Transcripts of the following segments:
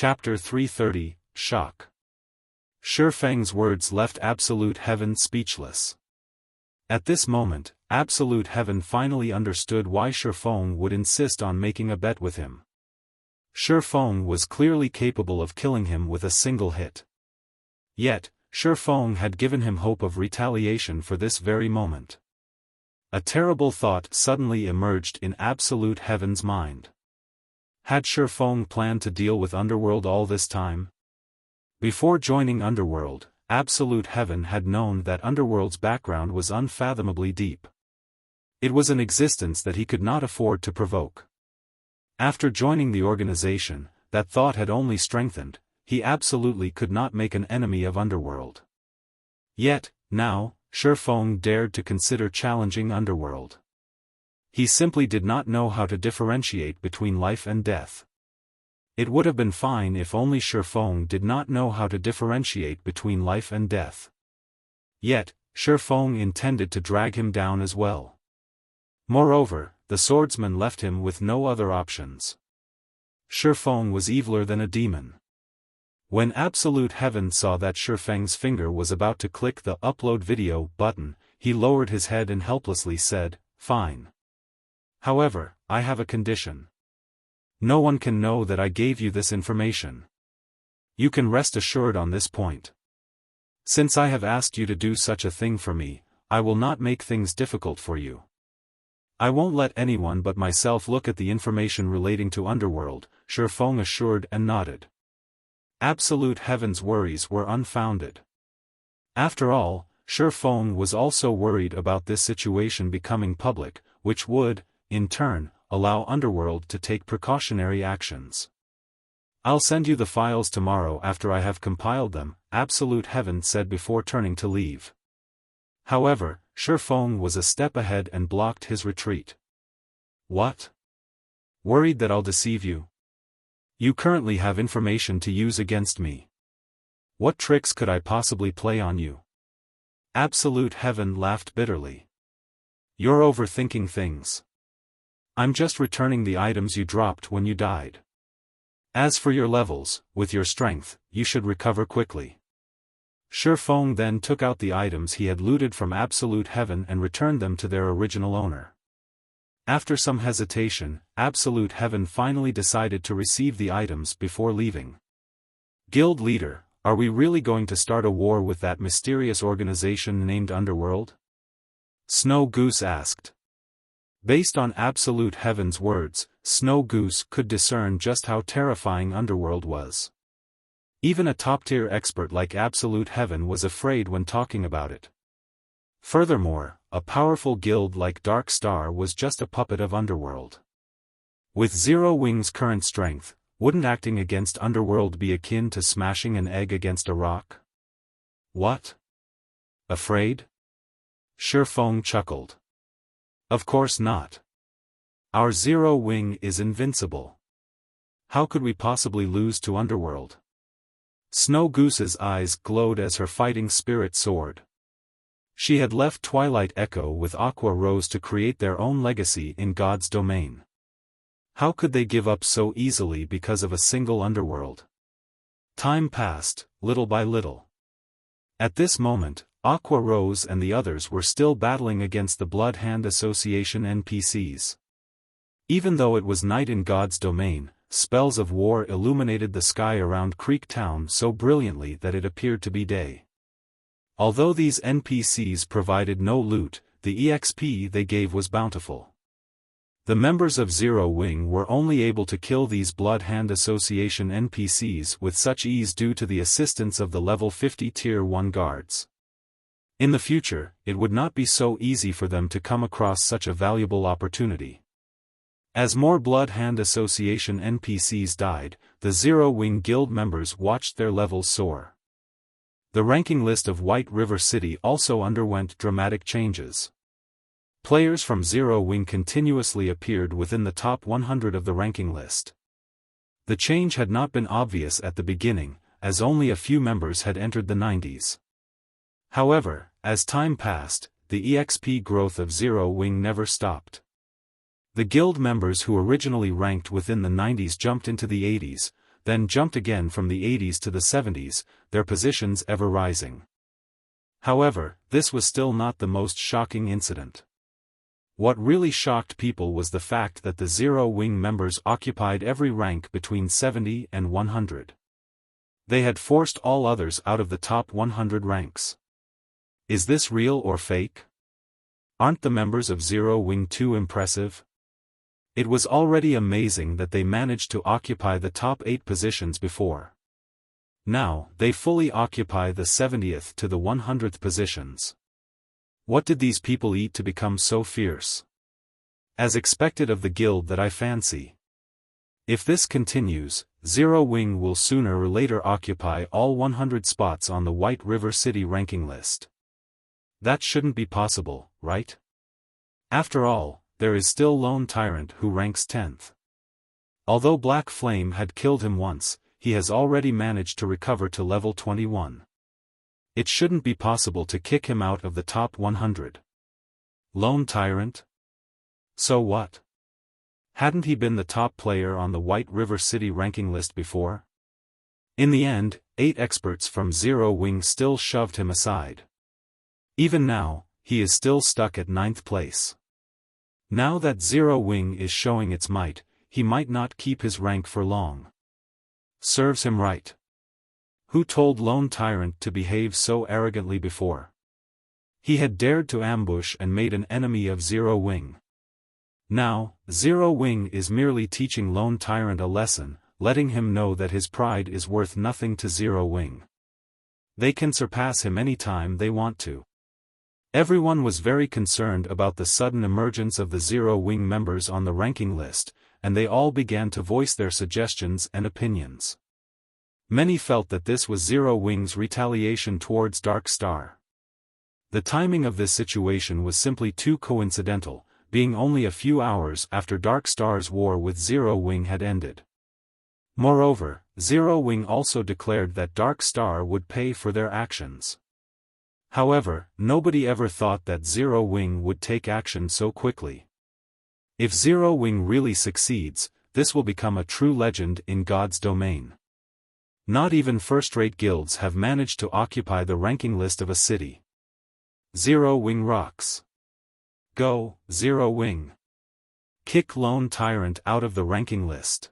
Chapter 330, Shock. Shifeng's words left Absolute Heaven speechless. At this moment, Absolute Heaven finally understood why Shifeng would insist on making a bet with him. Shifeng was clearly capable of killing him with a single hit. Yet, Shifeng had given him hope of retaliation for this very moment. A terrible thought suddenly emerged in Absolute Heaven's mind. Had Shifeng planned to deal with Underworld all this time? Before joining Underworld, Absolute Heaven had known that Underworld's background was unfathomably deep. It was an existence that he could not afford to provoke. After joining the organization, that thought had only strengthened. He absolutely could not make an enemy of Underworld. Yet, now, Shifeng dared to consider challenging Underworld. He simply did not know how to differentiate between life and death. It would have been fine if only Shifeng did not know how to differentiate between life and death. Yet, Shifeng intended to drag him down as well. Moreover, the swordsman left him with no other options. Shifeng was eviler than a demon. When Absolute Heaven saw that Shifeng's finger was about to click the upload video button, he lowered his head and helplessly said, "Fine. However, I have a condition. No one can know that I gave you this information. You can rest assured on this point. Since I have asked you to do such a thing for me, I will not make things difficult for you. I won't let anyone but myself look at the information relating to Underworld," Shifeng assured and nodded. Absolute Heaven's worries were unfounded. After all, Shifeng was also worried about this situation becoming public, which would, in turn, allow Underworld to take precautionary actions. "I'll send you the files tomorrow after I have compiled them," Absolute Heaven said before turning to leave. However, Shifeng was a step ahead and blocked his retreat. "What? Worried that I'll deceive you? You currently have information to use against me. What tricks could I possibly play on you?" Absolute Heaven laughed bitterly. "You're overthinking things. I'm just returning the items you dropped when you died. As for your levels, with your strength, you should recover quickly." Shifeng then took out the items he had looted from Absolute Heaven and returned them to their original owner. After some hesitation, Absolute Heaven finally decided to receive the items before leaving. "Guild leader, are we really going to start a war with that mysterious organization named Underworld?" Snow Goose asked. Based on Absolute Heaven's words, Snow Goose could discern just how terrifying Underworld was. Even a top-tier expert like Absolute Heaven was afraid when talking about it. Furthermore, a powerful guild like Dark Star was just a puppet of Underworld. With Zero Wing's current strength, wouldn't acting against Underworld be akin to smashing an egg against a rock? What? Afraid? Shifeng chuckled. Of course not. Our Zero Wing is invincible. How could we possibly lose to Underworld? Snow Goose's eyes glowed as her fighting spirit soared. She had left Twilight Echo with Aqua Rose to create their own legacy in God's domain. How could they give up so easily because of a single Underworld? Time passed, little by little. At this moment, Aqua Rose and the others were still battling against the Blood Hand Association NPCs. Even though it was night in God's domain, spells of war illuminated the sky around Creek Town so brilliantly that it appeared to be day. Although these NPCs provided no loot, the EXP they gave was bountiful. The members of Zero Wing were only able to kill these Blood Hand Association NPCs with such ease due to the assistance of the level 50 Tier 1 guards. In the future, it would not be so easy for them to come across such a valuable opportunity. As more Blood Hand Association NPCs died, the Zero Wing Guild members watched their levels soar. The ranking list of White River City also underwent dramatic changes. Players from Zero Wing continuously appeared within the top 100 of the ranking list. The change had not been obvious at the beginning, as only a few members had entered the 90s. However, as time passed, the EXP growth of Zero Wing never stopped. The guild members who originally ranked within the 90s jumped into the 80s, then jumped again from the 80s to the 70s, their positions ever rising. However, this was still not the most shocking incident. What really shocked people was the fact that the Zero Wing members occupied every rank between 70 and 100. They had forced all others out of the top 100 ranks. Is this real or fake? Aren't the members of Zero Wing too impressive? It was already amazing that they managed to occupy the top 8 positions before. Now, they fully occupy the 70th to the 100th positions. What did these people eat to become so fierce? As expected of the guild that I fancy. If this continues, Zero Wing will sooner or later occupy all 100 spots on the White River City ranking list. That shouldn't be possible, right? After all, there is still Lone Tyrant who ranks 10th. Although Black Flame had killed him once, he has already managed to recover to level 21. It shouldn't be possible to kick him out of the top 100. Lone Tyrant? So what? Hadn't he been the top player on the White River City ranking list before? In the end, 8 experts from Zero Wing still shoved him aside. Even now, he is still stuck at 9th place. Now that Zero Wing is showing its might, he might not keep his rank for long. Serves him right. Who told Lone Tyrant to behave so arrogantly before? He had dared to ambush and made an enemy of Zero Wing. Now, Zero Wing is merely teaching Lone Tyrant a lesson, letting him know that his pride is worth nothing to Zero Wing. They can surpass him anytime they want to. Everyone was very concerned about the sudden emergence of the Zero Wing members on the ranking list, and they all began to voice their suggestions and opinions. Many felt that this was Zero Wing's retaliation towards Dark Star. The timing of this situation was simply too coincidental, being only a few hours after Dark Star's war with Zero Wing had ended. Moreover, Zero Wing also declared that Dark Star would pay for their actions. However, nobody ever thought that Zero Wing would take action so quickly. If Zero Wing really succeeds, this will become a true legend in God's domain. Not even first-rate guilds have managed to occupy the ranking list of a city. Zero Wing rocks. Go, Zero Wing. Kick Lone Tyrant out of the ranking list.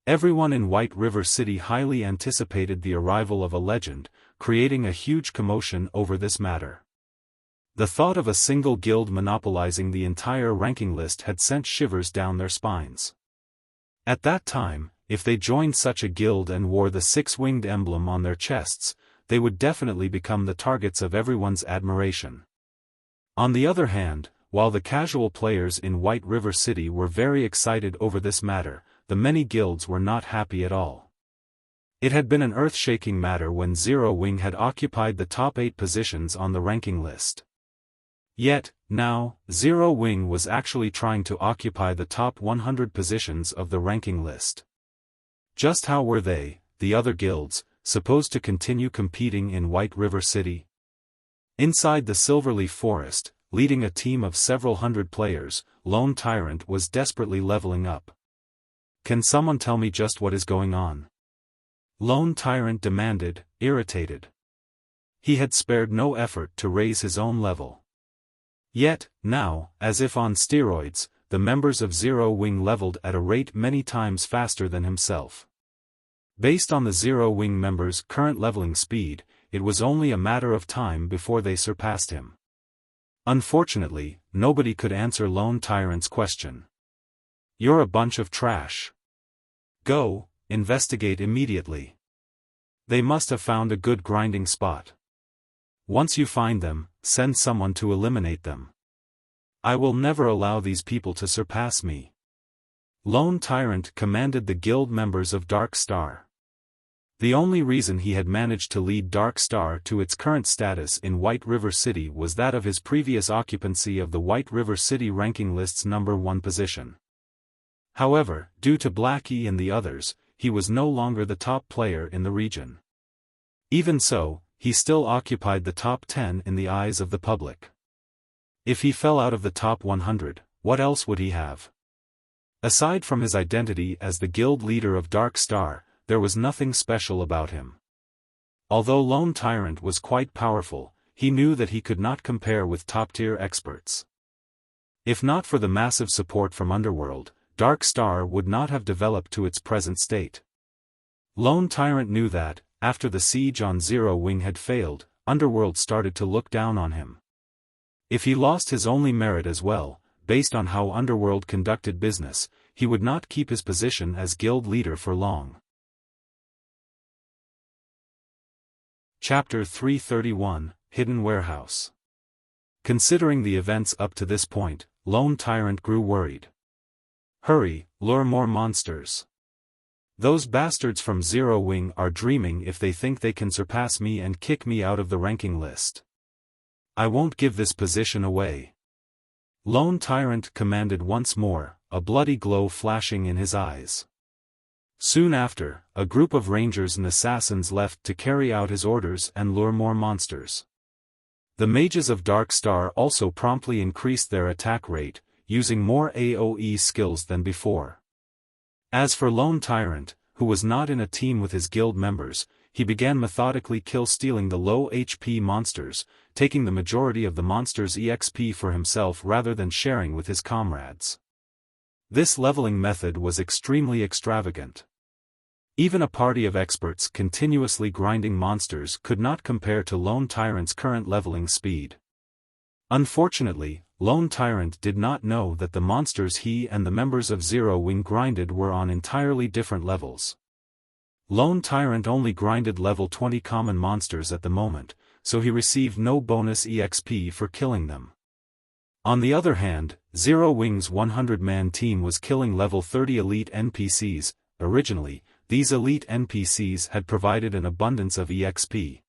Everyone in White River City highly anticipated the arrival of a legend, creating a huge commotion over this matter. The thought of a single guild monopolizing the entire ranking list had sent shivers down their spines. At that time, if they joined such a guild and wore the 6-winged emblem on their chests, they would definitely become the targets of everyone's admiration. On the other hand, while the casual players in White River City were very excited over this matter, the many guilds were not happy at all. It had been an earth-shaking matter when Zero Wing had occupied the top 8 positions on the ranking list. Yet, now, Zero Wing was actually trying to occupy the top 100 positions of the ranking list. Just how were they, the other guilds, supposed to continue competing in White River City? Inside the Silverleaf Forest, leading a team of several hundred players, Lone Tyrant was desperately leveling up. Can someone tell me just what is going on? Lone Tyrant demanded, irritated. He had spared no effort to raise his own level. Yet, now, as if on steroids, the members of Zero Wing leveled at a rate many times faster than himself. Based on the Zero Wing members' current leveling speed, it was only a matter of time before they surpassed him. Unfortunately, nobody could answer Lone Tyrant's question. You're a bunch of trash. Go, investigate immediately. They must have found a good grinding spot. Once you find them, send someone to eliminate them. I will never allow these people to surpass me. Lone Tyrant commanded the guild members of Dark Star. The only reason he had managed to lead Dark Star to its current status in White River City was that of his previous occupancy of the White River City ranking list's number 1 position. However, due to Blackie and the others, he was no longer the top player in the region. Even so, he still occupied the top 10 in the eyes of the public. If he fell out of the top 100, what else would he have? Aside from his identity as the guild leader of Dark Star, there was nothing special about him. Although Lone Tyrant was quite powerful, he knew that he could not compare with top-tier experts. If not for the massive support from Underworld, Dark Star would not have developed to its present state. Lone Tyrant knew that, after the siege on Zero Wing had failed, Underworld started to look down on him. If he lost his only merit as well, based on how Underworld conducted business, he would not keep his position as guild leader for long. Chapter 331, Hidden Warehouse. Considering the events up to this point, Lone Tyrant grew worried. Hurry, lure more monsters. Those bastards from Zero Wing are dreaming if they think they can surpass me and kick me out of the ranking list. I won't give this position away. Lone Tyrant commanded once more, a bloody glow flashing in his eyes. Soon after, a group of rangers and assassins left to carry out his orders and lure more monsters. The mages of Dark Star also promptly increased their attack rate, using more AoE skills than before. As for Lone Tyrant, who was not in a team with his guild members, he began methodically kill-stealing the low HP monsters, taking the majority of the monsters' EXP for himself rather than sharing with his comrades. This leveling method was extremely extravagant. Even a party of experts continuously grinding monsters could not compare to Lone Tyrant's current leveling speed. Unfortunately, Lone Tyrant did not know that the monsters he and the members of Zero Wing grinded were on entirely different levels. Lone Tyrant only grinded level 20 common monsters at the moment, so he received no bonus EXP for killing them. On the other hand, Zero Wing's 100-man team was killing level 30 elite NPCs. Originally, these elite NPCs had provided an abundance of EXP.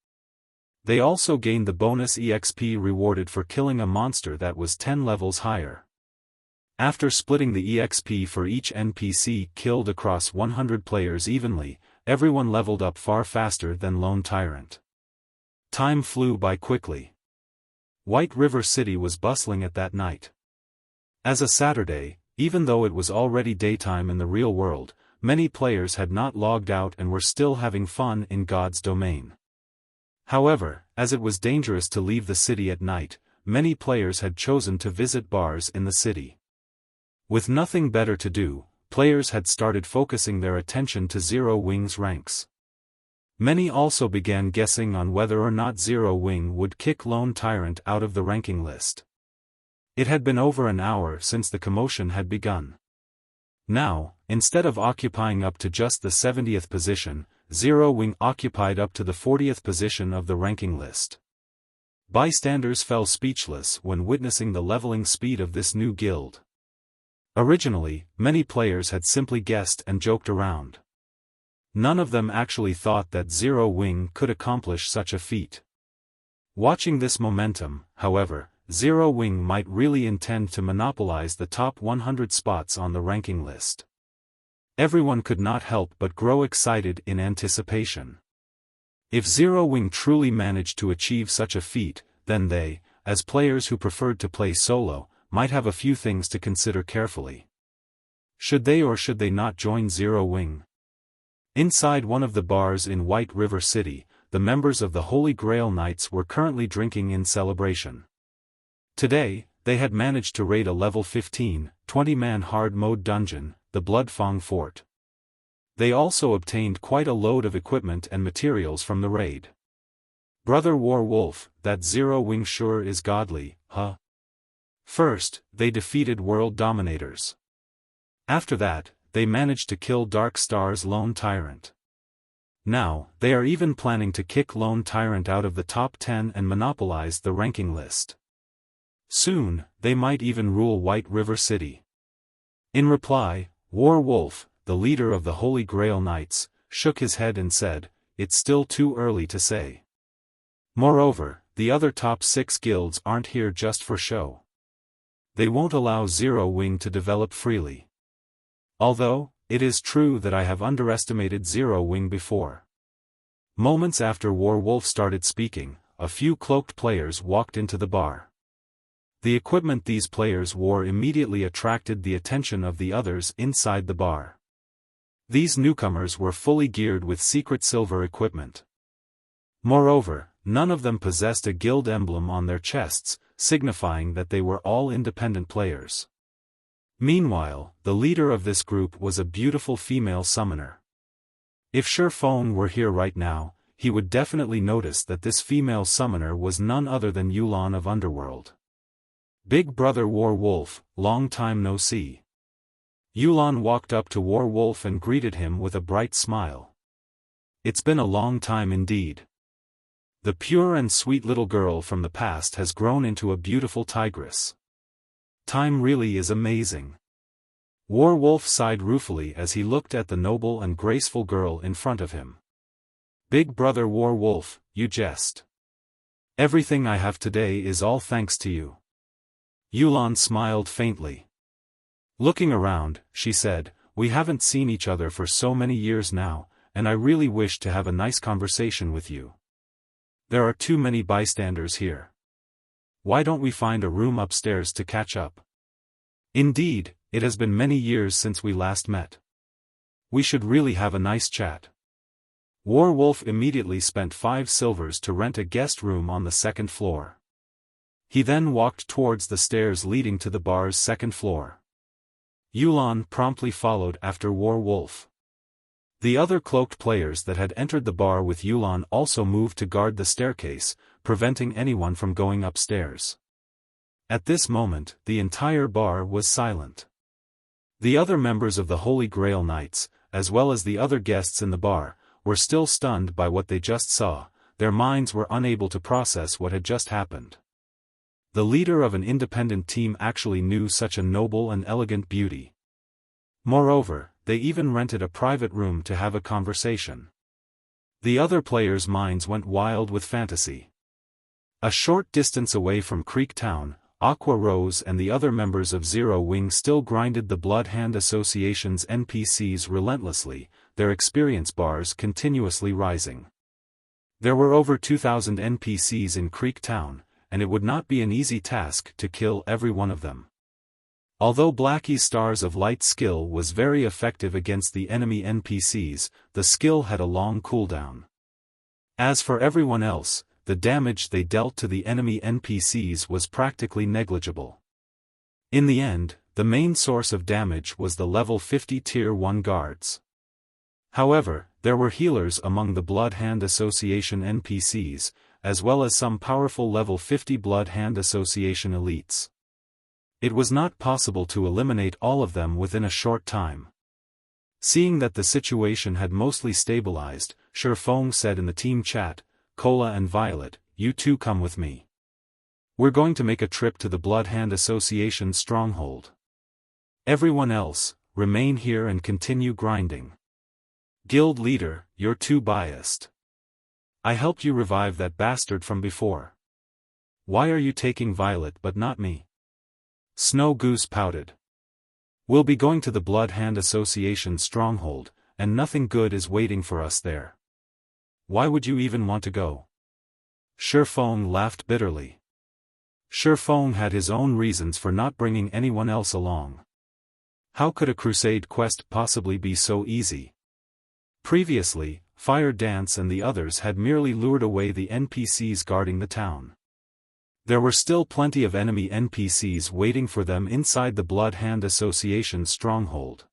They also gained the bonus EXP rewarded for killing a monster that was 10 levels higher. After splitting the EXP for each NPC killed across 100 players evenly, everyone leveled up far faster than Lone Tyrant. Time flew by quickly. White River City was bustling at that night. As a Saturday, even though it was already daytime in the real world, many players had not logged out and were still having fun in God's domain. However, as it was dangerous to leave the city at night, many players had chosen to visit bars in the city. With nothing better to do, players had started focusing their attention to Zero Wing's ranks. Many also began guessing on whether or not Zero Wing would kick Lone Tyrant out of the ranking list. It had been over an hour since the commotion had begun. Now, instead of occupying up to just the 70th position, Zero Wing occupied up to the 40th position of the ranking list. Bystanders fell speechless when witnessing the leveling speed of this new guild. Originally, many players had simply guessed and joked around. None of them actually thought that Zero Wing could accomplish such a feat. Watching this momentum, however, Zero Wing might really intend to monopolize the top 100 spots on the ranking list. Everyone could not help but grow excited in anticipation. If Zero Wing truly managed to achieve such a feat, then they, as players who preferred to play solo, might have a few things to consider carefully. Should they or should they not join Zero Wing? Inside one of the bars in White River City, the members of the Holy Grail Knights were currently drinking in celebration. Today, they had managed to raid a level 15, 20-man hard-mode dungeon, the Bloodfang Fort. They also obtained quite a load of equipment and materials from the raid. Brother War Wolf, that Zero Wing sure is godly, huh? First, they defeated world dominators. After that, they managed to kill Dark Star's Lone Tyrant. Now, they are even planning to kick Lone Tyrant out of the top 10 and monopolize the ranking list. Soon, they might even rule White River City. In reply, War Wolf, the leader of the Holy Grail Knights, shook his head and said, "It's still too early to say. Moreover, the other top 6 guilds aren't here just for show. They won't allow Zero Wing to develop freely. Although, it is true that I have underestimated Zero Wing before." Moments after War Wolf started speaking, a few cloaked players walked into the bar. The equipment these players wore immediately attracted the attention of the others inside the bar. These newcomers were fully geared with secret silver equipment. Moreover, none of them possessed a guild emblem on their chests, signifying that they were all independent players. Meanwhile, the leader of this group was a beautiful female summoner. If Xiaofan were here right now, he would definitely notice that this female summoner was none other than Yulan of Underworld. Big brother War Wolf, long time no see. Yulan walked up to War Wolf and greeted him with a bright smile. It's been a long time indeed. The pure and sweet little girl from the past has grown into a beautiful tigress. Time really is amazing. War Wolf sighed ruefully as he looked at the noble and graceful girl in front of him. Big brother War Wolf, you jest. Everything I have today is all thanks to you. Yulan smiled faintly. Looking around, she said, we haven't seen each other for so many years now, and I really wish to have a nice conversation with you. There are too many bystanders here. Why don't we find a room upstairs to catch up? Indeed, it has been many years since we last met. We should really have a nice chat. War Wolf immediately spent 5 silvers to rent a guest room on the 2nd floor. He then walked towards the stairs leading to the bar's 2nd floor. Yulan promptly followed after War Wolf. The other cloaked players that had entered the bar with Yulan also moved to guard the staircase, preventing anyone from going upstairs. At this moment, the entire bar was silent. The other members of the Holy Grail Knights, as well as the other guests in the bar, were still stunned by what they just saw. Their minds were unable to process what had just happened. The leader of an independent team actually knew such a noble and elegant beauty. Moreover, they even rented a private room to have a conversation. The other players' minds went wild with fantasy. A short distance away from Creek Town, Aqua Rose and the other members of Zero Wing still grinded the Blood Hand Association's NPCs relentlessly, their experience bars continuously rising. There were over 2,000 NPCs in Creek Town, and it would not be an easy task to kill every one of them. Although Blackie's Stars of Light skill was very effective against the enemy NPCs, the skill had a long cooldown. As for everyone else, the damage they dealt to the enemy NPCs was practically negligible. In the end, the main source of damage was the level 50 Tier 1 guards. However, there were healers among the Blood Hand Association NPCs, as well as some powerful level 50 Blood Hand Association elites. It was not possible to eliminate all of them within a short time. Seeing that the situation had mostly stabilized, Xiaofan said in the team chat, Cola and Violet, you two come with me. We're going to make a trip to the Blood Hand Association stronghold. Everyone else, remain here and continue grinding. Guild leader, you're too biased. I helped you revive that bastard from before. Why are you taking Violet but not me? Snow Goose pouted. We'll be going to the Blood Hand Association stronghold, and nothing good is waiting for us there. Why would you even want to go? Xiaofan laughed bitterly. Xiaofan had his own reasons for not bringing anyone else along. How could a crusade quest possibly be so easy? Previously, Fire Dance and the others had merely lured away the NPCs guarding the town. There were still plenty of enemy NPCs waiting for them inside the Blood Hand Association stronghold.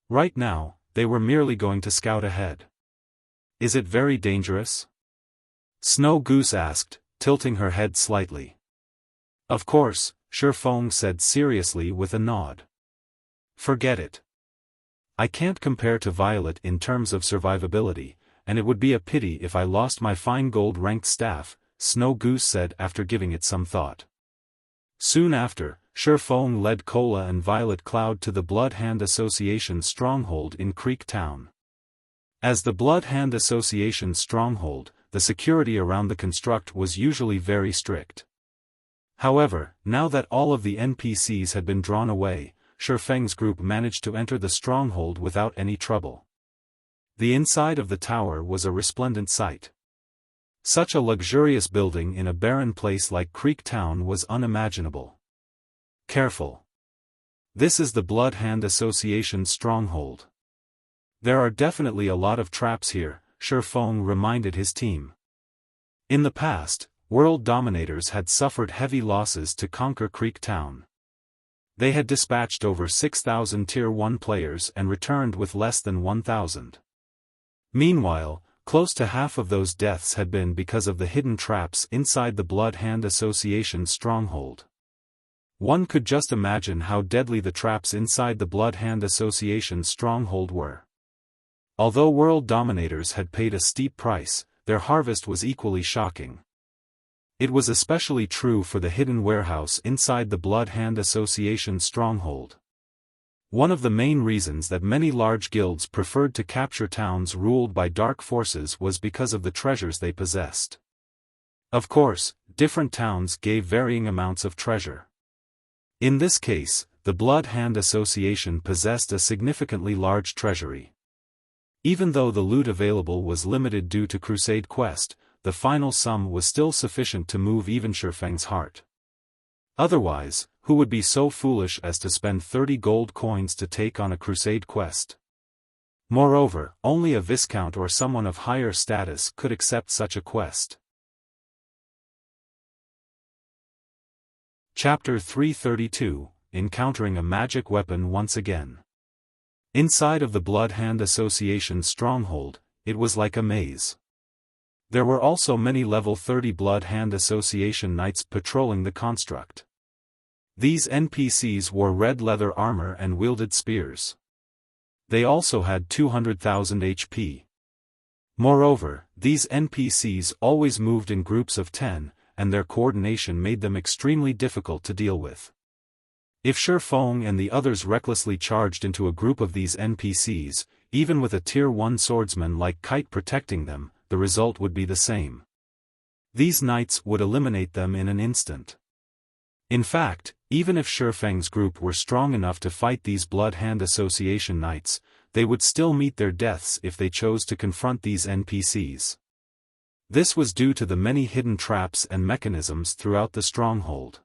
Right now, they were merely going to scout ahead. Is it very dangerous? Snow Goose asked, tilting her head slightly. Of course, Xiaofan said seriously with a nod. Forget it. I can't compare to Violet in terms of survivability, and it would be a pity if I lost my fine gold-ranked staff, Snow Goose said after giving it some thought. Soon after, Xiaofan led Cola and Violet Cloud to the Blood Hand Association stronghold in Creek Town. As the Blood Hand Association stronghold, the security around the construct was usually very strict. However, now that all of the NPCs had been drawn away, Xiaofeng's group managed to enter the stronghold without any trouble. The inside of the tower was a resplendent sight. Such a luxurious building in a barren place like Creek Town was unimaginable. Careful. This is the Blood Hand Association stronghold. There are definitely a lot of traps here, Xiaofan reminded his team. In the past, world dominators had suffered heavy losses to conquer Creek Town. They had dispatched over 6,000 Tier 1 players and returned with less than 1,000. Meanwhile, close to half of those deaths had been because of the hidden traps inside the Blood Hand Association's stronghold. One could just imagine how deadly the traps inside the Blood Hand Association's stronghold were. Although world dominators had paid a steep price, their harvest was equally shocking. It was especially true for the hidden warehouse inside the Blood Hand Association's stronghold. One of the main reasons that many large guilds preferred to capture towns ruled by dark forces was because of the treasures they possessed. Of course, different towns gave varying amounts of treasure. In this case, the Blood Hand Association possessed a significantly large treasury. Even though the loot available was limited due to Crusade Quest, the final sum was still sufficient to move even Xiaofang's heart. Otherwise, who would be so foolish as to spend 30 gold coins to take on a Crusade Quest? Moreover, only a Viscount or someone of higher status could accept such a quest. Chapter 332, Encountering a Magic Weapon Once Again. Inside of the Blood Hand Association's stronghold, it was like a maze. There were also many level 30 Blood Hand Association knights patrolling the construct. These NPCs wore red leather armor and wielded spears. They also had 200,000 HP. Moreover, these NPCs always moved in groups of 10, and their coordination made them extremely difficult to deal with. If Xiaofan and the others recklessly charged into a group of these NPCs, even with a Tier 1 swordsman like Kite protecting them, the result would be the same. These knights would eliminate them in an instant. In fact, even if Xiaofang's group were strong enough to fight these Blood Hand Association knights, they would still meet their deaths if they chose to confront these NPCs. This was due to the many hidden traps and mechanisms throughout the stronghold.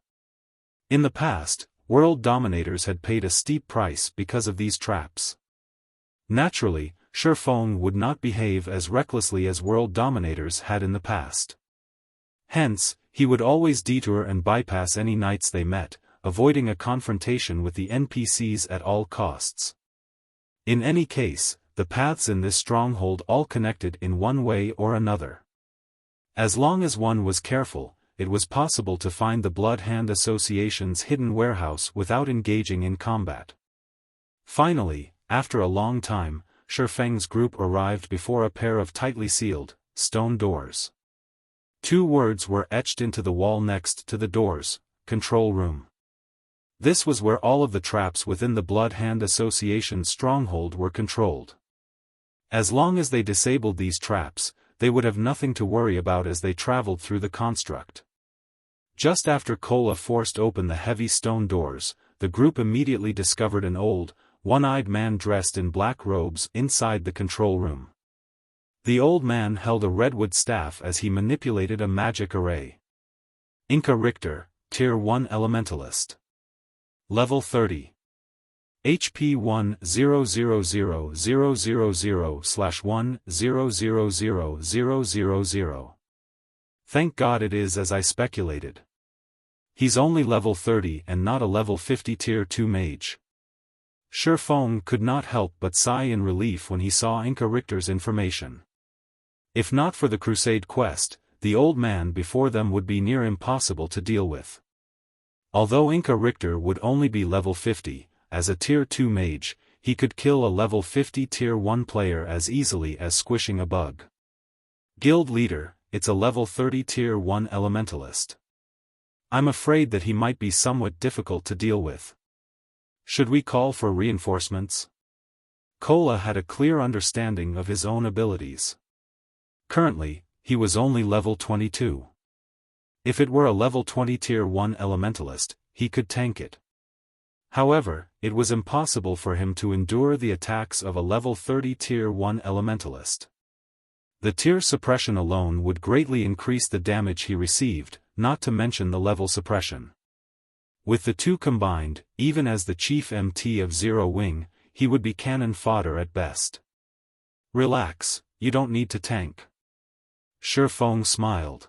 In the past, world dominators had paid a steep price because of these traps. Naturally, Xiaofan would not behave as recklessly as world dominators had in the past. Hence, he would always detour and bypass any knights they met, avoiding a confrontation with the NPCs at all costs. In any case, the paths in this stronghold all connected in one way or another. As long as one was careful, it was possible to find the Blood Hand Association's hidden warehouse without engaging in combat. Finally, after a long time, Xiaofang's group arrived before a pair of tightly sealed, stone doors. 2 words were etched into the wall next to the doors: Control Room. This was where all of the traps within the Blood Hand Association's stronghold were controlled. As long as they disabled these traps, they would have nothing to worry about as they traveled through the construct. Just after Kola forced open the heavy stone doors, the group immediately discovered an old, one-eyed man dressed in black robes inside the control room. The old man held a redwood staff as he manipulated a magic array. Inca Richter, Tier 1 Elementalist. Level 30. HP 1000000/1000000. Thank God it is as I speculated. He's only level 30 and not a level 50 Tier 2 mage. Xiaofan could not help but sigh in relief when he saw Inca Richter's information. If not for the Crusade quest, the old man before them would be near impossible to deal with. Although Inca Richter would only be level 50, as a Tier 2 mage, he could kill a level 50 Tier 1 player as easily as squishing a bug. Guild Leader, it's a level 30 Tier 1 Elementalist. I'm afraid that he might be somewhat difficult to deal with. Should we call for reinforcements? Kola had a clear understanding of his own abilities. Currently, he was only level 22. If it were a level 20 Tier 1 Elementalist, he could tank it. However, it was impossible for him to endure the attacks of a level 30 Tier 1 Elementalist. The tier suppression alone would greatly increase the damage he received, not to mention the level suppression. With the two combined, even as the chief MT of Zero Wing, he would be cannon fodder at best. Relax, you don't need to tank. Xiaofan smiled.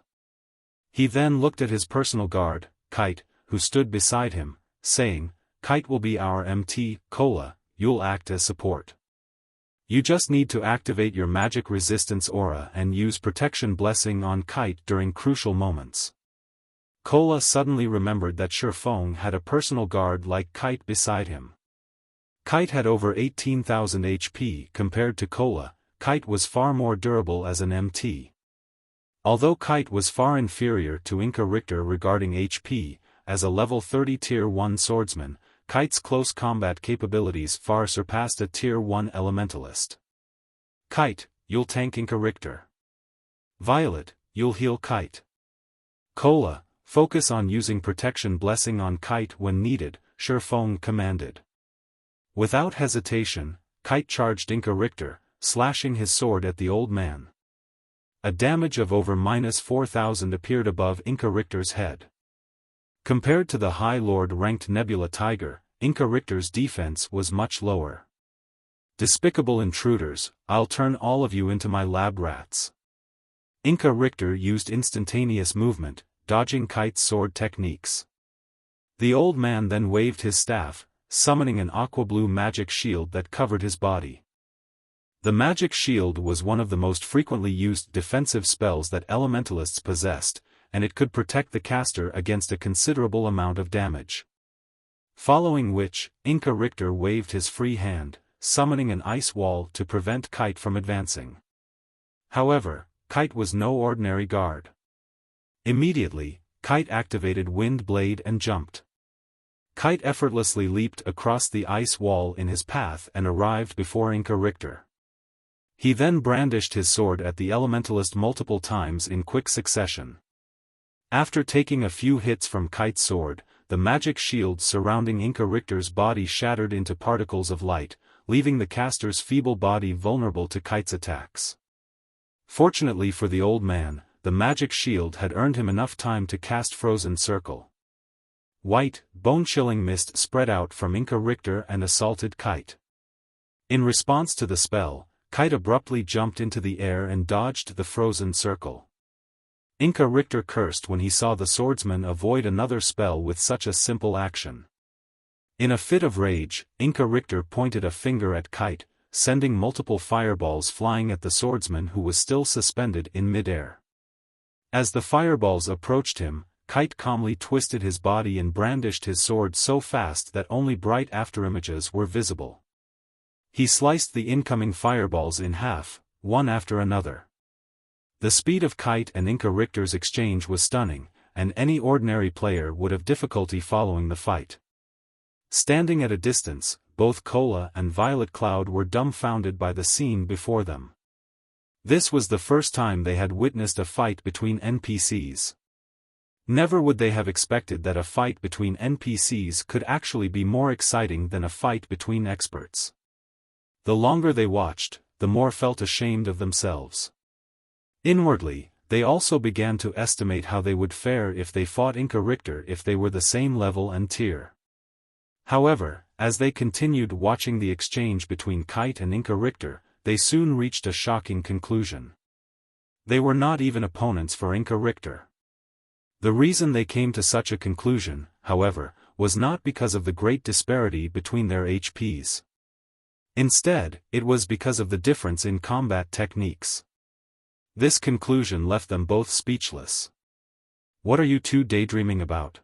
He then looked at his personal guard, Kite, who stood beside him, saying, Kite will be our MT, Cola, you'll act as support. You just need to activate your magic resistance aura and use protection blessing on Kite during crucial moments. Cola suddenly remembered that Xiaofan had a personal guard like Kite beside him. Kite had over 18,000 HP compared to Cola. Kite was far more durable as an MT. Although Kite was far inferior to Inca Richter regarding HP, as a level 30 Tier 1 swordsman, Kite's close combat capabilities far surpassed a Tier 1 elementalist. Kite, you'll tank Inca Richter. Violet, you'll heal Kite. Cola, focus on using protection blessing on Kite when needed, Xiaofan commanded. Without hesitation, Kite charged Inca Richter, slashing his sword at the old man. A damage of over -4,000 appeared above Inca Richter's head. Compared to the High Lord-ranked Nebula Tiger, Inca Richter's defense was much lower. Despicable intruders, I'll turn all of you into my lab rats. Inca Richter used instantaneous movement, dodging Kite's sword techniques. The old man then waved his staff, summoning an aqua-blue magic shield that covered his body. The magic shield was one of the most frequently used defensive spells that elementalists possessed, and it could protect the caster against a considerable amount of damage. Following which, Inca Richter waved his free hand, summoning an ice wall to prevent Kite from advancing. However, Kite was no ordinary guard. Immediately, Kite activated Wind Blade and jumped. Kite effortlessly leaped across the ice wall in his path and arrived before Inca Richter. He then brandished his sword at the elementalist multiple times in quick succession. After taking a few hits from Kite's sword, the magic shield surrounding Inca Richter's body shattered into particles of light, leaving the caster's feeble body vulnerable to Kite's attacks. Fortunately for the old man, the magic shield had earned him enough time to cast Frozen Circle. White, bone-chilling mist spread out from Inca Richter and assaulted Kite. In response to the spell, Kite abruptly jumped into the air and dodged the Frozen Circle. Inca Richter cursed when he saw the swordsman avoid another spell with such a simple action. In a fit of rage, Inca Richter pointed a finger at Kite, sending multiple fireballs flying at the swordsman who was still suspended in mid-air. As the fireballs approached him, Kite calmly twisted his body and brandished his sword so fast that only bright afterimages were visible. He sliced the incoming fireballs in half, one after another. The speed of Kite and Inca Richter's exchange was stunning, and any ordinary player would have difficulty following the fight. Standing at a distance, both Cola and Violet Cloud were dumbfounded by the scene before them. This was the first time they had witnessed a fight between NPCs. Never would they have expected that a fight between NPCs could actually be more exciting than a fight between experts. The longer they watched, the more felt ashamed of themselves. Inwardly, they also began to estimate how they would fare if they fought Inca Richter if they were the same level and tier. However, as they continued watching the exchange between Kite and Inca Richter, they soon reached a shocking conclusion. They were not even opponents for Inca Richter. The reason they came to such a conclusion, however, was not because of the great disparity between their HPs. Instead, it was because of the difference in combat techniques. This conclusion left them both speechless. What are you two daydreaming about?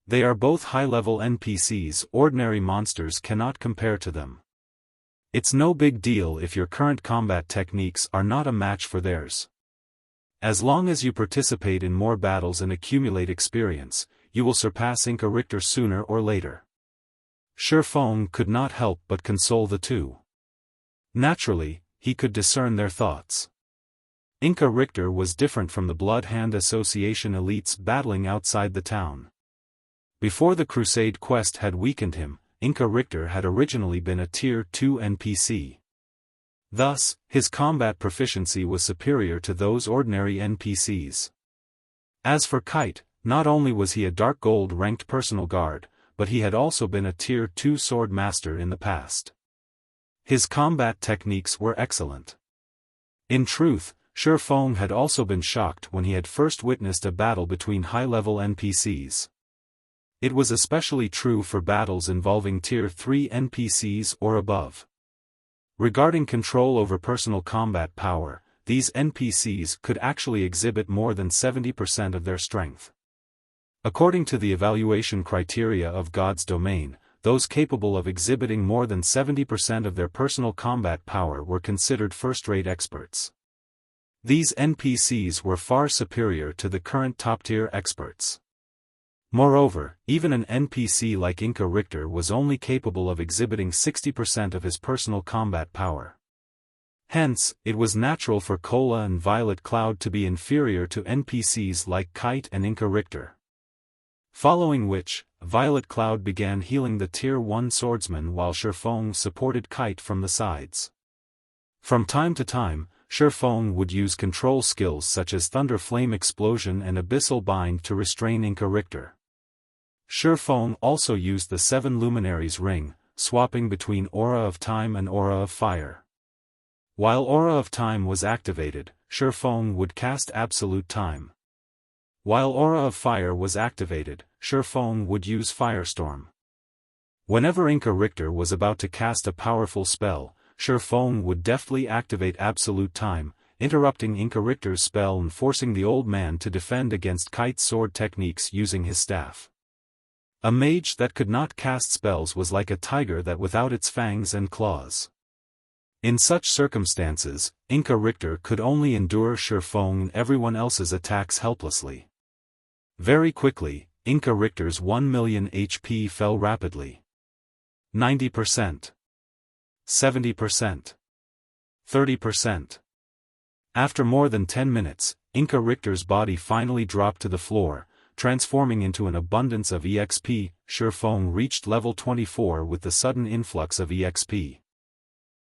They are both high-level NPCs, ordinary monsters cannot compare to them. It's no big deal if your current combat techniques are not a match for theirs. As long as you participate in more battles and accumulate experience, you will surpass Inca Richter sooner or later. Xiaofan could not help but console the two. Naturally, he could discern their thoughts. Inca Richter was different from the Blood Hand Association elites battling outside the town. Before the Crusade quest had weakened him, Inca Richter had originally been a Tier 2 NPC. Thus, his combat proficiency was superior to those ordinary NPCs. As for Kite, not only was he a Dark Gold ranked personal guard, but he had also been a Tier 2 sword master in the past. His combat techniques were excellent. In truth, Xiaofan had also been shocked when he had first witnessed a battle between high-level NPCs. It was especially true for battles involving Tier 3 NPCs or above. Regarding control over personal combat power, these NPCs could actually exhibit more than 70% of their strength. According to the evaluation criteria of God's domain, those capable of exhibiting more than 70% of their personal combat power were considered first-rate experts. These NPCs were far superior to the current top-tier experts. Moreover, even an NPC like Inca Richter was only capable of exhibiting 60% of his personal combat power. Hence, it was natural for Cola and Violet Cloud to be inferior to NPCs like Kite and Inca Richter. Following which, Violet Cloud began healing the Tier 1 swordsman while Xiaofan supported Kite from the sides. From time to time, Xiaofan would use control skills such as Thunder Flame Explosion and Abyssal Bind to restrain Inca Richter. Xiaofan also used the 7 Luminaries ring, swapping between Aura of Time and Aura of Fire. While Aura of Time was activated, Xiaofan would cast Absolute Time. While Aura of Fire was activated, Xiaofan would use Firestorm. Whenever Inca Richter was about to cast a powerful spell, Xiaofan would deftly activate Absolute Time, interrupting Inca Richter's spell and forcing the old man to defend against Kite's sword techniques using his staff. A mage that could not cast spells was like a tiger that without its fangs and claws. In such circumstances, Inca Richter could only endure Xiaofan and everyone else's attacks helplessly. Very quickly, Inca Richter's 1 million HP fell rapidly. 90%. 70%. 30%. After more than 10 minutes, Inca Richter's body finally dropped to the floor, transforming into an abundance of EXP. Xiaofan reached level 24 with the sudden influx of EXP.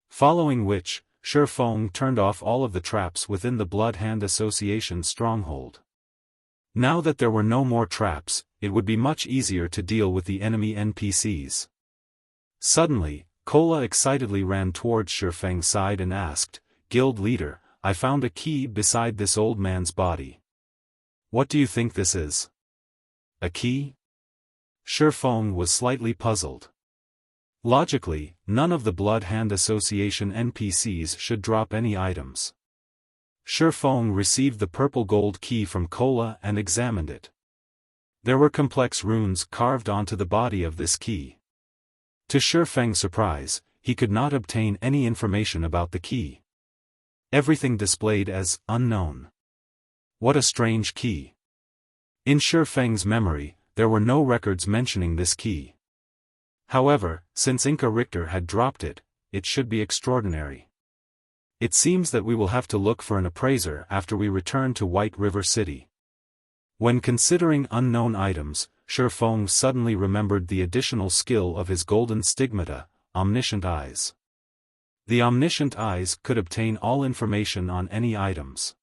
Following which, Xiaofan turned off all of the traps within the Blood Hand Association stronghold. Now that there were no more traps, it would be much easier to deal with the enemy NPCs. Suddenly, Cola excitedly ran towards Xiaofang's side and asked, "Guild leader, I found a key beside this old man's body. What do you think this is?" "A key?" Xiaofan was slightly puzzled. Logically, none of the Blood Hand Association NPCs should drop any items. Xiaofan received the purple gold key from Cola and examined it. There were complex runes carved onto the body of this key. To Xiaofang's surprise, he could not obtain any information about the key. Everything displayed as unknown. What a strange key. In Xiaofang's memory, there were no records mentioning this key. However, since Inca Richter had dropped it, it should be extraordinary. It seems that we will have to look for an appraiser after we return to White River City. When considering unknown items, Xiaofan suddenly remembered the additional skill of his golden stigmata, Omniscient Eyes. The Omniscient Eyes could obtain all information on any items.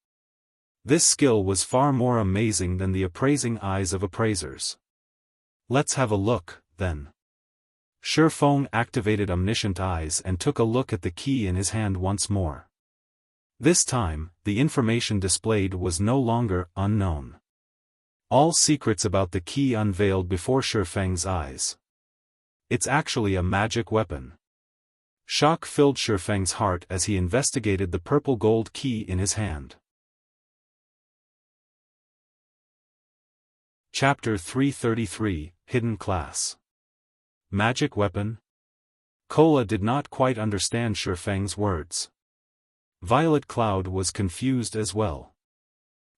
This skill was far more amazing than the appraising eyes of appraisers. Let's have a look, then. Xiaofan activated Omniscient Eyes and took a look at the key in his hand once more. This time, the information displayed was no longer unknown. All secrets about the key unveiled before Xiaofang's eyes. It's actually a magic weapon. Shock filled Xiaofang's heart as he investigated the purple gold key in his hand. Chapter 333, Hidden Class. Magic weapon? Cola did not quite understand Xiaofang's words. Violet Cloud was confused as well.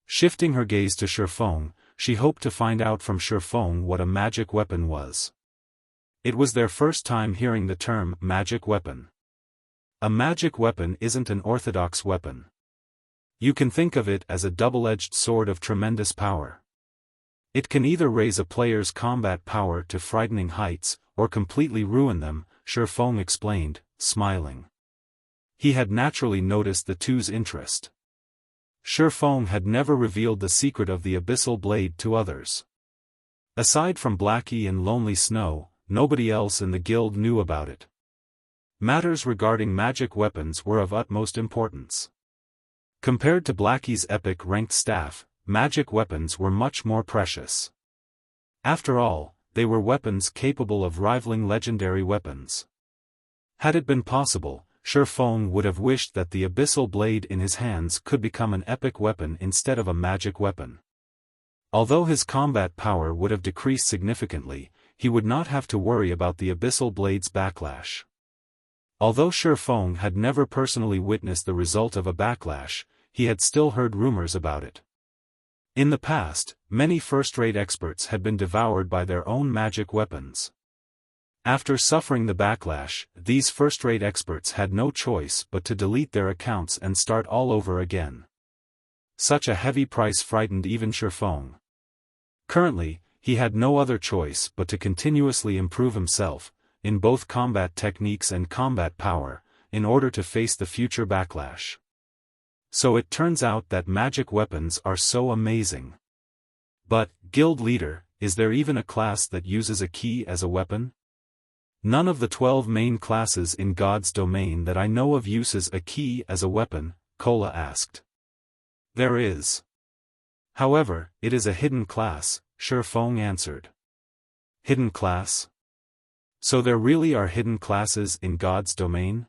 Shifting her gaze to Xiaofan, she hoped to find out from Xiaofan what a magic weapon was. It was their first time hearing the term magic weapon. A magic weapon isn't an orthodox weapon. You can think of it as a double-edged sword of tremendous power. It can either raise a player's combat power to frightening heights, or completely ruin them, Xiaofan explained, smiling. He had naturally noticed the two's interest. Xiaofan had never revealed the secret of the abyssal blade to others. Aside from Blackie and Lonely Snow, nobody else in the guild knew about it. matters regarding magic weapons were of utmost importance. Compared to Blackie's epic ranked staff, magic weapons were much more precious. After all, they were weapons capable of rivaling legendary weapons. Had it been possible, Xiaofan would have wished that the abyssal blade in his hands could become an epic weapon instead of a magic weapon. Although his combat power would have decreased significantly, he would not have to worry about the abyssal blade's backlash. Although Xiaofan had never personally witnessed the result of a backlash, he had still heard rumors about it. In the past, many first-rate experts had been devoured by their own magic weapons. After suffering the backlash, these first-rate experts had no choice but to delete their accounts and start all over again. Such a heavy price frightened even Xiaofan. Currently, he had no other choice but to continuously improve himself, in both combat techniques and combat power, in order to face the future backlash. So it turns out that magic weapons are so amazing. But, Guild Leader, is there even a class that uses a key as a weapon? None of the 12 main classes in God's domain that I know of uses a key as a weapon, Kola asked. There is. However, it is a hidden class, Xiaofan answered. Hidden class? So there really are hidden classes in God's domain?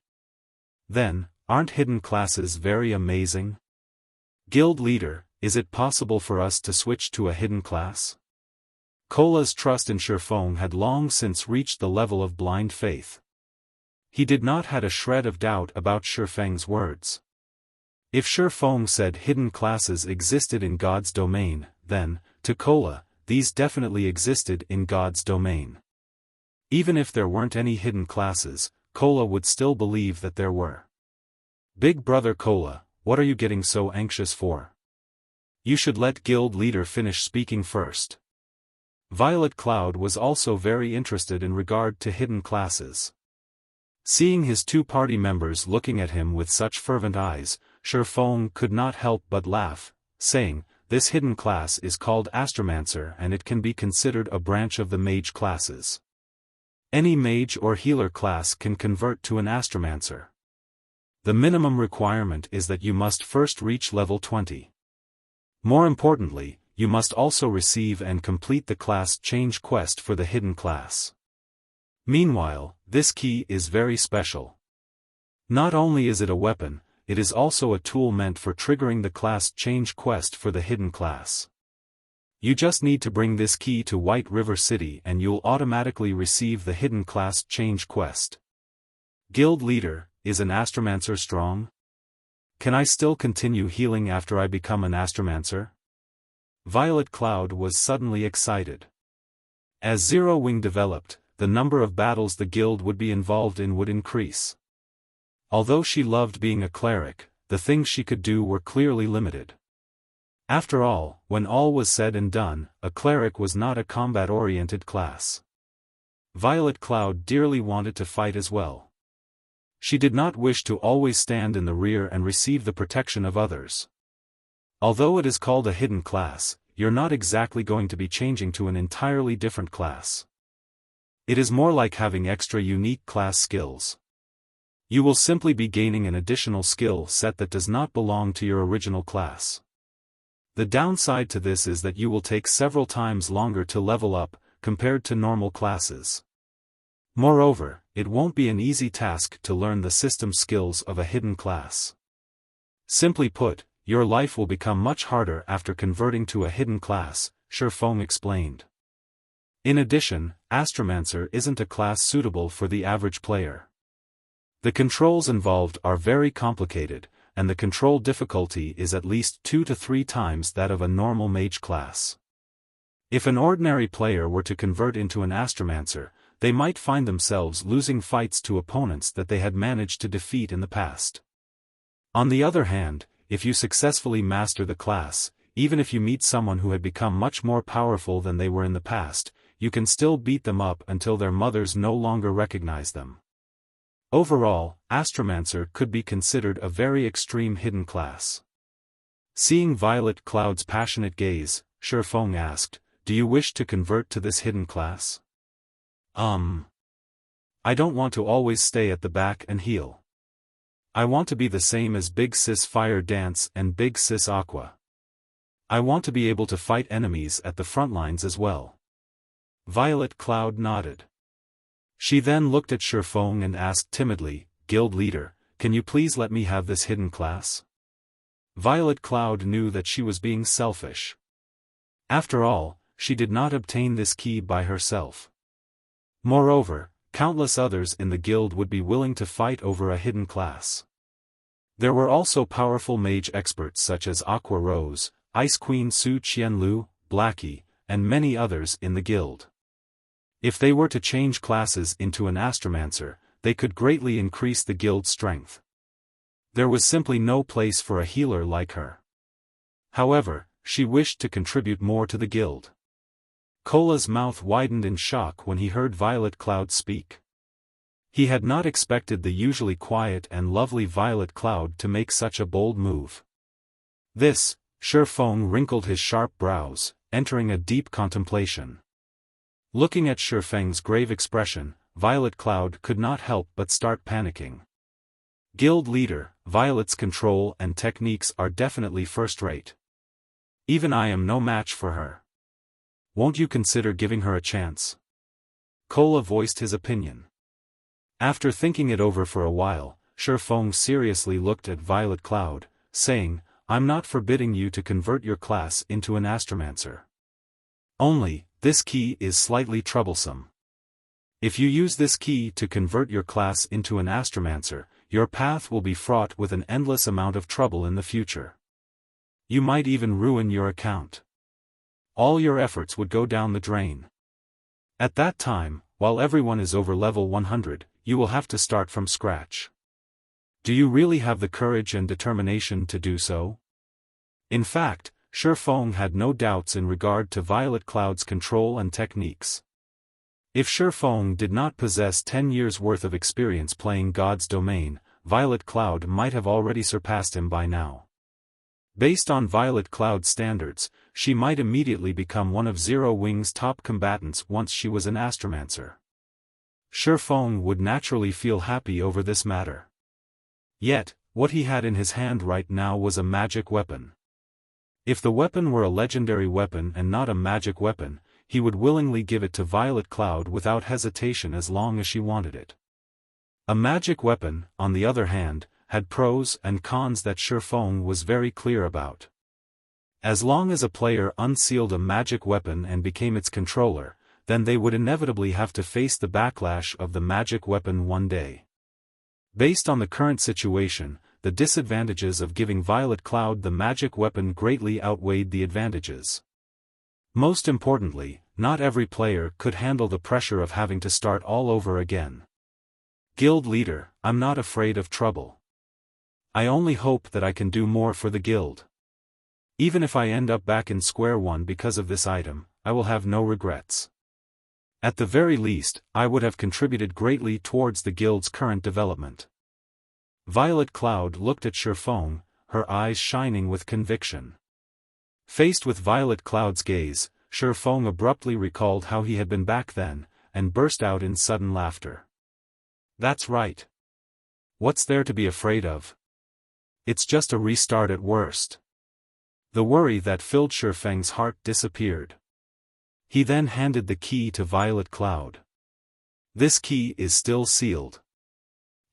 Then, aren't hidden classes very amazing? Guild Leader, is it possible for us to switch to a hidden class? Kola's trust in Xiaofan had long since reached the level of blind faith. He did not have a shred of doubt about Xiaofang's words. If Xiaofan said hidden classes existed in God's domain, then, to Kola, these definitely existed in God's domain. Even if there weren't any hidden classes, Kola would still believe that there were. Big brother Kola, what are you getting so anxious for? You should let Guild Leader finish speaking first. Violet Cloud was also very interested in regard to hidden classes. Seeing his two party members looking at him with such fervent eyes, Xiaofan could not help but laugh, saying, "This hidden class is called Astromancer and it can be considered a branch of the mage classes. Any mage or healer class can convert to an Astromancer. The minimum requirement is that you must first reach level 20. More importantly, you must also receive and complete the class change quest for the hidden class. Meanwhile, this key is very special. Not only is it a weapon, it is also a tool meant for triggering the class change quest for the hidden class. You just need to bring this key to White River City and you'll automatically receive the hidden class change quest." Guild Leader, is an Astromancer strong? Can I still continue healing after I become an Astromancer? Violet Cloud was suddenly excited. As Zero Wing developed, the number of battles the guild would be involved in would increase. Although she loved being a cleric, the things she could do were clearly limited. After all, when all was said and done, a cleric was not a combat-oriented class. Violet Cloud dearly wanted to fight as well. She did not wish to always stand in the rear and receive the protection of others. Although it is called a hidden class, you're not exactly going to be changing to an entirely different class. It is more like having extra unique class skills. You will simply be gaining an additional skill set that does not belong to your original class. The downside to this is that you will take several times longer to level up, compared to normal classes. Moreover, it won't be an easy task to learn the system skills of a hidden class. Simply put, your life will become much harder after converting to a hidden class, Xiaofan explained. In addition, Astromancer isn't a class suitable for the average player. The controls involved are very complicated, and the control difficulty is at least 2 to 3 times that of a normal mage class. If an ordinary player were to convert into an Astromancer, they might find themselves losing fights to opponents that they had managed to defeat in the past. On the other hand, if you successfully master the class, even if you meet someone who had become much more powerful than they were in the past, you can still beat them up until their mothers no longer recognize them. Overall, Astromancer could be considered a very extreme hidden class. Seeing Violet Cloud's passionate gaze, Xiaofan asked, "Do you wish to convert to this hidden class?" I don't want to always stay at the back and heal. I want to be the same as Big Sis Fire Dance and Big Sis Aqua. I want to be able to fight enemies at the front lines as well. Violet Cloud nodded. She then looked at Xiaofan and asked timidly, Guild Leader, can you please let me have this hidden class? Violet Cloud knew that she was being selfish. After all, she did not obtain this key by herself. Moreover, countless others in the guild would be willing to fight over a hidden class. There were also powerful mage experts such as Aqua Rose, Ice Queen Su Qianlu, Blackie, and many others in the guild. If they were to change classes into an astromancer, they could greatly increase the guild's strength. There was simply no place for a healer like her. However, she wished to contribute more to the guild. Cola's mouth widened in shock when he heard Violet Cloud speak. He had not expected the usually quiet and lovely Violet Cloud to make such a bold move. This, Xiaofan wrinkled his sharp brows, entering a deep contemplation. Looking at Xiaofang's grave expression, Violet Cloud could not help but start panicking. Guild Leader, Violet's control and techniques are definitely first-rate. Even I am no match for her. Won't you consider giving her a chance? Cola voiced his opinion. After thinking it over for a while, Xiaofan seriously looked at Violet Cloud, saying, I'm not forbidding you to convert your class into an astromancer. Only, this key is slightly troublesome. If you use this key to convert your class into an astromancer, your path will be fraught with an endless amount of trouble in the future. You might even ruin your account. All your efforts would go down the drain. At that time, while everyone is over level 100, you will have to start from scratch. Do you really have the courage and determination to do so? In fact, Xiaofan had no doubts in regard to Violet Cloud's control and techniques. If Xiaofan did not possess 10 years' worth of experience playing God's Domain, Violet Cloud might have already surpassed him by now. Based on Violet Cloud's standards, she might immediately become one of Zero Wing's top combatants once she was an astromancer. Xiaofan would naturally feel happy over this matter. Yet, what he had in his hand right now was a magic weapon. If the weapon were a legendary weapon and not a magic weapon, he would willingly give it to Violet Cloud without hesitation as long as she wanted it. A magic weapon, on the other hand, had pros and cons that Xiaofan was very clear about. As long as a player unsealed a magic weapon and became its controller, then they would inevitably have to face the backlash of the magic weapon one day. Based on the current situation, the disadvantages of giving Violet Cloud the magic weapon greatly outweighed the advantages. Most importantly, not every player could handle the pressure of having to start all over again. Guild Leader, I'm not afraid of trouble. I only hope that I can do more for the guild. Even if I end up back in square one because of this item, I will have no regrets. At the very least, I would have contributed greatly towards the guild's current development. Violet Cloud looked at Xiaofan, her eyes shining with conviction. Faced with Violet Cloud's gaze, Xiaofan abruptly recalled how he had been back then, and burst out in sudden laughter. That's right. What's there to be afraid of? It's just a restart at worst. The worry that filled Xiaofang's heart disappeared. He then handed the key to Violet Cloud. This key is still sealed.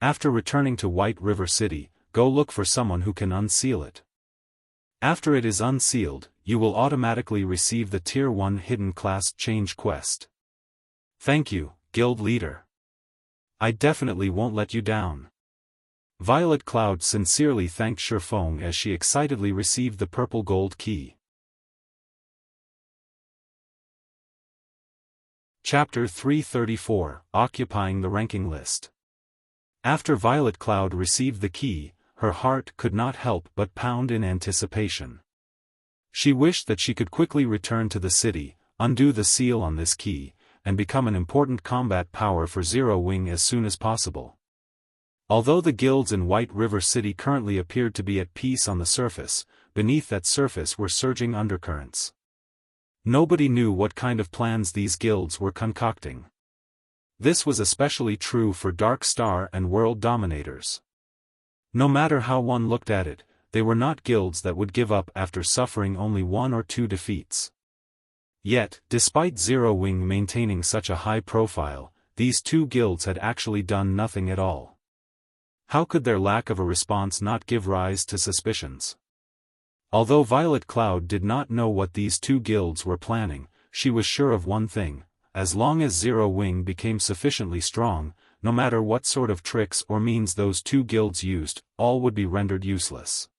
After returning to White River City, go look for someone who can unseal it. After it is unsealed, you will automatically receive the Tier 1 Hidden Class Change quest. Thank you, Guild Leader. I definitely won't let you down. Violet Cloud sincerely thanked Xiaofan as she excitedly received the purple gold key. Chapter 334, Occupying the Ranking List. After Violet Cloud received the key, her heart could not help but pound in anticipation. She wished that she could quickly return to the city, undo the seal on this key, and become an important combat power for Zero Wing as soon as possible. Although the guilds in White River City currently appeared to be at peace on the surface, beneath that surface were surging undercurrents. Nobody knew what kind of plans these guilds were concocting. This was especially true for Dark Star and World Dominators. No matter how one looked at it, they were not guilds that would give up after suffering only 1 or 2 defeats. Yet, despite Zero Wing maintaining such a high profile, these 2 guilds had actually done nothing at all. How could their lack of a response not give rise to suspicions? Although Violet Cloud did not know what these 2 guilds were planning, she was sure of one thing: as long as Zero Wing became sufficiently strong, no matter what sort of tricks or means those 2 guilds used, all would be rendered useless.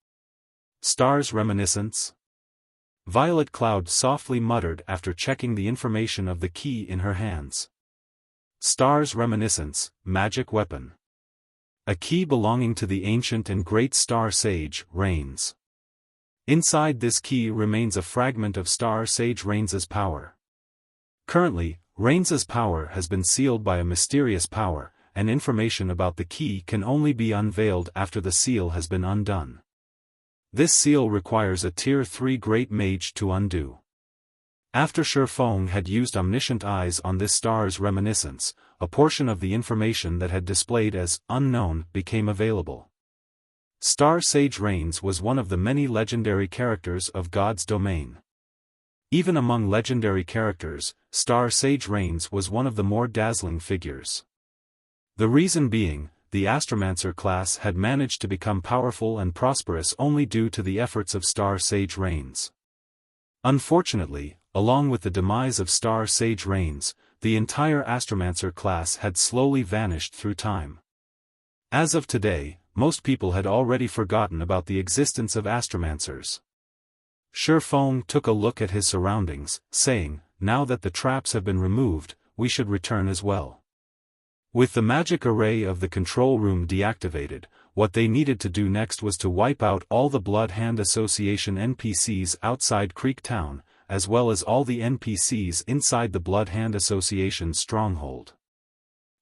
Star's reminiscence? Violet Cloud softly muttered after checking the information of the key in her hands. Star's reminiscence, magic weapon. A key belonging to the ancient and great Star Sage, Reigns. Inside this key remains a fragment of Star Sage Reigns' power. Currently, Reigns' power has been sealed by a mysterious power, and information about the key can only be unveiled after the seal has been undone. This seal requires a Tier 3 Great Mage to undo. After Xiaofan had used omniscient eyes on this star's reminiscence, a portion of the information that had displayed as unknown became available. Star Sage Reigns was one of the many legendary characters of God's domain. Even among legendary characters, Star Sage Reigns was one of the more dazzling figures. The reason being, the Astromancer class had managed to become powerful and prosperous only due to the efforts of Star Sage Reigns. Unfortunately, along with the demise of Star Sage Reigns, the entire Astromancer class had slowly vanished through time. As of today, most people had already forgotten about the existence of Astromancers. Xiaofan took a look at his surroundings, saying, "Now that the traps have been removed, we should return as well." With the magic array of the control room deactivated, what they needed to do next was to wipe out all the Blood Hand Association NPCs outside Creek Town, as well as all the NPCs inside the Blood Hand Association's stronghold.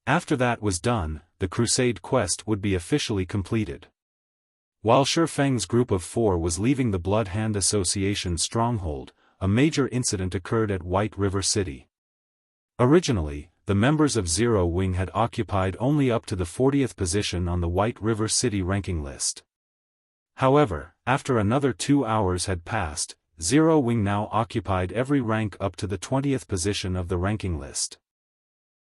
After that was done, the Crusade quest would be officially completed. While Xiaofang's group of 4 was leaving the Blood Hand Association's stronghold, a major incident occurred at White River City. Originally, the members of Zero Wing had occupied only up to the 40th position on the White River City ranking list. However, after another 2 hours had passed, Zero Wing now occupied every rank up to the 20th position of the ranking list.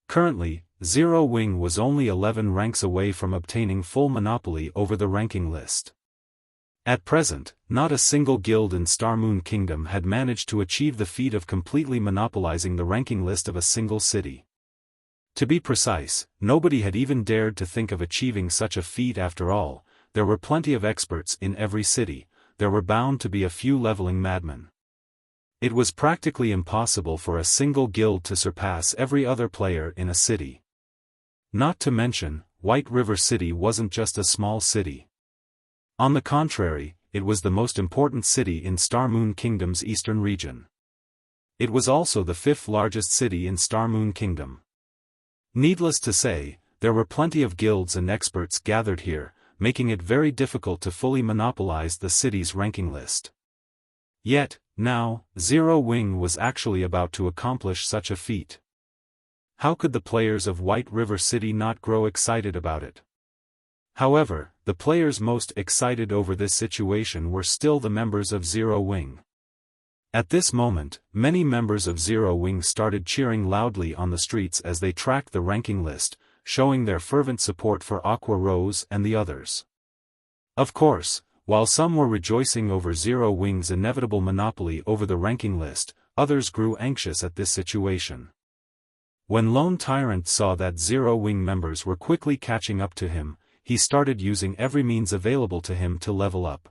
Currently, Zero Wing was only 11 ranks away from obtaining full monopoly over the ranking list. At present, not a single guild in Star Moon Kingdom had managed to achieve the feat of completely monopolizing the ranking list of a single city. To be precise, nobody had even dared to think of achieving such a feat. After all, there were plenty of experts in every city, there were bound to be a few leveling madmen. It was practically impossible for a single guild to surpass every other player in a city. Not to mention, White River City wasn't just a small city. On the contrary, it was the most important city in Star Moon Kingdom's eastern region. It was also the 5th largest city in Star Moon Kingdom. Needless to say, there were plenty of guilds and experts gathered here, making it very difficult to fully monopolize the city's ranking list. Yet, now, Zero Wing was actually about to accomplish such a feat. How could the players of White River City not grow excited about it? However, the players most excited over this situation were still the members of Zero Wing. At this moment, many members of Zero Wing started cheering loudly on the streets as they tracked the ranking list, showing their fervent support for Aqua Rose and the others. Of course, while some were rejoicing over Zero Wing's inevitable monopoly over the ranking list, others grew anxious at this situation. When Lone Tyrant saw that Zero Wing members were quickly catching up to him, he started using every means available to him to level up.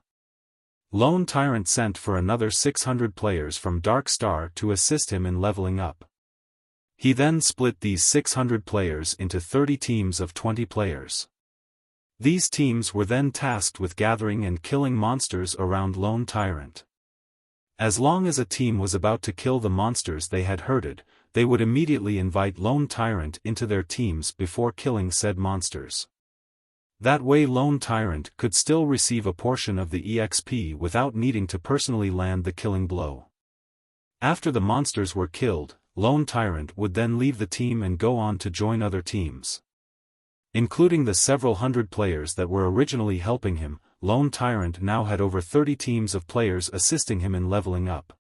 Lone Tyrant sent for another 600 players from Dark Star to assist him in leveling up. He then split these 600 players into 30 teams of 20 players. These teams were then tasked with gathering and killing monsters around Lone Tyrant. As long as a team was about to kill the monsters they had herded, they would immediately invite Lone Tyrant into their teams before killing said monsters. That way Lone Tyrant could still receive a portion of the EXP without needing to personally land the killing blow. After the monsters were killed, Lone Tyrant would then leave the team and go on to join other teams. Including the several hundred players that were originally helping him, Lone Tyrant now had over 30 teams of players assisting him in leveling up.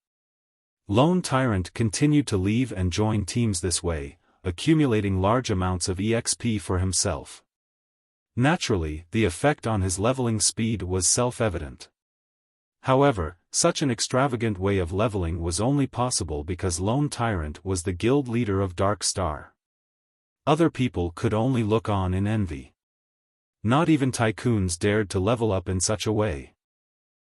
Lone Tyrant continued to leave and join teams this way, accumulating large amounts of EXP for himself. Naturally, the effect on his leveling speed was self-evident. However, such an extravagant way of leveling was only possible because Lone Tyrant was the guild leader of Dark Star. Other people could only look on in envy. Not even tycoons dared to level up in such a way.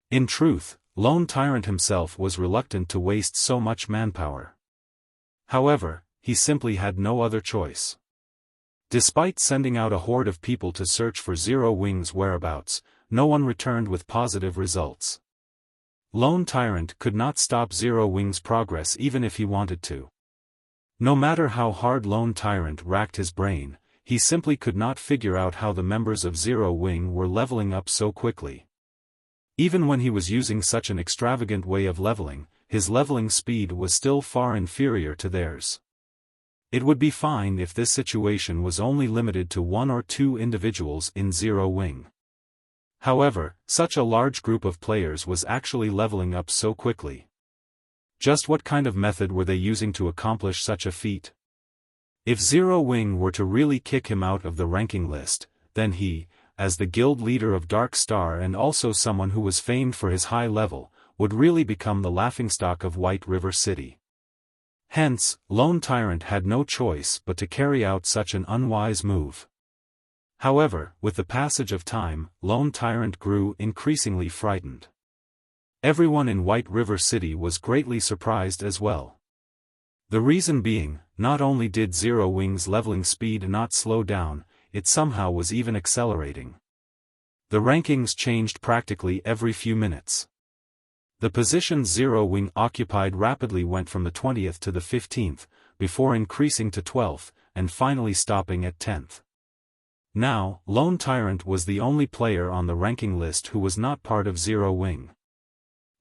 In truth, Lone Tyrant himself was reluctant to waste so much manpower. However, he simply had no other choice. Despite sending out a horde of people to search for Zero Wing's whereabouts, no one returned with positive results. Lone Tyrant could not stop Zero Wing's progress even if he wanted to. No matter how hard Lone Tyrant racked his brain, he simply could not figure out how the members of Zero Wing were leveling up so quickly. Even when he was using such an extravagant way of leveling, his leveling speed was still far inferior to theirs. It would be fine if this situation was only limited to 1 or 2 individuals in Zero Wing. However, such a large group of players was actually leveling up so quickly. Just what kind of method were they using to accomplish such a feat? If Zero Wing were to really kick him out of the ranking list, then he, as the guild leader of Dark Star and also someone who was famed for his high level, would really become the laughingstock of White River City. Hence, Lone Tyrant had no choice but to carry out such an unwise move. However, with the passage of time, Lone Tyrant grew increasingly frightened. Everyone in White River City was greatly surprised as well. The reason being, not only did Zero Wing's leveling speed not slow down, it somehow was even accelerating. The rankings changed practically every few minutes. The positions Zero Wing occupied rapidly went from the 20th to the 15th, before increasing to 12th, and finally stopping at 10th. Now, Lone Tyrant was the only player on the ranking list who was not part of Zero Wing.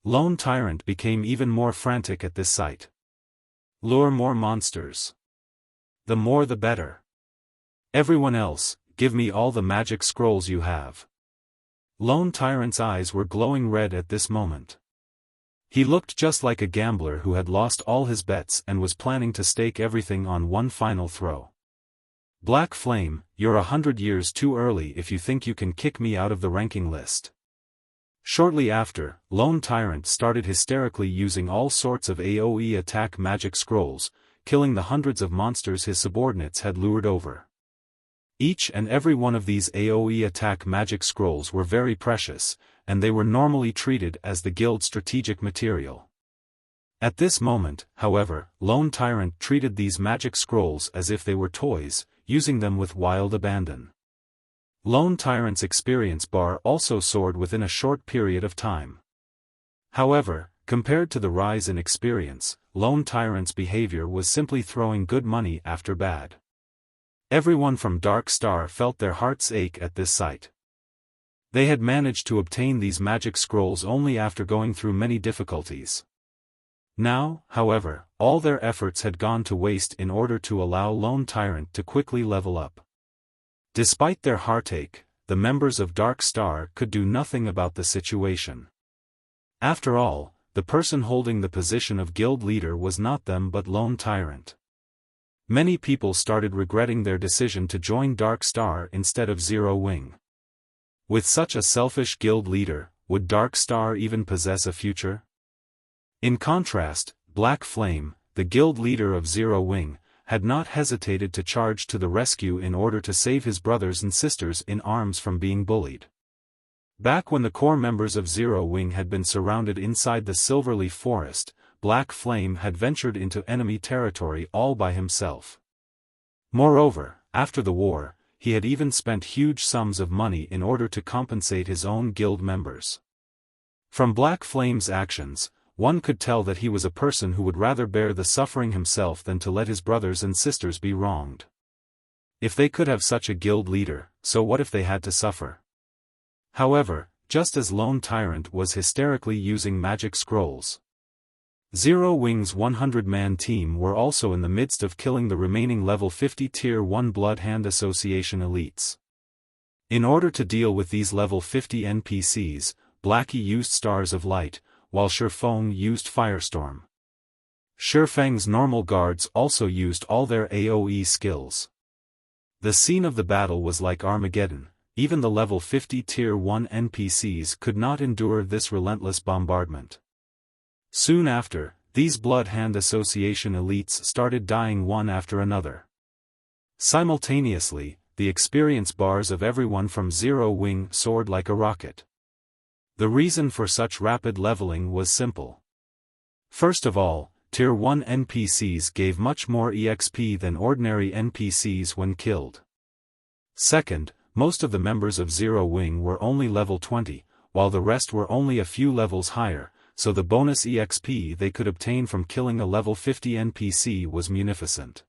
Lone Tyrant became even more frantic at this sight. Lure more monsters. The more the better. Everyone else, give me all the magic scrolls you have. Lone Tyrant's eyes were glowing red at this moment. He looked just like a gambler who had lost all his bets and was planning to stake everything on one final throw. Black Flame, you're 100 years too early if you think you can kick me out of the ranking list. Shortly after, Lone Tyrant started hysterically using all sorts of AoE attack magic scrolls, killing the hundreds of monsters his subordinates had lured over. Each and every one of these AoE attack magic scrolls were very precious, and they were normally treated as the guild's strategic material. At this moment, however, Lone Tyrant treated these magic scrolls as if they were toys, using them with wild abandon. Lone Tyrant's experience bar also soared within a short period of time. However, compared to the rise in experience, Lone Tyrant's behavior was simply throwing good money after bad. Everyone from Dark Star felt their hearts ache at this sight. They had managed to obtain these magic scrolls only after going through many difficulties. Now, however, all their efforts had gone to waste in order to allow Lone Tyrant to quickly level up. Despite their heartache, the members of Dark Star could do nothing about the situation. After all, the person holding the position of guild leader was not them but Lone Tyrant. Many people started regretting their decision to join Dark Star instead of Zero Wing. With such a selfish guild leader, would Dark Star even possess a future? In contrast, Black Flame, the guild leader of Zero Wing, had not hesitated to charge to the rescue in order to save his brothers and sisters in arms from being bullied. Back when the core members of Zero Wing had been surrounded inside the Silverleaf Forest, Black Flame had ventured into enemy territory all by himself. Moreover, after the war, he had even spent huge sums of money in order to compensate his own guild members. From Black Flame's actions, one could tell that he was a person who would rather bear the suffering himself than to let his brothers and sisters be wronged. If they could have such a guild leader, so what if they had to suffer? However, just as Lone Tyrant was hysterically using magic scrolls, Zero Wing's 100-man team were also in the midst of killing the remaining level 50 Tier 1 Blood Hand Association elites. In order to deal with these level 50 NPCs, Blackie used Stars of Light, while Xiaofan used Firestorm. Xiaofang's normal guards also used all their AoE skills. The scene of the battle was like Armageddon. Even the level 50 Tier 1 NPCs could not endure this relentless bombardment. Soon after, these Blood Hand Association elites started dying one after another. Simultaneously, the experience bars of everyone from Zero Wing soared like a rocket. The reason for such rapid leveling was simple. First of all, Tier 1 NPCs gave much more EXP than ordinary NPCs when killed. Second, most of the members of Zero Wing were only level 20, while the rest were only a few levels higher, so the bonus EXP they could obtain from killing a level 50 NPC was munificent.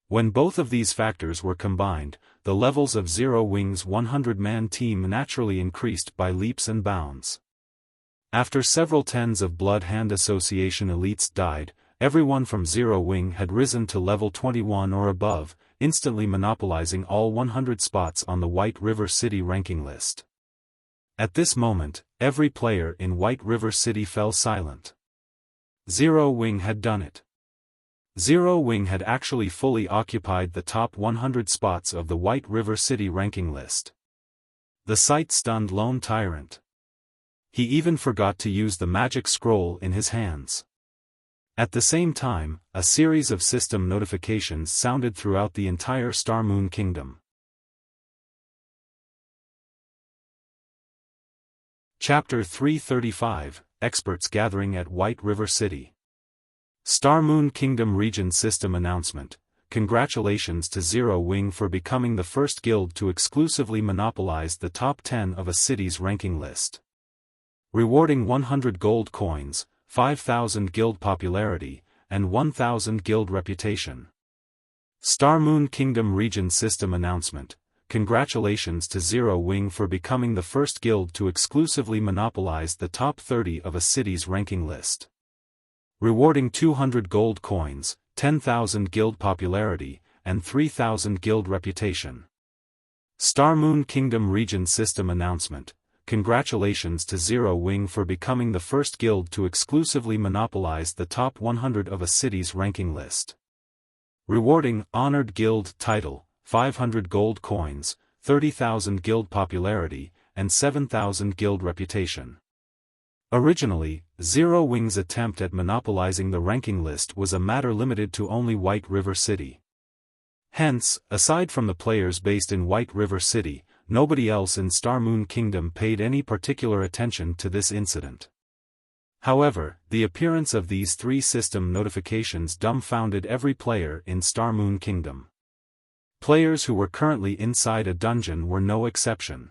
When both of these factors were combined, the levels of Zero Wing's 100-man team naturally increased by leaps and bounds. After several tens of Blood Hand Association elites died, everyone from Zero Wing had risen to level 21 or above, instantly monopolizing all 100 spots on the White River City ranking list. At this moment, every player in White River City fell silent. Zero Wing had done it. Zero Wing had actually fully occupied the top 100 spots of the White River City ranking list. The sight stunned Lone Tyrant. He even forgot to use the magic scroll in his hands. At the same time, a series of system notifications sounded throughout the entire Star Moon Kingdom. Chapter 335, Experts Gathering at White River City. Star Moon Kingdom Region System Announcement. Congratulations to Zero Wing for becoming the first guild to exclusively monopolize the top 10 of a city's ranking list. Rewarding 100 gold coins, 5,000 guild popularity, and 1,000 guild reputation. Star Moon Kingdom Region System Announcement. Congratulations to Zero Wing for becoming the first guild to exclusively monopolize the top 30 of a city's ranking list. Rewarding 200 gold coins, 10,000 guild popularity, and 3,000 guild reputation. Star Moon Kingdom Region System Announcement. Congratulations to Zero Wing for becoming the first guild to exclusively monopolize the top 100 of a city's ranking list. Rewarding Honored Guild Title, 500 gold coins, 30,000 guild popularity, and 7,000 guild reputation. Originally, Zero Wing's attempt at monopolizing the ranking list was a matter limited to only White River City. Hence, aside from the players based in White River City, nobody else in Star Moon Kingdom paid any particular attention to this incident. However, the appearance of these three system notifications dumbfounded every player in Star Moon Kingdom. Players who were currently inside a dungeon were no exception.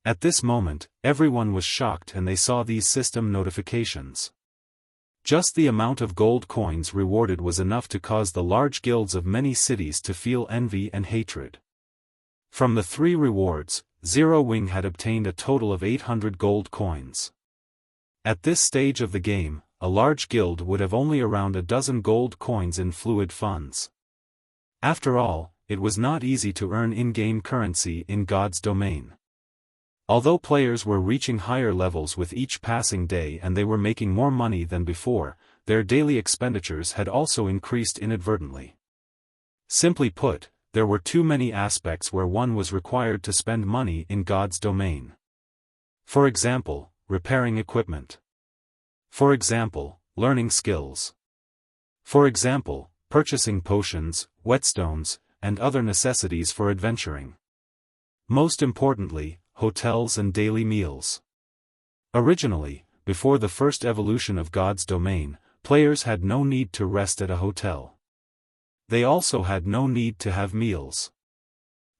At this moment, everyone was shocked and they saw these system notifications. Just the amount of gold coins rewarded was enough to cause the large guilds of many cities to feel envy and hatred. From the three rewards, Zero Wing had obtained a total of 800 gold coins. At this stage of the game, a large guild would have only around a dozen gold coins in fluid funds. After all, it was not easy to earn in-game currency in God's domain. Although players were reaching higher levels with each passing day and they were making more money than before, their daily expenditures had also increased inadvertently. Simply put, there were too many aspects where one was required to spend money in God's domain. For example, repairing equipment. For example, learning skills. For example, purchasing potions, whetstones, and other necessities for adventuring. Most importantly, hotels and daily meals. Originally, before the first evolution of God's domain, players had no need to rest at a hotel. They also had no need to have meals.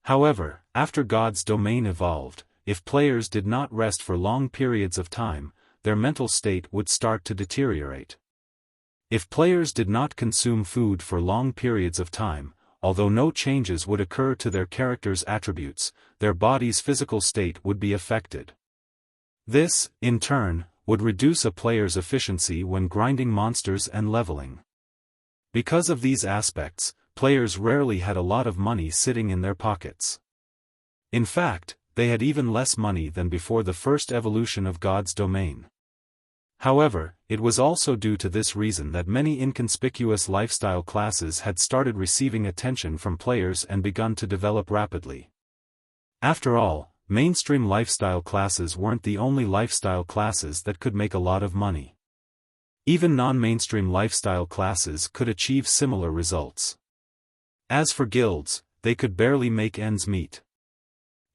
However, after God's domain evolved, if players did not rest for long periods of time, their mental state would start to deteriorate. If players did not consume food for long periods of time, although no changes would occur to their character's attributes, their body's physical state would be affected. This, in turn, would reduce a player's efficiency when grinding monsters and leveling. Because of these aspects, players rarely had a lot of money sitting in their pockets. In fact, they had even less money than before the first evolution of God's domain. However, it was also due to this reason that many inconspicuous lifestyle classes had started receiving attention from players and begun to develop rapidly. After all, mainstream lifestyle classes weren't the only lifestyle classes that could make a lot of money. Even non-mainstream lifestyle classes could achieve similar results. As for guilds, they could barely make ends meet.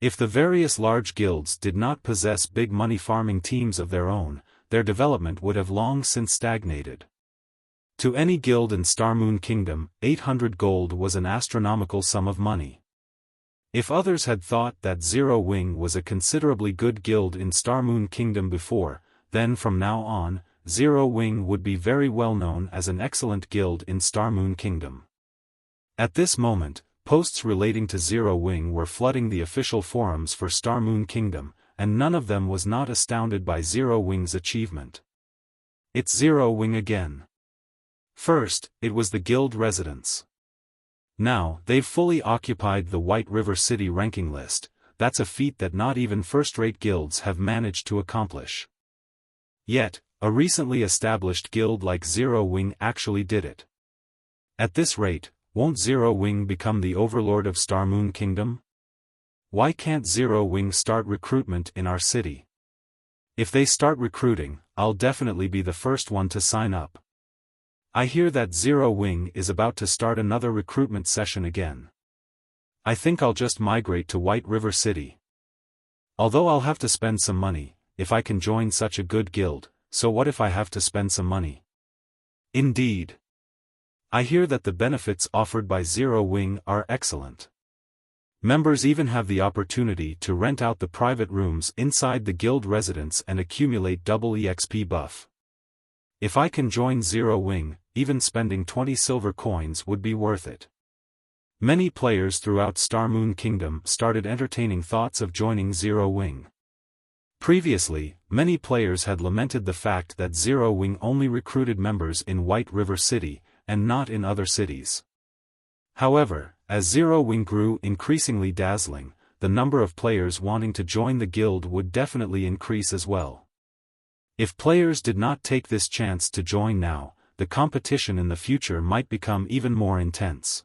If the various large guilds did not possess big money farming teams of their own, their development would have long since stagnated. To any guild in Star Moon Kingdom, 800 gold was an astronomical sum of money. If others had thought that Zero Wing was a considerably good guild in Star Moon Kingdom before, then from now on, Zero Wing would be very well known as an excellent guild in Star Moon Kingdom. At this moment, posts relating to Zero Wing were flooding the official forums for Star Moon Kingdom, and none of them was not astounded by Zero Wing's achievement. It's Zero Wing again. First, it was the guild residents. Now, they've fully occupied the White River City ranking list. That's a feat that not even first-rate guilds have managed to accomplish. Yet, a recently established guild like Zero Wing actually did it. At this rate, won't Zero Wing become the overlord of Star Moon Kingdom? Why can't Zero Wing start recruitment in our city? If they start recruiting, I'll definitely be the first one to sign up. I hear that Zero Wing is about to start another recruitment session again. I think I'll just migrate to White River City. Although I'll have to spend some money, if I can join such a good guild, so what if I have to spend some money? Indeed. I hear that the benefits offered by Zero Wing are excellent. Members even have the opportunity to rent out the private rooms inside the guild residence and accumulate double EXP buff. If I can join Zero Wing, even spending 20 silver coins would be worth it. Many players throughout Star Moon Kingdom started entertaining thoughts of joining Zero Wing. Previously, many players had lamented the fact that Zero Wing only recruited members in White River City, and not in other cities. However, as Zero Wing grew increasingly dazzling, the number of players wanting to join the guild would definitely increase as well. If players did not take this chance to join now, the competition in the future might become even more intense.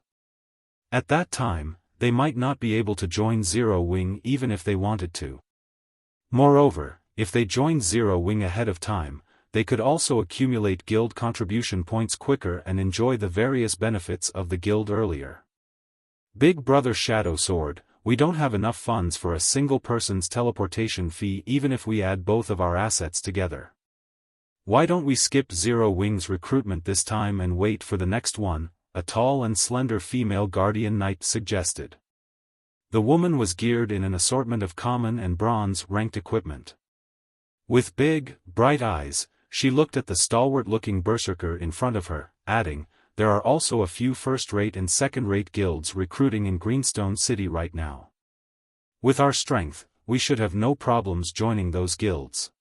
At that time, they might not be able to join Zero Wing even if they wanted to. Moreover, if they joined Zero Wing ahead of time, they could also accumulate guild contribution points quicker and enjoy the various benefits of the guild earlier. Big Brother Shadow Sword, we don't have enough funds for a single person's teleportation fee even if we add both of our assets together. Why don't we skip Zero Wing's recruitment this time and wait for the next one? A tall and slender female guardian knight suggested. The woman was geared in an assortment of common and bronze-ranked equipment. With big, bright eyes, she looked at the stalwart-looking berserker in front of her, adding, "There are also a few first-rate and second-rate guilds recruiting in Greenstone City right now. With our strength, we should have no problems joining those guilds.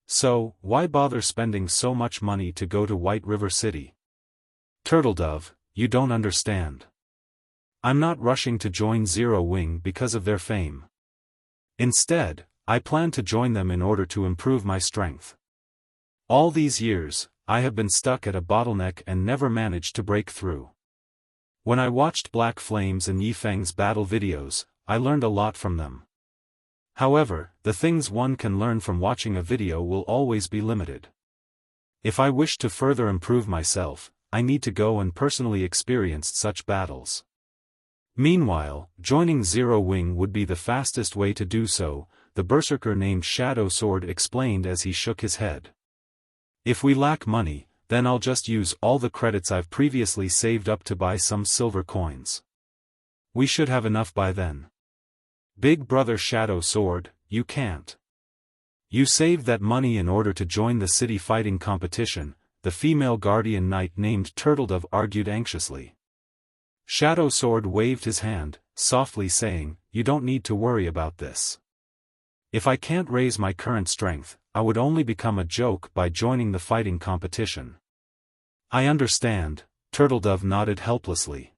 So, why bother spending so much money to go to White River City? Turtledove, you don't understand. I'm not rushing to join Zero Wing because of their fame. Instead, I plan to join them in order to improve my strength. All these years, I have been stuck at a bottleneck and never managed to break through. When I watched Black Flame's and Yifeng's battle videos, I learned a lot from them. However, the things one can learn from watching a video will always be limited. If I wish to further improve myself, I need to go and personally experience such battles. Meanwhile, joining Zero Wing would be the fastest way to do so, the berserker named Shadow Sword explained as he shook his head. If we lack money, then I'll just use all the credits I've previously saved up to buy some silver coins. We should have enough by then. Big Brother Shadow Sword, you can't. You saved that money in order to join the city fighting competition, the female guardian knight named Turtledove argued anxiously. Shadow Sword waved his hand, softly saying, "You don't need to worry about this. If I can't raise my current strength, I would only become a joke by joining the fighting competition. I understand, Turtledove nodded helplessly.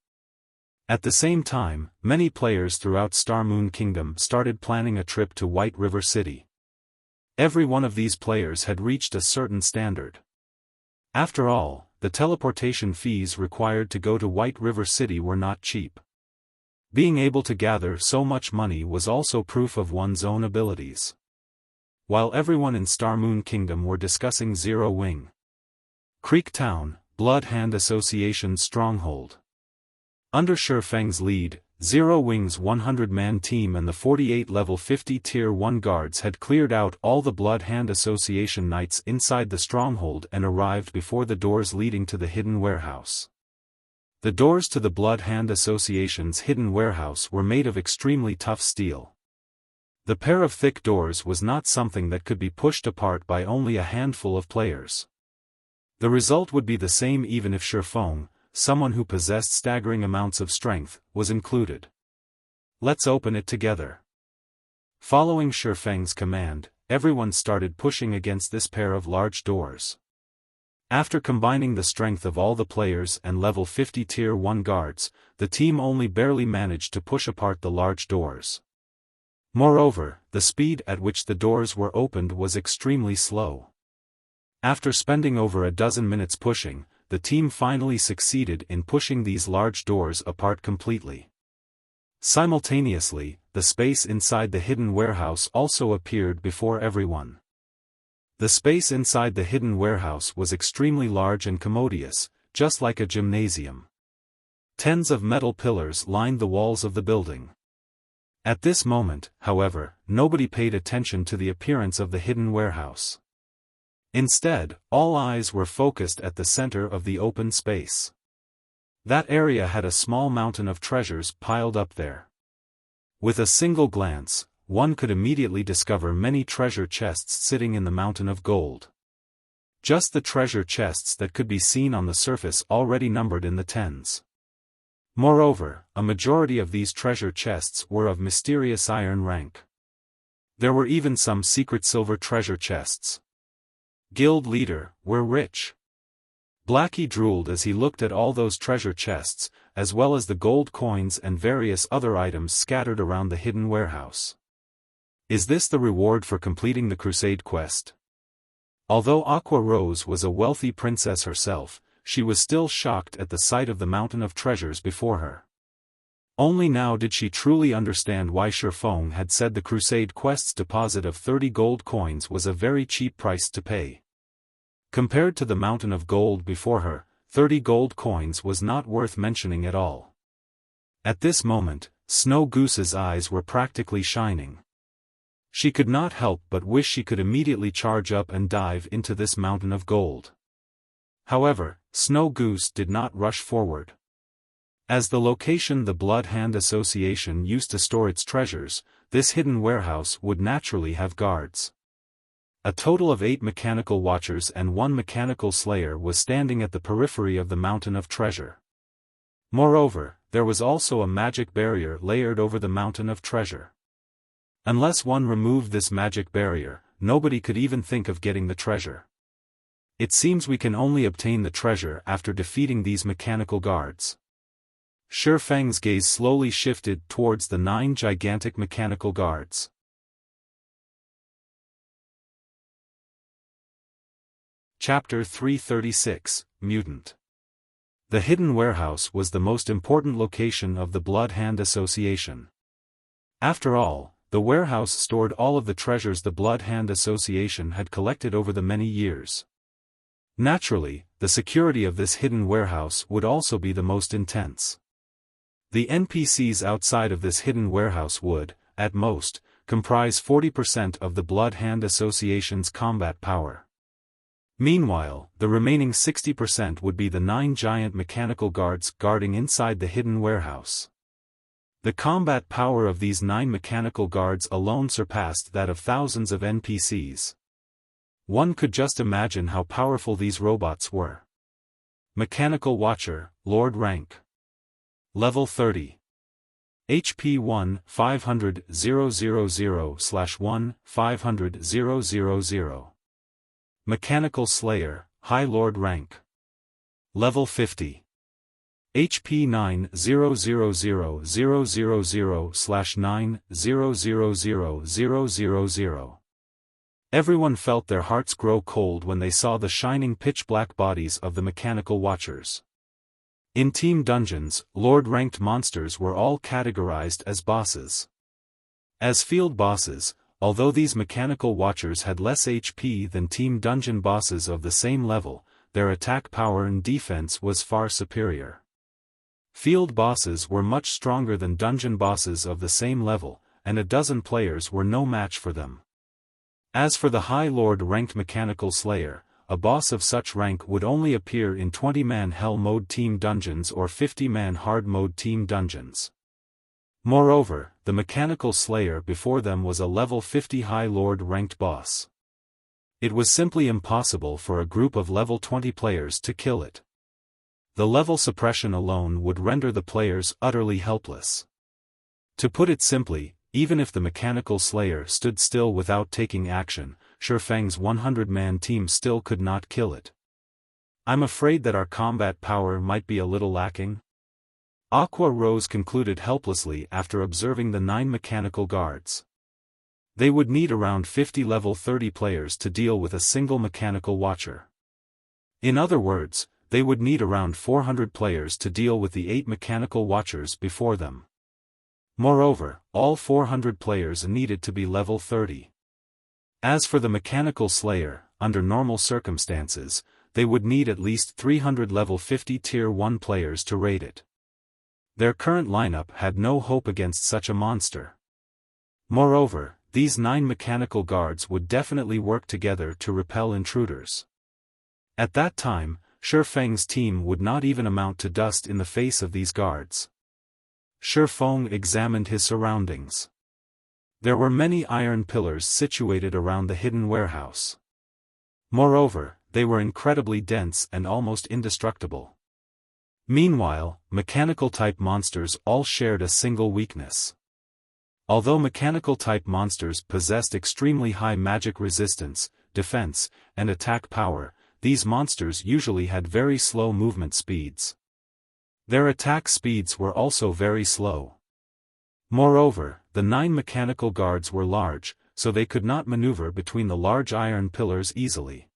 At the same time, many players throughout Star Moon Kingdom started planning a trip to White River City. Every one of these players had reached a certain standard. After all, the teleportation fees required to go to White River City were not cheap. Being able to gather so much money was also proof of one's own abilities. While everyone in Star Moon Kingdom were discussing Zero Wing Creek Town, Blood Hand Association's stronghold. Under Xiaofang's lead, Zero Wing's 100-man team and the 48 level 50 Tier 1 guards had cleared out all the Blood Hand Association knights inside the stronghold and arrived before the doors leading to the hidden warehouse. The doors to the Blood Hand Association's hidden warehouse were made of extremely tough steel. The pair of thick doors was not something that could be pushed apart by only a handful of players. The result would be the same even if Xiaofan, someone who possessed staggering amounts of strength, was included. Let's open it together. Following Xiaofang's command, everyone started pushing against this pair of large doors. After combining the strength of all the players and level 50 Tier 1 guards, the team only barely managed to push apart the large doors. Moreover, the speed at which the doors were opened was extremely slow. After spending over a dozen minutes pushing, the team finally succeeded in pushing these large doors apart completely. Simultaneously, the space inside the hidden warehouse also appeared before everyone. The space inside the hidden warehouse was extremely large and commodious, just like a gymnasium. Tens of metal pillars lined the walls of the building. At this moment, however, nobody paid attention to the appearance of the hidden warehouse. Instead, all eyes were focused at the center of the open space. That area had a small mountain of treasures piled up there. With a single glance, one could immediately discover many treasure chests sitting in the mountain of gold. Just the treasure chests that could be seen on the surface already numbered in the tens. Moreover, a majority of these treasure chests were of mysterious iron rank. There were even some secret silver treasure chests. Guild leader, we're rich. Blackie drooled as he looked at all those treasure chests, as well as the gold coins and various other items scattered around the hidden warehouse. Is this the reward for completing the Crusade quest? Although Aqua Rose was a wealthy princess herself, she was still shocked at the sight of the mountain of treasures before her. Only now did she truly understand why Xiaofan had said the Crusade quest's deposit of 30 gold coins was a very cheap price to pay. Compared to the mountain of gold before her, 30 gold coins was not worth mentioning at all. At this moment, Snow Goose's eyes were practically shining. She could not help but wish she could immediately charge up and dive into this mountain of gold. However, Snow Goose did not rush forward. As the location the Blood Hand Association used to store its treasures, this hidden warehouse would naturally have guards. A total of 8 mechanical watchers and 1 mechanical slayer was standing at the periphery of the mountain of treasure. Moreover, there was also a magic barrier layered over the mountain of treasure. Unless one removed this magic barrier, nobody could even think of getting the treasure. It seems we can only obtain the treasure after defeating these mechanical guards. Xiaofang's gaze slowly shifted towards the 9 gigantic mechanical guards. Chapter 336, Mutant. The hidden warehouse was the most important location of the Blood Hand Association. After all, the warehouse stored all of the treasures the Blood Hand Association had collected over the many years. Naturally, the security of this hidden warehouse would also be the most intense. The NPCs outside of this hidden warehouse would, at most, comprise 40% of the Blood Hand Association's combat power. Meanwhile, the remaining 60% would be the 9 giant mechanical guards guarding inside the hidden warehouse. The combat power of these 9 mechanical guards alone surpassed that of thousands of NPCs. One could just imagine how powerful these robots were. Mechanical Watcher, Lord rank. Level 30. HP 1 500 000/1 500 000. Mechanical Slayer, High Lord rank. Level 50. HP 9 000/9 000,000. Everyone felt their hearts grow cold when they saw the shining pitch-black bodies of the mechanical watchers. In Team Dungeons, Lord-ranked monsters were all categorized as bosses. As field bosses, although these mechanical watchers had less HP than Team Dungeon bosses of the same level, their attack power and defense was far superior. Field bosses were much stronger than dungeon bosses of the same level, and a dozen players were no match for them. As for the High Lord-ranked Mechanical Slayer, a boss of such rank would only appear in 20-man Hell Mode Team Dungeons or 50-man Hard Mode Team Dungeons. Moreover, the Mechanical Slayer before them was a level 50 High Lord-ranked boss. It was simply impossible for a group of level 20 players to kill it. The level suppression alone would render the players utterly helpless. To put it simply, even if the Mechanical Slayer stood still without taking action, Xiaofang's 100-man team still could not kill it. I'm afraid that our combat power might be a little lacking. Aqua Rose concluded helplessly after observing the 9 mechanical guards. They would need around 50 level 30 players to deal with a single mechanical watcher. In other words, they would need around 400 players to deal with the 8 mechanical watchers before them. Moreover, all 400 players needed to be level 30. As for the Mechanical Slayer, under normal circumstances, they would need at least 300 level 50 Tier 1 players to raid it. Their current lineup had no hope against such a monster. Moreover, these 9 mechanical guards would definitely work together to repel intruders. At that time, Xiaofang's team would not even amount to dust in the face of these guards. Xiaofan examined his surroundings. There were many iron pillars situated around the hidden warehouse. Moreover, they were incredibly dense and almost indestructible. Meanwhile, mechanical-type monsters all shared a single weakness. Although mechanical-type monsters possessed extremely high magic resistance, defense, and attack power, these monsters usually had very slow movement speeds. Their attack speeds were also very slow. Moreover, the 9 mechanical guards were large, so they could not maneuver between the large iron pillars easily.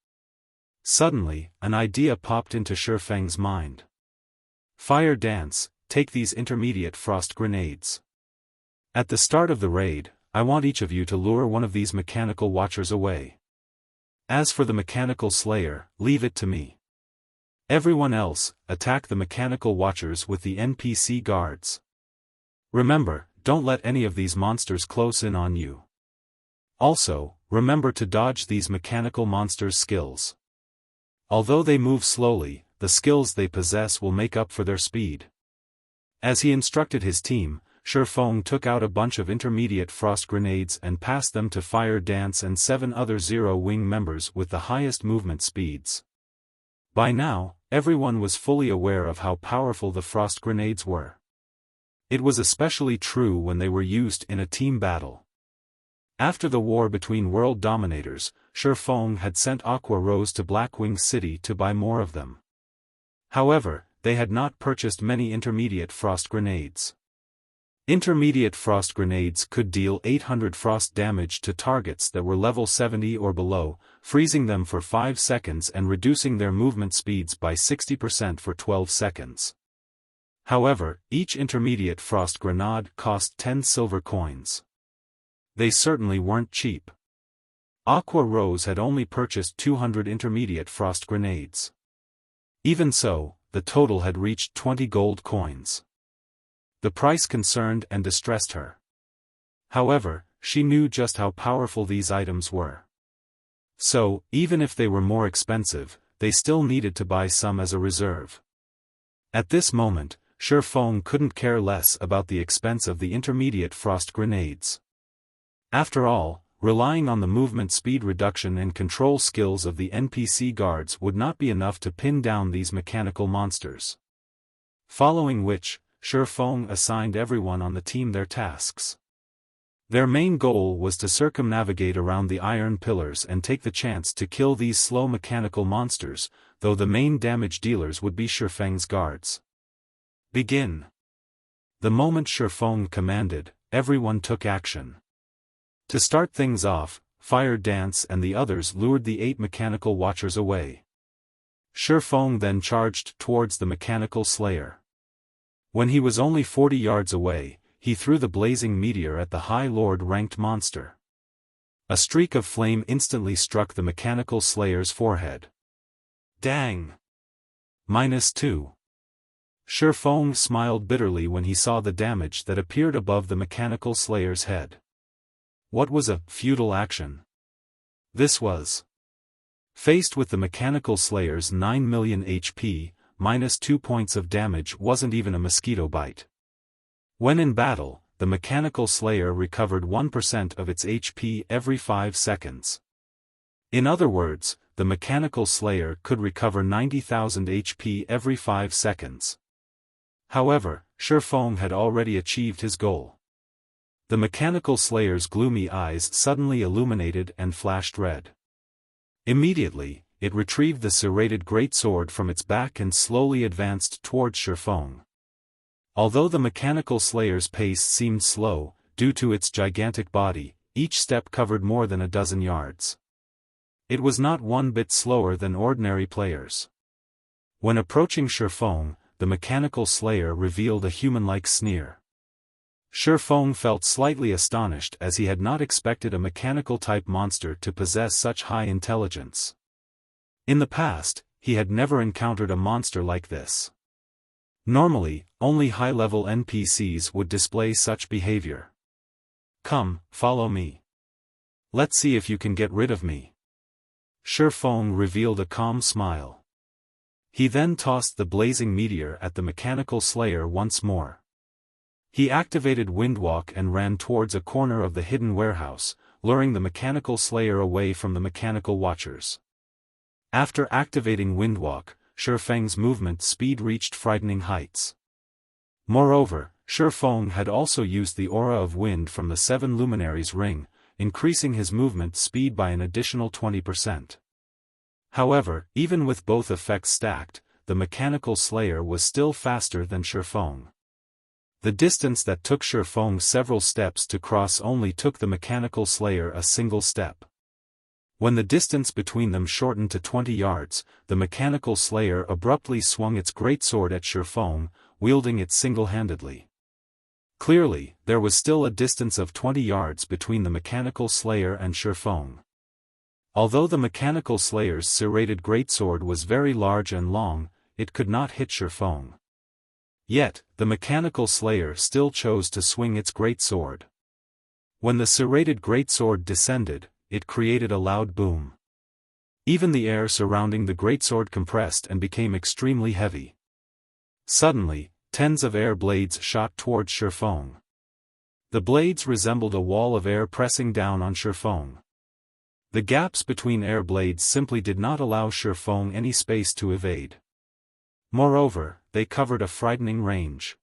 Suddenly, an idea popped into Xiaofang's mind. Fire Dance, take these intermediate frost grenades. At the start of the raid, I want each of you to lure one of these mechanical watchers away. As for the Mechanical Slayer, leave it to me. Everyone else, attack the mechanical watchers with the NPC guards. Remember, don't let any of these monsters close in on you. Also, remember to dodge these mechanical monsters' skills. Although they move slowly, the skills they possess will make up for their speed. As he instructed his team, Xiaofan took out a bunch of intermediate frost grenades and passed them to Fire Dance and 7 other Zero-Wing members with the highest movement speeds. By now, everyone was fully aware of how powerful the frost grenades were. It was especially true when they were used in a team battle. After the war between world dominators, Xiaofan had sent Aqua Rose to Blackwing City to buy more of them. However, they had not purchased many intermediate frost grenades. Intermediate frost grenades could deal 800 frost damage to targets that were level 70 or below, freezing them for 5 seconds and reducing their movement speeds by 60% for 12 seconds. However, each intermediate frost grenade cost 10 silver coins. They certainly weren't cheap. Aqua Rose had only purchased 200 intermediate frost grenades. Even so, the total had reached 20 gold coins. The price concerned and distressed her. However, she knew just how powerful these items were. So, even if they were more expensive, they still needed to buy some as a reserve. At this moment, Xiaofan couldn't care less about the expense of the intermediate frost grenades. After all, relying on the movement speed reduction and control skills of the NPC guards would not be enough to pin down these mechanical monsters. Following which, Xiaofan assigned everyone on the team their tasks. Their main goal was to circumnavigate around the iron pillars and take the chance to kill these slow mechanical monsters, though the main damage dealers would be Xiaofang's guards. Begin. The moment Xiaofan commanded, everyone took action. To start things off, Fire Dance and the others lured the 8 mechanical watchers away. Xiaofan then charged towards the mechanical slayer. When he was only 40 yards away, he threw the blazing meteor at the High Lord-ranked monster. A streak of flame instantly struck the mechanical slayer's forehead. Dang! -2. Xiaofan smiled bitterly when he saw the damage that appeared above the mechanical slayer's head. What was a futile action? This was. Faced with the mechanical slayer's 9 million HP, -2 points of damage wasn't even a mosquito bite. When in battle, the mechanical slayer recovered 1% of its HP every 5 seconds. In other words, the mechanical slayer could recover 90,000 HP every 5 seconds. However, Xiaofan had already achieved his goal. The mechanical slayer's gloomy eyes suddenly illuminated and flashed red. Immediately, it retrieved the serrated greatsword from its back and slowly advanced towards Xiaofan. Although the mechanical slayer's pace seemed slow, due to its gigantic body, each step covered more than a dozen yards. It was not one bit slower than ordinary players. When approaching Xiaofan, the mechanical slayer revealed a human-like sneer. Xiaofan felt slightly astonished as he had not expected a mechanical-type monster to possess such high intelligence. In the past, he had never encountered a monster like this. Normally, only high-level NPCs would display such behavior. Come, follow me. Let's see if you can get rid of me. Xiaofan revealed a calm smile. He then tossed the blazing meteor at the mechanical slayer once more. He activated Windwalk and ran towards a corner of the hidden warehouse, luring the mechanical slayer away from the mechanical watchers. After activating Windwalk, Xiaofang's movement speed reached frightening heights. Moreover, Xiaofan had also used the aura of wind from the 7 luminaries ring, increasing his movement speed by an additional 20%. However, even with both effects stacked, the mechanical slayer was still faster than Xiaofan. The distance that took Xiaofan several steps to cross only took the mechanical slayer a single step. When the distance between them shortened to 20 yards, the mechanical slayer abruptly swung its greatsword at Xiaofan, wielding it single-handedly. Clearly, there was still a distance of 20 yards between the mechanical slayer and Xiaofan. Although the mechanical slayer's serrated greatsword was very large and long, it could not hit Xiaofan. Yet, the mechanical slayer still chose to swing its greatsword. When the serrated greatsword descended, it created a loud boom. Even the air surrounding the greatsword compressed and became extremely heavy. Suddenly, tens of air blades shot towards Xiaofan. The blades resembled a wall of air pressing down on Xiaofan. The gaps between air blades simply did not allow Xiaofan any space to evade. Moreover, they covered a frightening range.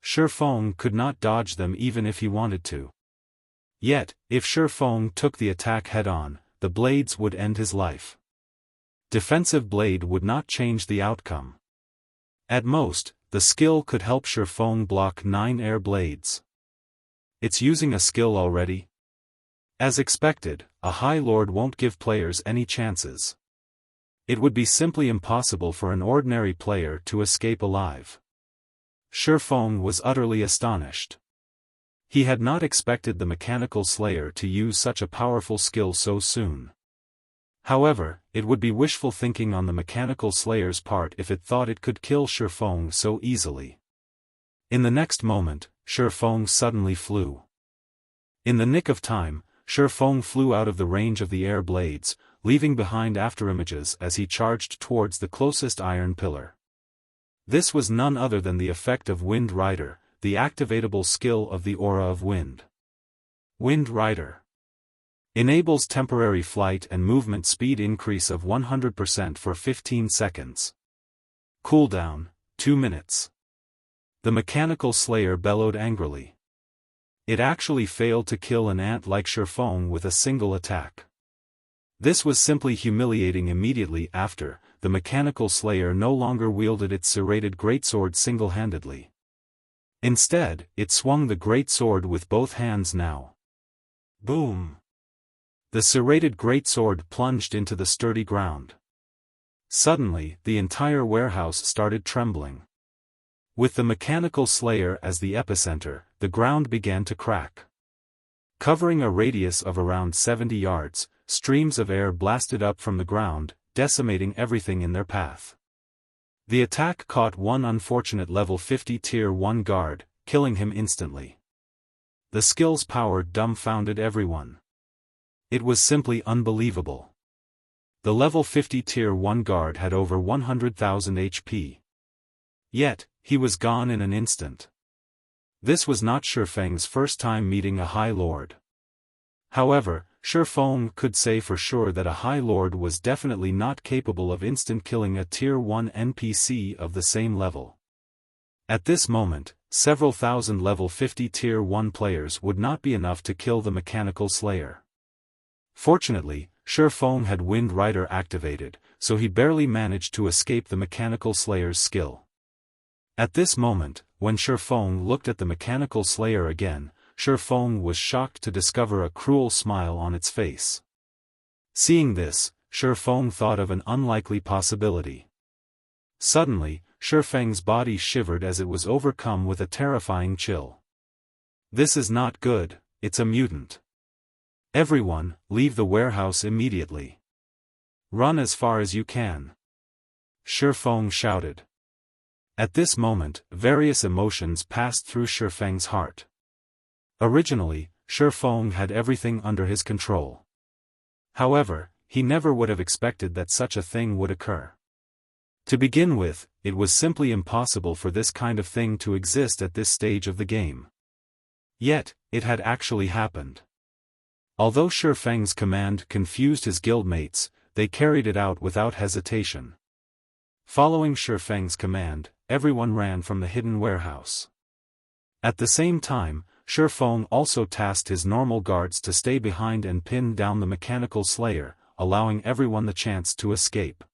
Xiaofan could not dodge them even if he wanted to. Yet, if Xiaofan took the attack head-on, the blades would end his life. Defensive blade would not change the outcome. At most, the skill could help Xiaofan block 9 air blades. It's using a skill already? As expected, a High Lord won't give players any chances. It would be simply impossible for an ordinary player to escape alive. Xiaofan was utterly astonished. He had not expected the mechanical slayer to use such a powerful skill so soon. However, it would be wishful thinking on the mechanical slayer's part if it thought it could kill Xiaofan so easily. In the next moment, Xiaofan suddenly flew. In the nick of time, Xiaofan flew out of the range of the air blades, leaving behind afterimages as he charged towards the closest iron pillar. This was none other than the effect of Wind Rider, the activatable skill of the Aura of Wind. Wind Rider enables temporary flight and movement speed increase of 100% for 15 seconds. Cooldown, 2 minutes. The mechanical slayer bellowed angrily. It actually failed to kill an ant like Xiaofan with a single attack. This was simply humiliating. Immediately after, the mechanical slayer no longer wielded its serrated greatsword single-handedly. Instead, it swung the greatsword with both hands now. Boom! The serrated greatsword plunged into the sturdy ground. Suddenly, the entire warehouse started trembling. With the mechanical slayer as the epicenter, the ground began to crack. Covering a radius of around 70 yards, streams of air blasted up from the ground, decimating everything in their path. The attack caught one unfortunate level 50 Tier 1 guard, killing him instantly. The skill's power dumbfounded everyone. It was simply unbelievable. The level 50 Tier 1 guard had over 100,000 HP. Yet, he was gone in an instant. This was not Xiaofang's first time meeting a High Lord. However, Xiaofan could say for sure that a High Lord was definitely not capable of instant killing a Tier 1 NPC of the same level. At this moment, several thousand level 50 Tier 1 players would not be enough to kill the mechanical slayer. Fortunately, Xiaofan had Wind Rider activated, so he barely managed to escape the mechanical slayer's skill. At this moment, when Xiaofan looked at the mechanical slayer again, Xiaofan was shocked to discover a cruel smile on its face. Seeing this, Xiaofan thought of an unlikely possibility. Suddenly, Xiaofang's body shivered as it was overcome with a terrifying chill. This is not good, it's a mutant. Everyone, leave the warehouse immediately. Run as far as you can. Xiaofan shouted. At this moment, various emotions passed through Xiaofang's heart. Originally, Xiaofan had everything under his control. However, he never would have expected that such a thing would occur. To begin with, it was simply impossible for this kind of thing to exist at this stage of the game. Yet, it had actually happened. Although Xiaofang's command confused his guildmates, they carried it out without hesitation. Following Xiaofang's command, everyone ran from the hidden warehouse. At the same time, Xiaofan also tasked his normal guards to stay behind and pin down the mechanical slayer, allowing everyone the chance to escape.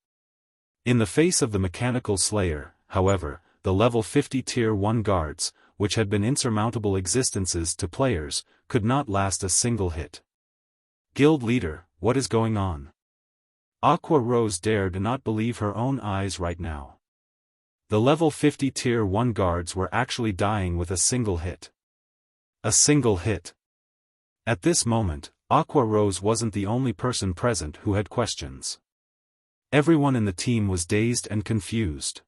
In the face of the mechanical slayer, however, the level 50 Tier 1 guards, which had been insurmountable existences to players, could not last a single hit. Guild leader, what is going on? Aqua Rose dared not believe her own eyes right now. The level 50 Tier 1 guards were actually dying with a single hit. A single hit. At this moment, Aqua Rose wasn't the only person present who had questions. Everyone in the team was dazed and confused.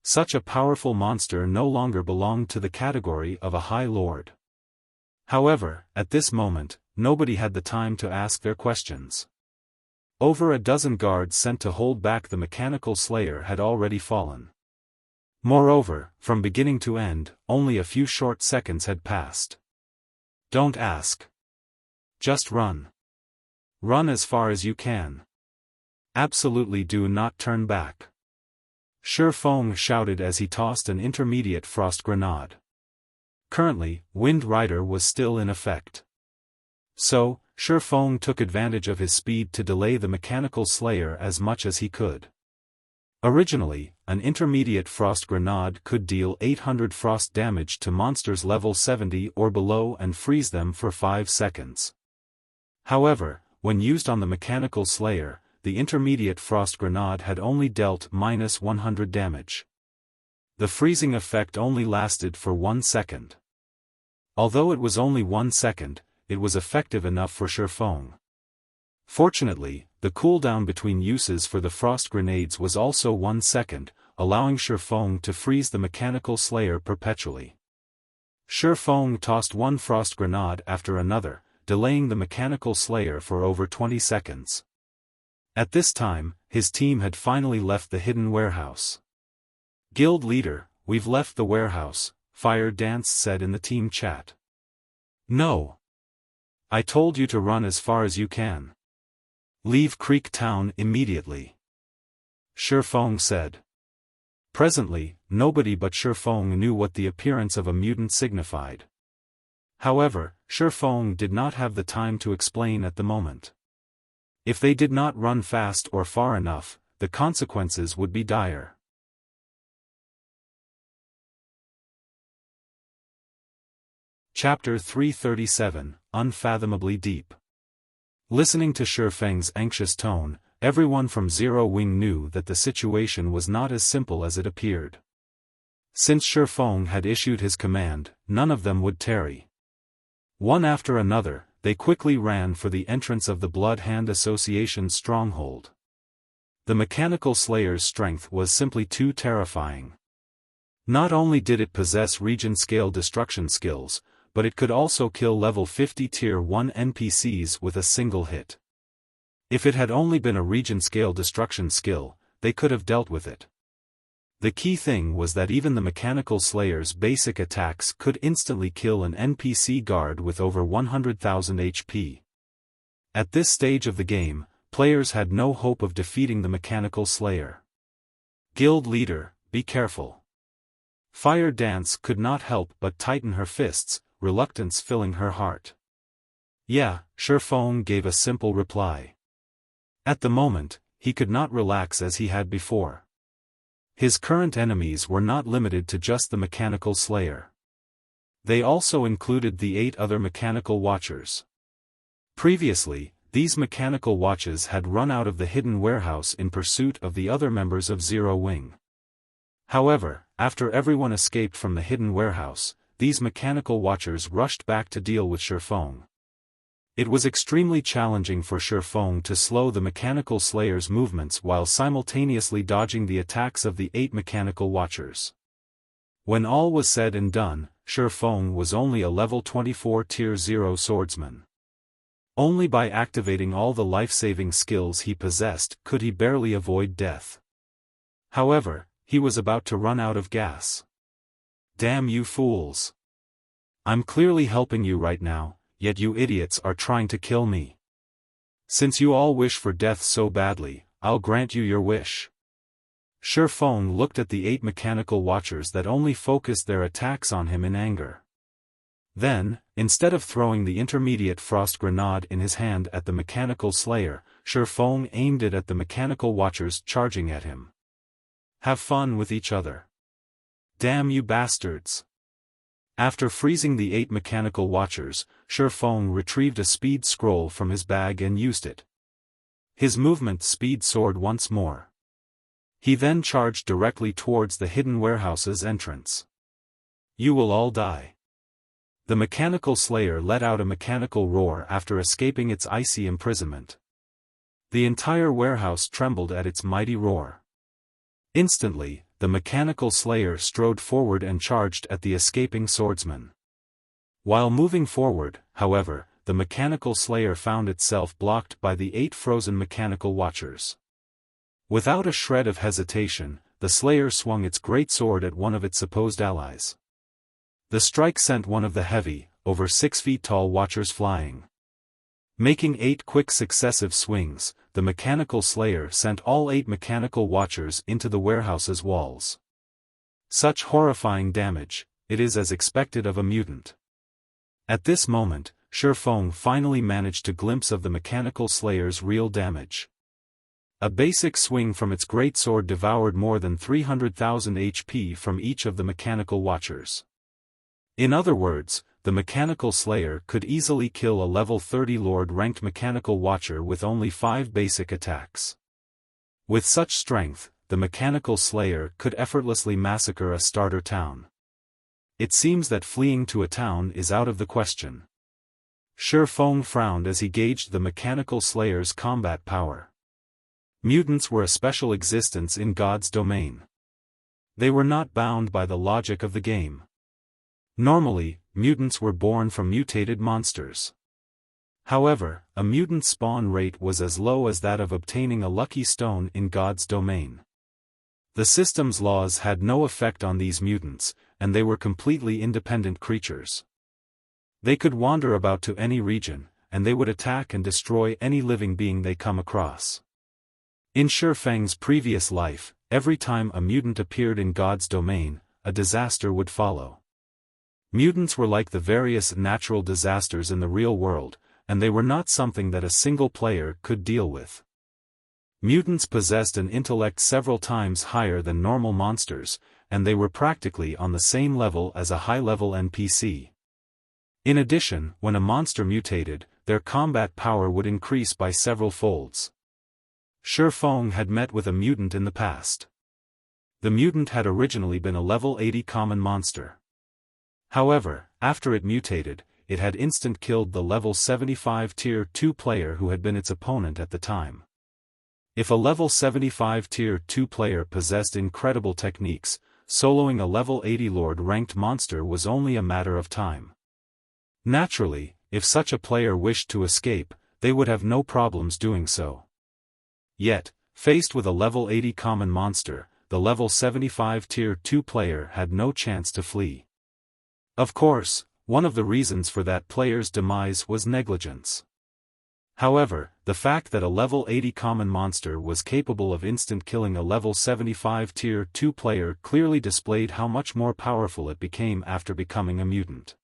Such a powerful monster no longer belonged to the category of a High Lord. However, at this moment, nobody had the time to ask their questions. Over a dozen guards sent to hold back the mechanical slayer had already fallen. Moreover, from beginning to end, only a few short seconds had passed. Don't ask. Just run. Run as far as you can. Absolutely do not turn back. Xiaofan shouted as he tossed an intermediate frost grenade. Currently, Wind Rider was still in effect. So, Xiaofan took advantage of his speed to delay the mechanical slayer as much as he could. Originally, an intermediate frost grenade could deal 800 frost damage to monsters level 70 or below and freeze them for 5 seconds. However, when used on the mechanical slayer, the intermediate frost grenade had only dealt -100 damage. The freezing effect only lasted for 1 second. Although it was only 1 second, it was effective enough for Xiaofan. Fortunately, the cooldown between uses for the frost grenades was also 1 second, allowing Xiaofan to freeze the mechanical slayer perpetually. Xiaofan tossed one frost grenade after another, delaying the mechanical slayer for over 20 seconds. At this time, his team had finally left the hidden warehouse. Guild leader, we've left the warehouse, Fire Dance said in the team chat. No. I told you to run as far as you can. Leave Creek Town immediately. Xiaofan said. Presently, nobody but Xiaofan knew what the appearance of a mutant signified. However, Xiaofan did not have the time to explain at the moment. If they did not run fast or far enough, the consequences would be dire. Chapter 337, Unfathomably Deep. Listening to Xiaofang's anxious tone, everyone from Zero Wing knew that the situation was not as simple as it appeared. Since Xiaofan had issued his command, none of them would tarry. One after another, they quickly ran for the entrance of the Blood Hand Association's stronghold. The mechanical slayer's strength was simply too terrifying. Not only did it possess region-scale destruction skills, but it could also kill level 50 Tier 1 NPCs with a single hit. If it had only been a region-scale destruction skill, they could have dealt with it. The key thing was that even the mechanical slayer's basic attacks could instantly kill an NPC guard with over 100,000 HP. At this stage of the game, players had no hope of defeating the mechanical slayer. Guild leader, be careful. Fire Dance could not help but tighten her fists, reluctance filling her heart. Yeah, Xiaofan gave a simple reply. At the moment, he could not relax as he had before. His current enemies were not limited to just the mechanical slayer. They also included the 8 other mechanical watchers. Previously, these mechanical watches had run out of the hidden warehouse in pursuit of the other members of Zero Wing. However, after everyone escaped from the hidden warehouse, these mechanical watchers rushed back to deal with Xiaofan. It was extremely challenging for Xiaofan to slow the mechanical slayer's movements while simultaneously dodging the attacks of the 8 mechanical watchers. When all was said and done, Xiaofan was only a level 24 Tier 0 swordsman. Only by activating all the life-saving skills he possessed could he barely avoid death. However, he was about to run out of gas. Damn you fools! I'm clearly helping you right now, yet you idiots are trying to kill me. Since you all wish for death so badly, I'll grant you your wish. Xiaofan looked at the 8 mechanical watchers that only focused their attacks on him in anger. Then, instead of throwing the intermediate frost grenade in his hand at the mechanical slayer, Xiaofan aimed it at the mechanical watchers charging at him. Have fun with each other. Damn you bastards! After freezing the 8 mechanical watchers, Xiaofan retrieved a speed scroll from his bag and used it. His movement speed soared once more. He then charged directly towards the hidden warehouse's entrance. You will all die. The mechanical slayer let out a mechanical roar after escaping its icy imprisonment. The entire warehouse trembled at its mighty roar. Instantly, the mechanical slayer strode forward and charged at the escaping swordsman. While moving forward, however, the mechanical slayer found itself blocked by the 8 frozen mechanical watchers. Without a shred of hesitation, the slayer swung its great sword at one of its supposed allies. The strike sent one of the heavy, over 6 feet tall watchers flying. Making 8 quick successive swings, the mechanical slayer sent all 8 mechanical watchers into the warehouse's walls. Such horrifying damage, it is as expected of a mutant. At this moment, Xiaofan finally managed to glimpse of the mechanical slayer's real damage. A basic swing from its greatsword devoured more than 300,000 HP from each of the mechanical watchers. In other words, the mechanical slayer could easily kill a level 30 Lord-ranked mechanical watcher with only 5 basic attacks. With such strength, the mechanical slayer could effortlessly massacre a starter town. It seems that fleeing to a town is out of the question. Xiaofan frowned as he gauged the mechanical slayer's combat power. Mutants were a special existence in God's domain. They were not bound by the logic of the game. Normally, mutants were born from mutated monsters. However, a mutant spawn rate was as low as that of obtaining a lucky stone in God's domain. The system's laws had no effect on these mutants, and they were completely independent creatures. They could wander about to any region, and they would attack and destroy any living being they come across. In Xiaofang's previous life, every time a mutant appeared in God's domain, a disaster would follow. Mutants were like the various natural disasters in the real world, and they were not something that a single player could deal with. Mutants possessed an intellect several times higher than normal monsters, and they were practically on the same level as a high-level NPC. In addition, when a monster mutated, their combat power would increase by several folds. Xiaofan had met with a mutant in the past. The mutant had originally been a level 80 common monster. However, after it mutated, it had instant killed the level 75 tier 2 player who had been its opponent at the time. If a level 75 tier 2 player possessed incredible techniques, soloing a level 80 lord-ranked monster was only a matter of time. Naturally, if such a player wished to escape, they would have no problems doing so. Yet, faced with a level 80 common monster, the level 75 tier 2 player had no chance to flee. Of course, one of the reasons for that player's demise was negligence. However, the fact that a level 80 common monster was capable of instant killing a level 75 tier 2 player clearly displayed how much more powerful it became after becoming a mutant.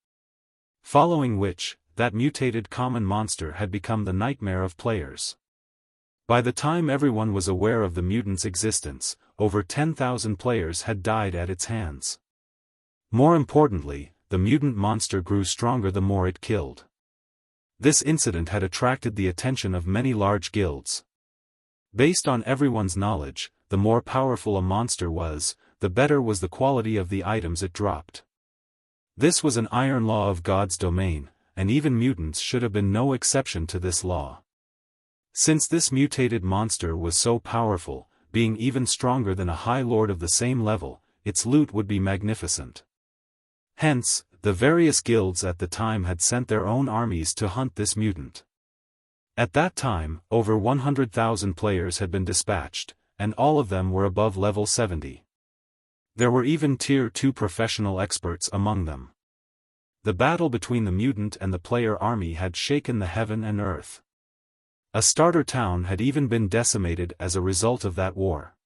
Following which, that mutated common monster had become the nightmare of players. By the time everyone was aware of the mutant's existence, over 10,000 players had died at its hands. More importantly, the mutant monster grew stronger the more it killed. This incident had attracted the attention of many large guilds. Based on everyone's knowledge, the more powerful a monster was, the better was the quality of the items it dropped. This was an iron law of God's domain, and even mutants should have been no exception to this law. Since this mutated monster was so powerful, being even stronger than a high lord of the same level, its loot would be magnificent. Hence, the various guilds at the time had sent their own armies to hunt this mutant. At that time, over 100,000 players had been dispatched, and all of them were above level 70. There were even tier 2 professional experts among them. The battle between the mutant and the player army had shaken the heaven and earth. A starter town had even been decimated as a result of that war.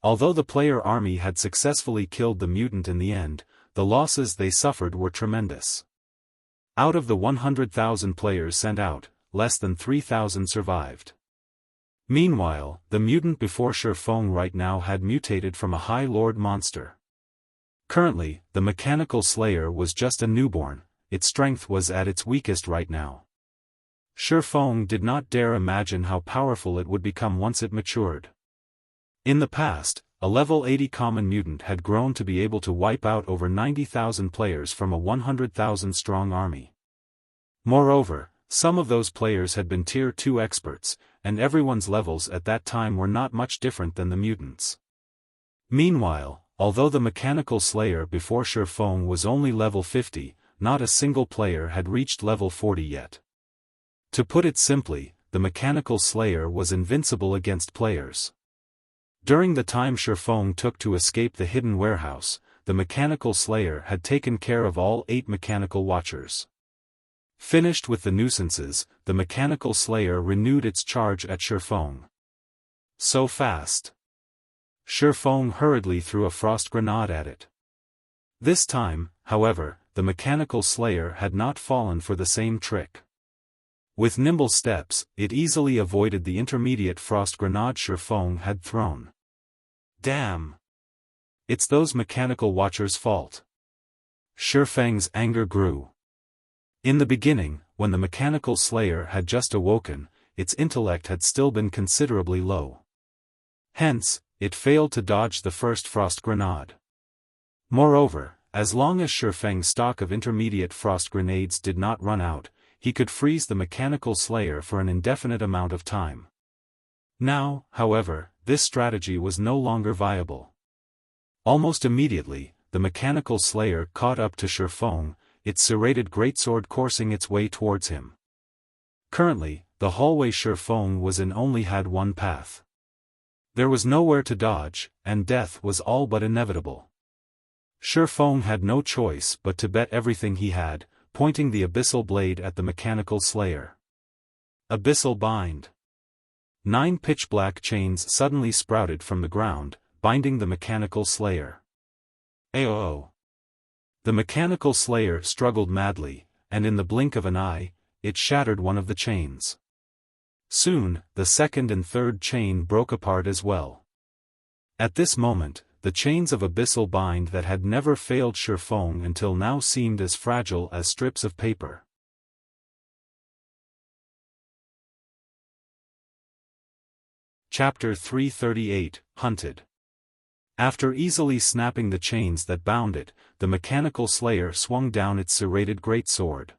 Although the player army had successfully killed the mutant in the end, the losses they suffered were tremendous. Out of the 100,000 players sent out, less than 3,000 survived. Meanwhile, the mutant before Xiaofan right now had mutated from a High Lord monster. Currently, the Mechanical Slayer was just a newborn, its strength was at its weakest right now. Xiaofan did not dare imagine how powerful it would become once it matured. In the past, a level 80 common mutant had grown to be able to wipe out over 90,000 players from a 100,000 strong army. Moreover, some of those players had been tier 2 experts, and everyone's levels at that time were not much different than the mutants. Meanwhile, although the Mechanical Slayer before Xiaofan was only level 50, not a single player had reached level 40 yet. To put it simply, the Mechanical Slayer was invincible against players. During the time Xiaofan took to escape the hidden warehouse, the Mechanical Slayer had taken care of all 8 mechanical watchers. Finished with the nuisances, the Mechanical Slayer renewed its charge at Xiaofan. So fast. Xiaofan hurriedly threw a frost grenade at it. This time, however, the Mechanical Slayer had not fallen for the same trick. With nimble steps, it easily avoided the intermediate frost grenade Xiaofan had thrown. Damn! It's those mechanical watchers' fault. Xiaofang's anger grew. In the beginning, when the Mechanical Slayer had just awoken, its intellect had still been considerably low. Hence, it failed to dodge the first frost grenade. Moreover, as long as Xiaofang's stock of intermediate frost grenades did not run out, he could freeze the Mechanical Slayer for an indefinite amount of time. Now, however, this strategy was no longer viable. Almost immediately, the Mechanical Slayer caught up to Xiaofan, its serrated greatsword coursing its way towards him. Currently, the hallway Xiaofan was in only had one path. There was nowhere to dodge, and death was all but inevitable. Xiaofan had no choice but to bet everything he had, pointing the abyssal blade at the Mechanical Slayer. Abyssal bind. 9 pitch-black chains suddenly sprouted from the ground, binding the mechanical slayer. Aoo! The mechanical slayer struggled madly, and in the blink of an eye, it shattered one of the chains. Soon, the second and third chain broke apart as well. At this moment, the chains of abyssal bind that had never failed Xiaofan until now seemed as fragile as strips of paper. Chapter 338, Hunted. After easily snapping the chains that bound it, the mechanical slayer swung down its serrated greatsword.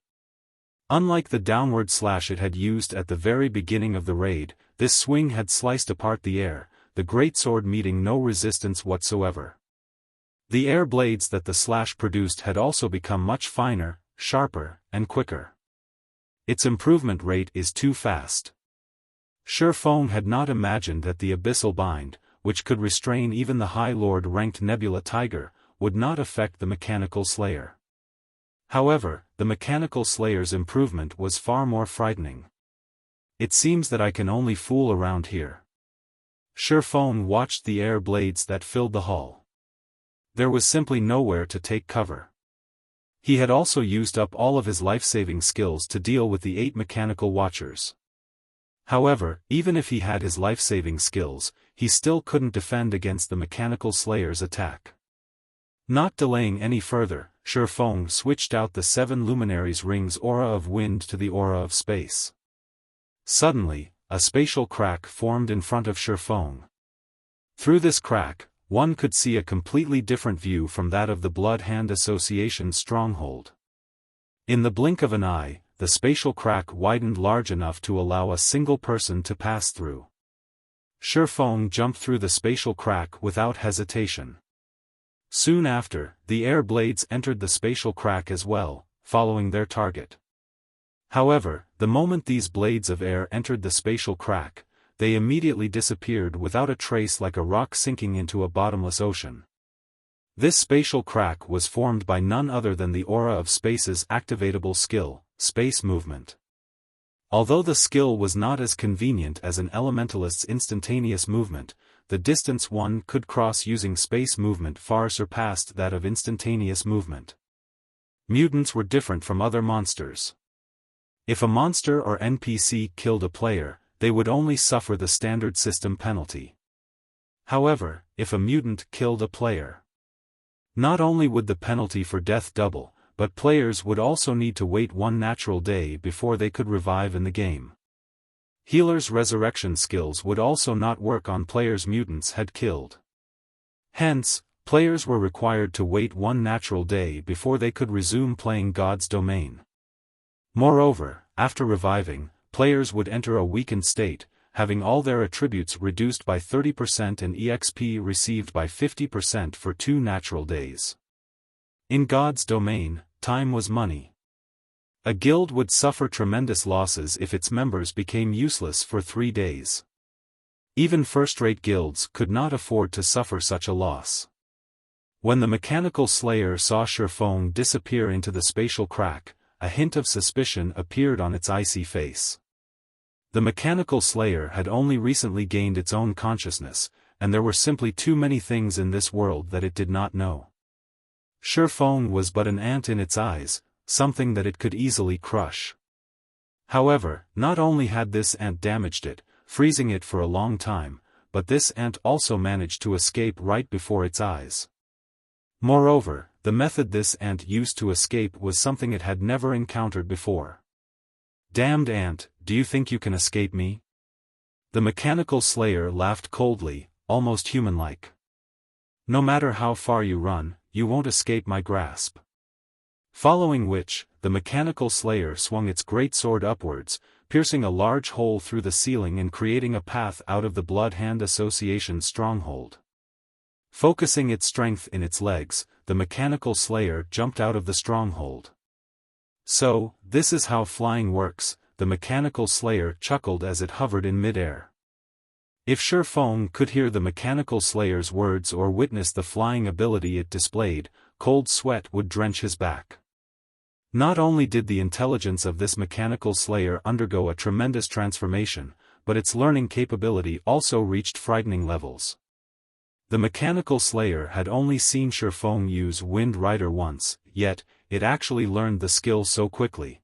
Unlike the downward slash it had used at the very beginning of the raid, this swing had sliced apart the air, the greatsword meeting no resistance whatsoever. The air blades that the slash produced had also become much finer, sharper, and quicker. Its improvement rate is too fast. Xiaofan had not imagined that the abyssal bind, which could restrain even the High Lord-ranked Nebula Tiger, would not affect the mechanical slayer. However, the mechanical slayer's improvement was far more frightening. It seems that I can only fool around here. Xiaofan watched the air blades that filled the hull. There was simply nowhere to take cover. He had also used up all of his life-saving skills to deal with the 8 mechanical watchers. However, even if he had his life-saving skills, he still couldn't defend against the mechanical slayer's attack. Not delaying any further, Xiaofan switched out the 7 luminaries' rings aura of wind to the aura of space. Suddenly, a spatial crack formed in front of Xiaofan. Through this crack, one could see a completely different view from that of the Blood-Hand Association's stronghold. In the blink of an eye, the spatial crack widened large enough to allow a single person to pass through. Xiaofan jumped through the spatial crack without hesitation. Soon after, the air blades entered the spatial crack as well, following their target. However, the moment these blades of air entered the spatial crack, they immediately disappeared without a trace, like a rock sinking into a bottomless ocean. This spatial crack was formed by none other than the aura of space's activatable skill, space movement. Although the skill was not as convenient as an elementalist's instantaneous movement, the distance one could cross using space movement far surpassed that of instantaneous movement. Mutants were different from other monsters. If a monster or NPC killed a player, they would only suffer the standard system penalty. However, if a mutant killed a player, not only would the penalty for death double, but players would also need to wait 1 natural day before they could revive in the game. Healers' resurrection skills would also not work on players mutants had killed. Hence, players were required to wait 1 natural day before they could resume playing God's Domain. Moreover, after reviving, players would enter a weakened state, having all their attributes reduced by 30% and EXP received by 50% for 2 natural days. In God's Domain, time was money. A guild would suffer tremendous losses if its members became useless for 3 days. Even first-rate guilds could not afford to suffer such a loss. When the mechanical slayer saw Xiaofan disappear into the spatial crack, a hint of suspicion appeared on its icy face. The mechanical slayer had only recently gained its own consciousness, and there were simply too many things in this world that it did not know. Xiaofan was but an ant in its eyes, something that it could easily crush. However, not only had this ant damaged it, freezing it for a long time, but this ant also managed to escape right before its eyes. Moreover, the method this ant used to escape was something it had never encountered before. "Damned ant, do you think you can escape me?" The mechanical slayer laughed coldly, almost human-like. "No matter how far you run, you won't escape my grasp." Following which, the mechanical slayer swung its greatsword upwards, piercing a large hole through the ceiling and creating a path out of the Blood-Hand Association's stronghold. Focusing its strength in its legs, the mechanical slayer jumped out of the stronghold. "So, this is how flying works," the mechanical slayer chuckled as it hovered in midair. If Xiaofan could hear the mechanical slayer's words or witness the flying ability it displayed, cold sweat would drench his back. Not only did the intelligence of this mechanical slayer undergo a tremendous transformation, but its learning capability also reached frightening levels. The mechanical slayer had only seen Xiaofan use Wind Rider once, yet, it actually learned the skill so quickly.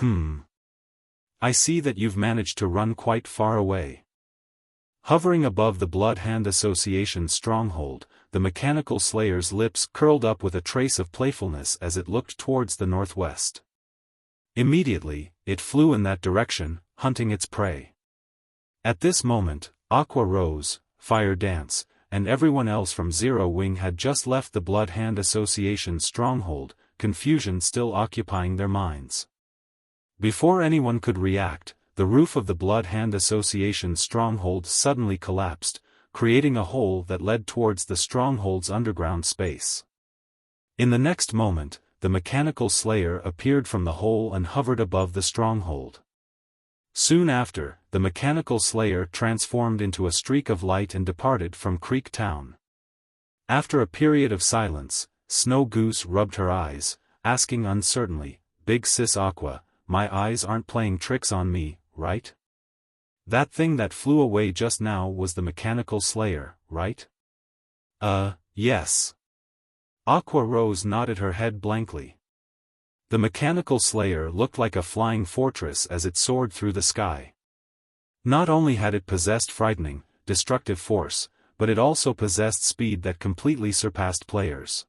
I see that you've managed to run quite far away. Hovering above the Blood Hand Association stronghold, the mechanical slayer's lips curled up with a trace of playfulness as it looked towards the northwest. Immediately, it flew in that direction, hunting its prey. At this moment, Aqua Rose, Fire Dance, and everyone else from Zero Wing had just left the Blood Hand Association stronghold, confusion still occupying their minds. Before anyone could react, the roof of the Blood Hand Association stronghold suddenly collapsed, creating a hole that led towards the stronghold's underground space. In the next moment, the mechanical slayer appeared from the hole and hovered above the stronghold. Soon after, the mechanical slayer transformed into a streak of light and departed from Creek Town. After a period of silence, Snow Goose rubbed her eyes, asking uncertainly, "Big Sis Aqua, my eyes aren't playing tricks on me, right? That thing that flew away just now was the mechanical slayer, right?" Yes." Aqua Rose nodded her head blankly. The mechanical slayer looked like a flying fortress as it soared through the sky. Not only had it possessed frightening, destructive force, but it also possessed speed that completely surpassed players.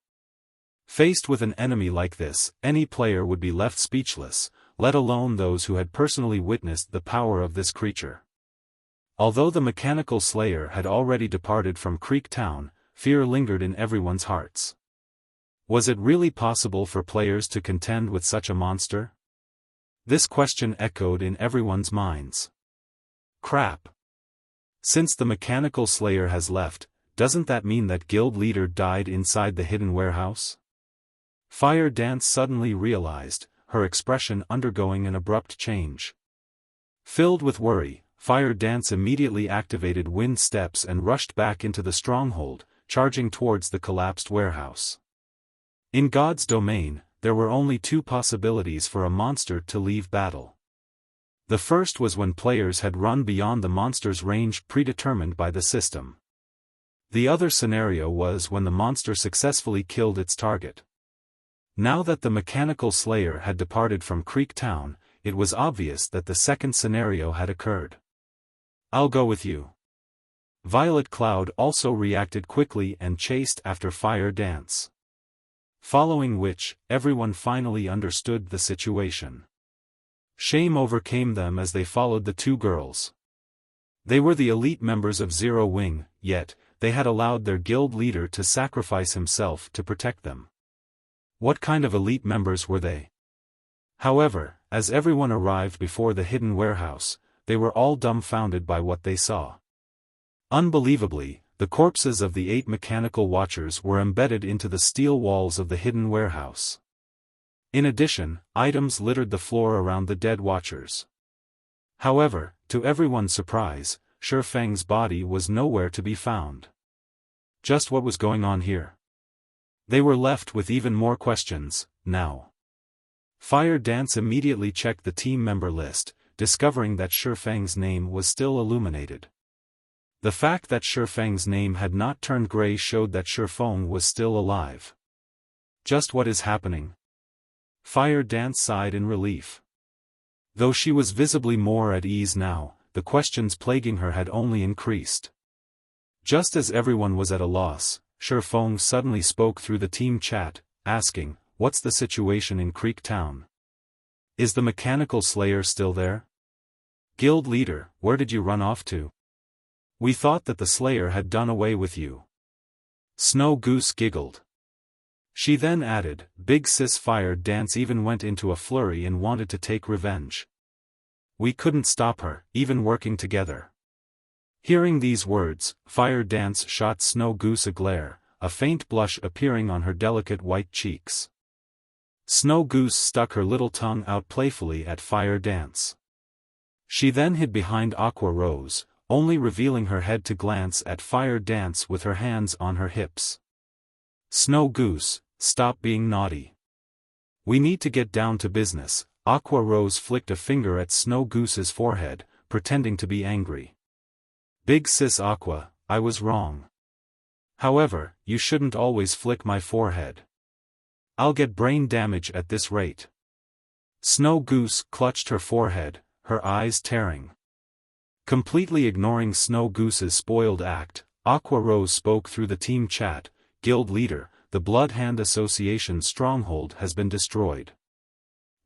Faced with an enemy like this, any player would be left speechless, let alone those who had personally witnessed the power of this creature. Although the mechanical slayer had already departed from Creek Town, fear lingered in everyone's hearts. Was it really possible for players to contend with such a monster? This question echoed in everyone's minds. Crap. Since the mechanical slayer has left, doesn't that mean that guild leader died inside the hidden warehouse? Fire Dance suddenly realized, her expression undergoing an abrupt change. Filled with worry, Fire Dance immediately activated Wind Steps and rushed back into the stronghold, charging towards the collapsed warehouse. In God's domain, there were only two possibilities for a monster to leave battle. The first was when players had run beyond the monster's range predetermined by the system. The other scenario was when the monster successfully killed its target. Now that the mechanical slayer had departed from Creek Town, it was obvious that the second scenario had occurred. "I'll go with you." Violet Cloud also reacted quickly and chased after Fire Dance. Following which, everyone finally understood the situation. Shame overcame them as they followed the two girls. They were the elite members of Zero Wing, yet, they had allowed their guild leader to sacrifice himself to protect them. What kind of elite members were they? However, as everyone arrived before the hidden warehouse, they were all dumbfounded by what they saw. Unbelievably, the corpses of the 8 mechanical watchers were embedded into the steel walls of the hidden warehouse. In addition, items littered the floor around the dead watchers. However, to everyone's surprise, Xiaofang's body was nowhere to be found. Just what was going on here? They were left with even more questions, now. Fire Dance immediately checked the team member list, discovering that Xiaofang's name was still illuminated. The fact that Xiaofang's name had not turned gray showed that Xiaofan was still alive. Just what is happening? Fire Dance sighed in relief. Though she was visibly more at ease now, the questions plaguing her had only increased. Just as everyone was at a loss, Xiaofan suddenly spoke through the team chat, asking, "What's the situation in Creek Town? Is the mechanical slayer still there? Guild leader, where did you run off to? We thought that the slayer had done away with you." Snow Goose giggled. She then added, "Big Sis Fire Dance even went into a flurry and wanted to take revenge. We couldn't stop her, even working together." Hearing these words, Fire Dance shot Snow Goose a glare, a faint blush appearing on her delicate white cheeks. Snow Goose stuck her little tongue out playfully at Fire Dance. She then hid behind Aqua Rose, only revealing her head to glance at Fire Dance with her hands on her hips. "Snow Goose, stop being naughty. We need to get down to business." Aqua Rose flicked a finger at Snow Goose's forehead, pretending to be angry. "Big Sis Aqua, I was wrong. However, you shouldn't always flick my forehead. I'll get brain damage at this rate. Snow Goose clutched her forehead, her eyes tearing. Completely ignoring Snow Goose's spoiled act, Aqua Rose spoke through the team chat. Guild leader, the Blood Hand Association stronghold has been destroyed.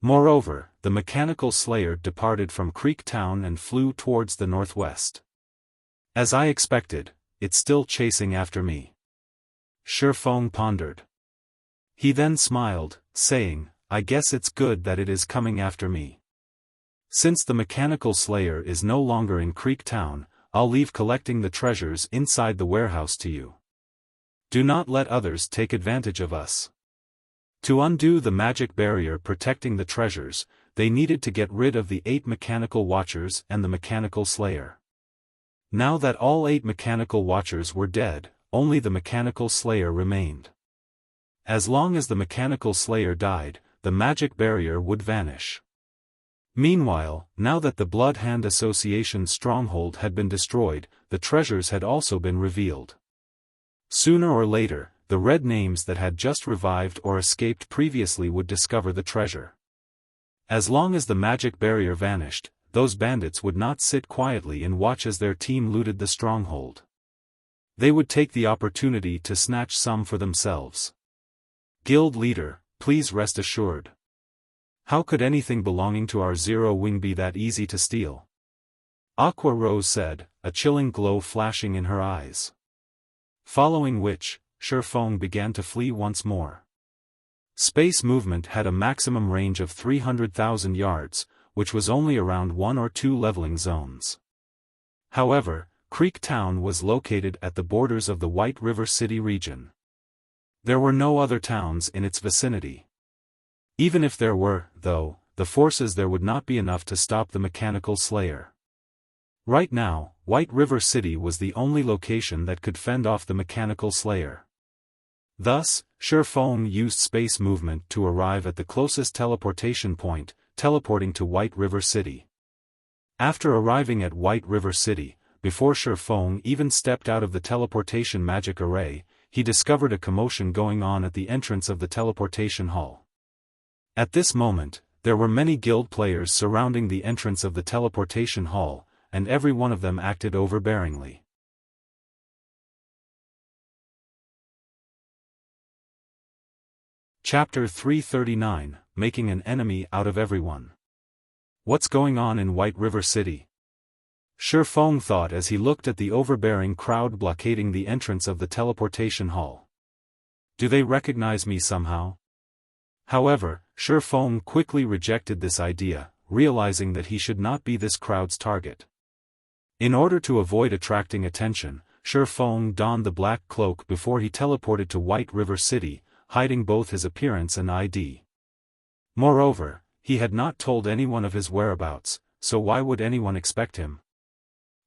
Moreover, the Mechanical Slayer departed from Creek Town and flew towards the northwest. As I expected, it's still chasing after me. Xiaofan pondered. He then smiled, saying, I guess it's good that it is coming after me. Since the Mechanical Slayer is no longer in Creek Town, I'll leave collecting the treasures inside the warehouse to you. Do not let others take advantage of us. To undo the magic barrier protecting the treasures, they needed to get rid of the 8 Mechanical Watchers and the Mechanical Slayer. Now that all 8 Mechanical Watchers were dead, only the Mechanical Slayer remained. As long as the Mechanical Slayer died, the magic barrier would vanish. Meanwhile, now that the Blood Hand Association stronghold had been destroyed, the treasures had also been revealed. Sooner or later, the red names that had just revived or escaped previously would discover the treasure. As long as the magic barrier vanished, those bandits would not sit quietly and watch as their team looted the stronghold. They would take the opportunity to snatch some for themselves. Guild leader, please rest assured. How could anything belonging to our Zero Wing be that easy to steal? Aqua Rose said, a chilling glow flashing in her eyes. Following which, Xiaofan began to flee once more. Space movement had a maximum range of 300,000 yards, which was only around 1 or 2 leveling zones. However, Creek Town was located at the borders of the White River City region. There were no other towns in its vicinity. Even if there were, though, the forces there would not be enough to stop the Mechanical Slayer. Right now, White River City was the only location that could fend off the Mechanical Slayer. Thus, Xiaofan used space movement to arrive at the closest teleportation point, teleporting to White River City. After arriving at White River City, before Xiaofan even stepped out of the teleportation magic array, he discovered a commotion going on at the entrance of the teleportation hall. At this moment, there were many guild players surrounding the entrance of the teleportation hall, and every one of them acted overbearingly. Chapter 339, Making an Enemy Out of Everyone. What's going on in White River City? Xiaofan thought as he looked at the overbearing crowd blockading the entrance of the teleportation hall. Do they recognize me somehow? However, Xiaofan quickly rejected this idea, realizing that he should not be this crowd's target. In order to avoid attracting attention, Xiaofan donned the black cloak before he teleported to White River City, hiding both his appearance and ID. Moreover, he had not told anyone of his whereabouts, so why would anyone expect him?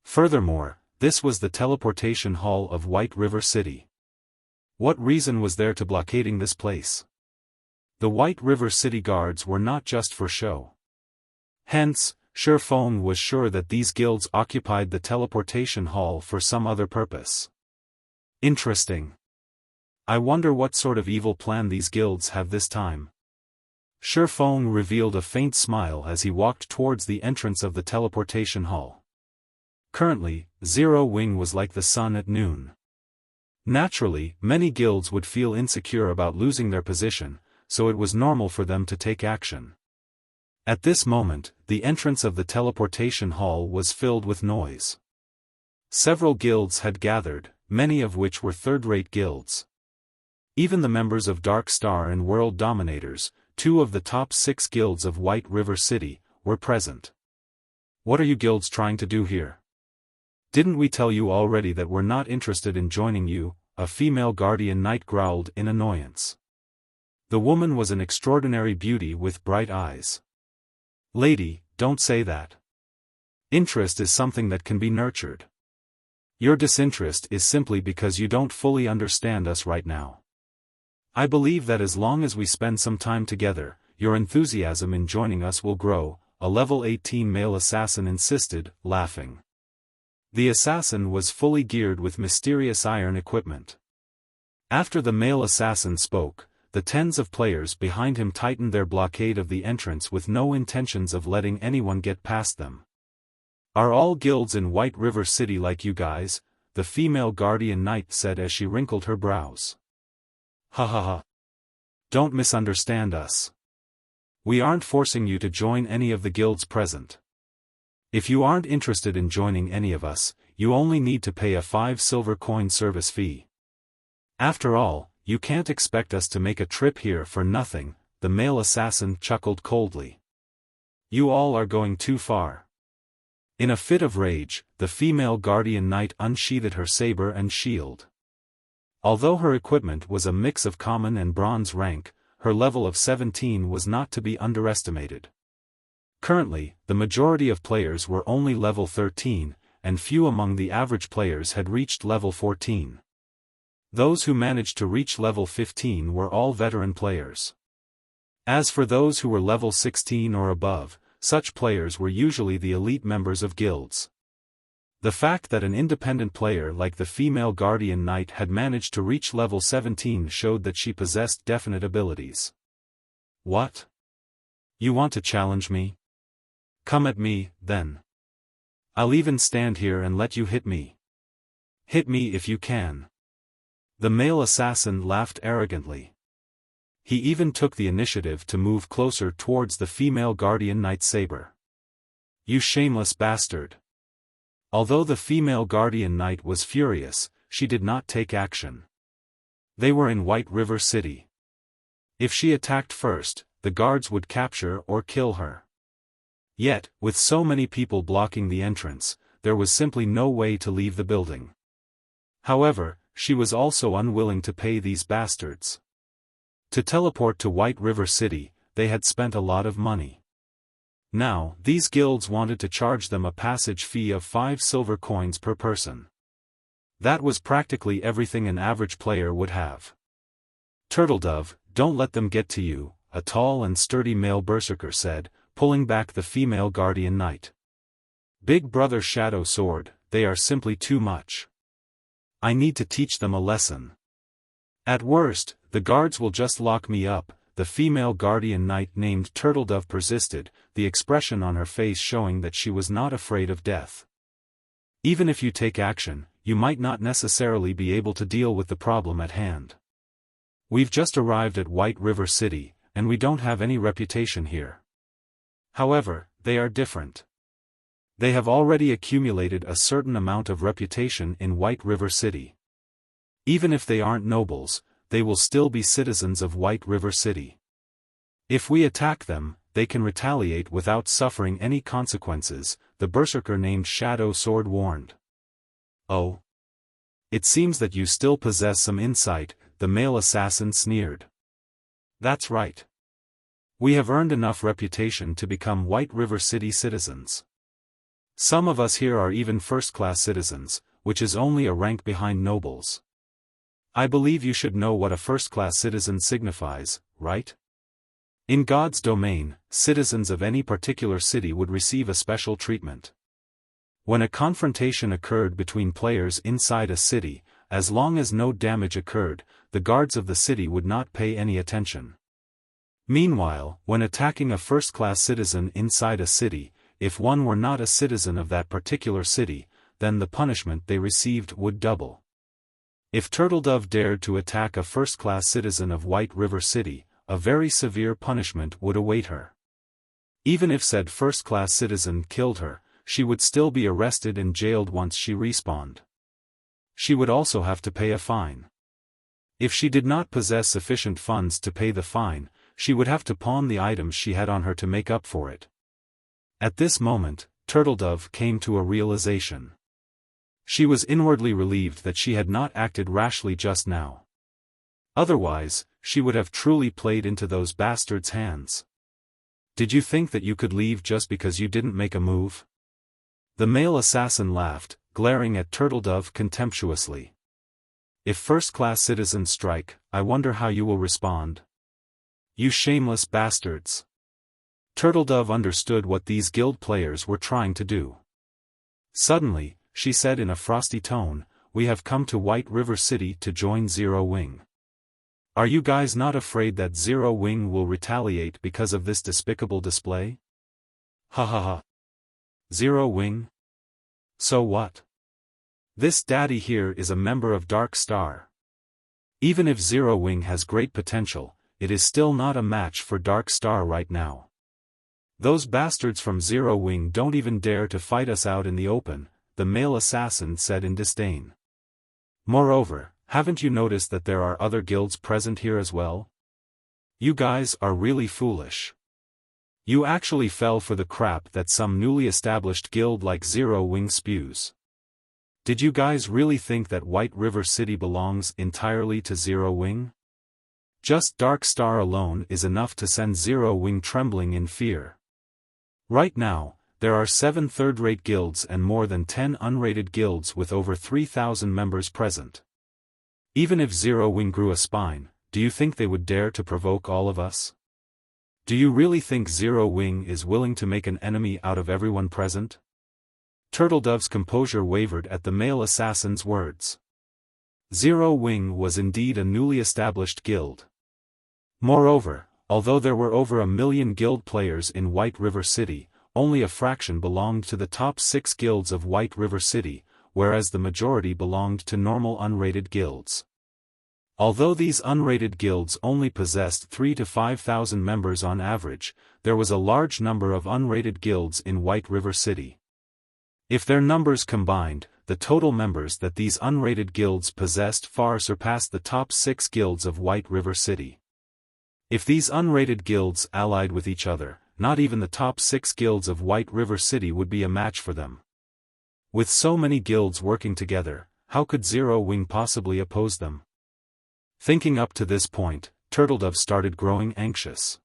Furthermore, this was the teleportation hall of White River City. What reason was there to blockading this place? The White River City guards were not just for show. Hence, Xiaofan was sure that these guilds occupied the teleportation hall for some other purpose. Interesting. I wonder what sort of evil plan these guilds have this time. Xiaofan revealed a faint smile as he walked towards the entrance of the teleportation hall. Currently, Zero Wing was like the sun at noon. Naturally, many guilds would feel insecure about losing their position, so it was normal for them to take action. At this moment, the entrance of the teleportation hall was filled with noise. Several guilds had gathered, many of which were third-rate guilds. Even the members of Dark Star and World Dominators, 2 of the top 6 guilds of White River City, were present. What are you guilds trying to do here? Didn't we tell you already that we're not interested in joining you? A female guardian knight growled in annoyance. The woman was an extraordinary beauty with bright eyes. Lady, don't say that. Interest is something that can be nurtured. Your disinterest is simply because you don't fully understand us right now. I believe that as long as we spend some time together, your enthusiasm in joining us will grow, a level 18 male assassin insisted, laughing. The assassin was fully geared with mysterious iron equipment. After the male assassin spoke, the tens of players behind him tightened their blockade of the entrance with no intentions of letting anyone get past them. "Are all guilds in White River City like you guys?" the female guardian knight said as she wrinkled her brows. "Ha ha ha. Don't misunderstand us. We aren't forcing you to join any of the guilds present. If you aren't interested in joining any of us, you only need to pay a 5 silver coin service fee. After all, you can't expect us to make a trip here for nothing," the male assassin chuckled coldly. "You all are going too far." In a fit of rage, the female guardian knight unsheathed her saber and shield. Although her equipment was a mix of common and bronze rank, her level of 17 was not to be underestimated. Currently, the majority of players were only level 13, and few among the average players had reached level 14. Those who managed to reach level 15 were all veteran players. As for those who were level 16 or above, such players were usually the elite members of guilds. The fact that an independent player like the female guardian knight had managed to reach level 17 showed that she possessed definite abilities. "What? You want to challenge me? Come at me, then. I'll even stand here and let you hit me. Hit me if you can." The male assassin laughed arrogantly. He even took the initiative to move closer towards the female guardian knight's saber. "You shameless bastard." Although the female guardian knight was furious, she did not take action. They were in White River City. If she attacked first, the guards would capture or kill her. Yet, with so many people blocking the entrance, there was simply no way to leave the building. However, she was also unwilling to pay these bastards. To teleport to White River City, they had spent a lot of money. Now, these guilds wanted to charge them a passage fee of 5 silver coins per person. That was practically everything an average player would have. "Turtledove, don't let them get to you," a tall and sturdy male berserker said, pulling back the female guardian knight. "Big brother Shadow Sword, they are simply too much. I need to teach them a lesson. At worst, the guards will just lock me up," the female guardian knight named Turtledove persisted, the expression on her face showing that she was not afraid of death. "Even if you take action, you might not necessarily be able to deal with the problem at hand. We've just arrived at White River City, and we don't have any reputation here. However, they are different. They have already accumulated a certain amount of reputation in White River City. Even if they aren't nobles, they will still be citizens of White River City. If we attack them, they can retaliate without suffering any consequences," the berserker named Shadow Sword warned. "Oh. It seems that you still possess some insight," the male assassin sneered. "That's right. We have earned enough reputation to become White River City citizens. Some of us here are even first-class citizens, which is only a rank behind nobles. I believe you should know what a first-class citizen signifies, right? In God's domain, citizens of any particular city would receive a special treatment. When a confrontation occurred between players inside a city, as long as no damage occurred, the guards of the city would not pay any attention. Meanwhile, when attacking a first-class citizen inside a city, if one were not a citizen of that particular city, then the punishment they received would double. If Turtledove dared to attack a first-class citizen of White River City, a very severe punishment would await her. Even if said first-class citizen killed her, she would still be arrested and jailed once she respawned. She would also have to pay a fine. If she did not possess sufficient funds to pay the fine, she would have to pawn the items she had on her to make up for it. At this moment, Turtledove came to a realization. She was inwardly relieved that she had not acted rashly just now. Otherwise, she would have truly played into those bastards' hands. "Did you think that you could leave just because you didn't make a move?" The male assassin laughed, glaring at Turtledove contemptuously. "If first-class citizens strike, I wonder how you will respond. You shameless bastards." Turtledove understood what these guild players were trying to do. Suddenly, she said in a frosty tone, we have come to White River City to join Zero Wing. Are you guys not afraid that Zero Wing will retaliate because of this despicable display? Ha ha ha. Zero Wing? So what? This daddy here is a member of Dark Star. Even if Zero Wing has great potential, it is still not a match for Dark Star right now. Those bastards from Zero Wing don't even dare to fight us out in the open, the male assassin said in disdain. Moreover, haven't you noticed that there are other guilds present here as well? You guys are really foolish. You actually fell for the crap that some newly established guild like Zero Wing spews. Did you guys really think that White River City belongs entirely to Zero Wing? Just Dark Star alone is enough to send Zero Wing trembling in fear. Right now, there are 7 third-rate guilds and more than 10 unrated guilds with over 3,000 members present. Even if Zero Wing grew a spine, do you think they would dare to provoke all of us? Do you really think Zero Wing is willing to make an enemy out of everyone present? Turtledove's composure wavered at the male assassin's words. Zero Wing was indeed a newly established guild. Moreover, although there were over 1 million guild players in White River City, only a fraction belonged to the top 6 guilds of White River City, whereas the majority belonged to normal unrated guilds. Although these unrated guilds only possessed 3,000 to 5,000 members on average, there was a large number of unrated guilds in White River City. If their numbers combined, the total members that these unrated guilds possessed far surpassed the top 6 guilds of White River City. If these unrated guilds allied with each other, not even the top 6 guilds of White River City would be a match for them. With so many guilds working together, how could Zero Wing possibly oppose them? Thinking up to this point, Turtledove started growing anxious.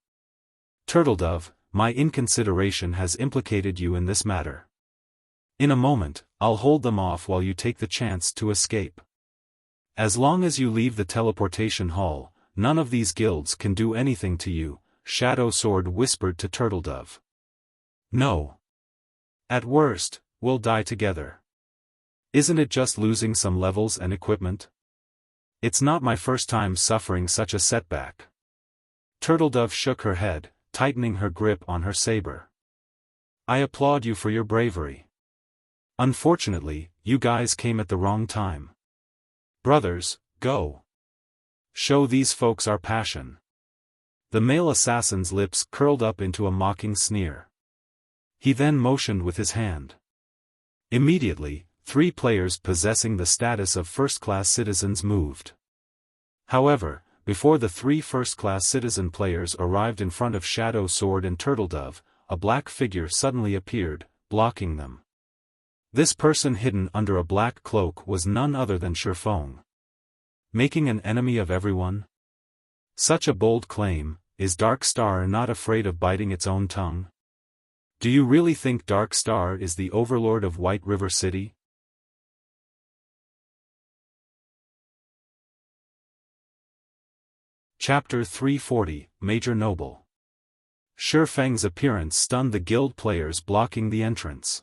Turtledove, my inconsideration has implicated you in this matter. In a moment, I'll hold them off while you take the chance to escape. As long as you leave the teleportation hall, none of these guilds can do anything to you, Shadow Sword whispered to Turtledove. No. At worst, we'll die together. Isn't it just losing some levels and equipment? It's not my first time suffering such a setback. Turtledove shook her head, tightening her grip on her saber. I applaud you for your bravery. Unfortunately, you guys came at the wrong time. Brothers, go. Show these folks our passion. The male assassin's lips curled up into a mocking sneer. He then motioned with his hand. Immediately, 3 players possessing the status of first-class citizens moved. However, before the 3 first-class citizen players arrived in front of Shadow Sword and Turtledove, a black figure suddenly appeared, blocking them. This person hidden under a black cloak was none other than Xiaofan. Making an enemy of everyone? Such a bold claim. Is Dark Star not afraid of biting its own tongue? Do you really think Dark Star is the overlord of White River City? Chapter 340, Major Noble. Xiaofang's appearance stunned the guild players blocking the entrance.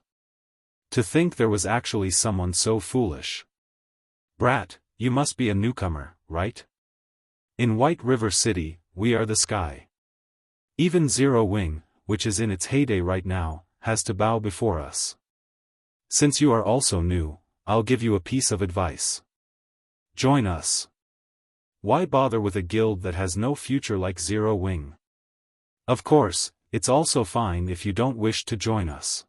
To think there was actually someone so foolish. Brat, you must be a newcomer, right? In White River City, we are the sky. Even Zero Wing, which is in its heyday right now, has to bow before us. Since you are also new, I'll give you a piece of advice. Join us. Why bother with a guild that has no future like Zero Wing? Of course, it's also fine if you don't wish to join us.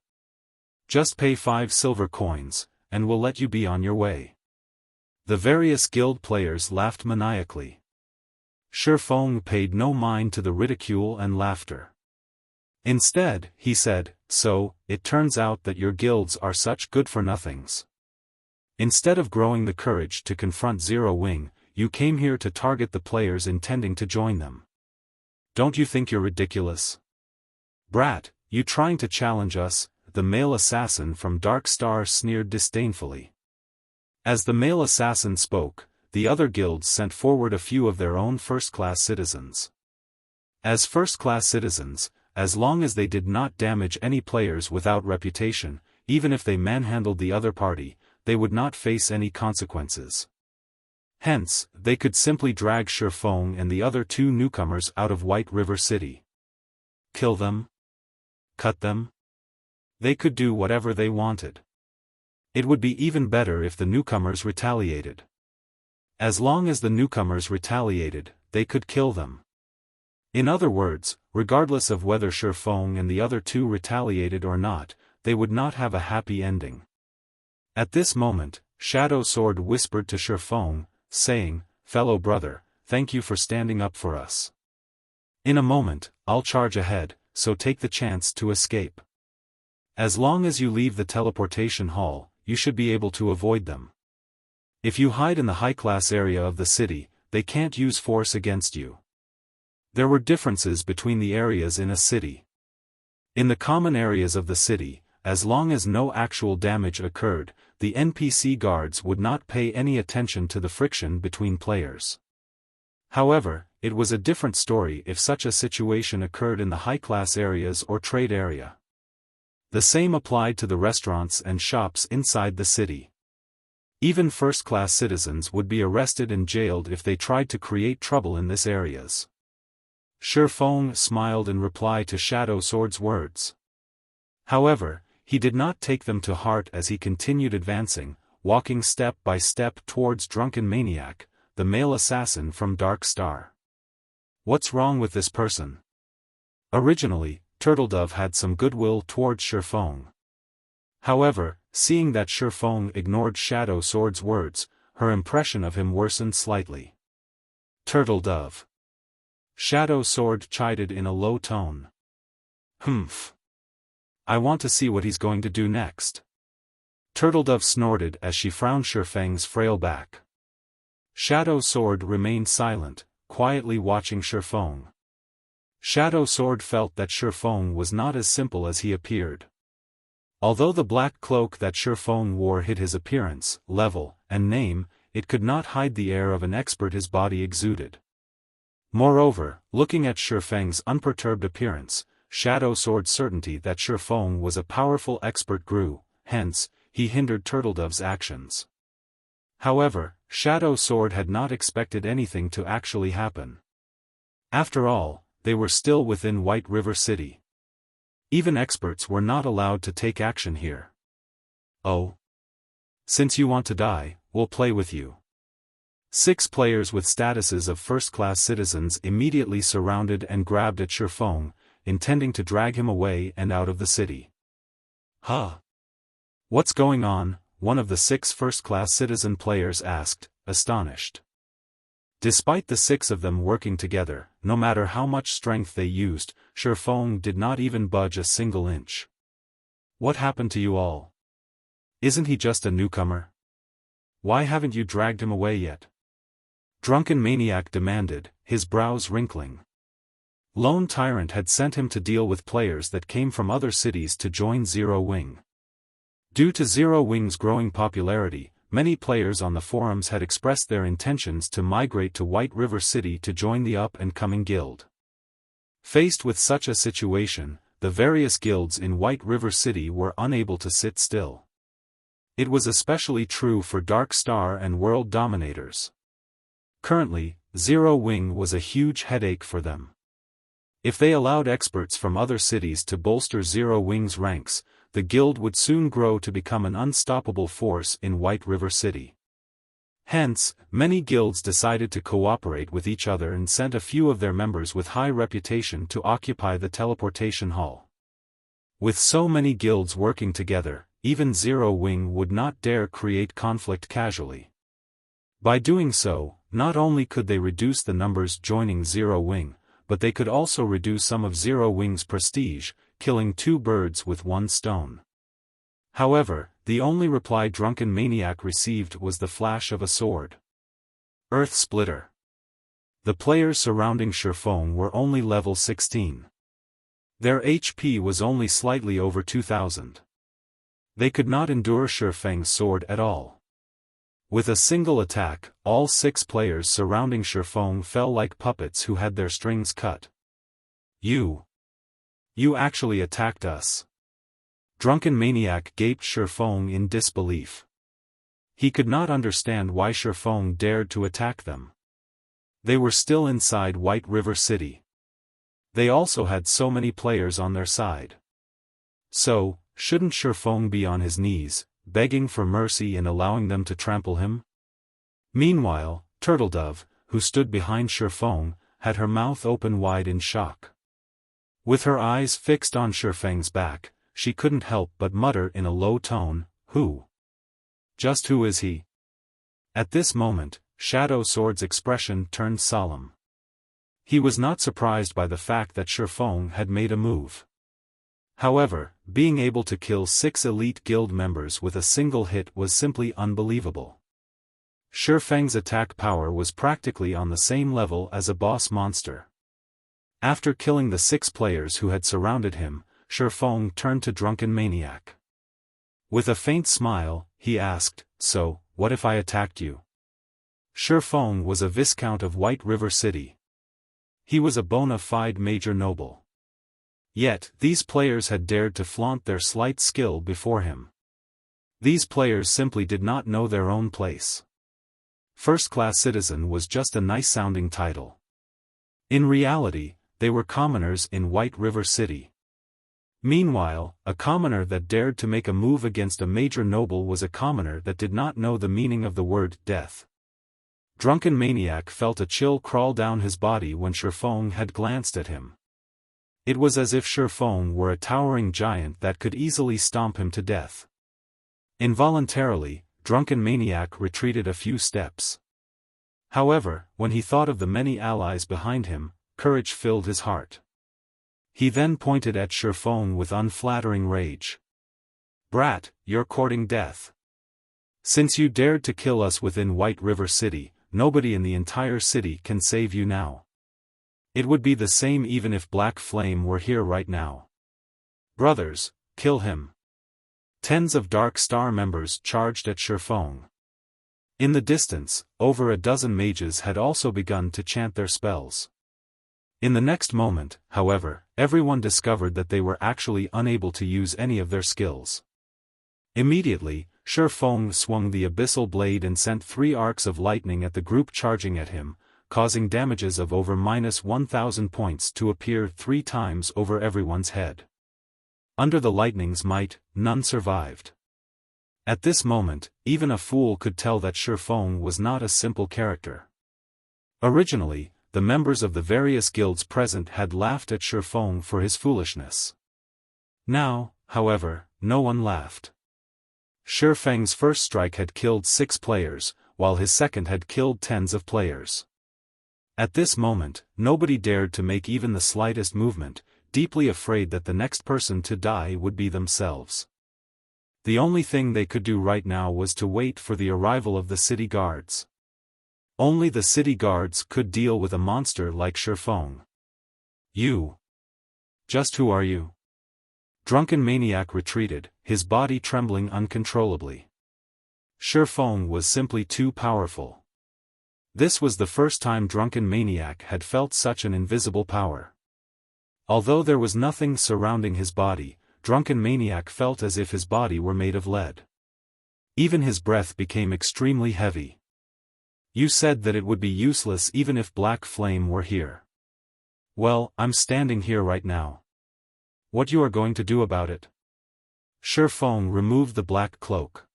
Just pay 5 silver coins, and we'll let you be on your way. The various guild players laughed maniacally. Xiaofan paid no mind to the ridicule and laughter. Instead, he said, so, it turns out that your guilds are such good-for-nothings. Instead of growing the courage to confront Zero Wing, you came here to target the players intending to join them. Don't you think you're ridiculous? Brat, you trying to challenge us? The male assassin from Dark Star sneered disdainfully. As the male assassin spoke, the other guilds sent forward a few of their own first-class citizens. As first-class citizens, as long as they did not damage any players without reputation, even if they manhandled the other party, they would not face any consequences. Hence, they could simply drag Xiaofan and the other two newcomers out of White River City. Kill them? Cut them? They could do whatever they wanted. It would be even better if the newcomers retaliated. As long as the newcomers retaliated, they could kill them. In other words, regardless of whether Xiaofan and the other two retaliated or not, they would not have a happy ending. At this moment, Shadow Sword whispered to Xiaofan, saying, "Fellow brother, thank you for standing up for us. In a moment, I'll charge ahead, so take the chance to escape. As long as you leave the teleportation hall, you should be able to avoid them. If you hide in the high-class area of the city, they can't use force against you." There were differences between the areas in a city. In the common areas of the city, as long as no actual damage occurred, the NPC guards would not pay any attention to the friction between players. However, it was a different story if such a situation occurred in the high-class areas or trade area. The same applied to the restaurants and shops inside the city. Even first-class citizens would be arrested and jailed if they tried to create trouble in these areas. Xiaofan smiled in reply to Shadow Sword's words. However, he did not take them to heart as he continued advancing, walking step by step towards Drunken Maniac, the male assassin from Dark Star. What's wrong with this person? Originally, Turtledove had some goodwill towards Xiaofan. However, seeing that Xiaofan ignored Shadow Sword's words, her impression of him worsened slightly. Turtledove. Shadow Sword chided in a low tone. Humph. I want to see what he's going to do next. Turtledove snorted as she frowned Xiaofang's frail back. Shadow Sword remained silent, quietly watching Xiaofan. Shadow Sword felt that Xiaofan was not as simple as he appeared. Although the black cloak that Xiaofan wore hid his appearance, level, and name, it could not hide the air of an expert his body exuded. Moreover, looking at Xiaofang's unperturbed appearance, Shadow Sword's certainty that Xiaofan was a powerful expert grew, hence, he hindered Turtledove's actions. However, Shadow Sword had not expected anything to actually happen. After all, they were still within White River City. Even experts were not allowed to take action here. Oh. Since you want to die, we'll play with you. 6 players with statuses of first-class citizens immediately surrounded and grabbed at Xiaofan, intending to drag him away and out of the city. Huh? What's going on? One of the 6 first-class citizen players asked, astonished. Despite the 6 of them working together, no matter how much strength they used, Xiaofan did not even budge a single inch. What happened to you all? Isn't he just a newcomer? Why haven't you dragged him away yet? Drunken Maniac demanded, his brows wrinkling. Lone Tyrant had sent him to deal with players that came from other cities to join Zero Wing. Due to Zero Wing's growing popularity, many players on the forums had expressed their intentions to migrate to White River City to join the up-and-coming guild. Faced with such a situation, the various guilds in White River City were unable to sit still. It was especially true for Dark Star and World Dominators. Currently, Zero Wing was a huge headache for them. If they allowed experts from other cities to bolster Zero Wing's ranks, the guild would soon grow to become an unstoppable force in White River City. Hence, many guilds decided to cooperate with each other and sent a few of their members with high reputation to occupy the teleportation hall. With so many guilds working together, even Zero Wing would not dare create conflict casually. By doing so, not only could they reduce the numbers joining Zero Wing, but they could also reduce some of Zero Wing's prestige, killing 2 birds with 1 stone. However, the only reply Drunken Maniac received was the flash of a sword. Earth Splitter. The players surrounding Xiaofan were only level 16. Their HP was only slightly over 2000. They could not endure Xiaofang's sword at all. With a single attack, all 6 players surrounding Xiaofan fell like puppets who had their strings cut. You actually attacked us. Drunken Maniac gaped Xiaofan in disbelief. He could not understand why Xiaofan dared to attack them. They were still inside White River City. They also had so many players on their side. So, shouldn't Xiaofan be on his knees, begging for mercy and allowing them to trample him? Meanwhile, Turtledove, who stood behind Xiaofan, had her mouth open wide in shock. With her eyes fixed on Xiaofang's back, she couldn't help but mutter in a low tone, "Who? Just who is he?" At this moment, Shadow Sword's expression turned solemn. He was not surprised by the fact that Xiaofan had made a move. However, being able to kill 6 elite guild members with a single hit was simply unbelievable. Xiaofang's attack power was practically on the same level as a boss monster. After killing the 6 players who had surrounded him, Xiaofan turned to Drunken Maniac. With a faint smile, he asked, "So, what if I attacked you?" Xiaofan was a viscount of White River City. He was a bona fide major noble. Yet, these players had dared to flaunt their slight skill before him. These players simply did not know their own place. First-class citizen was just a nice-sounding title. In reality, they were commoners in White River City. Meanwhile, a commoner that dared to make a move against a major noble was a commoner that did not know the meaning of the word death. Drunken Maniac felt a chill crawl down his body when Xiaofan had glanced at him. It was as if Xiaofan were a towering giant that could easily stomp him to death. Involuntarily, Drunken Maniac retreated a few steps. However, when he thought of the many allies behind him, courage filled his heart. He then pointed at Xiaofan with unflattering rage. "Brat, you're courting death. Since you dared to kill us within White River City, nobody in the entire city can save you now. It would be the same even if Black Flame were here right now. Brothers, kill him." Tens of Dark Star members charged at Xiaofan. In the distance, over a dozen mages had also begun to chant their spells. In the next moment, however, everyone discovered that they were actually unable to use any of their skills. Immediately, Xiaofan swung the abyssal blade and sent 3 arcs of lightning at the group charging at him, causing damages of over -1,000 points to appear 3 times over everyone's head. Under the lightning's might, none survived. At this moment, even a fool could tell that Xiaofan was not a simple character. Originally, the members of the various guilds present had laughed at Xiaofan for his foolishness. Now, however, no one laughed. Xiaofang's first strike had killed 6 players, while his second had killed tens of players. At this moment, nobody dared to make even the slightest movement, deeply afraid that the next person to die would be themselves. The only thing they could do right now was to wait for the arrival of the city guards. Only the city guards could deal with a monster like Xiaofan. "You? Just who are you?" Drunken Maniac retreated, his body trembling uncontrollably. Xiaofan was simply too powerful. This was the first time Drunken Maniac had felt such an invisible power. Although there was nothing surrounding his body, Drunken Maniac felt as if his body were made of lead. Even his breath became extremely heavy. "You said that it would be useless even if Black Flame were here. Well, I'm standing here right now. What you are going to do about it?" Xiaofan removed the black cloak.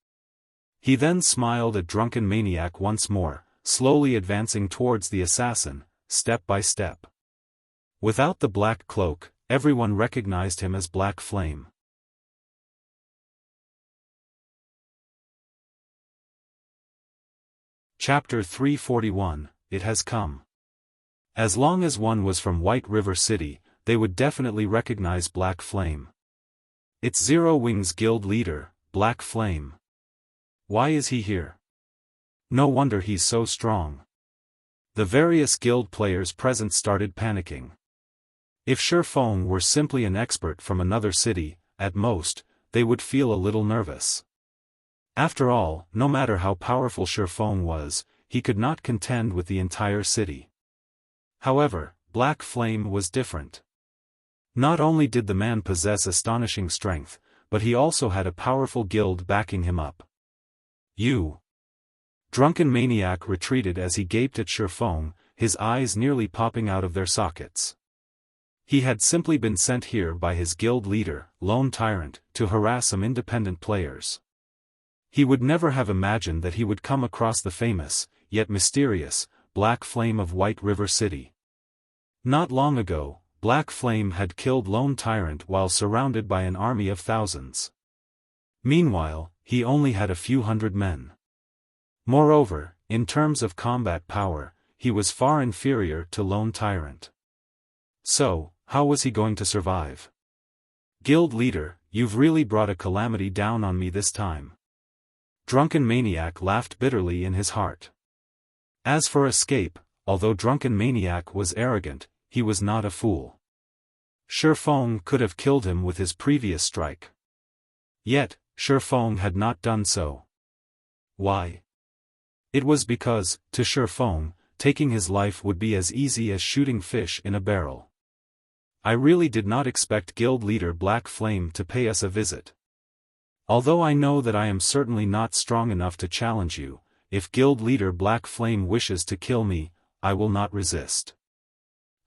He then smiled at Drunken Maniac once more, slowly advancing towards the assassin, step by step. Without the black cloak, everyone recognized him as Black Flame. Chapter 341, It Has Come. As long as one was from White River City, they would definitely recognize Black Flame. It's Zero Wings Guild leader, Black Flame. Why is he here? No wonder he's so strong. The various guild players present started panicking. If Xiaofan were simply an expert from another city, at most, they would feel a little nervous. After all, no matter how powerful Xiaofan was, he could not contend with the entire city. However, Black Flame was different. Not only did the man possess astonishing strength, but he also had a powerful guild backing him up. "You. Drunken Maniac retreated as he gaped at Xiaofan, his eyes nearly popping out of their sockets. He had simply been sent here by his guild leader, Lone Tyrant, to harass some independent players. He would never have imagined that he would come across the famous, yet mysterious, Black Flame of White River City. Not long ago, Black Flame had killed Lone Tyrant while surrounded by an army of thousands. Meanwhile, he only had a few hundred men. Moreover, in terms of combat power, he was far inferior to Lone Tyrant. So, how was he going to survive? Guild leader, you've really brought a calamity down on me this time. Drunken Maniac laughed bitterly in his heart. As for escape, although Drunken Maniac was arrogant, he was not a fool. Xiaofan could have killed him with his previous strike. Yet, Xiaofan had not done so. Why? It was because, to Xiaofan, taking his life would be as easy as shooting fish in a barrel. I really did not expect guild leader Black Flame to pay us a visit. Although I know that I am certainly not strong enough to challenge you, if guild leader Black Flame wishes to kill me, I will not resist.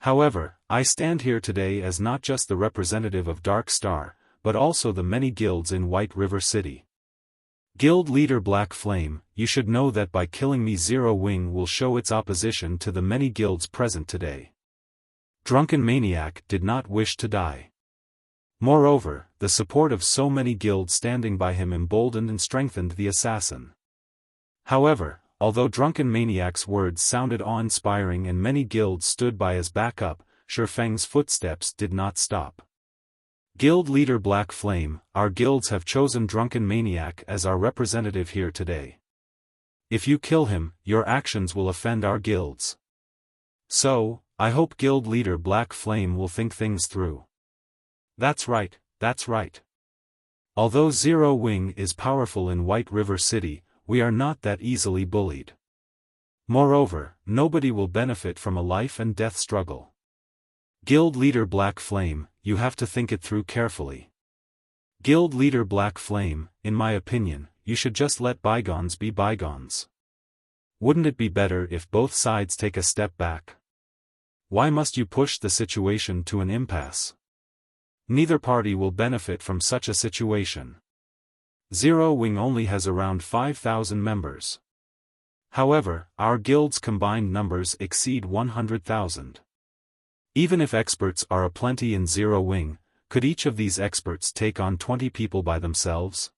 However, I stand here today as not just the representative of Dark Star, but also the many guilds in White River City. Guild leader Black Flame, you should know that by killing me Zero Wing will show its opposition to the many guilds present today. Drunken Maniac did not wish to die. Moreover, the support of so many guilds standing by him emboldened and strengthened the assassin. However, although Drunken Maniac's words sounded awe-inspiring and many guilds stood by as backup, Xiaofang's footsteps did not stop. Guild leader Black Flame, our guilds have chosen Drunken Maniac as our representative here today. If you kill him, your actions will offend our guilds. So, I hope guild leader Black Flame will think things through. That's right, that's right. Although Zero Wing is powerful in White River City, we are not that easily bullied. Moreover, nobody will benefit from a life and death struggle. Guild leader Black Flame, you have to think it through carefully. Guild leader Black Flame, in my opinion, you should just let bygones be bygones. Wouldn't it be better if both sides take a step back? Why must you push the situation to an impasse? Neither party will benefit from such a situation. Zero Wing only has around 5,000 members. However, our guild's combined numbers exceed 100,000. Even if experts are aplenty in Zero Wing, could each of these experts take on 20 people by themselves?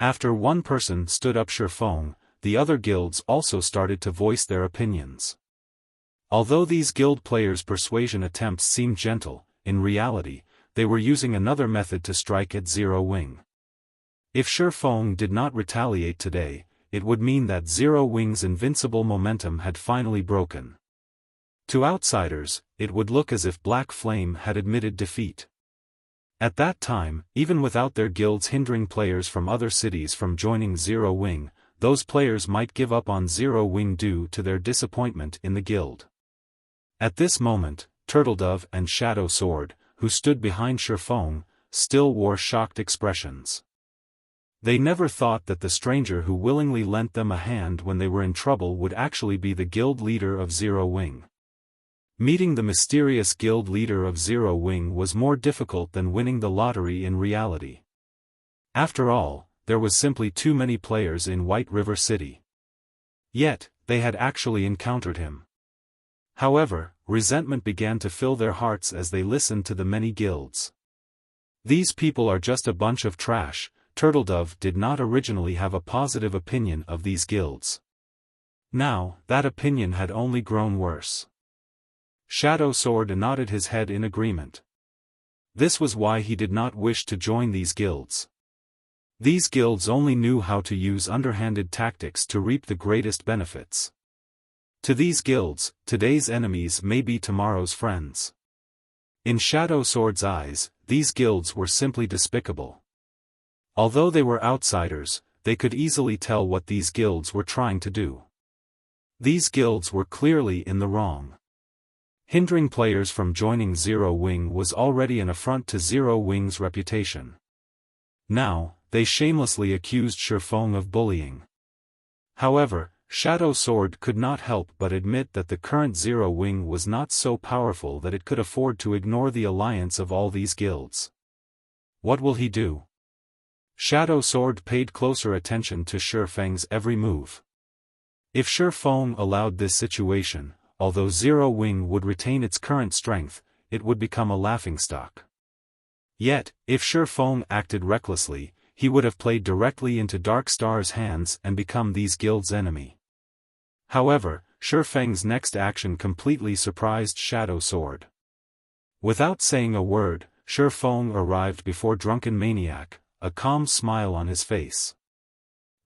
After one person stood up Xiaofan, the other guilds also started to voice their opinions. Although these guild players' persuasion attempts seemed gentle, in reality, they were using another method to strike at Zero Wing. If Xiaofan did not retaliate today, it would mean that Zero Wing's invincible momentum had finally broken. To outsiders, it would look as if Black Flame had admitted defeat. At that time, even without their guilds hindering players from other cities from joining Zero Wing, those players might give up on Zero Wing due to their disappointment in the guild. At this moment, Turtledove and Shadow Sword, who stood behind Xiaofan, still wore shocked expressions. They never thought that the stranger who willingly lent them a hand when they were in trouble would actually be the guild leader of Zero Wing. Meeting the mysterious guild leader of Zero Wing was more difficult than winning the lottery in reality. After all, there was simply too many players in White River City. Yet, they had actually encountered him. However, resentment began to fill their hearts as they listened to the many guilds. These people are just a bunch of trash. Turtledove did not originally have a positive opinion of these guilds. Now, that opinion had only grown worse. Shadow Sword nodded his head in agreement. This was why he did not wish to join these guilds. These guilds only knew how to use underhanded tactics to reap the greatest benefits. To these guilds, today's enemies may be tomorrow's friends. In Shadow Sword's eyes, these guilds were simply despicable. Although they were outsiders, they could easily tell what these guilds were trying to do. These guilds were clearly in the wrong. Hindering players from joining Zero Wing was already an affront to Zero Wing's reputation. Now, they shamelessly accused Xiaofan of bullying. However, Shadow Sword could not help but admit that the current Zero Wing was not so powerful that it could afford to ignore the alliance of all these guilds. What will he do? Shadow Sword paid closer attention to Shifeng's every move. If Shifeng allowed this situation, although Zero Wing would retain its current strength, it would become a laughingstock. Yet, if Shifeng acted recklessly, he would have played directly into Dark Star's hands and become these guilds' enemy. However, Shifeng's next action completely surprised Shadow Sword. Without saying a word, Shifeng arrived before Drunken Maniac, a calm smile on his face.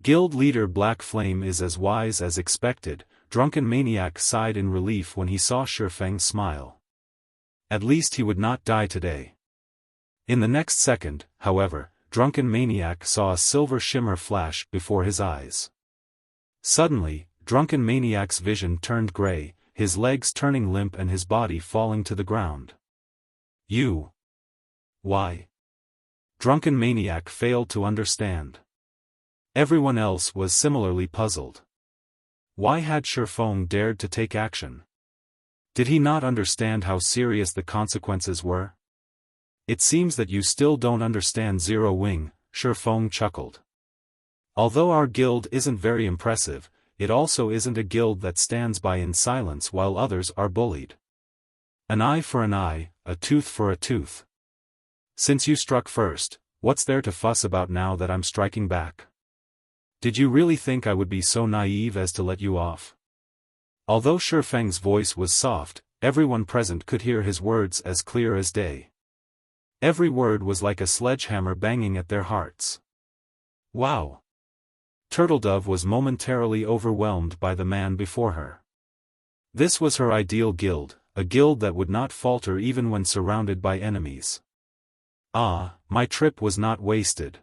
Guild leader Black Flame is as wise as expected. Drunken Maniac sighed in relief when he saw Shifeng smile. At least he would not die today. In the next second, however, Drunken Maniac saw a silver shimmer flash before his eyes. Suddenly, Drunken Maniac's vision turned gray, his legs turning limp and his body falling to the ground. You. Why? Drunken Maniac failed to understand. Everyone else was similarly puzzled. Why had Shifeng dared to take action? Did he not understand how serious the consequences were? It seems that you still don't understand Zero Wing, Shifeng chuckled. Although our guild isn't very impressive, it also isn't a guild that stands by in silence while others are bullied. An eye for an eye, a tooth for a tooth. Since you struck first, what's there to fuss about now that I'm striking back? Did you really think I would be so naive as to let you off? Although Shifeng's voice was soft, everyone present could hear his words as clear as day. Every word was like a sledgehammer banging at their hearts. Wow! Turtledove was momentarily overwhelmed by the man before her. This was her ideal guild, a guild that would not falter even when surrounded by enemies. Ah, my trip was not wasted.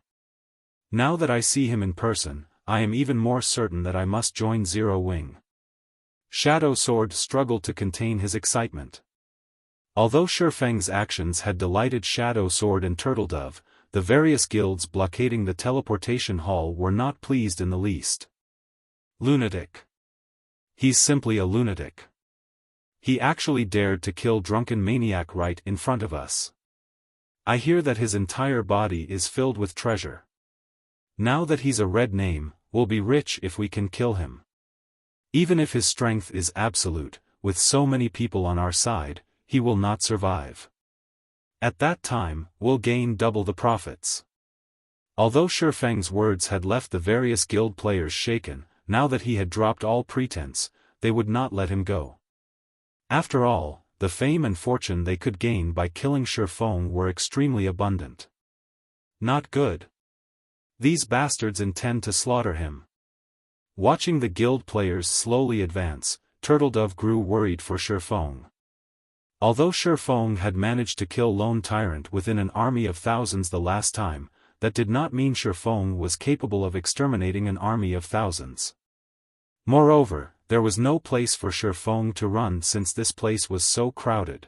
Now that I see him in person, I am even more certain that I must join Zero Wing. Shadow Sword struggled to contain his excitement. Although Shifeng's actions had delighted Shadow Sword and Turtledove, the various guilds blockading the teleportation hall were not pleased in the least. Lunatic. He's simply a lunatic. He actually dared to kill Drunken Maniac right in front of us. I hear that his entire body is filled with treasure. Now that he's a red name, we'll be rich if we can kill him. Even if his strength is absolute, with so many people on our side, he will not survive. At that time, we'll gain double the profits. Although Shifeng's words had left the various guild players shaken, now that he had dropped all pretense, they would not let him go. After all, the fame and fortune they could gain by killing Shifeng were extremely abundant. Not good. These bastards intend to slaughter him. Watching the guild players slowly advance, Turtledove grew worried for Shifeng. Although Shifeng had managed to kill Lone Tyrant within an army of thousands the last time, that did not mean Shifeng was capable of exterminating an army of thousands. Moreover, there was no place for Shifeng to run since this place was so crowded.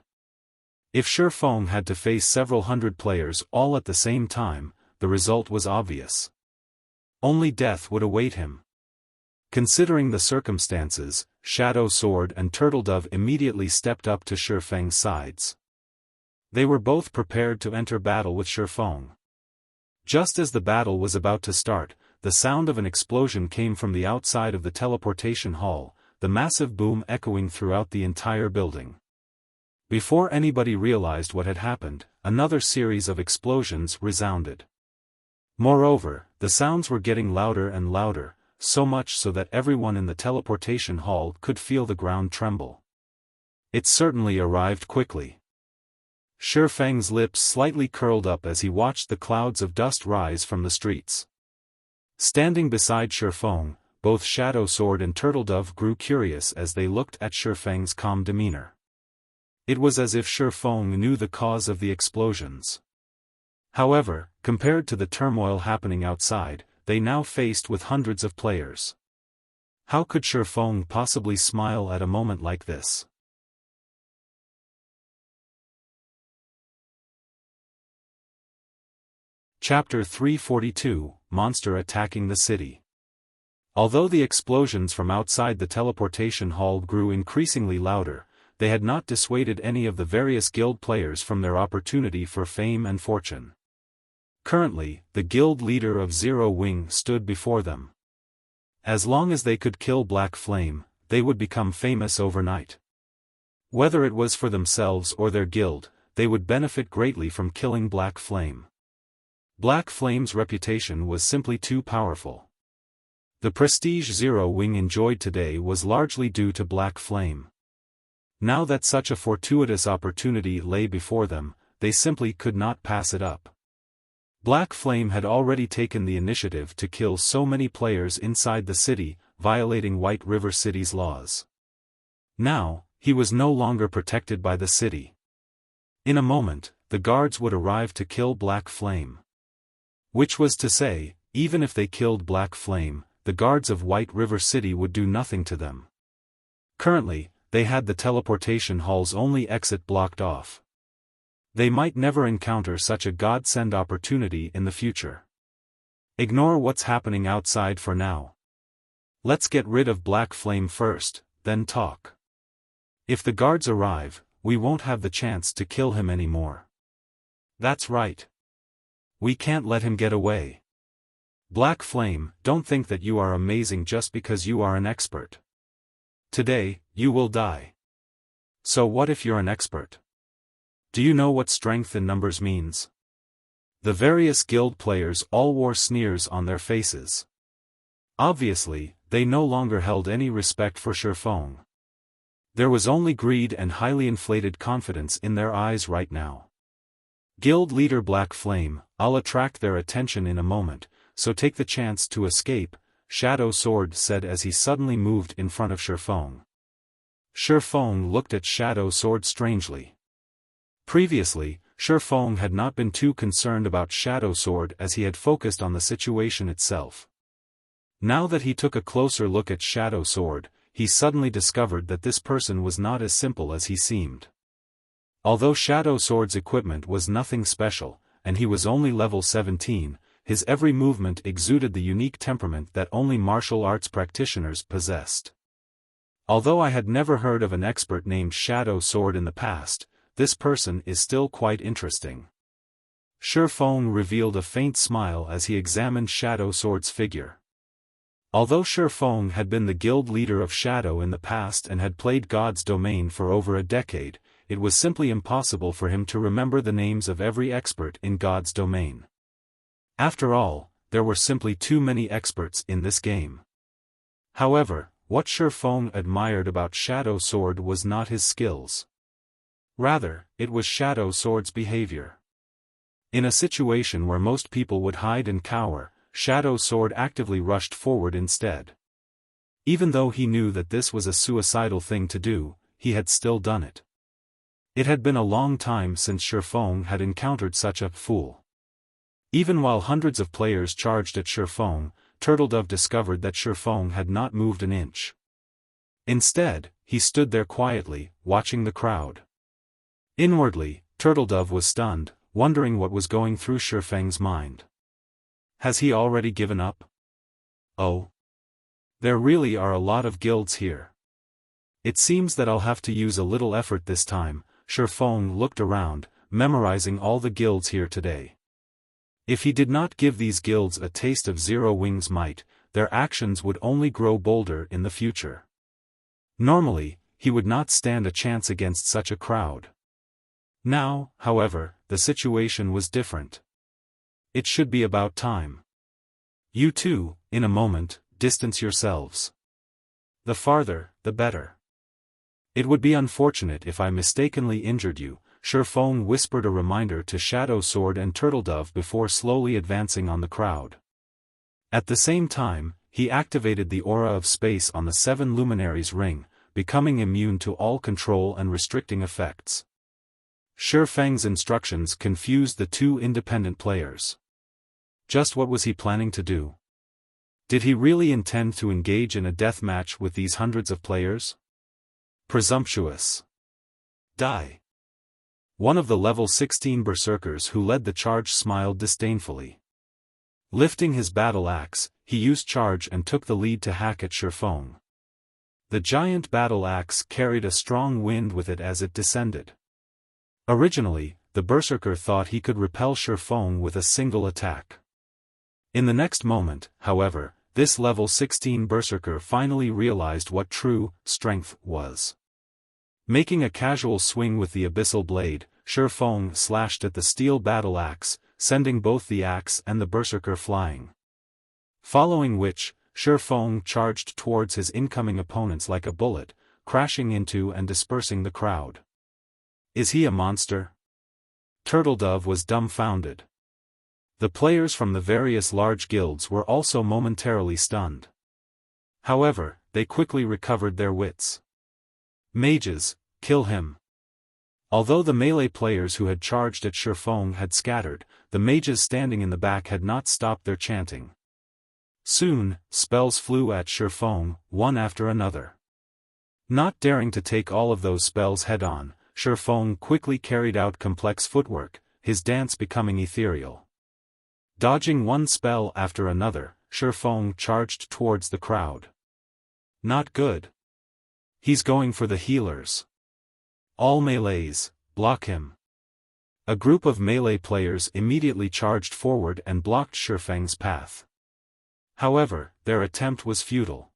If Shifeng had to face several hundred players all at the same time, the result was obvious. Only death would await him. Considering the circumstances, Shadow Sword and Turtledove immediately stepped up to Shifeng's sides. They were both prepared to enter battle with Shifeng. Just as the battle was about to start, the sound of an explosion came from the outside of the teleportation hall, the massive boom echoing throughout the entire building. Before anybody realized what had happened, another series of explosions resounded. Moreover, the sounds were getting louder and louder, so much so that everyone in the teleportation hall could feel the ground tremble. It certainly arrived quickly. Shifeng's lips slightly curled up as he watched the clouds of dust rise from the streets. Standing beside Shifeng, both Shadow Sword and Turtledove grew curious as they looked at Shifeng's calm demeanor. It was as if Shifeng knew the cause of the explosions. However, compared to the turmoil happening outside, they now faced with hundreds of players. How could Shifeng possibly smile at a moment like this? Chapter 342, Monster Attacking the City. Although the explosions from outside the teleportation hall grew increasingly louder, they had not dissuaded any of the various guild players from their opportunity for fame and fortune. Currently, the guild leader of Zero Wing stood before them. As long as they could kill Black Flame, they would become famous overnight. Whether it was for themselves or their guild, they would benefit greatly from killing Black Flame. Black Flame's reputation was simply too powerful. The prestige Zero Wing enjoyed today was largely due to Black Flame. Now that such a fortuitous opportunity lay before them, they simply could not pass it up. Black Flame had already taken the initiative to kill so many players inside the city, violating White River City's laws. Now, he was no longer protected by the city. In a moment, the guards would arrive to kill Black Flame. Which was to say, even if they killed Black Flame, the guards of White River City would do nothing to them. Currently, they had the teleportation hall's only exit blocked off. They might never encounter such a godsend opportunity in the future. Ignore what's happening outside for now. Let's get rid of Black Flame first, then talk. If the guards arrive, we won't have the chance to kill him anymore. That's right. We can't let him get away. Black Flame, don't think that you are amazing just because you are an expert. Today, you will die. So what if you're an expert? Do you know what strength in numbers means? The various guild players all wore sneers on their faces. Obviously, they no longer held any respect for Xiaofan. There was only greed and highly inflated confidence in their eyes right now. Guild leader Black Flame, I'll attract their attention in a moment, so take the chance to escape, Shadow Sword said as he suddenly moved in front of Xiaofan. Xiaofan looked at Shadow Sword strangely. Previously, Xiaofan had not been too concerned about Shadow Sword as he had focused on the situation itself. Now that he took a closer look at Shadow Sword, he suddenly discovered that this person was not as simple as he seemed. Although Shadow Sword's equipment was nothing special, and he was only level 17, his every movement exuded the unique temperament that only martial arts practitioners possessed. Although I had never heard of an expert named Shadow Sword in the past, this person is still quite interesting. Xiaofan revealed a faint smile as he examined Shadow Sword's figure. Although Xiaofan had been the guild leader of Shadow in the past and had played God's Domain for over a decade, it was simply impossible for him to remember the names of every expert in God's Domain. After all, there were simply too many experts in this game. However, what Xiaofan admired about Shadow Sword was not his skills. Rather, it was Shadow Sword's behavior. In a situation where most people would hide and cower, Shadow Sword actively rushed forward instead. Even though he knew that this was a suicidal thing to do, he had still done it. It had been a long time since Xiaofan had encountered such a fool. Even while hundreds of players charged at Xiaofan, Turtledove discovered that Xiaofan had not moved an inch. Instead, he stood there quietly, watching the crowd. Inwardly, Turtledove was stunned, wondering what was going through Xiaofang's mind. Has he already given up? Oh. There really are a lot of guilds here. It seems that I'll have to use a little effort this time. Xiaofan looked around, memorizing all the guilds here today. If he did not give these guilds a taste of Zero Wing's might, their actions would only grow bolder in the future. Normally, he would not stand a chance against such a crowd. Now, however, the situation was different. It should be about time. You two, in a moment, distance yourselves. The farther, the better. It would be unfortunate if I mistakenly injured you, Xiaofan whispered a reminder to Shadow Sword and Turtledove before slowly advancing on the crowd. At the same time, he activated the aura of space on the 7 luminaries ring, becoming immune to all control and restricting effects. Xiaofang's instructions confused the two independent players. Just what was he planning to do? Did he really intend to engage in a death match with these hundreds of players? Presumptuous. Die. One of the level 16 berserkers who led the charge smiled disdainfully. Lifting his battle axe, he used charge and took the lead to hack at Xiaofan. The giant battle axe carried a strong wind with it as it descended. Originally, the berserker thought he could repel Xiaofan with a single attack. In the next moment, however, this level 16 berserker finally realized what true strength was. Making a casual swing with the abyssal blade, Xiaofan slashed at the steel battle axe, sending both the axe and the berserker flying. Following which, Xiaofan charged towards his incoming opponents like a bullet, crashing into and dispersing the crowd. Is he a monster? Turtledove was dumbfounded. The players from the various large guilds were also momentarily stunned. However, they quickly recovered their wits. Mages, kill him. Although the melee players who had charged at Xiaofan had scattered, the mages standing in the back had not stopped their chanting. Soon, spells flew at Xiaofan, one after another. Not daring to take all of those spells head-on, Xiaofan quickly carried out complex footwork, his dance becoming ethereal. Dodging one spell after another, Xiaofan charged towards the crowd. Not good. He's going for the healers. All melees, block him. A group of melee players immediately charged forward and blocked Xiaofan's path. However, their attempt was futile.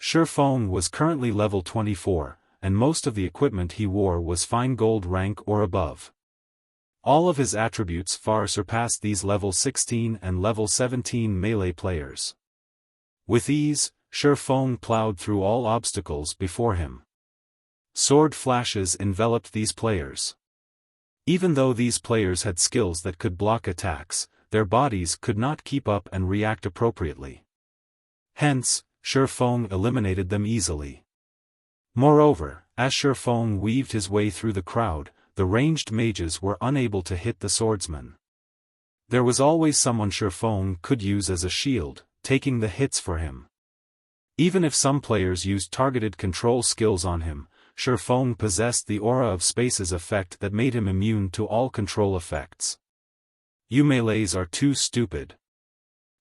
Xiaofan was currently level 24, and most of the equipment he wore was fine gold rank or above. All of his attributes far surpassed these level 16 and level 17 melee players. With ease, Xiaofan plowed through all obstacles before him. Sword flashes enveloped these players. Even though these players had skills that could block attacks, their bodies could not keep up and react appropriately. Hence, Xiaofan eliminated them easily. Moreover, as Xiaofan weaved his way through the crowd, the ranged mages were unable to hit the swordsman. There was always someone Xiaofan could use as a shield, taking the hits for him. Even if some players used targeted control skills on him, Xiaofan possessed the aura of spaces effect that made him immune to all control effects. You melees are too stupid.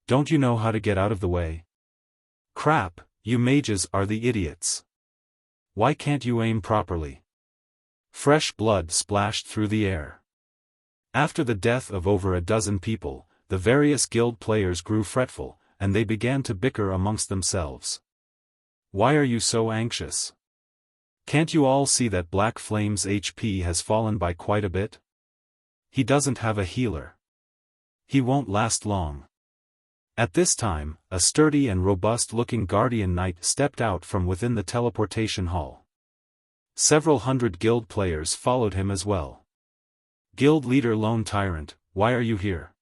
Don't you know how to get out of the way? Crap, you mages are the idiots. Why can't you aim properly? Fresh blood splashed through the air. After the death of over a dozen people, the various guild players grew fretful, and they began to bicker amongst themselves. Why are you so anxious? Can't you all see that Black Flame's HP has fallen by quite a bit? He doesn't have a healer. He won't last long. At this time, a sturdy and robust-looking guardian knight stepped out from within the teleportation hall. Several hundred guild players followed him as well. Guild leader Lone Tyrant, why are you here?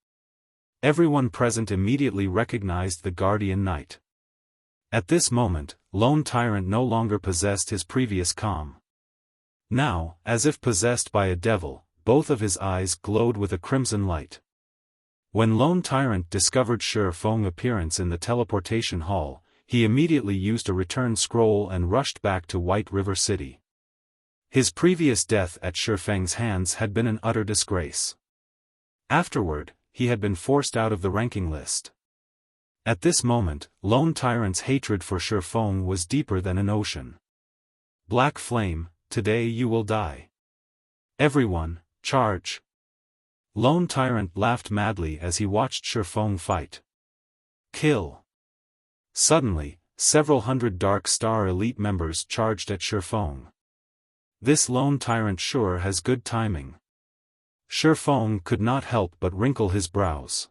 Everyone present immediately recognized the guardian knight. At this moment, Lone Tyrant no longer possessed his previous calm. Now, as if possessed by a devil, both of his eyes glowed with a crimson light. When Lone Tyrant discovered Xiaofan's appearance in the teleportation hall, he immediately used a return scroll and rushed back to White River City. His previous death at Xiaofan's hands had been an utter disgrace. Afterward, he had been forced out of the ranking list. At this moment, Lone Tyrant's hatred for Xiaofan was deeper than an ocean. Black Flame, today you will die. Everyone, charge! Lone Tyrant laughed madly as he watched Xiaofan fight. Kill! Suddenly, several hundred Dark Star elite members charged at Xiaofan. This Lone Tyrant sure has good timing. Xiaofan could not help but wrinkle his brows.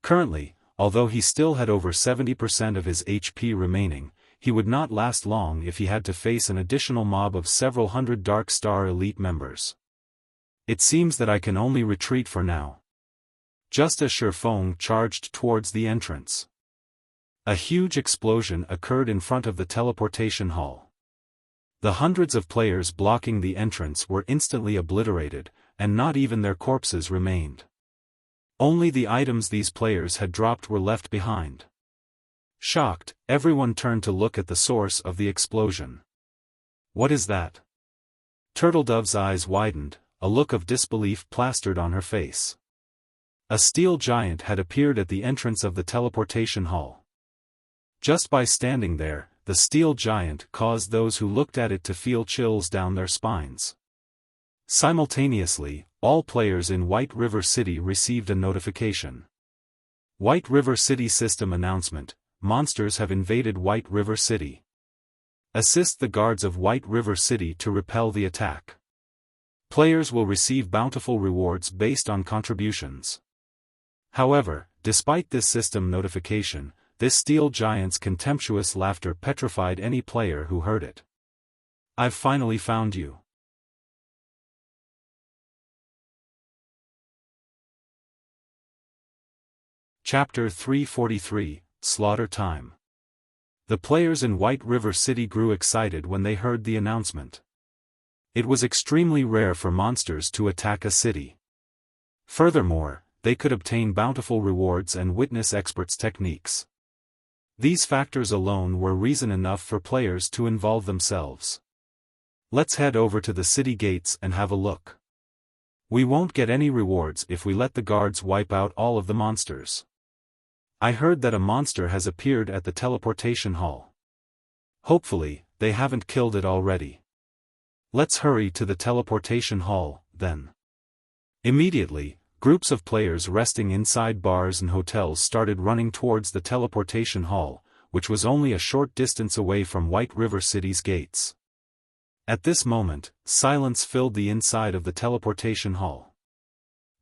Currently, although he still had over 70% of his HP remaining, he would not last long if he had to face an additional mob of several hundred Dark Star elite members. It seems that I can only retreat for now. Just as Xiaofan charged towards the entrance, a huge explosion occurred in front of the teleportation hall. The hundreds of players blocking the entrance were instantly obliterated, and not even their corpses remained. Only the items these players had dropped were left behind. Shocked, everyone turned to look at the source of the explosion. What is that? Turtledove's eyes widened, a look of disbelief plastered on her face. A steel giant had appeared at the entrance of the teleportation hall. Just by standing there, the steel giant caused those who looked at it to feel chills down their spines. Simultaneously, all players in White River City received a notification. White River City System announcement: monsters have invaded White River City. Assist the guards of White River City to repel the attack. Players will receive bountiful rewards based on contributions. However, despite this system notification, this steel giant's contemptuous laughter petrified any player who heard it. I've finally found you. Chapter 343, Slaughter Time. The players in White River City grew excited when they heard the announcement. It was extremely rare for monsters to attack a city. Furthermore, they could obtain bountiful rewards and witness experts' techniques. These factors alone were reason enough for players to involve themselves. Let's head over to the city gates and have a look. We won't get any rewards if we let the guards wipe out all of the monsters. I heard that a monster has appeared at the teleportation hall. Hopefully, they haven't killed it already. Let's hurry to the teleportation hall, then. Immediately, groups of players resting inside bars and hotels started running towards the teleportation hall, which was only a short distance away from White River City's gates. At this moment, silence filled the inside of the teleportation hall.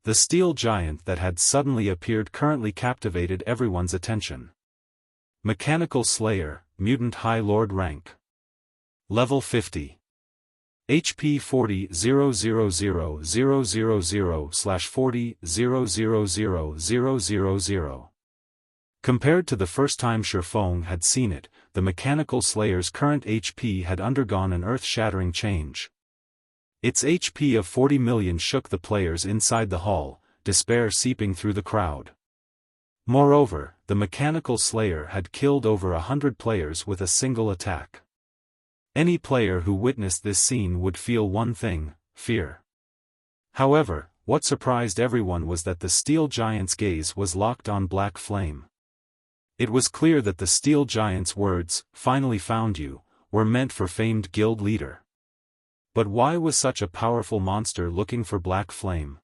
The steel giant that had suddenly appeared currently captivated everyone's attention. Mechanical Slayer, Mutant High Lord rank. Level 50. HP 40,000,000/40,000,000. Compared to the first time Xiaofan had seen it, the Mechanical Slayer's current HP had undergone an earth-shattering change. Its HP of 40 million shook the players inside the hall, despair seeping through the crowd. Moreover, the Mechanical Slayer had killed over 100 players with a single attack. Any player who witnessed this scene would feel one thing: fear. However, what surprised everyone was that the steel giant's gaze was locked on Black Flame. It was clear that the steel giant's words, "finally found you," were meant for famed guild leader. But why was such a powerful monster looking for Black Flame?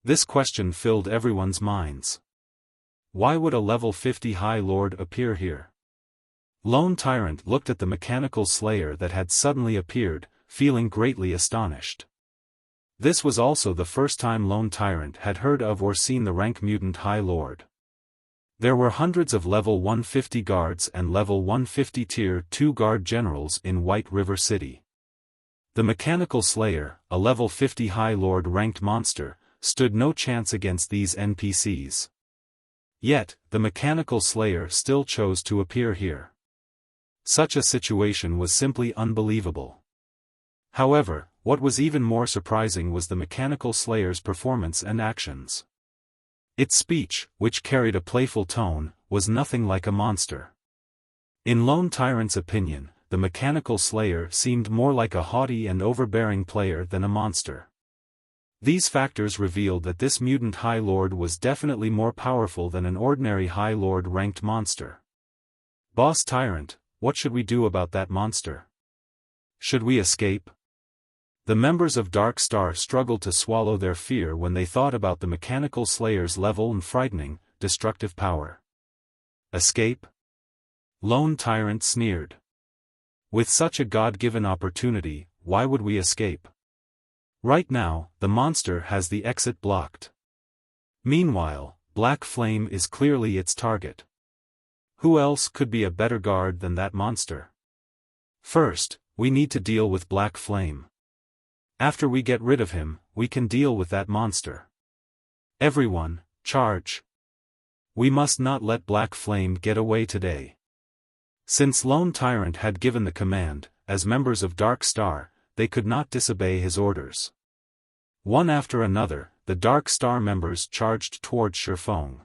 This question filled everyone's minds. Why would a level 50 High Lord appear here? Lone Tyrant looked at the Mechanical Slayer that had suddenly appeared, feeling greatly astonished. This was also the first time Lone Tyrant had heard of or seen the rank Mutant High Lord. There were hundreds of level 150 guards and level 150 tier 2 guard generals in White River City. The Mechanical Slayer, a level 50 High Lord ranked monster, stood no chance against these NPCs. Yet, the Mechanical Slayer still chose to appear here. Such a situation was simply unbelievable. However, what was even more surprising was the Mechanical Slayer's performance and actions. Its speech, which carried a playful tone, was nothing like a monster. In Lone Tyrant's opinion, the Mechanical Slayer seemed more like a haughty and overbearing player than a monster. These factors revealed that this Mutant High Lord was definitely more powerful than an ordinary High Lord ranked monster. Boss Tyrant, what should we do about that monster? Should we escape? The members of Dark Star struggled to swallow their fear when they thought about the Mechanical Slayer's level and frightening, destructive power. Escape? Lone Tyrant sneered. With such a God-given opportunity, why would we escape? Right now, the monster has the exit blocked. Meanwhile, Black Flame is clearly its target. Who else could be a better guard than that monster? First, we need to deal with Black Flame. After we get rid of him, we can deal with that monster. Everyone, charge! We must not let Black Flame get away today. Since Lone Tyrant had given the command, as members of Dark Star, they could not disobey his orders. One after another, the Dark Star members charged towards Xiaofan.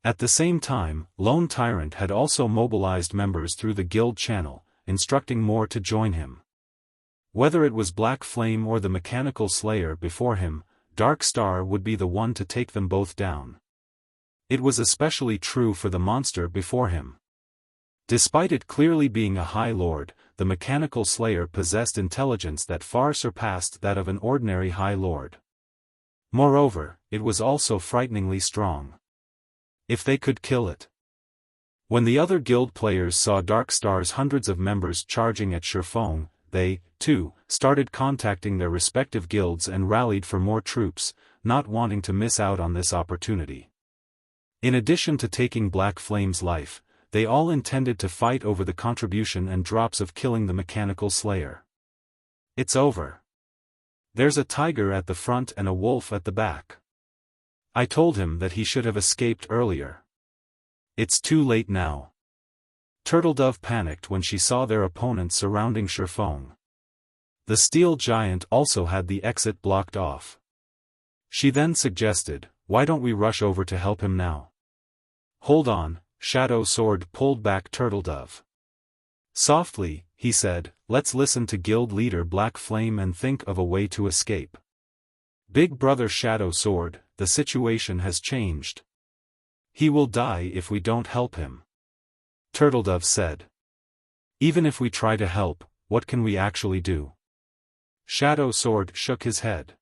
At the same time, Lone Tyrant had also mobilized members through the guild channel, instructing more to join him. Whether it was Black Flame or the Mechanical Slayer before him, Dark Star would be the one to take them both down. It was especially true for the monster before him. Despite it clearly being a High Lord, the mechanical slayer possessed intelligence that far surpassed that of an ordinary High Lord. Moreover, it was also frighteningly strong. If they could kill it. When the other guild players saw Dark Star's hundreds of members charging at Xiaofan, they, too, started contacting their respective guilds and rallied for more troops, not wanting to miss out on this opportunity. In addition to taking Black Flame's life, they all intended to fight over the contribution and drops of killing the mechanical slayer. It's over. There's a tiger at the front and a wolf at the back. I told him that he should have escaped earlier. It's too late now. Turtledove panicked when she saw their opponents surrounding Xiaofan. The steel giant also had the exit blocked off. She then suggested, "Why don't we rush over to help him now?" "Hold on," Shadow Sword pulled back Turtledove. Softly, he said, "Let's listen to guild leader Black Flame and think of a way to escape." "Big brother Shadow Sword, the situation has changed. He will die if we don't help him," Turtledove said. "Even if we try to help, what can we actually do?" Shadow Sword shook his head.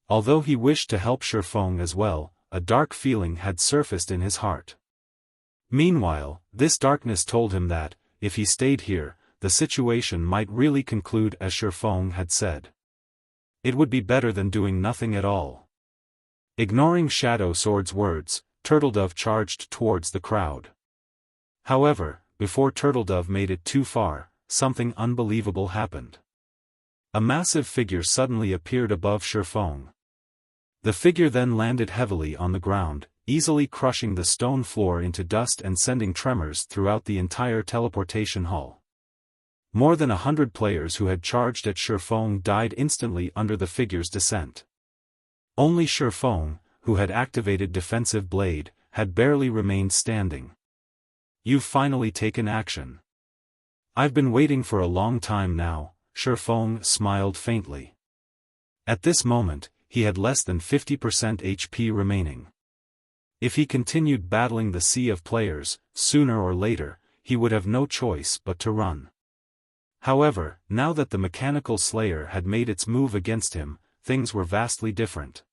Although he wished to help Xiaofan as well, a dark feeling had surfaced in his heart. Meanwhile, this darkness told him that, if he stayed here, the situation might really conclude as Xiaofan had said. It would be better than doing nothing at all. Ignoring Shadow Sword's words, Turtledove charged towards the crowd. However, before Turtledove made it too far, something unbelievable happened. A massive figure suddenly appeared above Xiaofan. The figure then landed heavily on the ground, easily crushing the stone floor into dust and sending tremors throughout the entire teleportation hall. More than 100 players who had charged at Xiaofan died instantly under the figure's descent. Only Xiaofan, who had activated Defensive Blade, had barely remained standing. "You've finally taken action. I've been waiting for a long time now," Xiaofan smiled faintly. At this moment, he had less than 50% HP remaining. If he continued battling the sea of players, sooner or later, he would have no choice but to run. However, now that the mechanical slayer had made its move against him, things were vastly different.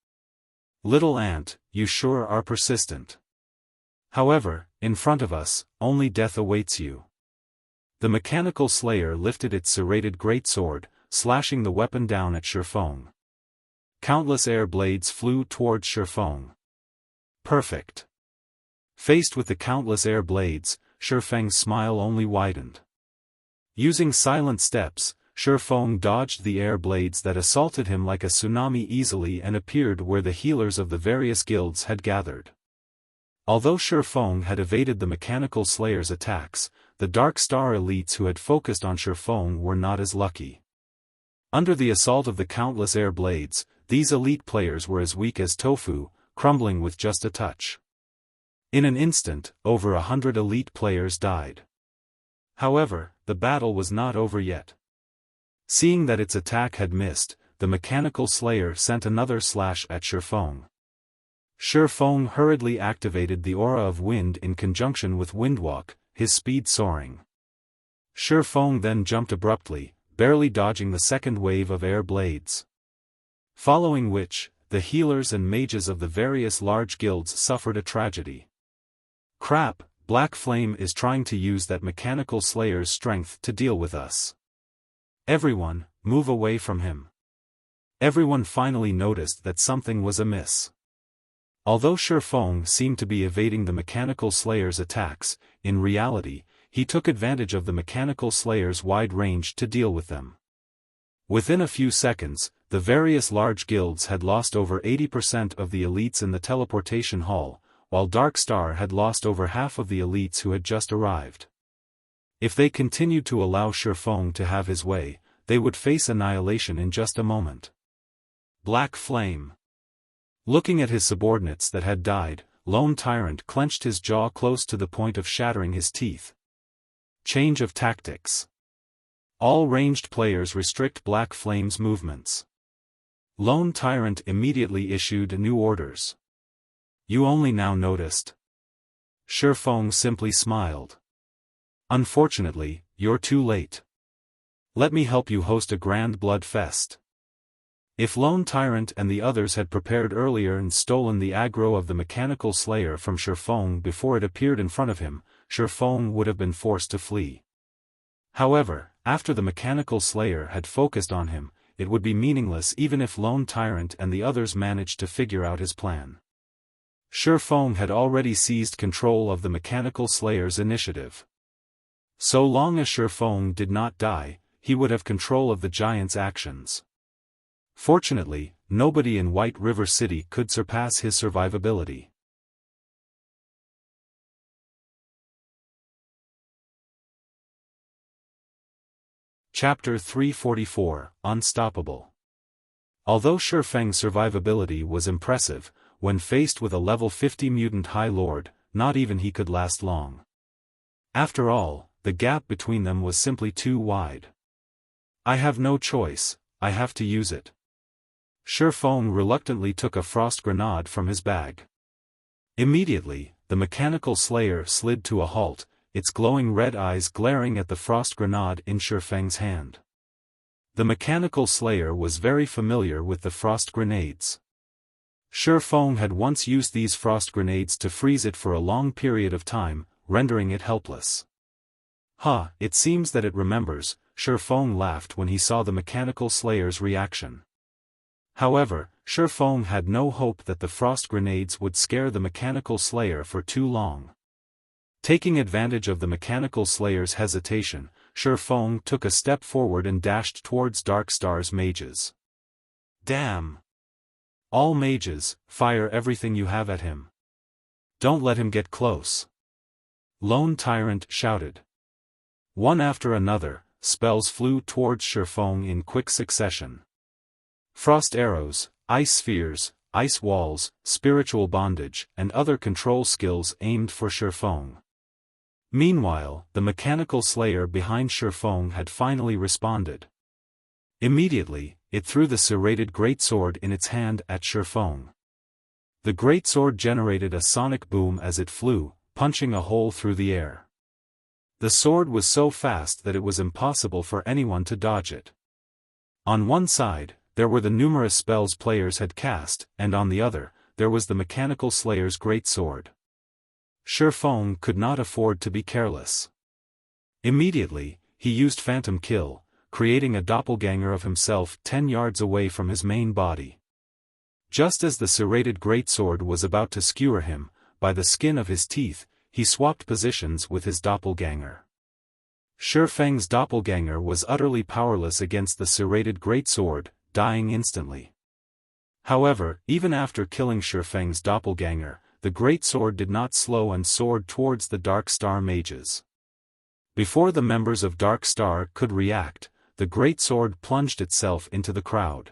"Little ant, you sure are persistent. However, in front of us, only death awaits you." The mechanical slayer lifted its serrated greatsword, slashing the weapon down at Xiaofan. Countless air blades flew towards Xiaofan. Perfect. Faced with the countless air blades, Xiaofang's smile only widened. Using silent steps, Xiaofan dodged the air blades that assaulted him like a tsunami easily and appeared where the healers of the various guilds had gathered. Although Xiaofan had evaded the mechanical slayer's attacks, the Dark Star elites who had focused on Xiaofan were not as lucky. Under the assault of the countless air blades, these elite players were as weak as tofu, crumbling with just a touch. In an instant, over 100 elite players died. However, the battle was not over yet. Seeing that its attack had missed, the mechanical slayer sent another slash at Xiaofan. Xiaofan hurriedly activated the aura of wind in conjunction with Windwalk, his speed soaring. Xiaofan then jumped abruptly, barely dodging the second wave of air blades. Following which, the healers and mages of the various large guilds suffered a tragedy. "Crap, Black Flame is trying to use that mechanical slayer's strength to deal with us. Everyone, move away from him." Everyone finally noticed that something was amiss. Although Xiaofan seemed to be evading the mechanical slayer's attacks, in reality, he took advantage of the mechanical slayer's wide range to deal with them. Within a few seconds, the various large guilds had lost over 80% of the elites in the teleportation hall, while Dark Star had lost over half of the elites who had just arrived. If they continued to allow Xiaofan to have his way, they would face annihilation in just a moment. Black Flame. Looking at his subordinates that had died, Lone Tyrant clenched his jaw close to the point of shattering his teeth. Change of tactics. All ranged players restrict Black Flame's movements. Lone Tyrant immediately issued new orders. You only now noticed. Xiaofan simply smiled. Unfortunately, you're too late. Let me help you host a grand blood fest. If Lone Tyrant and the others had prepared earlier and stolen the aggro of the mechanical slayer from Xiaofan before it appeared in front of him, Xiaofan would have been forced to flee. However, after the mechanical slayer had focused on him, it would be meaningless even if Lone Tyrant and the others managed to figure out his plan. Xiaofan had already seized control of the mechanical slayer's initiative. So long as Xiaofan did not die, he would have control of the giant's actions. Fortunately, nobody in White River City could surpass his survivability. Chapter 344, Unstoppable. Although Xiaofang's survivability was impressive, when faced with a level 50 mutant High Lord, not even he could last long. After all, the gap between them was simply too wide. I have no choice, I have to use it. Xiaofan reluctantly took a frost grenade from his bag. Immediately, the mechanical slayer slid to a halt, its glowing red eyes glaring at the frost grenade in Xiaofang's hand. The mechanical slayer was very familiar with the frost grenades. Xiaofan had once used these frost grenades to freeze it for a long period of time, rendering it helpless. It seems that it remembers, Xiaofan laughed when he saw the mechanical slayer's reaction. However, Xiaofan had no hope that the frost grenades would scare the mechanical slayer for too long. Taking advantage of the mechanical slayer's hesitation, Xiaofan took a step forward and dashed towards Darkstar's mages. Damn! All mages, fire everything you have at him. Don't let him get close. Lone Tyrant shouted. One after another, spells flew towards Xiaofan in quick succession. Frost arrows, ice spheres, ice walls, spiritual bondage, and other control skills aimed for Xiaofan. Meanwhile, the mechanical slayer behind Xiaofan had finally responded. Immediately, it threw the serrated greatsword in its hand at Xiaofan. The greatsword generated a sonic boom as it flew, punching a hole through the air. The sword was so fast that it was impossible for anyone to dodge it. On one side, there were the numerous spells players had cast, and on the other, there was the mechanical slayer's greatsword. Xiaofan could not afford to be careless. Immediately, he used Phantom Kill, creating a doppelganger of himself 10 yards away from his main body. Just as the serrated greatsword was about to skewer him, by the skin of his teeth, he swapped positions with his doppelganger. Xiaofang's doppelganger was utterly powerless against the serrated greatsword, dying instantly. However, even after killing Xiaofang's doppelganger, the greatsword did not slow and soared towards the Darkstar mages. Before the members of Darkstar could react, the greatsword plunged itself into the crowd.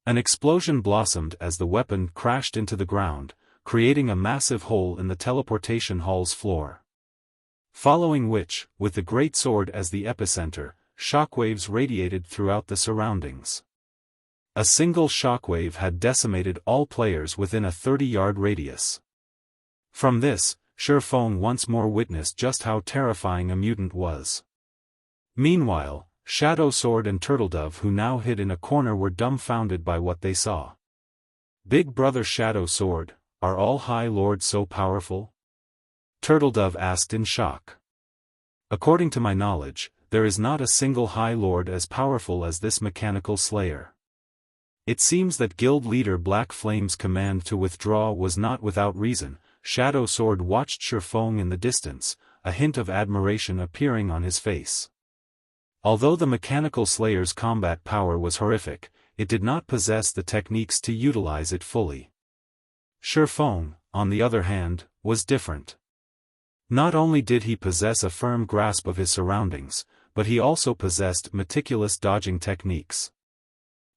An explosion blossomed as the weapon crashed into the ground, creating a massive hole in the teleportation hall's floor. Following which, with the greatsword as the epicenter, shockwaves radiated throughout the surroundings. A single shockwave had decimated all players within a 30-yard radius. From this, Xiaofan once more witnessed just how terrifying a mutant was. Meanwhile, Shadow Sword and Turtledove, who now hid in a corner, were dumbfounded by what they saw. Big Brother Shadow Sword, are all High Lords so powerful? Turtledove asked in shock. According to my knowledge, there is not a single High Lord as powerful as this mechanical slayer. It seems that Guild Leader Black Flame's command to withdraw was not without reason. Shadow Sword watched Xiaofan in the distance, a hint of admiration appearing on his face. Although the mechanical slayer's combat power was horrific, it did not possess the techniques to utilize it fully. Xiaofan, on the other hand, was different. Not only did he possess a firm grasp of his surroundings, but he also possessed meticulous dodging techniques.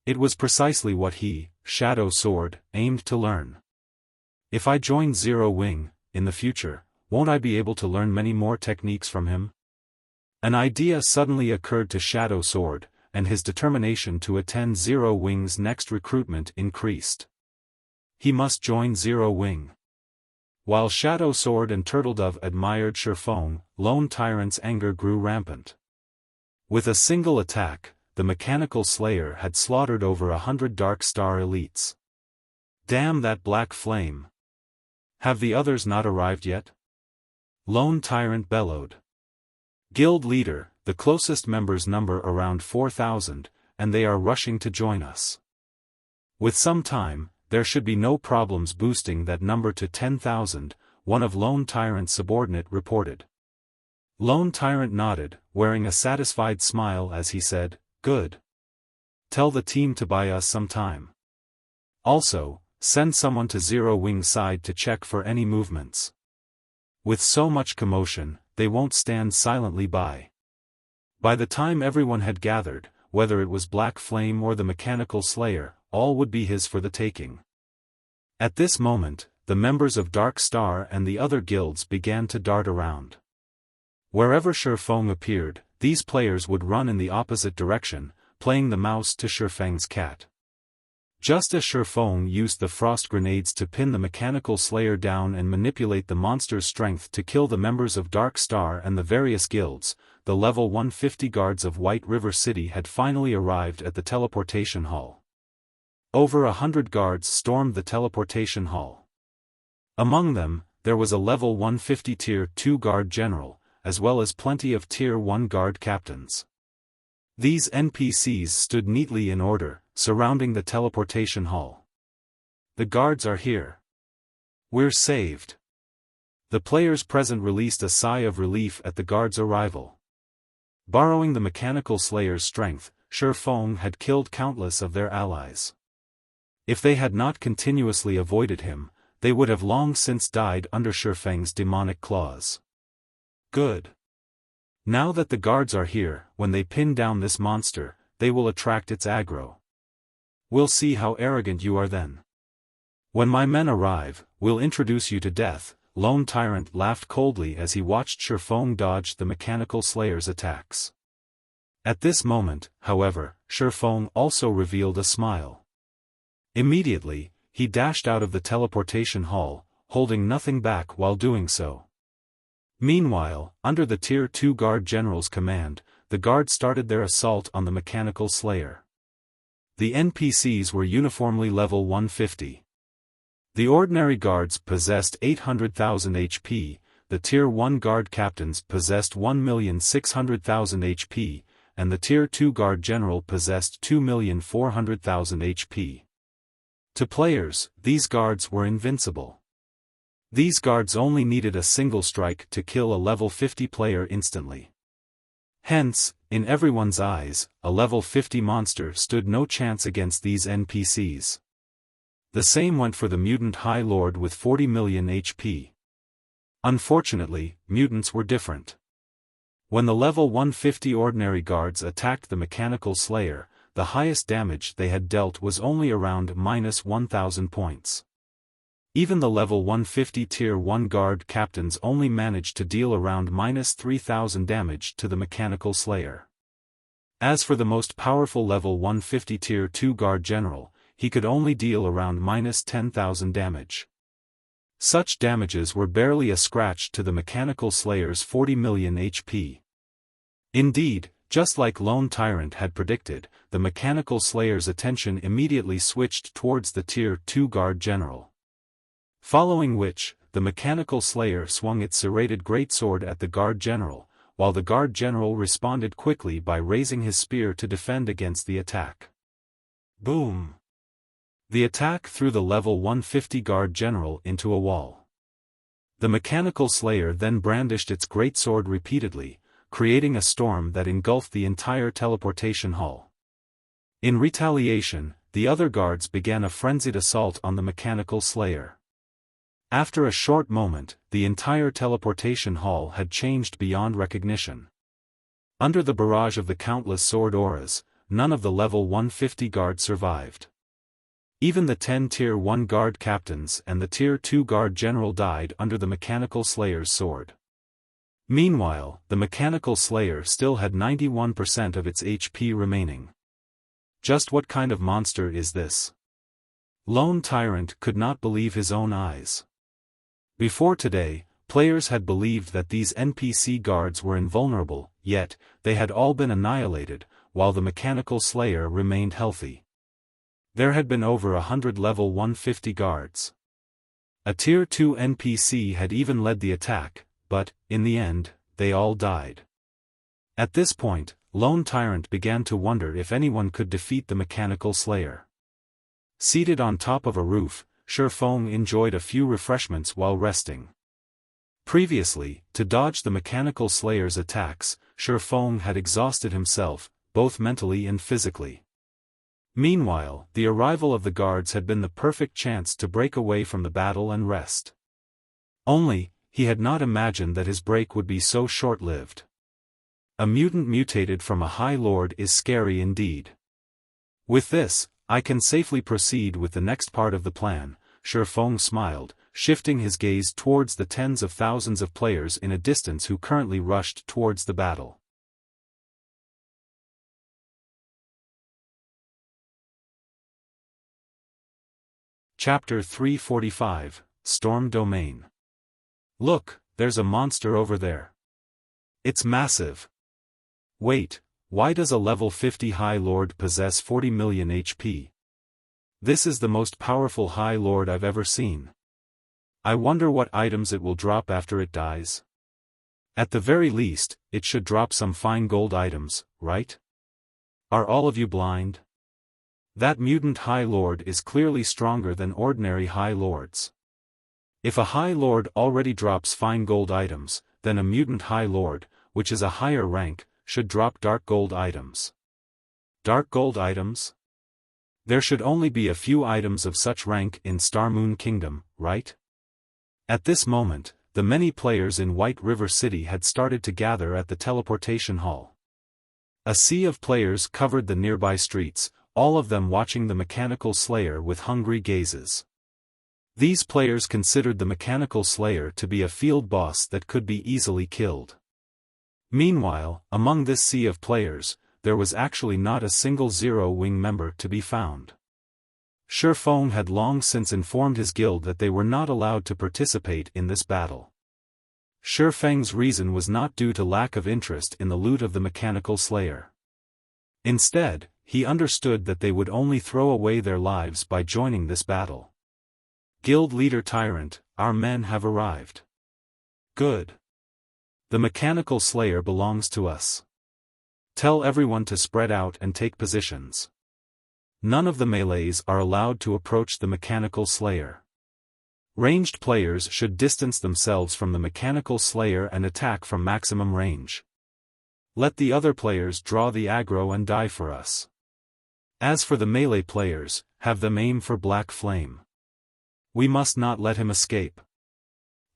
It was precisely what he, Shadow Sword, aimed to learn. If I join Zero Wing, in the future, won't I be able to learn many more techniques from him? An idea suddenly occurred to Shadow Sword, and his determination to attend Zero Wing's next recruitment increased. He must join Zero Wing. While Shadow Sword and Turtledove admired Xiaofan, Lone Tyrant's anger grew rampant. With a single attack, the Mechanical Slayer had slaughtered over 100 Dark Star elites. Damn that black flame! Have the others not arrived yet? Lone Tyrant bellowed. Guild leader, the closest members number around 4,000, and they are rushing to join us. With some time, there should be no problems boosting that number to 10,000, one of Lone Tyrant's subordinate reported. Lone Tyrant nodded, wearing a satisfied smile as he said, "Good. Tell the team to buy us some time. Also, send someone to Zero Wing's side to check for any movements. With so much commotion, they won't stand silently by." By the time everyone had gathered, whether it was Black Flame or the Mechanical Slayer, all would be his for the taking. At this moment, the members of Dark Star and the other guilds began to dart around. Wherever Xiaofan appeared, these players would run in the opposite direction, playing the mouse to Xiaofang's cat. Just as Xiaofan used the frost grenades to pin the Mechanical Slayer down and manipulate the monster's strength to kill the members of Dark Star and the various guilds, the level 150 guards of White River City had finally arrived at the teleportation hall. Over 100 guards stormed the teleportation hall. Among them, there was a level 150 Tier 2 guard general, as well as plenty of Tier 1 guard captains. These NPCs stood neatly in order, surrounding the teleportation hall. The guards are here. We're saved. The players present released a sigh of relief at the guards' arrival. Borrowing the Mechanical Slayer's strength, Xiaofan had killed countless of their allies. If they had not continuously avoided him, they would have long since died under Xiaofang's demonic claws. Good. Now that the guards are here, when they pin down this monster, they will attract its aggro. We'll see how arrogant you are then. When my men arrive, we'll introduce you to death. Lone Tyrant laughed coldly as he watched Xiaofan dodge the Mechanical Slayer's attacks. At this moment, however, Xiaofan also revealed a smile. Immediately, he dashed out of the teleportation hall, holding nothing back while doing so. Meanwhile, under the Tier 2 Guard General's command, the guards started their assault on the Mechanical Slayer. The NPCs were uniformly level 150. The ordinary guards possessed 800,000 HP, the Tier 1 Guard Captains possessed 1,600,000 HP, and the Tier 2 Guard General possessed 2,400,000 HP. To players, these guards were invincible. These guards only needed a single strike to kill a level 50 player instantly. Hence, in everyone's eyes, a level 50 monster stood no chance against these NPCs. The same went for the Mutant High Lord with 40 million HP. Unfortunately, mutants were different. When the level 150 ordinary guards attacked the Mechanical Slayer, the highest damage they had dealt was only around -1,000 points. Even the level 150 Tier 1 Guard Captains only managed to deal around -3,000 damage to the Mechanical Slayer. As for the most powerful level 150 Tier 2 Guard General, he could only deal around -10,000 damage. Such damages were barely a scratch to the Mechanical Slayer's 40 million HP. Indeed, just like Lone Tyrant had predicted, the Mechanical Slayer's attention immediately switched towards the Tier 2 Guard General. Following which, the Mechanical Slayer swung its serrated greatsword at the Guard General, while the Guard General responded quickly by raising his spear to defend against the attack. Boom! The attack threw the level 150 Guard General into a wall. The Mechanical Slayer then brandished its greatsword repeatedly, creating a storm that engulfed the entire teleportation hall. In retaliation, the other guards began a frenzied assault on the Mechanical Slayer. After a short moment, the entire teleportation hall had changed beyond recognition. Under the barrage of the countless sword auras, none of the level 150 guards survived. Even the 10 Tier 1 Guard Captains and the Tier 2 Guard General died under the Mechanical Slayer's sword. Meanwhile, the mechanical slayer still had 91% of its HP remaining. Just what kind of monster is this? Lone Tyrant could not believe his own eyes. Before today, players had believed that these NPC guards were invulnerable, yet, they had all been annihilated, while the mechanical slayer remained healthy. There had been over 100 level 150 guards. A tier 2 NPC had even led the attack, but, in the end, they all died. At this point, Lone Tyrant began to wonder if anyone could defeat the mechanical slayer. Seated on top of a roof, Xiaofan enjoyed a few refreshments while resting. Previously, to dodge the mechanical slayer's attacks, Xiaofan had exhausted himself, both mentally and physically. Meanwhile, the arrival of the guards had been the perfect chance to break away from the battle and rest. Only, he had not imagined that his break would be so short-lived. A mutant mutated from a High Lord is scary indeed. With this, I can safely proceed with the next part of the plan, Xiaofan smiled, shifting his gaze towards the tens of thousands of players in a distance who currently rushed towards the battle. Chapter 345, Storm Domain. Look, there's a monster over there. It's massive. Wait, why does a level 50 High Lord possess 40 million HP? This is the most powerful High Lord I've ever seen. I wonder what items it will drop after it dies. At the very least, it should drop some fine gold items, right? Are all of you blind? That mutant High Lord is clearly stronger than ordinary High Lords. If a High Lord already drops fine gold items, then a mutant High Lord, which is a higher rank, should drop dark gold items. Dark gold items? There should only be a few items of such rank in Star Moon Kingdom, right? At this moment, the many players in White River City had started to gather at the teleportation hall. A sea of players covered the nearby streets, all of them watching the mechanical slayer with hungry gazes. These players considered the mechanical slayer to be a field boss that could be easily killed. Meanwhile, among this sea of players, there was actually not a single Zero-Wing member to be found. Xiaofan had long since informed his guild that they were not allowed to participate in this battle. Xiaofang's reason was not due to lack of interest in the loot of the mechanical slayer. Instead, he understood that they would only throw away their lives by joining this battle. Guild Leader Tyrant, our men have arrived. Good. The mechanical slayer belongs to us. Tell everyone to spread out and take positions. None of the melees are allowed to approach the mechanical slayer. Ranged players should distance themselves from the mechanical slayer and attack from maximum range. Let the other players draw the aggro and die for us. As for the melee players, have them aim for Black Flame. We must not let him escape.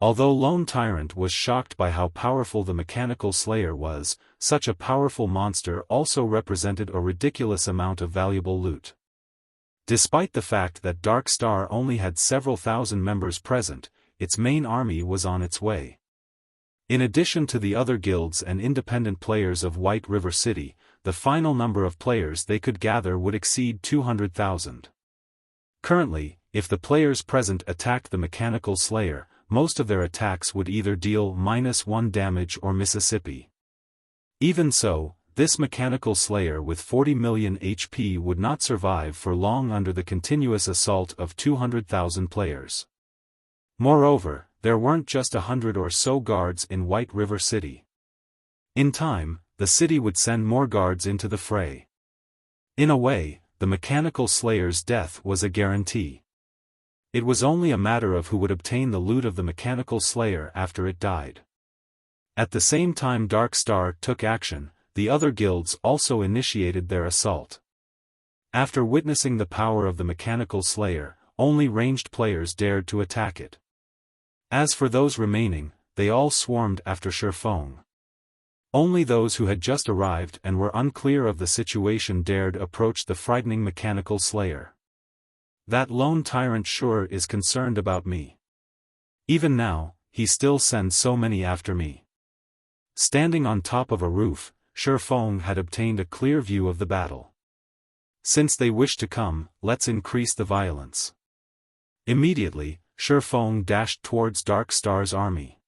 Although Lone Tyrant was shocked by how powerful the mechanical slayer was, such a powerful monster also represented a ridiculous amount of valuable loot. Despite the fact that Dark Star only had several thousand members present, its main army was on its way. In addition to the other guilds and independent players of White River City, the final number of players they could gather would exceed 200,000. Currently, if the players present attacked the mechanical slayer, most of their attacks would either deal -1 damage or Mississippi. Even so, this mechanical slayer with 40 million HP would not survive for long under the continuous assault of 200,000 players. Moreover, there weren't just 100 or so guards in White River City. In time, the city would send more guards into the fray. In a way, the mechanical slayer's death was a guarantee. It was only a matter of who would obtain the loot of the mechanical slayer after it died. At the same time Dark Star took action, the other guilds also initiated their assault. After witnessing the power of the mechanical slayer, only ranged players dared to attack it. As for those remaining, they all swarmed after Xiaofan. Only those who had just arrived and were unclear of the situation dared approach the frightening mechanical slayer. That Lone Tyrant sure is concerned about me. Even now, he still sends so many after me. Standing on top of a roof, Xiaofan had obtained a clear view of the battle. Since they wish to come, let's increase the violence. Immediately, Xiaofan dashed towards Dark Star's army.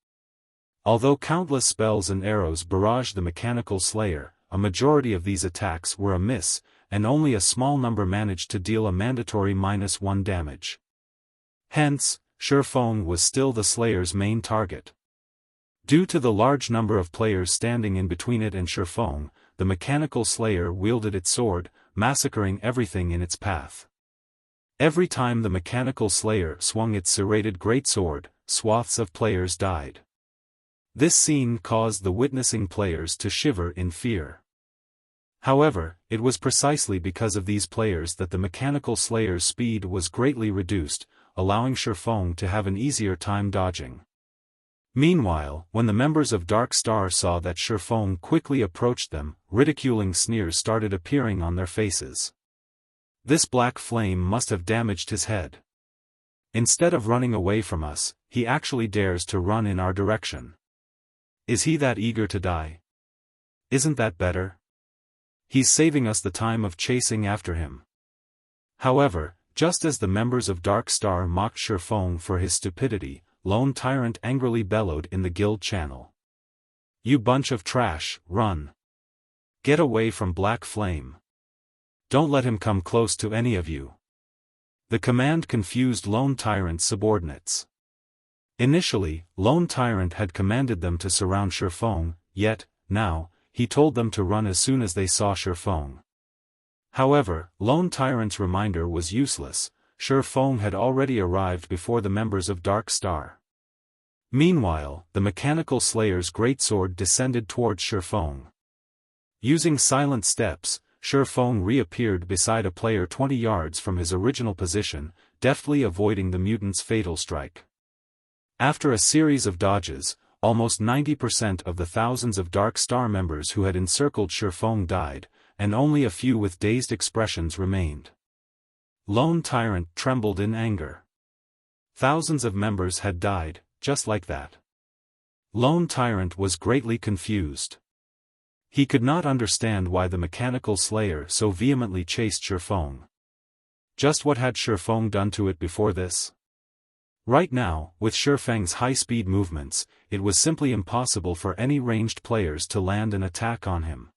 Although countless spells and arrows barraged the mechanical slayer, a majority of these attacks were a miss, and only a small number managed to deal a mandatory -1 damage. Hence, Xiaofan was still the slayer's main target. Due to the large number of players standing in between it and Xiaofan, the mechanical slayer wielded its sword, massacring everything in its path. Every time the mechanical slayer swung its serrated greatsword, swaths of players died. This scene caused the witnessing players to shiver in fear. However, it was precisely because of these players that the mechanical slayer's speed was greatly reduced, allowing Xiaofan to have an easier time dodging. Meanwhile, when the members of Dark Star saw that Xiaofan quickly approached them, ridiculing sneers started appearing on their faces. This black flame must have damaged his head. Instead of running away from us, he actually dares to run in our direction. Is he that eager to die? Isn't that better? He's saving us the time of chasing after him. However, just as the members of Dark Star mocked Xiaofan for his stupidity, Lone Tyrant angrily bellowed in the guild channel. You bunch of trash, run. Get away from Black Flame. Don't let him come close to any of you. The command confused Lone Tyrant's subordinates. Initially, Lone Tyrant had commanded them to surround Xiaofan, yet, now, he told them to run as soon as they saw Xiaofan. However, Lone Tyrant's reminder was useless. Xiaofan had already arrived before the members of Dark Star. Meanwhile, the mechanical slayer's greatsword descended towards Xiaofan. Using silent steps, Xiaofan reappeared beside a player 20 yards from his original position, deftly avoiding the mutant's fatal strike. After a series of dodges, almost 90% of the thousands of Dark Star members who had encircled Xiaofan died, and only a few with dazed expressions remained. Lone Tyrant trembled in anger. Thousands of members had died, just like that. Lone Tyrant was greatly confused. He could not understand why the mechanical slayer so vehemently chased Xiaofan. Just what had Xiaofan done to it before this? Right now, with Xiaofang's high-speed movements, it was simply impossible for any ranged players to land an attack on him.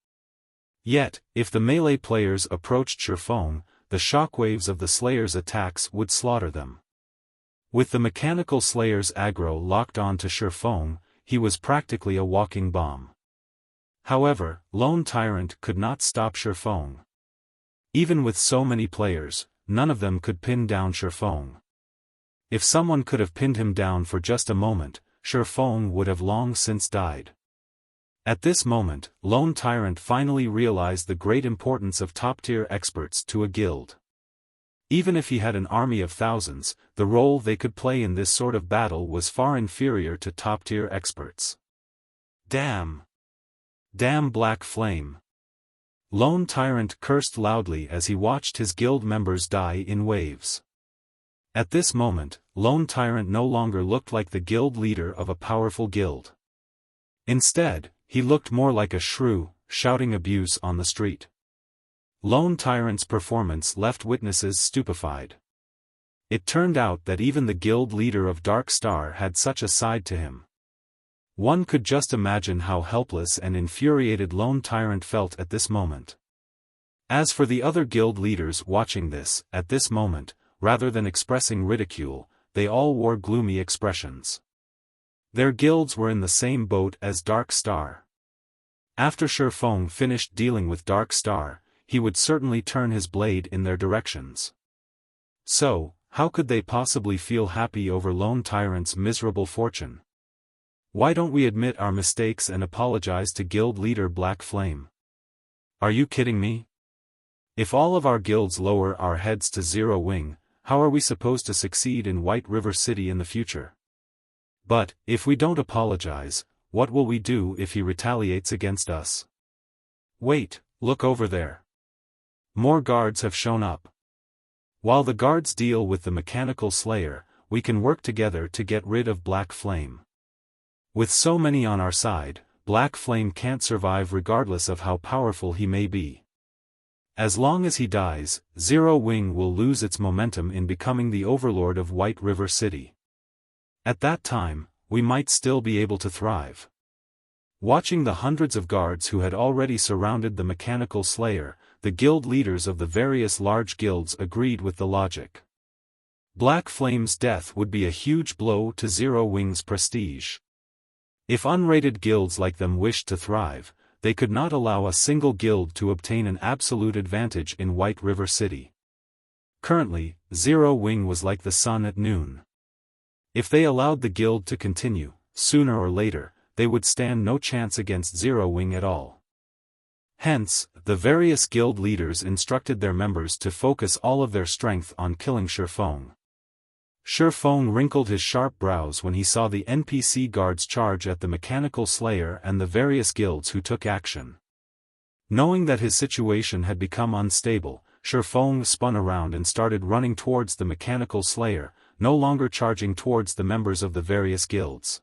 Yet, if the melee players approached Xiaofan, the shockwaves of the Slayer's attacks would slaughter them. With the mechanical Slayer's aggro locked on to Xiaofan, he was practically a walking bomb. However, Lone Tyrant could not stop Xiaofan. Even with so many players, none of them could pin down Xiaofan. If someone could have pinned him down for just a moment, Xiaofan would have long since died. At this moment, Lone Tyrant finally realized the great importance of top-tier experts to a guild. Even if he had an army of thousands, the role they could play in this sort of battle was far inferior to top-tier experts. Damn! Damn Black Flame! Lone Tyrant cursed loudly as he watched his guild members die in waves. At this moment, Lone Tyrant no longer looked like the guild leader of a powerful guild. Instead, he looked more like a shrew, shouting abuse on the street. Lone Tyrant's performance left witnesses stupefied. It turned out that even the guild leader of Dark Star had such a side to him. One could just imagine how helpless and infuriated Lone Tyrant felt at this moment. As for the other guild leaders watching this, at this moment, rather than expressing ridicule, they all wore gloomy expressions. Their guilds were in the same boat as Dark Star. After Xiaofan finished dealing with Dark Star, he would certainly turn his blade in their directions. So, how could they possibly feel happy over Lone Tyrant's miserable fortune? Why don't we admit our mistakes and apologize to guild leader Black Flame? Are you kidding me? If all of our guilds lower our heads to zero wing, how are we supposed to succeed in White River City in the future? But, if we don't apologize, what will we do if he retaliates against us? Wait, look over there. More guards have shown up. While the guards deal with the mechanical slayer, we can work together to get rid of Black Flame. With so many on our side, Black Flame can't survive regardless of how powerful he may be. As long as he dies, Zero Wing will lose its momentum in becoming the overlord of White River City. At that time, we might still be able to thrive. Watching the hundreds of guards who had already surrounded the Mechanical Slayer, the guild leaders of the various large guilds agreed with the logic. Black Flame's death would be a huge blow to Zero Wing's prestige. If unrated guilds like them wished to thrive, they could not allow a single guild to obtain an absolute advantage in White River City. Currently, Zero Wing was like the sun at noon. If they allowed the guild to continue, sooner or later, they would stand no chance against Zero Wing at all. Hence, the various guild leaders instructed their members to focus all of their strength on killing Xiaofan. Xiaofan wrinkled his sharp brows when he saw the NPC guards charge at the Mechanical Slayer and the various guilds who took action. Knowing that his situation had become unstable, Xiaofan spun around and started running towards the Mechanical Slayer, no longer charging towards the members of the various guilds.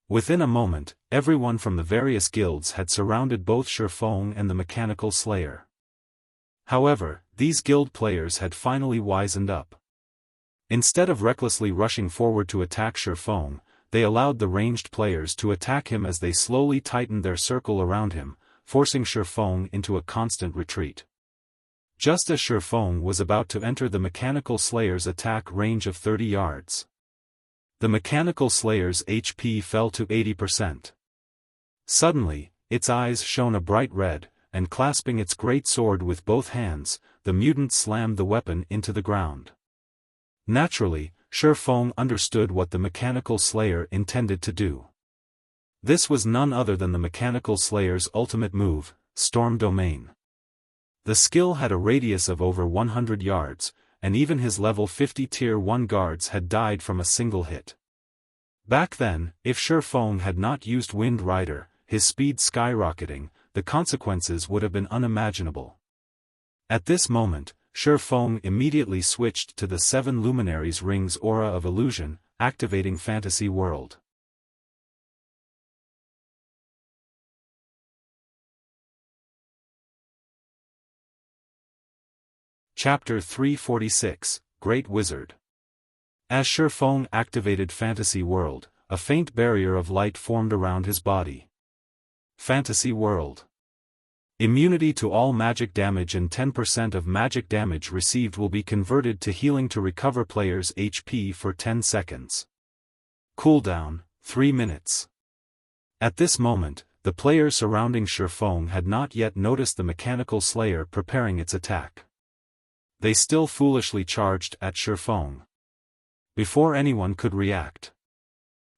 Within a moment, everyone from the various guilds had surrounded both Xiaofan and the Mechanical Slayer. However, these guild players had finally wisened up. Instead of recklessly rushing forward to attack Xiaofan, they allowed the ranged players to attack him as they slowly tightened their circle around him, forcing Xiaofan into a constant retreat. Just as Xiaofan was about to enter the Mechanical Slayer's attack range of 30 yards. The Mechanical Slayer's HP fell to 80%. Suddenly, its eyes shone a bright red, and clasping its great sword with both hands, the mutant slammed the weapon into the ground. Naturally, Xiaofan understood what the Mechanical Slayer intended to do. This was none other than the Mechanical Slayer's ultimate move, Storm Domain. The skill had a radius of over 100 yards, and even his level 50 Tier 1 guards had died from a single hit. Back then, if Xiaofan had not used Wind Rider, his speed skyrocketing, the consequences would have been unimaginable. At this moment, Xiaofan immediately switched to the 7 Luminaries Rings Aura of Illusion, activating Fantasy World. Chapter 346, Great Wizard. As Xiaofan activated Fantasy World, a faint barrier of light formed around his body. Fantasy World. Immunity to all magic damage and 10% of magic damage received will be converted to healing to recover players' HP for 10 seconds. Cooldown, 3 minutes. At this moment, the players surrounding Xiaofan had not yet noticed the Mechanical Slayer preparing its attack. They still foolishly charged at Xiaofan. Before anyone could react,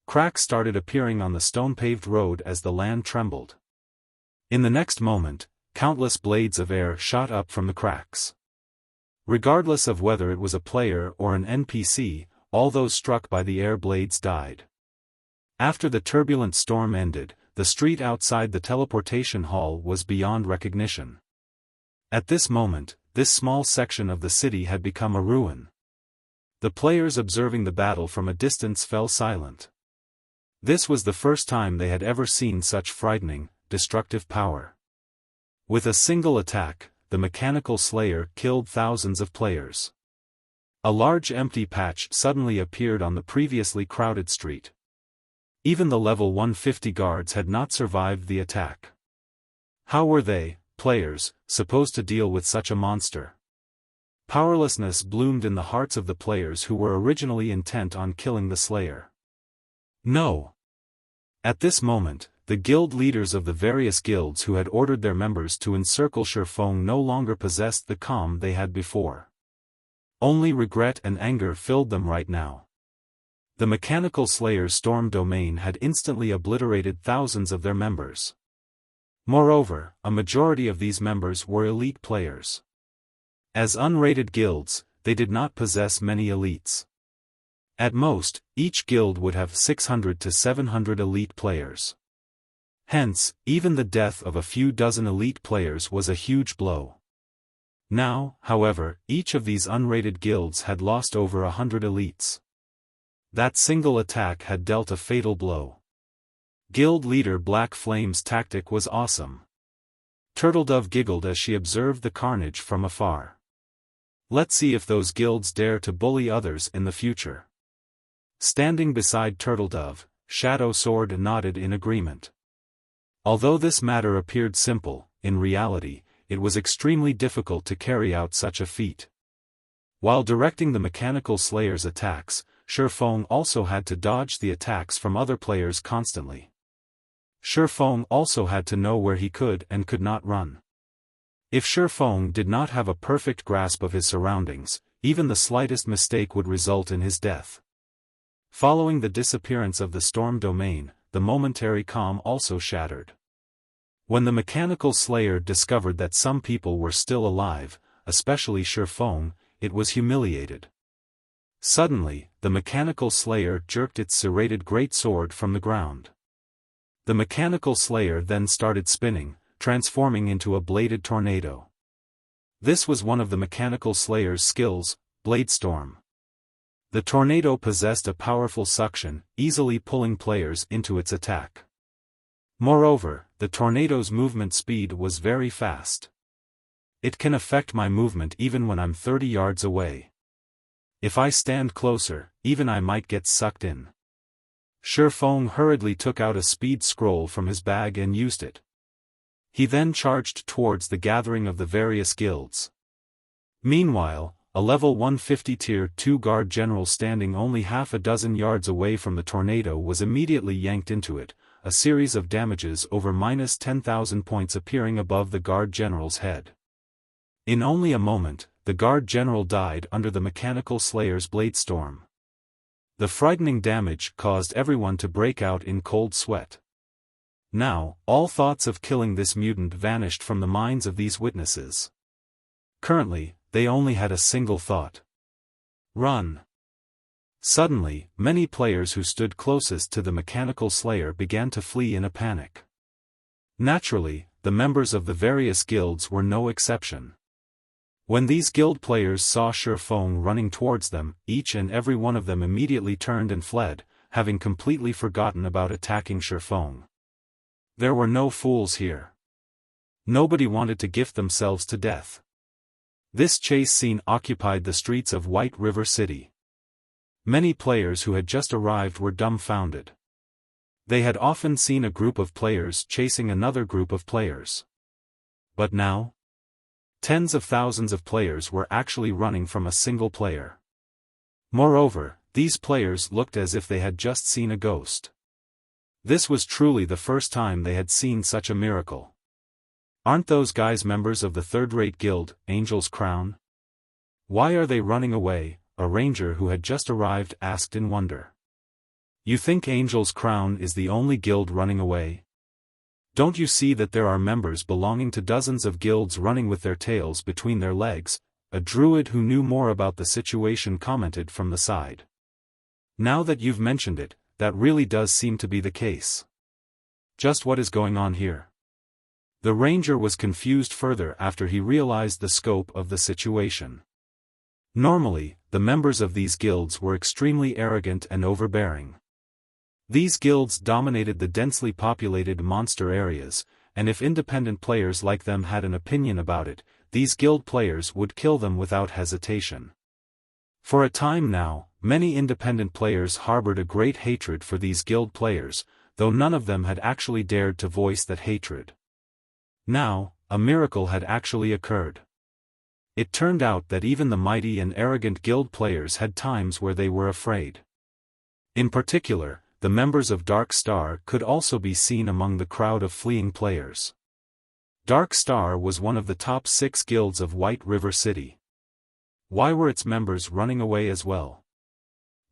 cracks started appearing on the stone-paved road as the land trembled. In the next moment, countless blades of air shot up from the cracks. Regardless of whether it was a player or an NPC, all those struck by the air blades died. After the turbulent storm ended, the street outside the teleportation hall was beyond recognition. At this moment, this small section of the city had become a ruin. The players observing the battle from a distance fell silent. This was the first time they had ever seen such frightening, destructive power. With a single attack, the Mechanical Slayer killed thousands of players. A large empty patch suddenly appeared on the previously crowded street. Even the level 150 guards had not survived the attack. How were they, players, supposed to deal with such a monster? Powerlessness bloomed in the hearts of the players who were originally intent on killing the Slayer. No. At this moment, the guild leaders of the various guilds who had ordered their members to encircle Xiaofan no longer possessed the calm they had before. Only regret and anger filled them right now. The Mechanical Slayer's storm domain had instantly obliterated thousands of their members. Moreover, a majority of these members were elite players. As unrated guilds, they did not possess many elites. At most, each guild would have 600 to 700 elite players. Hence, even the death of a few dozen elite players was a huge blow. Now, however, each of these unrated guilds had lost over 100 elites. That single attack had dealt a fatal blow. Guild leader Black Flame's tactic was awesome. Turtledove giggled as she observed the carnage from afar. Let's see if those guilds dare to bully others in the future. Standing beside Turtledove, Shadow Sword nodded in agreement. Although this matter appeared simple, in reality, it was extremely difficult to carry out such a feat. While directing the Mechanical Slayer's attacks, Xiaofan also had to dodge the attacks from other players constantly. Xiaofan also had to know where he could and could not run. If Xiaofan did not have a perfect grasp of his surroundings, even the slightest mistake would result in his death. Following the disappearance of the storm domain, the momentary calm also shattered. When the Mechanical Slayer discovered that some people were still alive, especially Xiaofan, it was humiliated. Suddenly, the Mechanical Slayer jerked its serrated great sword from the ground. The Mechanical Slayer then started spinning, transforming into a bladed tornado. This was one of the Mechanical Slayer's skills, Blade Storm. The tornado possessed a powerful suction, easily pulling players into its attack. Moreover, the tornado's movement speed was very fast. It can affect my movement even when I'm 30 yards away. If I stand closer, even I might get sucked in. Xiaofan hurriedly took out a speed scroll from his bag and used it. He then charged towards the gathering of the various guilds. Meanwhile, a level 150 tier 2 guard general standing only half a dozen yards away from the tornado was immediately yanked into it, a series of damages over minus 10,000 points appearing above the guard general's head. In only a moment, the guard general died under the Mechanical Slayer's blade storm. The frightening damage caused everyone to break out in cold sweat. Now, all thoughts of killing this mutant vanished from the minds of these witnesses. Currently, they only had a single thought. Run! Suddenly, many players who stood closest to the Mechanical Slayer began to flee in a panic. Naturally, the members of the various guilds were no exception. When these guild players saw Xiaofan running towards them, each and every one of them immediately turned and fled, having completely forgotten about attacking Xiaofan. There were no fools here. Nobody wanted to gift themselves to death. This chase scene occupied the streets of White River City. Many players who had just arrived were dumbfounded. They had often seen a group of players chasing another group of players. But now? Tens of thousands of players were actually running from a single player. Moreover, these players looked as if they had just seen a ghost. This was truly the first time they had seen such a miracle. Aren't those guys members of the third-rate guild, Angel's Crown? Why are they running away? A ranger who had just arrived asked in wonder. You think Angel's Crown is the only guild running away? Don't you see that there are members belonging to dozens of guilds running with their tails between their legs? A druid who knew more about the situation commented from the side. Now that you've mentioned it, that really does seem to be the case. Just what is going on here? The ranger was confused further after he realized the scope of the situation. Normally, the members of these guilds were extremely arrogant and overbearing. These guilds dominated the densely populated monster areas, and if independent players like them had an opinion about it, these guild players would kill them without hesitation. For a time now, many independent players harbored a great hatred for these guild players, though none of them had actually dared to voice that hatred. Now, a miracle had actually occurred. It turned out that even the mighty and arrogant guild players had times where they were afraid. In particular, the members of Dark Star could also be seen among the crowd of fleeing players. Dark Star was one of the top 6 guilds of White River City. Why were its members running away as well?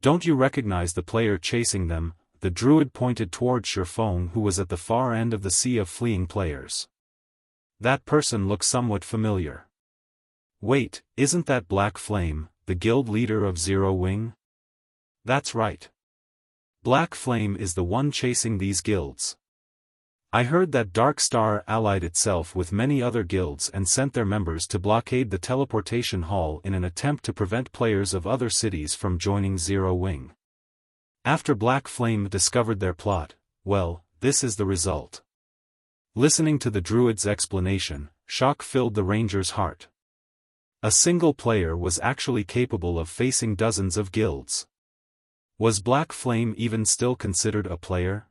Don't you recognize the player chasing them? The druid pointed toward Xiaofan, who was at the far end of the sea of fleeing players. That person looks somewhat familiar. Wait, isn't that Black Flame, the guild leader of Zero Wing? That's right. Black Flame is the one chasing these guilds. I heard that Dark Star allied itself with many other guilds and sent their members to blockade the teleportation hall in an attempt to prevent players of other cities from joining Zero Wing. After Black Flame discovered their plot, well, this is the result. Listening to the druid's explanation, shock filled the ranger's heart. A single player was actually capable of facing dozens of guilds. Was Black Flame even still considered a player?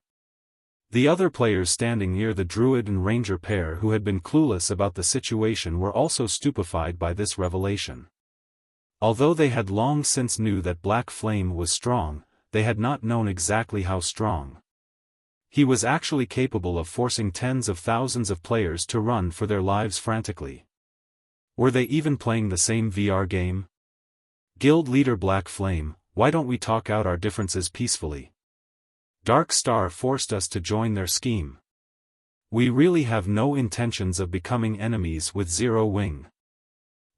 The other players standing near the druid and ranger pair who had been clueless about the situation were also stupefied by this revelation. Although they had long since knew that Black Flame was strong, they had not known exactly how strong. He was actually capable of forcing tens of thousands of players to run for their lives frantically. Were they even playing the same VR game? Guild leader Black Flame, why don't we talk out our differences peacefully? Dark Star forced us to join their scheme. We really have no intentions of becoming enemies with Zero Wing.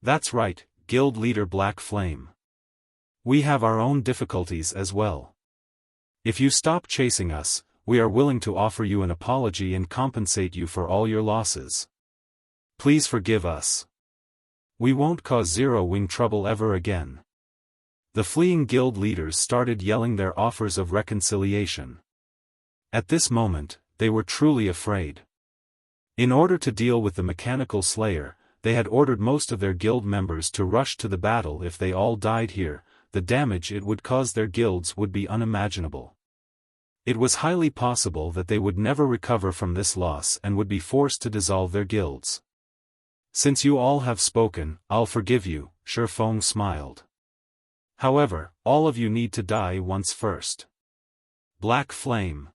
That's right, Guild leader Black Flame. We have our own difficulties as well. If you stop chasing us, we are willing to offer you an apology and compensate you for all your losses. Please forgive us. We won't cause Zero Wing trouble ever again. The fleeing guild leaders started yelling their offers of reconciliation. At this moment, they were truly afraid. In order to deal with the mechanical slayer, they had ordered most of their guild members to rush to the battle. If they all died here, the damage it would cause their guilds would be unimaginable. It was highly possible that they would never recover from this loss and would be forced to dissolve their guilds. Since you all have spoken, I'll forgive you, Xiaofan smiled. However, all of you need to die once first. Black Flame.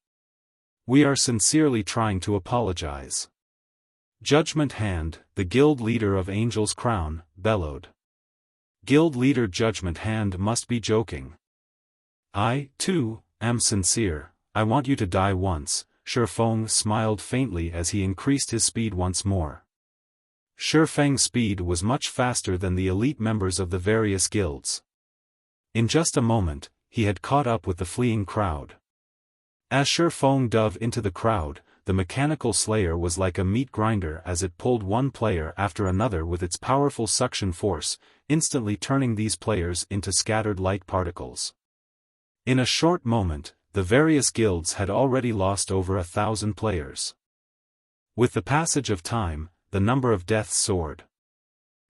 We are sincerely trying to apologize. Judgment Hand, the guild leader of Angel's Crown, bellowed. Guild leader Judgment Hand must be joking. I, too, am sincere. I want you to die once. Xiaofan smiled faintly as he increased his speed once more. Xiaofang's speed was much faster than the elite members of the various guilds. In just a moment, he had caught up with the fleeing crowd. As Xiaofan dove into the crowd, the mechanical slayer was like a meat grinder as it pulled one player after another with its powerful suction force, instantly turning these players into scattered light particles. In a short moment, the various guilds had already lost over 1,000 players. With the passage of time, the number of deaths soared.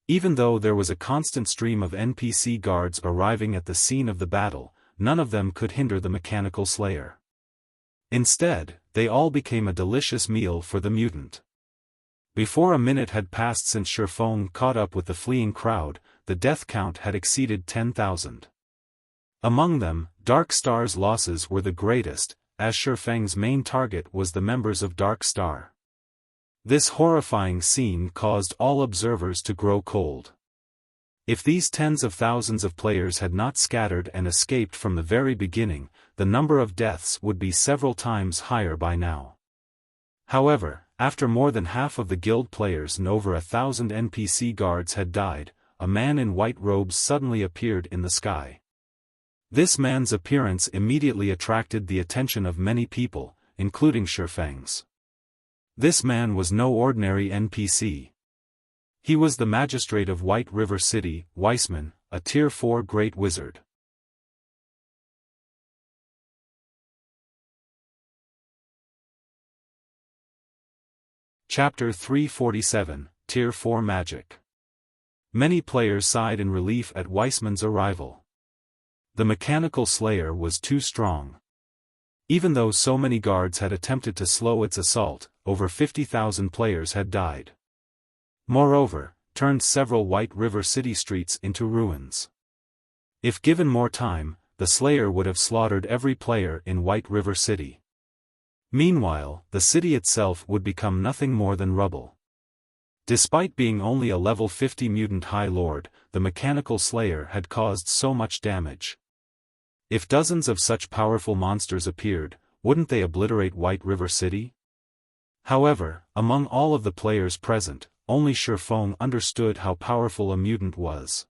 Even though there was a constant stream of NPC guards arriving at the scene of the battle, none of them could hinder the mechanical slayer. Instead, they all became a delicious meal for the mutant. Before a minute had passed since Xiaofan caught up with the fleeing crowd, the death count had exceeded 10,000. Among them, Dark Star's losses were the greatest, as Xiaofang's main target was the members of Dark Star. This horrifying scene caused all observers to grow cold. If these tens of thousands of players had not scattered and escaped from the very beginning, the number of deaths would be several times higher by now. However, after more than half of the guild players and over 1,000 NPC guards had died, a man in white robes suddenly appeared in the sky. This man's appearance immediately attracted the attention of many people, including Xiaofang's. This man was no ordinary NPC. He was the magistrate of White River City, Weissman, a Tier 4 Great Wizard. Chapter 347, Tier 4 Magic. Many players sighed in relief at Weissman's arrival. The mechanical slayer was too strong. Even though so many guards had attempted to slow its assault, over 50,000 players had died. Moreover, turned several White River City streets into ruins. If given more time, the slayer would have slaughtered every player in White River City. Meanwhile, the city itself would become nothing more than rubble. Despite being only a level 50 mutant High Lord, the mechanical slayer had caused so much damage. If dozens of such powerful monsters appeared, wouldn't they obliterate White River City? However, among all of the players present, only Xiaofan understood how powerful a mutant was.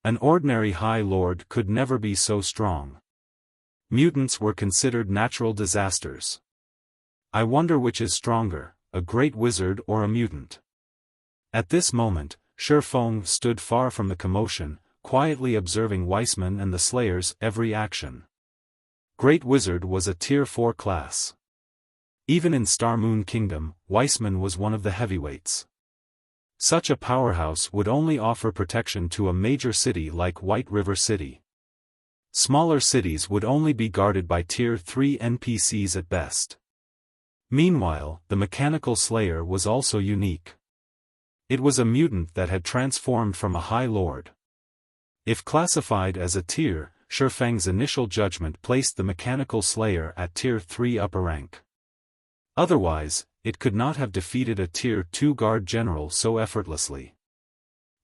An ordinary High Lord could never be so strong. Mutants were considered natural disasters. I wonder which is stronger, a great wizard or a mutant. At this moment, Xiaofan stood far from the commotion, quietly observing Weissman and the Slayer's every action. Great Wizard was a Tier 4 class. Even in Star Moon Kingdom, Weissman was one of the heavyweights. Such a powerhouse would only offer protection to a major city like White River City. Smaller cities would only be guarded by Tier 3 NPCs at best. Meanwhile, the Mechanical Slayer was also unique. It was a mutant that had transformed from a High Lord. If classified as a tier, Xiaofang's initial judgment placed the Mechanical Slayer at Tier 3 upper rank. Otherwise, it could not have defeated a Tier 2 guard general so effortlessly.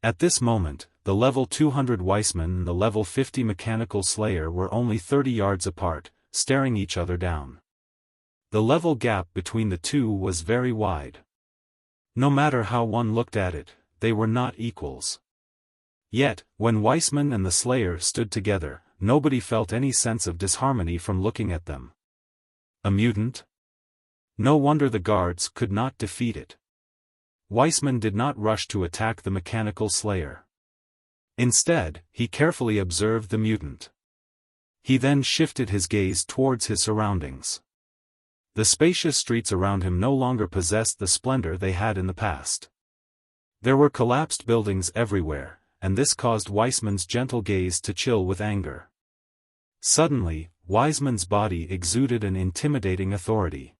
At this moment, the level 200 Weissman and the level 50 Mechanical Slayer were only 30 yards apart, staring each other down. The level gap between the two was very wide. No matter how one looked at it, they were not equals. Yet, when Weissman and the Slayer stood together, nobody felt any sense of disharmony from looking at them. A mutant? No wonder the guards could not defeat it. Weissman did not rush to attack the Mechanical Slayer. Instead, he carefully observed the mutant. He then shifted his gaze towards his surroundings. The spacious streets around him no longer possessed the splendor they had in the past. There were collapsed buildings everywhere, and this caused Weissman's gentle gaze to chill with anger. Suddenly, Weissman's body exuded an intimidating authority.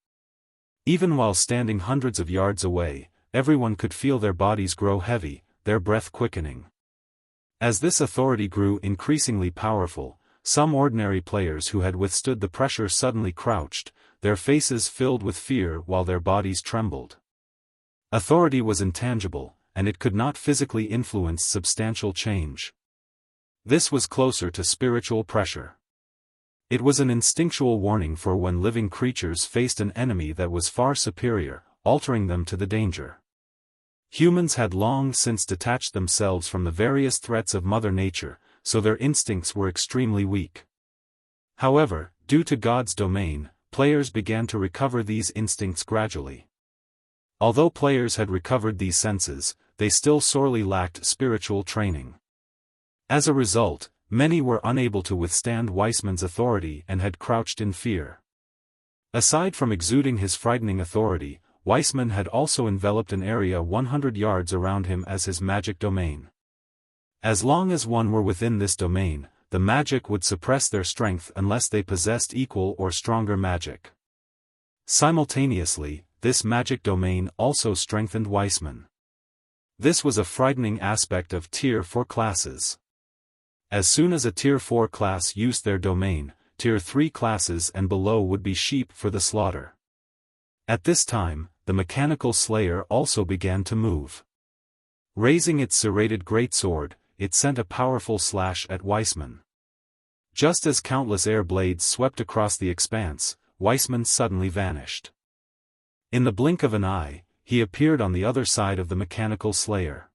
Even while standing hundreds of yards away, everyone could feel their bodies grow heavy, their breath quickening. As this authority grew increasingly powerful, some ordinary players who had withstood the pressure suddenly crouched, their faces filled with fear while their bodies trembled. Authority was intangible, and it could not physically influence substantial change. This was closer to spiritual pressure. It was an instinctual warning for when living creatures faced an enemy that was far superior, altering them to the danger. Humans had long since detached themselves from the various threats of Mother Nature, so their instincts were extremely weak. However, due to God's domain, players began to recover these instincts gradually. Although players had recovered these senses, they still sorely lacked spiritual training. As a result, many were unable to withstand Weissman's authority and had crouched in fear. Aside from exuding his frightening authority, Weissman had also enveloped an area 100 yards around him as his magic domain. As long as one were within this domain, the magic would suppress their strength unless they possessed equal or stronger magic. Simultaneously, this magic domain also strengthened Weissman. This was a frightening aspect of Tier 4 classes. As soon as a Tier 4 class used their domain, Tier 3 classes and below would be sheep for the slaughter. At this time, the Mechanical Slayer also began to move. Raising its serrated greatsword, it sent a powerful slash at Weissman. Just as countless air blades swept across the expanse, Weissman suddenly vanished. In the blink of an eye, he appeared on the other side of the Mechanical Slayer.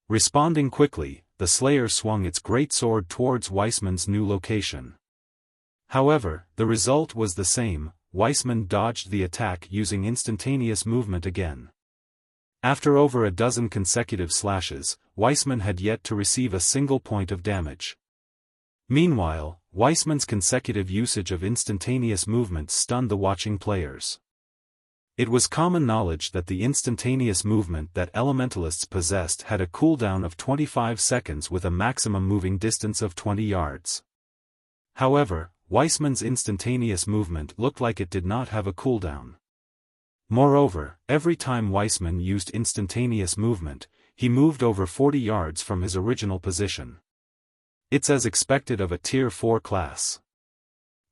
Responding quickly, the Slayer swung its greatsword towards Weissman's new location. However, the result was the same. Weissman dodged the attack using instantaneous movement again. After over a dozen consecutive slashes, Weissman had yet to receive a single point of damage. Meanwhile, Weissman's consecutive usage of instantaneous movement stunned the watching players. It was common knowledge that the instantaneous movement that elementalists possessed had a cooldown of 25 seconds with a maximum moving distance of 20 yards. However, Weissman's instantaneous movement looked like it did not have a cooldown. Moreover, every time Weissman used instantaneous movement, he moved over 40 yards from his original position. It's as expected of a Tier 4 class.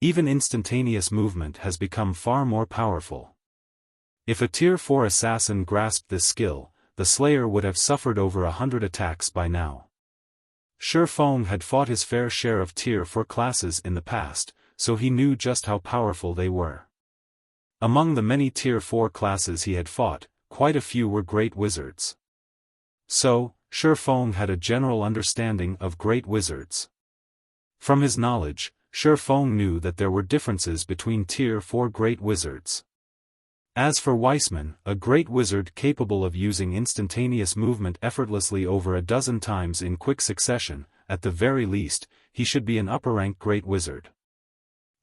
Even instantaneous movement has become far more powerful. If a Tier 4 assassin grasped this skill, the Slayer would have suffered over 100 attacks by now. Xiaofan had fought his fair share of Tier 4 classes in the past, so he knew just how powerful they were. Among the many Tier 4 classes he had fought, quite a few were great wizards. So, Xiaofan had a general understanding of great wizards. From his knowledge, Xiaofan knew that there were differences between Tier 4 great wizards. As for Weissman, a great wizard capable of using instantaneous movement effortlessly over a dozen times in quick succession, at the very least, he should be an upper-rank great wizard.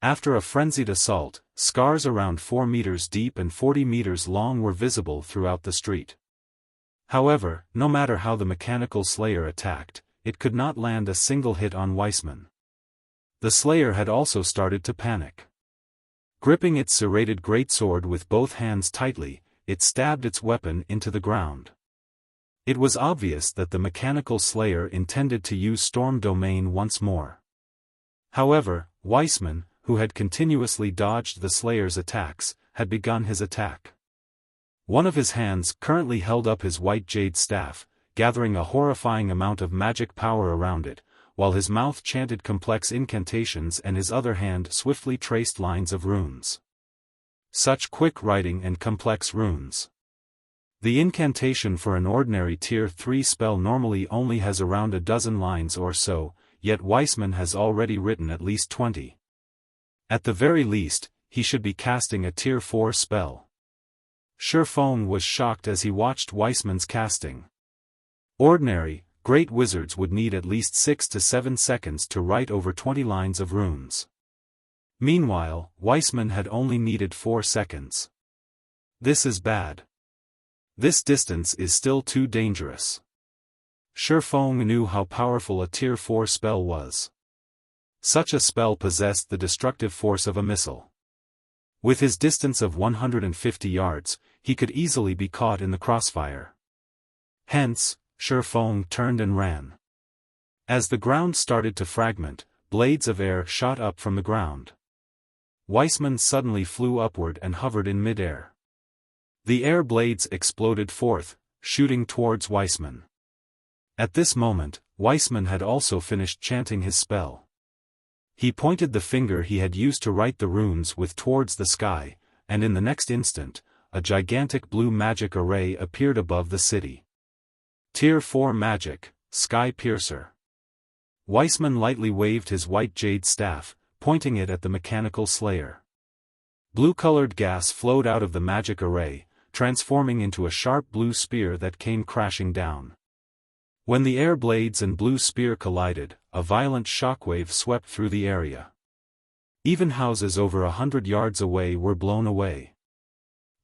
After a frenzied assault, scars around 4 meters deep and 40 meters long were visible throughout the street. However, no matter how the mechanical slayer attacked, it could not land a single hit on Weissman. The slayer had also started to panic. Gripping its serrated greatsword with both hands tightly, it stabbed its weapon into the ground. It was obvious that the mechanical slayer intended to use Storm Domain once more. However, Weissman, who had continuously dodged the slayer's attacks, had begun his attack. One of his hands currently held up his white jade staff, gathering a horrifying amount of magic power around it, while his mouth chanted complex incantations and his other hand swiftly traced lines of runes. Such quick writing and complex runes. The incantation for an ordinary Tier 3 spell normally only has around a dozen lines or so, yet Weissman has already written at least 20. At the very least, he should be casting a Tier 4 spell. Xiaofan was shocked as he watched Weissman's casting. Ordinary, great wizards would need at least 6 to 7 seconds to write over 20 lines of runes. Meanwhile, Weissman had only needed 4 seconds. This is bad. This distance is still too dangerous. Xiaofan knew how powerful a Tier 4 spell was. Such a spell possessed the destructive force of a missile. With his distance of 150 yards, he could easily be caught in the crossfire. Hence, Xiaofan turned and ran. As the ground started to fragment, blades of air shot up from the ground. Weissman suddenly flew upward and hovered in midair. The air blades exploded forth, shooting towards Weissman. At this moment, Weissman had also finished chanting his spell. He pointed the finger he had used to write the runes with towards the sky, and in the next instant, a gigantic blue magic array appeared above the city. Tier 4 magic, Sky Piercer. Weissman lightly waved his white jade staff, pointing it at the mechanical slayer. Blue-colored gas flowed out of the magic array, transforming into a sharp blue spear that came crashing down. When the air blades and blue spear collided, a violent shockwave swept through the area. Even houses over 100 yards away were blown away.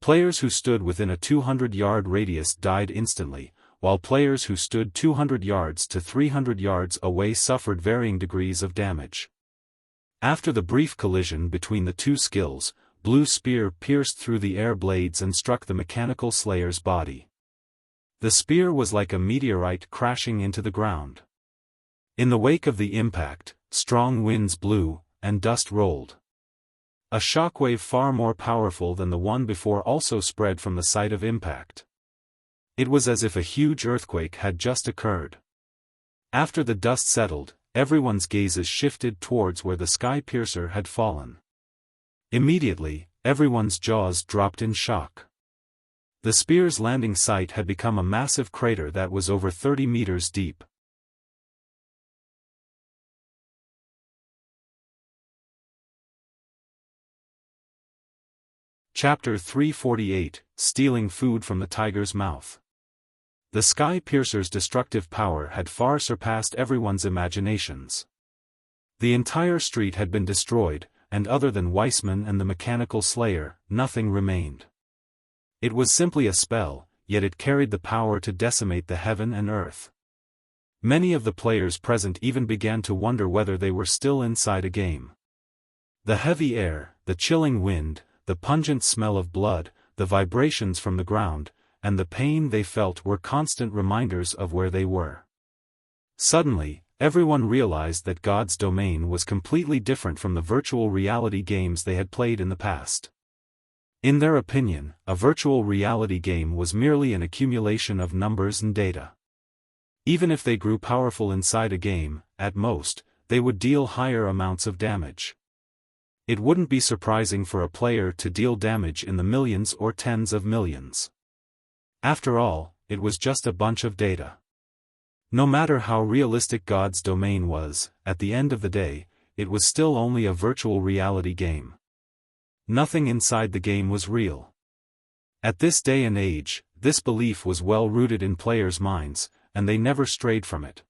Players who stood within a 200-yard radius died instantly, while players who stood 200 yards to 300 yards away suffered varying degrees of damage. After the brief collision between the two skills, Blue Spear pierced through the air blades and struck the mechanical slayer's body. The spear was like a meteorite crashing into the ground. In the wake of the impact, strong winds blew, and dust rolled. A shockwave far more powerful than the one before also spread from the site of impact. It was as if a huge earthquake had just occurred. After the dust settled, everyone's gazes shifted towards where the Sky Piercer had fallen. Immediately, everyone's jaws dropped in shock. The spear's landing site had become a massive crater that was over 30 meters deep. Chapter 348, Stealing Food from the Tiger's Mouth. The Sky Piercer's destructive power had far surpassed everyone's imaginations. The entire street had been destroyed, and other than Weissman and the mechanical slayer, nothing remained. It was simply a spell, yet it carried the power to decimate the heaven and earth. Many of the players present even began to wonder whether they were still inside a game. The heavy air, the chilling wind, the pungent smell of blood, the vibrations from the ground, and the pain they felt were constant reminders of where they were. Suddenly, everyone realized that God's domain was completely different from the virtual reality games they had played in the past. In their opinion, a virtual reality game was merely an accumulation of numbers and data. Even if they grew powerful inside a game, at most, they would deal higher amounts of damage. It wouldn't be surprising for a player to deal damage in the millions or tens of millions. After all, it was just a bunch of data. No matter how realistic God's domain was, at the end of the day, it was still only a virtual reality game. Nothing inside the game was real. At this day and age, this belief was well rooted in players' minds, and they never strayed from it.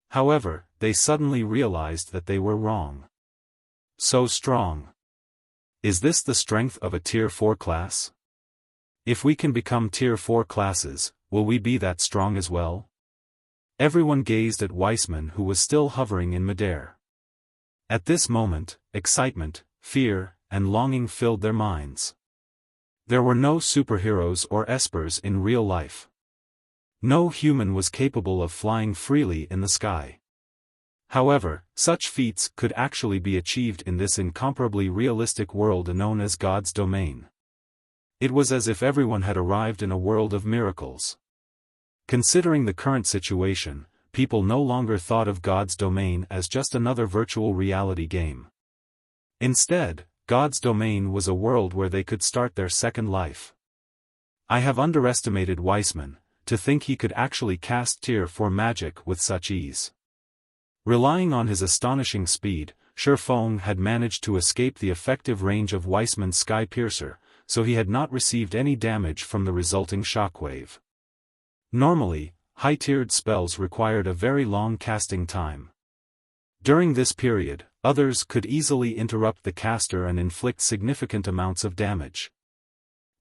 However, they suddenly realized that they were wrong. So strong. Is this the strength of a Tier 4 class? If we can become Tier 4 classes, will we be that strong as well? Everyone gazed at Weissman, who was still hovering in midair. At this moment, excitement, fear, and longing filled their minds. There were no superheroes or espers in real life. No human was capable of flying freely in the sky. However, such feats could actually be achieved in this incomparably realistic world known as God's domain. It was as if everyone had arrived in a world of miracles. Considering the current situation, people no longer thought of God's domain as just another virtual reality game. Instead, God's domain was a world where they could start their second life. I have underestimated Weissman, to think he could actually cast Tier 4 magic with such ease. Relying on his astonishing speed, Xiaofan had managed to escape the effective range of Weissman's Sky Piercer, so he had not received any damage from the resulting shockwave. Normally, high-tiered spells required a very long casting time. During this period, others could easily interrupt the caster and inflict significant amounts of damage.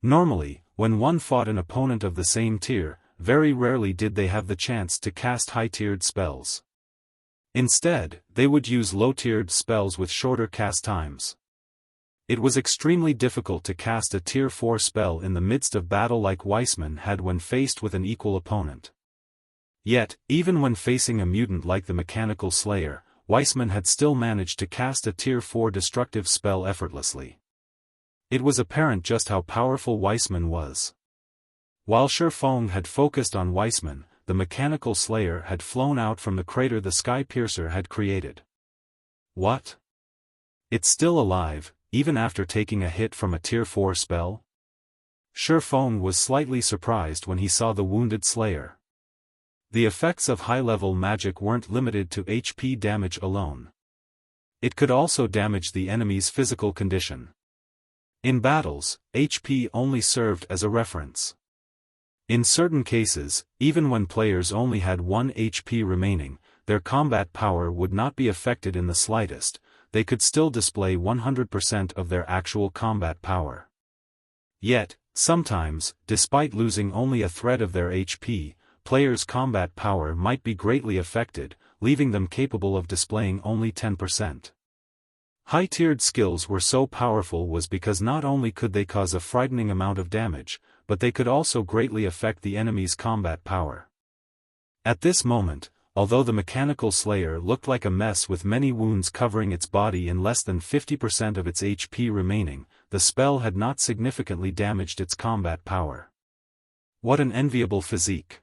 Normally, when one fought an opponent of the same tier, very rarely did they have the chance to cast high-tiered spells. Instead, they would use low-tiered spells with shorter cast times. It was extremely difficult to cast a Tier 4 spell in the midst of battle like Weissman had when faced with an equal opponent. Yet, even when facing a mutant like the Mechanical Slayer, Weissman had still managed to cast a Tier 4 destructive spell effortlessly. It was apparent just how powerful Weissman was. While Xiaofan had focused on Weissman, the Mechanical Slayer had flown out from the crater the Sky Piercer had created. What? It's still alive, even after taking a hit from a Tier 4 spell? Xiaofan was slightly surprised when he saw the wounded Slayer. The effects of high-level magic weren't limited to HP damage alone. It could also damage the enemy's physical condition. In battles, HP only served as a reference. In certain cases, even when players only had 1 HP remaining, their combat power would not be affected in the slightest, they could still display 100% of their actual combat power. Yet, sometimes, despite losing only a thread of their HP, players' combat power might be greatly affected, leaving them capable of displaying only 10%. High-tiered skills were so powerful was because not only could they cause a frightening amount of damage, but they could also greatly affect the enemy's combat power. At this moment, although the Mechanical Slayer looked like a mess with many wounds covering its body and less than 50% of its HP remaining, the spell had not significantly damaged its combat power. What an enviable physique.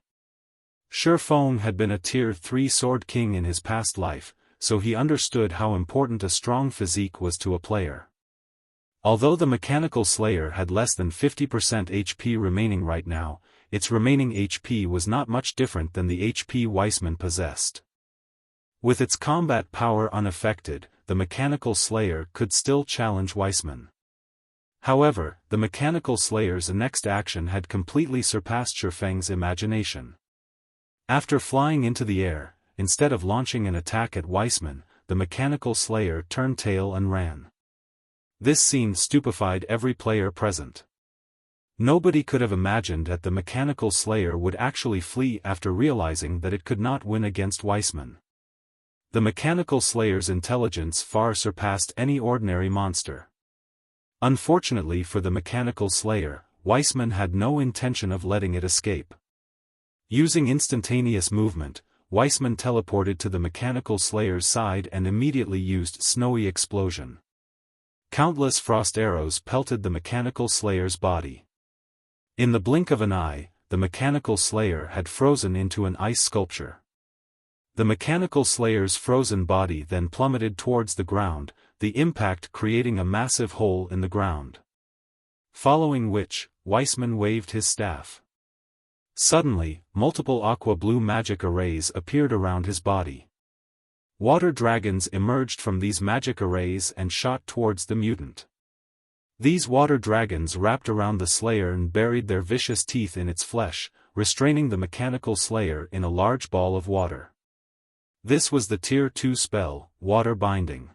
Xiaofan had been a Tier 3 Sword King in his past life, so he understood how important a strong physique was to a player. Although the Mechanical Slayer had less than 50% HP remaining right now, its remaining HP was not much different than the HP Weissman possessed. With its combat power unaffected, the Mechanical Slayer could still challenge Weissman. However, the Mechanical Slayer's next action had completely surpassed Xiaofang's imagination. After flying into the air, instead of launching an attack at Weissman, the Mechanical Slayer turned tail and ran. This scene stupefied every player present. Nobody could have imagined that the Mechanical Slayer would actually flee after realizing that it could not win against Weissman. The Mechanical Slayer's intelligence far surpassed any ordinary monster. Unfortunately for the Mechanical Slayer, Weissman had no intention of letting it escape. Using instantaneous movement, Weissman teleported to the Mechanical Slayer's side and immediately used Snowy Explosion. Countless frost arrows pelted the Mechanical Slayer's body. In the blink of an eye, the Mechanical Slayer had frozen into an ice sculpture. The Mechanical Slayer's frozen body then plummeted towards the ground, the impact creating a massive hole in the ground. Following which, Weissman waved his staff. Suddenly, multiple aqua-blue magic arrays appeared around his body. Water dragons emerged from these magic arrays and shot towards the mutant. These water dragons wrapped around the Slayer and buried their vicious teeth in its flesh, restraining the Mechanical Slayer in a large ball of water. This was the Tier 2 spell, Water Binding.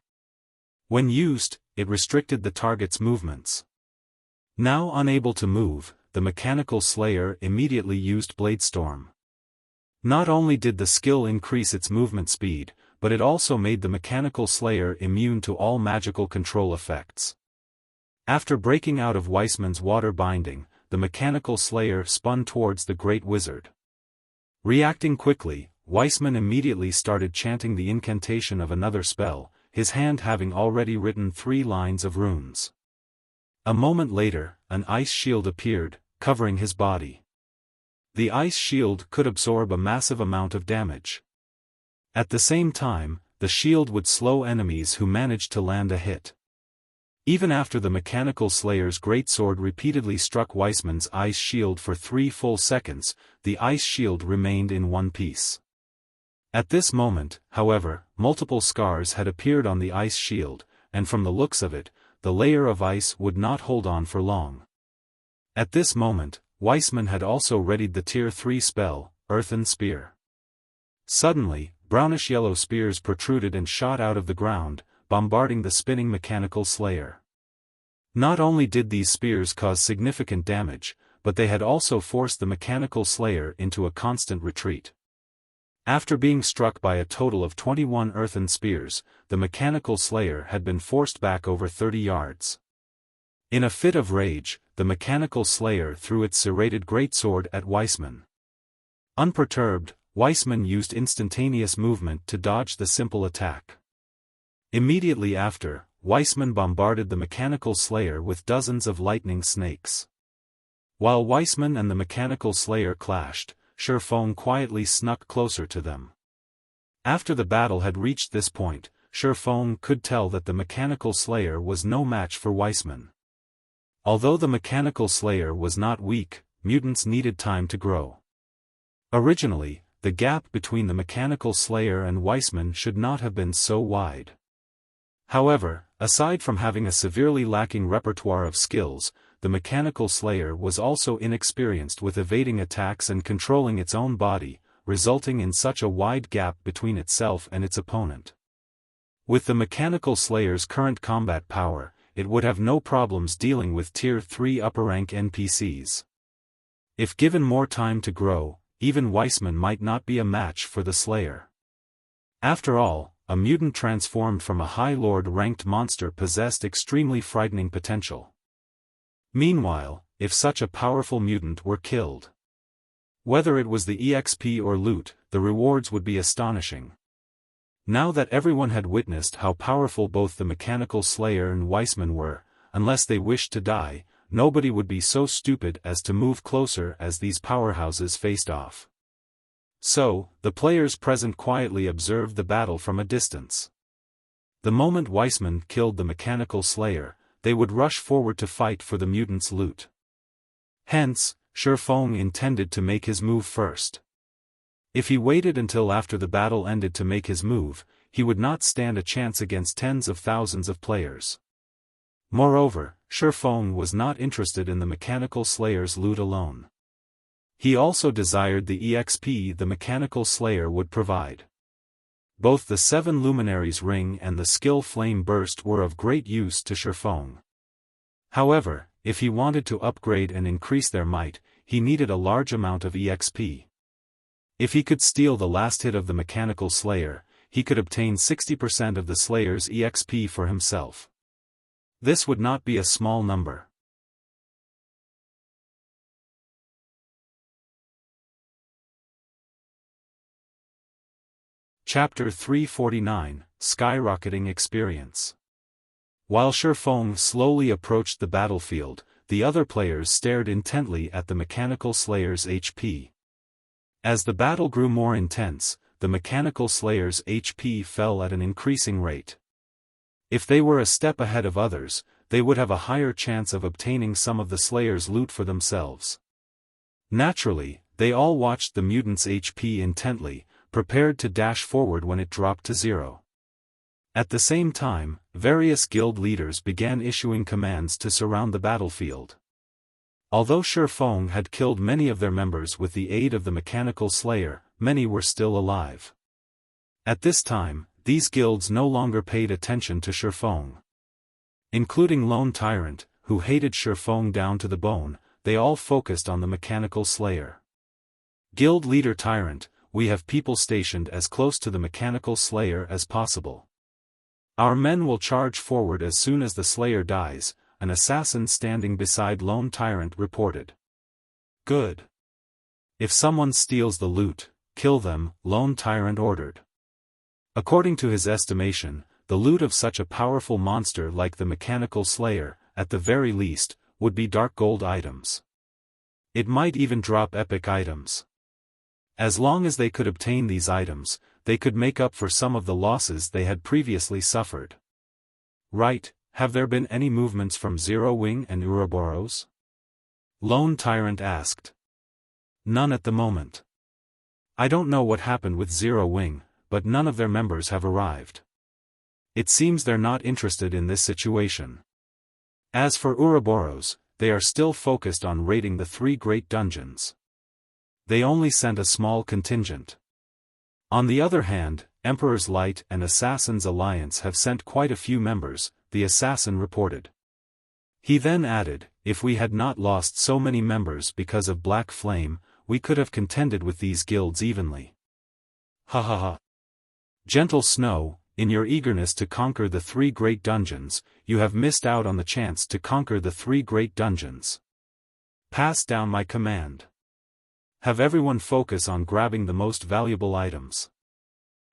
When used, it restricted the target's movements. Now unable to move, the mechanical slayer immediately used Bladestorm. Not only did the skill increase its movement speed, but it also made the mechanical slayer immune to all magical control effects. After breaking out of Weissman's water binding, the mechanical slayer spun towards the great wizard. Reacting quickly, Weissman immediately started chanting the incantation of another spell, his hand having already written 3 lines of runes. A moment later, an ice shield appeared, covering his body. The ice shield could absorb a massive amount of damage. At the same time, the shield would slow enemies who managed to land a hit. Even after the mechanical slayer's greatsword repeatedly struck Weissman's ice shield for 3 full seconds, the ice shield remained in one piece. At this moment, however, multiple scars had appeared on the ice shield, and from the looks of it, the layer of ice would not hold on for long. At this moment, Weissman had also readied the Tier 3 spell, Earthen Spear. Suddenly, brownish-yellow spears protruded and shot out of the ground, bombarding the spinning mechanical slayer. Not only did these spears cause significant damage, but they had also forced the mechanical slayer into a constant retreat. After being struck by a total of 21 earthen spears, the mechanical slayer had been forced back over 30 yards. In a fit of rage, the mechanical slayer threw its serrated greatsword at Weissman. Unperturbed, Weissman used instantaneous movement to dodge the simple attack. Immediately after, Weissman bombarded the mechanical slayer with dozens of lightning snakes. While Weissman and the mechanical slayer clashed, Xiaofan quietly snuck closer to them. After the battle had reached this point, Xiaofan could tell that the mechanical slayer was no match for Weissman. Although the mechanical slayer was not weak, mutants needed time to grow. Originally, the gap between the mechanical slayer and Weissman should not have been so wide. However, aside from having a severely lacking repertoire of skills, the mechanical slayer was also inexperienced with evading attacks and controlling its own body, resulting in such a wide gap between itself and its opponent. With the mechanical slayer's current combat power, it would have no problems dealing with Tier 3 upper-rank NPCs. If given more time to grow, even Weissman might not be a match for the slayer. After all, a mutant transformed from a High Lord-ranked monster possessed extremely frightening potential. Meanwhile, if such a powerful mutant were killed, whether it was the EXP or loot, the rewards would be astonishing. Now that everyone had witnessed how powerful both the mechanical slayer and Weissman were, unless they wished to die, nobody would be so stupid as to move closer as these powerhouses faced off. So, the players present quietly observed the battle from a distance. The moment Weissman killed the mechanical slayer, they would rush forward to fight for the mutant's loot. Hence, Xiaofan intended to make his move first. If he waited until after the battle ended to make his move, he would not stand a chance against tens of thousands of players. Moreover, Xiaofan was not interested in the mechanical slayer's loot alone. He also desired the EXP the mechanical slayer would provide. Both the 7 Luminaries ring and the skill Flame Burst were of great use to Xiaofan. However, if he wanted to upgrade and increase their might, he needed a large amount of EXP. If he could steal the last hit of the mechanical slayer, he could obtain 60% of the slayer's EXP for himself. This would not be a small number. Chapter 349, Skyrocketing Experience. While Xiaofan slowly approached the battlefield, the other players stared intently at the mechanical slayer's HP. As the battle grew more intense, the mechanical slayer's HP fell at an increasing rate. If they were a step ahead of others, they would have a higher chance of obtaining some of the slayer's loot for themselves. Naturally, they all watched the mutant's HP intently, prepared to dash forward when it dropped to 0. At the same time, various guild leaders began issuing commands to surround the battlefield. Although Xiaofan had killed many of their members with the aid of the mechanical slayer, many were still alive. At this time, these guilds no longer paid attention to Xiaofan. Including Lone Tyrant, who hated Xiaofan down to the bone, they all focused on the mechanical slayer. Guild leader Tyrant, we have people stationed as close to the mechanical slayer as possible. Our men will charge forward as soon as the slayer dies, an assassin standing beside Lone Tyrant reported. Good. If someone steals the loot, kill them, Lone Tyrant ordered. According to his estimation, the loot of such a powerful monster like the mechanical slayer, at the very least, would be dark gold items. It might even drop epic items. As long as they could obtain these items, they could make up for some of the losses they had previously suffered. Right, have there been any movements from Zero Wing and Ouroboros? Lone Tyrant asked. None at the moment. I don't know what happened with Zero Wing, but none of their members have arrived. It seems they're not interested in this situation. As for Ouroboros, they are still focused on raiding the 3 great dungeons. They only sent a small contingent. On the other hand, Emperor's Light and Assassin's Alliance have sent quite a few members, the assassin reported. He then added, if we had not lost so many members because of Black Flame, we could have contended with these guilds evenly. Ha ha ha. Gentle Snow, in your eagerness to conquer the 3 great dungeons, you have missed out on the chance to conquer the 3 great dungeons. Pass down my command. Have everyone focus on grabbing the most valuable items.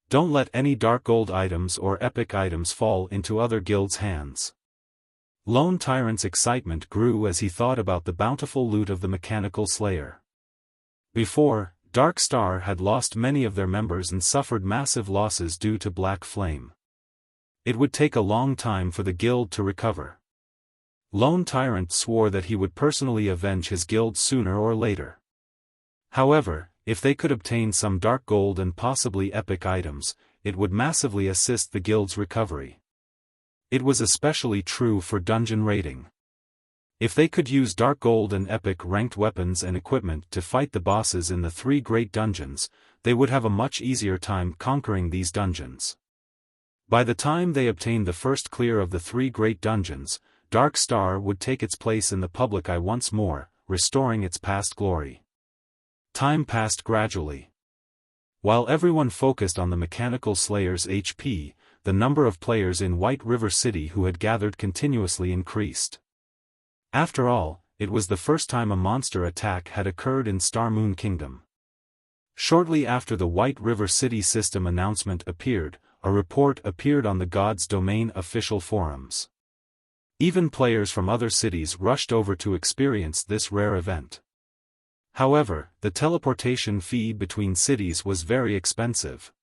Don't let any dark gold items or epic items fall into other guilds' hands. Lone Tyrant's excitement grew as he thought about the bountiful loot of the mechanical slayer. Before, Dark Star had lost many of their members and suffered massive losses due to Black Flame. It would take a long time for the guild to recover. Lone Tyrant swore that he would personally avenge his guild sooner or later. However, if they could obtain some dark gold and possibly epic items, it would massively assist the guild's recovery. It was especially true for dungeon raiding. If they could use dark gold and epic ranked weapons and equipment to fight the bosses in the 3 great dungeons, they would have a much easier time conquering these dungeons. By the time they obtained the first clear of the 3 great dungeons, Dark Star would take its place in the public eye once more, restoring its past glory. Time passed gradually. While everyone focused on the mechanical slayer's HP, the number of players in White River City who had gathered continuously increased. After all, it was the first time a monster attack had occurred in Star Moon Kingdom. Shortly after the White River City system announcement appeared, a report appeared on the God's Domain official forums. Even players from other cities rushed over to experience this rare event. However, the teleportation fee between cities was very expensive.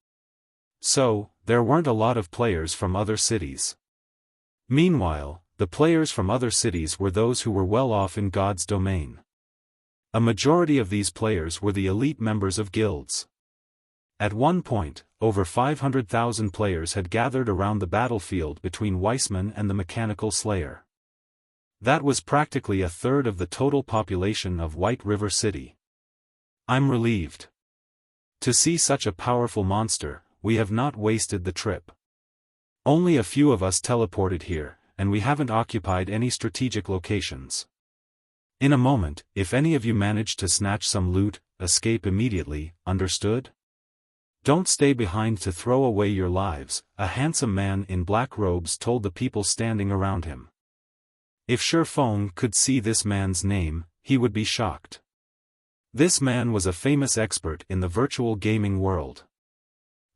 So, there weren't a lot of players from other cities. Meanwhile, the players from other cities were those who were well off in God's Domain. A majority of these players were the elite members of guilds. At one point, over 500,000 players had gathered around the battlefield between Weissman and the Mechanical Slayer. That was practically a third of the total population of White River City. I'm relieved. To see such a powerful monster, we have not wasted the trip. Only a few of us teleported here, and we haven't occupied any strategic locations. In a moment, if any of you manage to snatch some loot, escape immediately, understood? Don't stay behind to throw away your lives, a handsome man in black robes told the people standing around him. If Xiaofan could see this man's name, he would be shocked. This man was a famous expert in the virtual gaming world.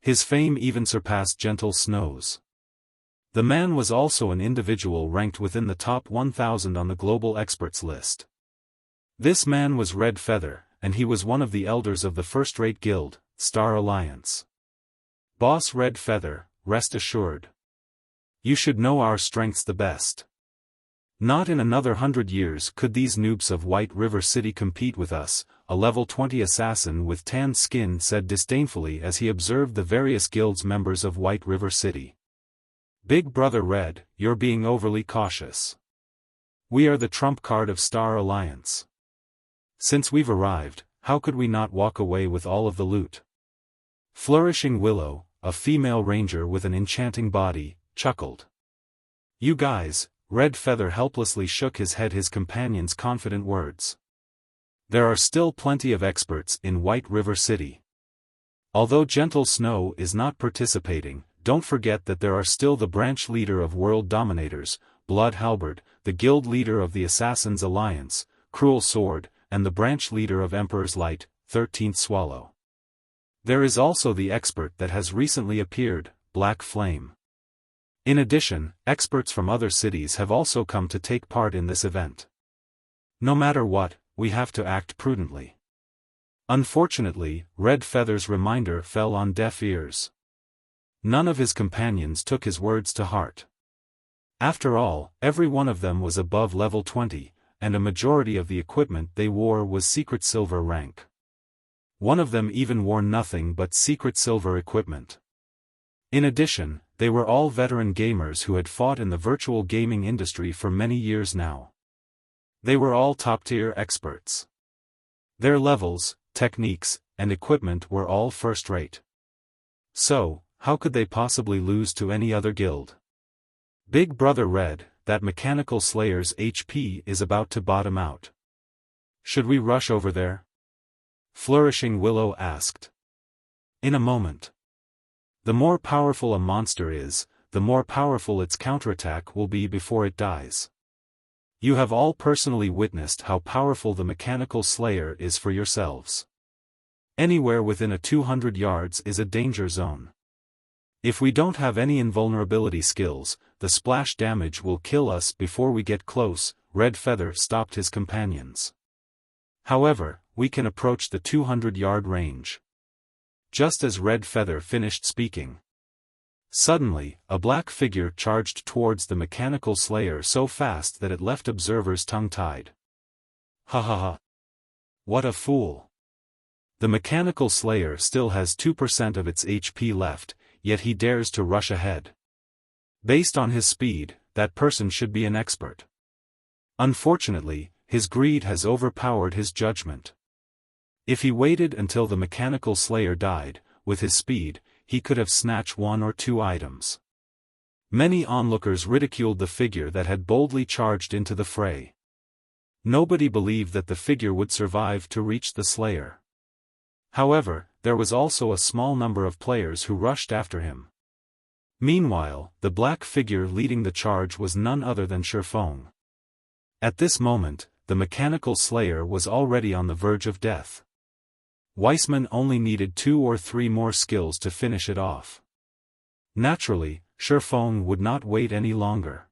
His fame even surpassed Gentle Snow's. The man was also an individual ranked within the top 1,000 on the global experts list. This man was Red Feather, and he was one of the elders of the first-rate guild, Star Alliance. Boss Red Feather, rest assured. You should know our strengths the best. Not in another 100 years could these noobs of White River City compete with us, a level 20 assassin with tanned skin said disdainfully as he observed the various guilds members of White River City. Big Brother Red, you're being overly cautious. We are the trump card of Star Alliance. Since we've arrived, how could we not walk away with all of the loot? Flourishing Willow, a female ranger with an enchanting body, chuckled. "You guys," Red Feather helplessly shook his head, his companion's confident words. "There are still plenty of experts in White River City. Although Gentle Snow is not participating, don't forget that there are still the branch leader of World Dominators, Blood Halberd, the guild leader of the Assassins Alliance, Cruel Sword, and the branch leader of Emperor's Light, 13th Swallow. There is also the expert that has recently appeared, Black Flame. In addition, experts from other cities have also come to take part in this event. No matter what, we have to act prudently." Unfortunately, Red Feather's reminder fell on deaf ears. None of his companions took his words to heart. After all, every one of them was above level 20, and a majority of the equipment they wore was secret silver rank. One of them even wore nothing but secret silver equipment. In addition, they were all veteran gamers who had fought in the virtual gaming industry for many years now. They were all top-tier experts. Their levels, techniques, and equipment were all first-rate. So, how could they possibly lose to any other guild? Big Brother Red, that mechanical slayer's HP is about to bottom out. Should we rush over there? Flourishing Willow asked. In a moment. The more powerful a monster is, the more powerful its counterattack will be before it dies. You have all personally witnessed how powerful the mechanical slayer is for yourselves. Anywhere within a 200 yards is a danger zone. If we don't have any invulnerability skills, the splash damage will kill us before we get close. Red Feather stopped his companions. However, we can approach the 200-yard range. Just as Red Feather finished speaking, suddenly, a black figure charged towards the mechanical slayer so fast that it left observers tongue-tied. Ha ha ha. What a fool. The mechanical slayer still has 2% of its HP left, yet he dares to rush ahead. Based on his speed, that person should be an expert. Unfortunately, his greed has overpowered his judgment. If he waited until the mechanical slayer died, with his speed, he could have snatched one or two items. Many onlookers ridiculed the figure that had boldly charged into the fray. Nobody believed that the figure would survive to reach the slayer. However, there was also a small number of players who rushed after him. Meanwhile, the black figure leading the charge was none other than Xiaofan. At this moment, the mechanical slayer was already on the verge of death. Weissman only needed 2 or 3 more skills to finish it off. Naturally, Xiaofan would not wait any longer.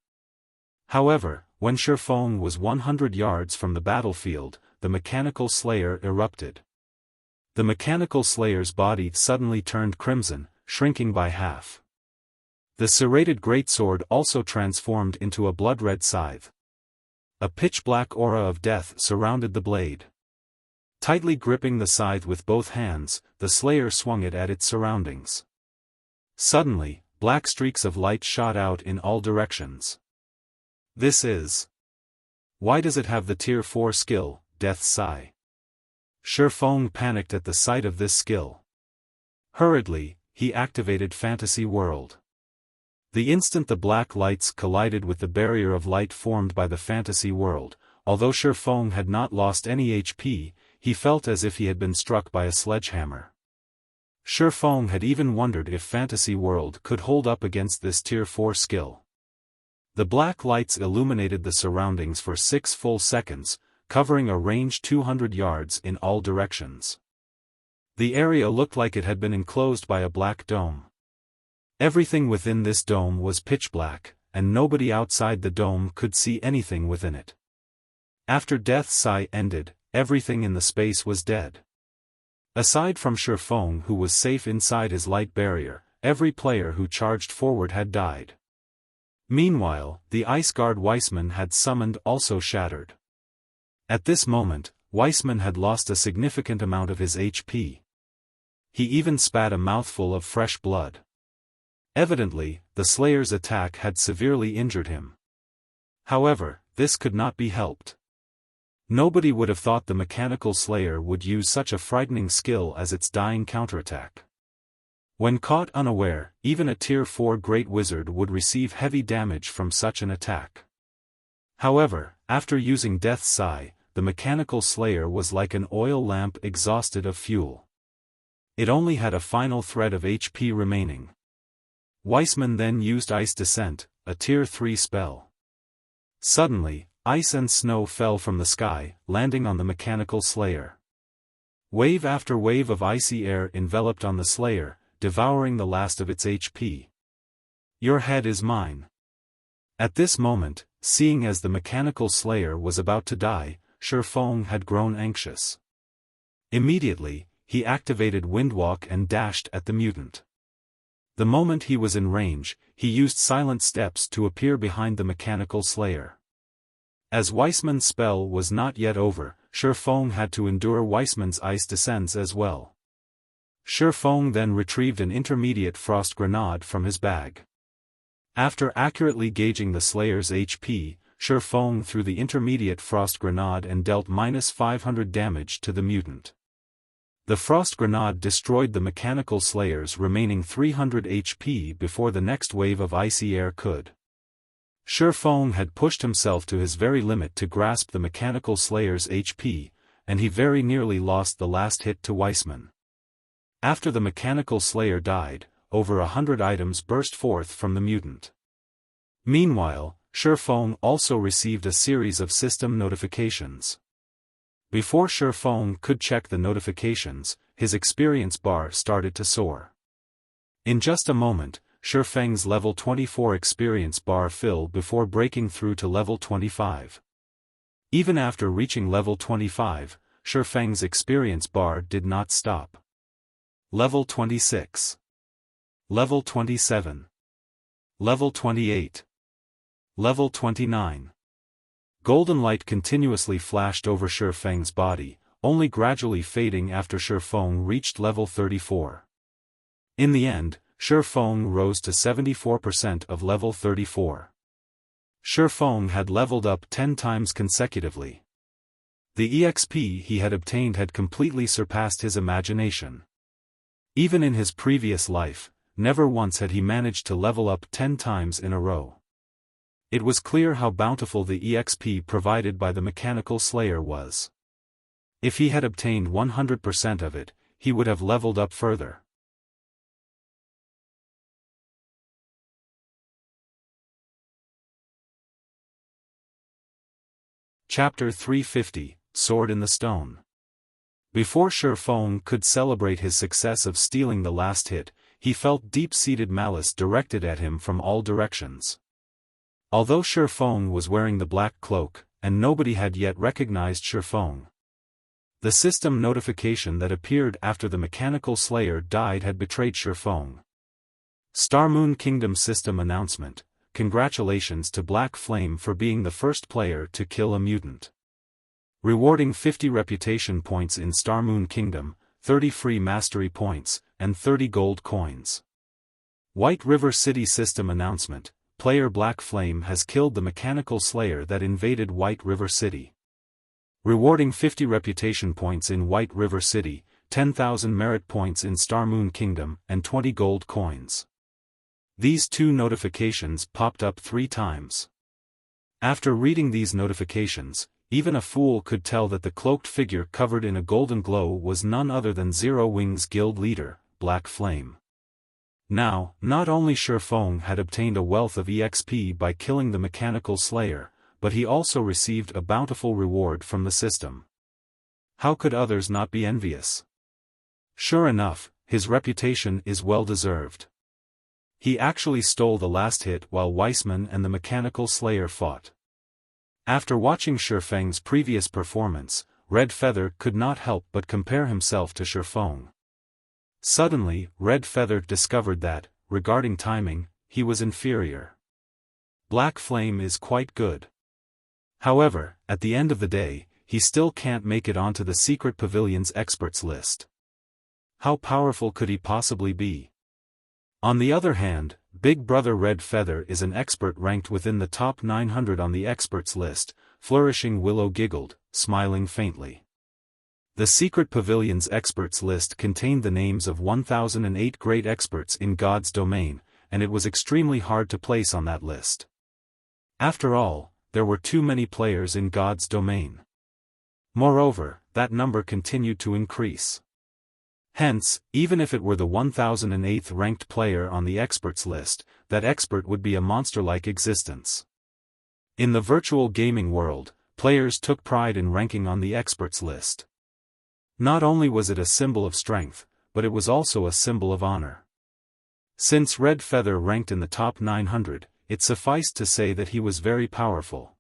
However, when Xiaofan was 100 yards from the battlefield, the mechanical slayer erupted. The mechanical slayer's body suddenly turned crimson, shrinking by half. The serrated greatsword also transformed into a blood-red scythe. A pitch-black aura of death surrounded the blade. Tightly gripping the scythe with both hands, the slayer swung it at its surroundings. Suddenly, black streaks of light shot out in all directions. This is... Why does it have the Tier 4 skill, Death's Sigh? Xiaofan panicked at the sight of this skill. Hurriedly, he activated Fantasy World. The instant the black lights collided with the barrier of light formed by the Fantasy World, although Xiaofan had not lost any HP, he felt as if he had been struck by a sledgehammer. Xiaofan had even wondered if Fantasy World could hold up against this Tier 4 skill. The black lights illuminated the surroundings for 6 full seconds, covering a range 200 yards in all directions. The area looked like it had been enclosed by a black dome. Everything within this dome was pitch black, and nobody outside the dome could see anything within it. After Death's Sigh ended, everything in the space was dead. Aside from Xiaofan, who was safe inside his light barrier, every player who charged forward had died. Meanwhile, the ice guard Weissman had summoned also shattered. At this moment, Weissman had lost a significant amount of his HP. He even spat a mouthful of fresh blood. Evidently, the Slayer's attack had severely injured him. However, this could not be helped. Nobody would have thought the mechanical Slayer would use such a frightening skill as its dying counterattack. When caught unaware, even a Tier 4 Great Wizard would receive heavy damage from such an attack. However, after using Death's Sigh, the mechanical slayer was like an oil lamp exhausted of fuel. It only had a final thread of HP remaining. Weissman then used Ice Descent, a Tier 3 spell. Suddenly, ice and snow fell from the sky, landing on the mechanical slayer. Wave after wave of icy air enveloped on the slayer, devouring the last of its HP. "Your head is mine." At this moment, seeing as the mechanical slayer was about to die, Xiaofan had grown anxious. Immediately, he activated Windwalk and dashed at the mutant. The moment he was in range, he used Silent Steps to appear behind the mechanical slayer. As Weissman's spell was not yet over, Xiaofan had to endure Weissman's Ice Descents as well. Xiaofan then retrieved an intermediate frost grenade from his bag. After accurately gauging the slayer's HP, Xiaofan threw the intermediate frost grenade and dealt -500 damage to the mutant. The frost grenade destroyed the mechanical slayer's remaining 300 HP before the next wave of icy air could. Xiaofan had pushed himself to his very limit to grasp the mechanical slayer's HP, and he very nearly lost the last hit to Weissman. After the mechanical slayer died, over 100 items burst forth from the mutant. Meanwhile, Xiaofan also received a series of system notifications. Before Xiaofan could check the notifications, his experience bar started to soar. In just a moment, Xiaofang's level 24 experience bar filled before breaking through to level 25. Even after reaching level 25, Xiaofang's experience bar did not stop. Level 26. Level 27. Level 28. Level 29. Golden light continuously flashed over Xiaofang's body, only gradually fading after Xiaofan reached level 34. In the end, Xiaofan rose to 74% of level 34. Xiaofan had leveled up 10 times consecutively. The EXP he had obtained had completely surpassed his imagination. Even in his previous life, never once had he managed to level up 10 times in a row. It was clear how bountiful the EXP provided by the mechanical slayer was. If he had obtained 100% of it, he would have leveled up further. Chapter 350, Sword in the Stone. Before Xiaofan could celebrate his success of stealing the last hit, he felt deep-seated malice directed at him from all directions. Although Xiaofan was wearing the black cloak, and nobody had yet recognized Xiaofan. The system notification that appeared after the mechanical slayer died had betrayed Xiaofan. Starmoon Kingdom System Announcement: Congratulations to Black Flame for being the first player to kill a mutant. Rewarding 50 reputation points in Starmoon Kingdom, 30 free mastery points, and 30 gold coins. White River City System Announcement: Player Black Flame has killed the mechanical slayer that invaded White River City. Rewarding 50 reputation points in White River City, 10,000 merit points in Starmoon Kingdom, and 20 gold coins. These two notifications popped up 3 times. After reading these notifications, even a fool could tell that the cloaked figure covered in a golden glow was none other than Zero Wings Guild leader, Black Flame. Now, not only Xiaofan had obtained a wealth of EXP by killing the mechanical slayer, but he also received a bountiful reward from the system. How could others not be envious? Sure enough, his reputation is well deserved. He actually stole the last hit while Weissman and the mechanical slayer fought. After watching Xiaofang's previous performance, Red Feather could not help but compare himself to Xiaofan. Suddenly, Red Feather discovered that, regarding timing, he was inferior. Black Flame is quite good. However, at the end of the day, he still can't make it onto the Secret Pavilion's experts list. How powerful could he possibly be? On the other hand, Big Brother Red Feather is an expert ranked within the top 900 on the experts list. Flourishing Willow giggled, smiling faintly. The secret pavilion's experts list contained the names of 1008 great experts in God's domain, and it was extremely hard to place on that list. After all, there were too many players in God's domain. Moreover, that number continued to increase. Hence, even if it were the 1008th ranked player on the experts list, that expert would be a monster-like existence. In the virtual gaming world, players took pride in ranking on the experts list. Not only was it a symbol of strength, but it was also a symbol of honor. Since Red Feather ranked in the top 900, it sufficed to say that he was very powerful.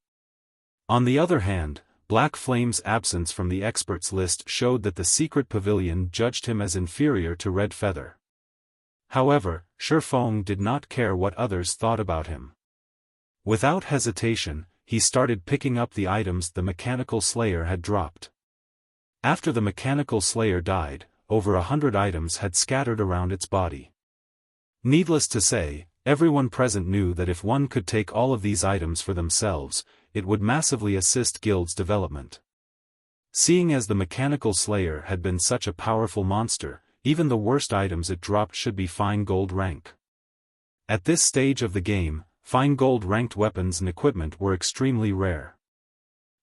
On the other hand, Black Flame's absence from the experts list showed that the secret pavilion judged him as inferior to Red Feather. However, Xiaofan did not care what others thought about him. Without hesitation, he started picking up the items the Mechanical Slayer had dropped. After the Mechanical Slayer died, over 100 items had scattered around its body. Needless to say, everyone present knew that if one could take all of these items for themselves, it would massively assist Guild's development. Seeing as the Mechanical Slayer had been such a powerful monster, even the worst items it dropped should be fine gold rank. At this stage of the game, fine gold ranked weapons and equipment were extremely rare.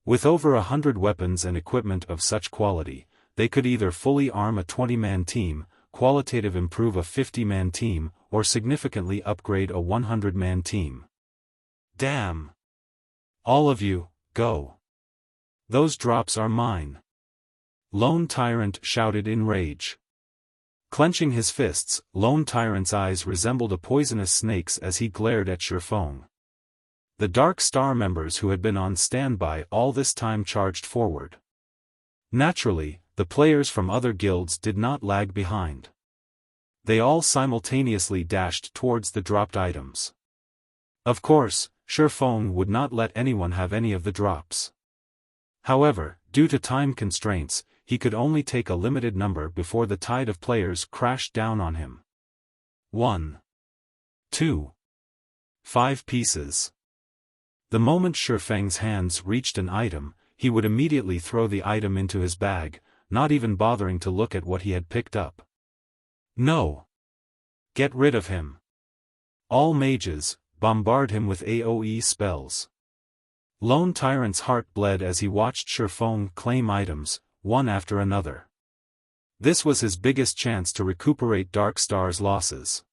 With over 100 weapons and equipment of such quality, they could either fully arm a 20-man team, qualitative improve a 50-man team, or significantly upgrade a 100-man team. Damn! All of you, go! Those drops are mine! Lone Tyrant shouted in rage. Clenching his fists, Lone Tyrant's eyes resembled a poisonous snake's as he glared at Xiaofan. The Dark Star members who had been on standby all this time charged forward. Naturally, the players from other guilds did not lag behind. They all simultaneously dashed towards the dropped items. Of course, Xiaofan would not let anyone have any of the drops. However, due to time constraints, he could only take a limited number before the tide of players crashed down on him. 1. 2. 5 pieces. The moment Xiaofang's hands reached an item, he would immediately throw the item into his bag, not even bothering to look at what he had picked up. No! Get rid of him! All mages, bombard him with AoE spells. Lone Tyrant's heart bled as he watched Xiaofan claim items, one after another. This was his biggest chance to recuperate Dark Star's losses.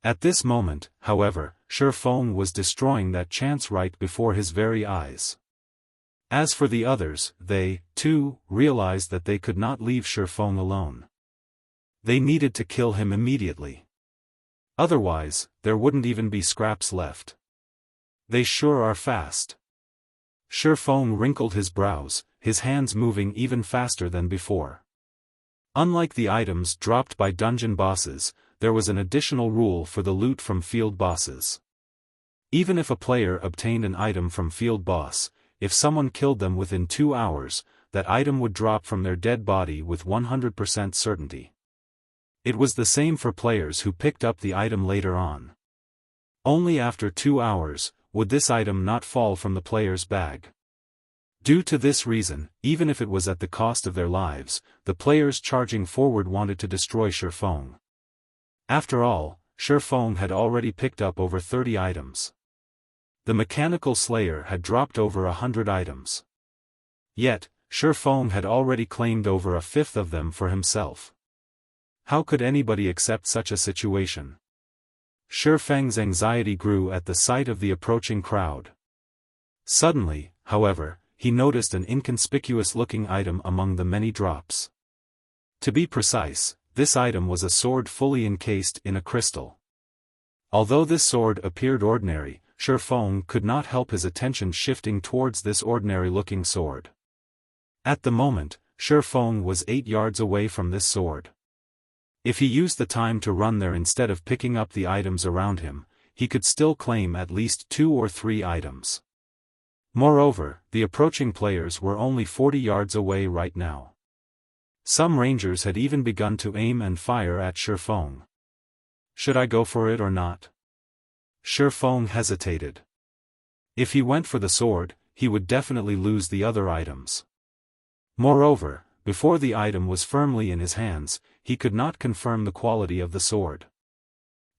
At this moment, however, Xiaofan was destroying that chance right before his very eyes. As for the others, they, too, realized that they could not leave Xiaofan alone. They needed to kill him immediately. Otherwise, there wouldn't even be scraps left. They sure are fast. Xiaofan wrinkled his brows, his hands moving even faster than before. Unlike the items dropped by dungeon bosses, there was an additional rule for the loot from field bosses. Even if a player obtained an item from field boss, if someone killed them within 2 hours, that item would drop from their dead body with 100% certainty. It was the same for players who picked up the item later on. Only after 2 hours, would this item not fall from the player's bag. Due to this reason, even if it was at the cost of their lives, the players charging forward wanted to destroy Xiaofan. After all, Xiaofan had already picked up over 30 items. The Mechanical Slayer had dropped over 100 items. Yet, Xiaofan had already claimed over a fifth of them for himself. How could anybody accept such a situation? Xiaofang's anxiety grew at the sight of the approaching crowd. Suddenly, however, he noticed an inconspicuous-looking item among the many drops. To be precise, this item was a sword fully encased in a crystal. Although this sword appeared ordinary, Xiaofan could not help his attention shifting towards this ordinary-looking sword. At the moment, Xiaofan was 8 yards away from this sword. If he used the time to run there instead of picking up the items around him, he could still claim at least 2 or 3 items. Moreover, the approaching players were only 40 yards away right now. Some rangers had even begun to aim and fire at Xiaofan. Should I go for it or not? Xiaofan hesitated. If he went for the sword, he would definitely lose the other items. Moreover, before the item was firmly in his hands, he could not confirm the quality of the sword.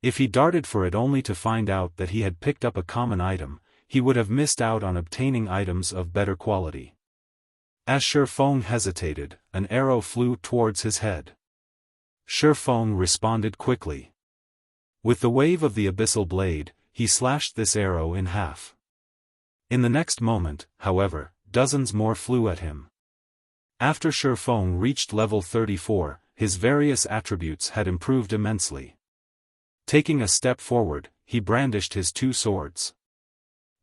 If he darted for it only to find out that he had picked up a common item, he would have missed out on obtaining items of better quality. As Xiaofan hesitated, an arrow flew towards his head. Xiaofan responded quickly. With the wave of the abyssal blade, he slashed this arrow in half. In the next moment, however, dozens more flew at him. After Xiaofan reached level 34, his various attributes had improved immensely. Taking a step forward, he brandished his two swords.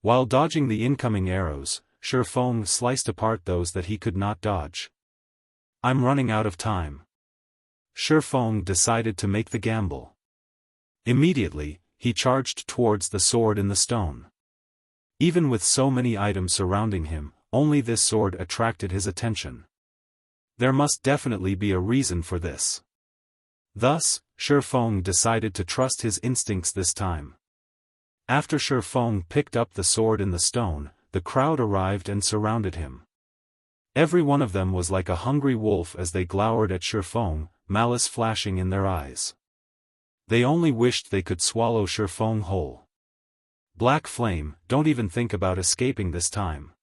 While dodging the incoming arrows, Xiaofan sliced apart those that he could not dodge. "I'm running out of time." Xiaofan decided to make the gamble. Immediately, he charged towards the sword in the stone. Even with so many items surrounding him, only this sword attracted his attention. There must definitely be a reason for this. Thus, Xiaofan decided to trust his instincts this time. After Xiaofan picked up the sword in the stone, the crowd arrived and surrounded him. Every one of them was like a hungry wolf as they glowered at Xiaofan, malice flashing in their eyes. They only wished they could swallow Xiaofan whole. "Black Flame, don't even think about escaping this time.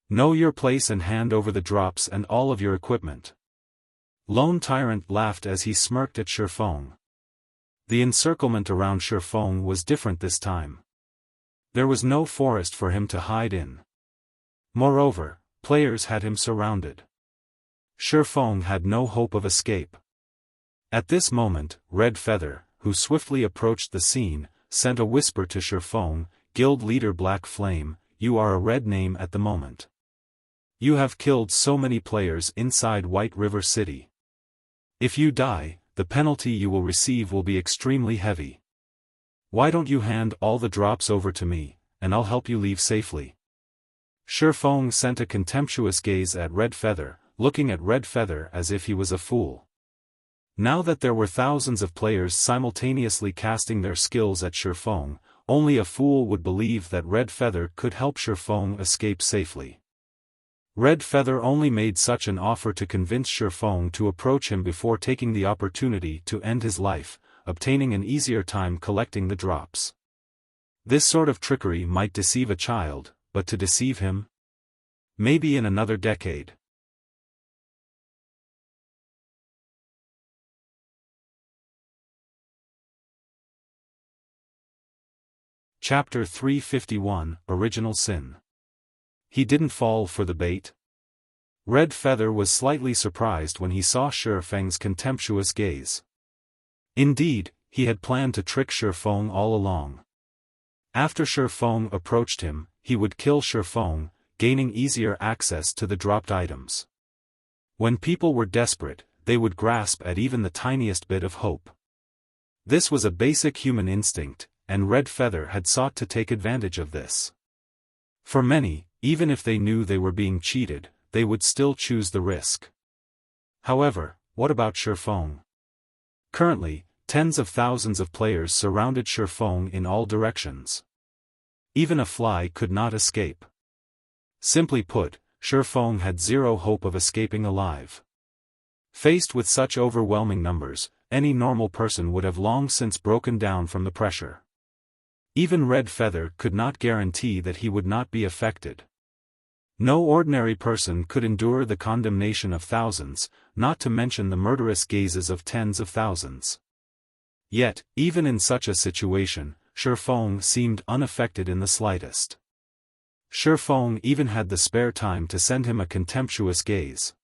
Know your place and hand over the drops and all of your equipment." Lone Tyrant laughed as he smirked at Xiaofan. The encirclement around Xiaofan was different this time. There was no forest for him to hide in. Moreover, players had him surrounded. Xiaofan had no hope of escape. At this moment, Red Feather, who swiftly approached the scene, sent a whisper to Xiaofan, "Guild leader Black Flame, you are a red name at the moment. You have killed so many players inside White River City. If you die, the penalty you will receive will be extremely heavy. Why don't you hand all the drops over to me, and I'll help you leave safely?" Xiaofan sent a contemptuous gaze at Red Feather, looking at Red Feather as if he was a fool. Now that there were thousands of players simultaneously casting their skills at Xiaofan, only a fool would believe that Red Feather could help Xiaofan escape safely. Red Feather only made such an offer to convince Xiaofan to approach him before taking the opportunity to end his life, obtaining an easier time collecting the drops. This sort of trickery might deceive a child, but to deceive him? Maybe in another decade. Chapter 351, Original Sin. He didn't fall for the bait? Red Feather was slightly surprised when he saw Xiaofang's contemptuous gaze. Indeed, he had planned to trick Xiaofan all along. After Xiaofan approached him, he would kill Xiaofan, gaining easier access to the dropped items. When people were desperate, they would grasp at even the tiniest bit of hope. This was a basic human instinct, and Red Feather had sought to take advantage of this. For many, even if they knew they were being cheated, they would still choose the risk. However, what about Xiaofan? Currently, tens of thousands of players surrounded Xiaofan in all directions. Even a fly could not escape. Simply put, Xiaofan had zero hope of escaping alive. Faced with such overwhelming numbers, any normal person would have long since broken down from the pressure. Even Red Feather could not guarantee that he would not be affected. No ordinary person could endure the condemnation of thousands, not to mention the murderous gazes of tens of thousands. Yet, even in such a situation, Xiaofan seemed unaffected in the slightest. Xiaofan even had the spare time to send him a contemptuous gaze.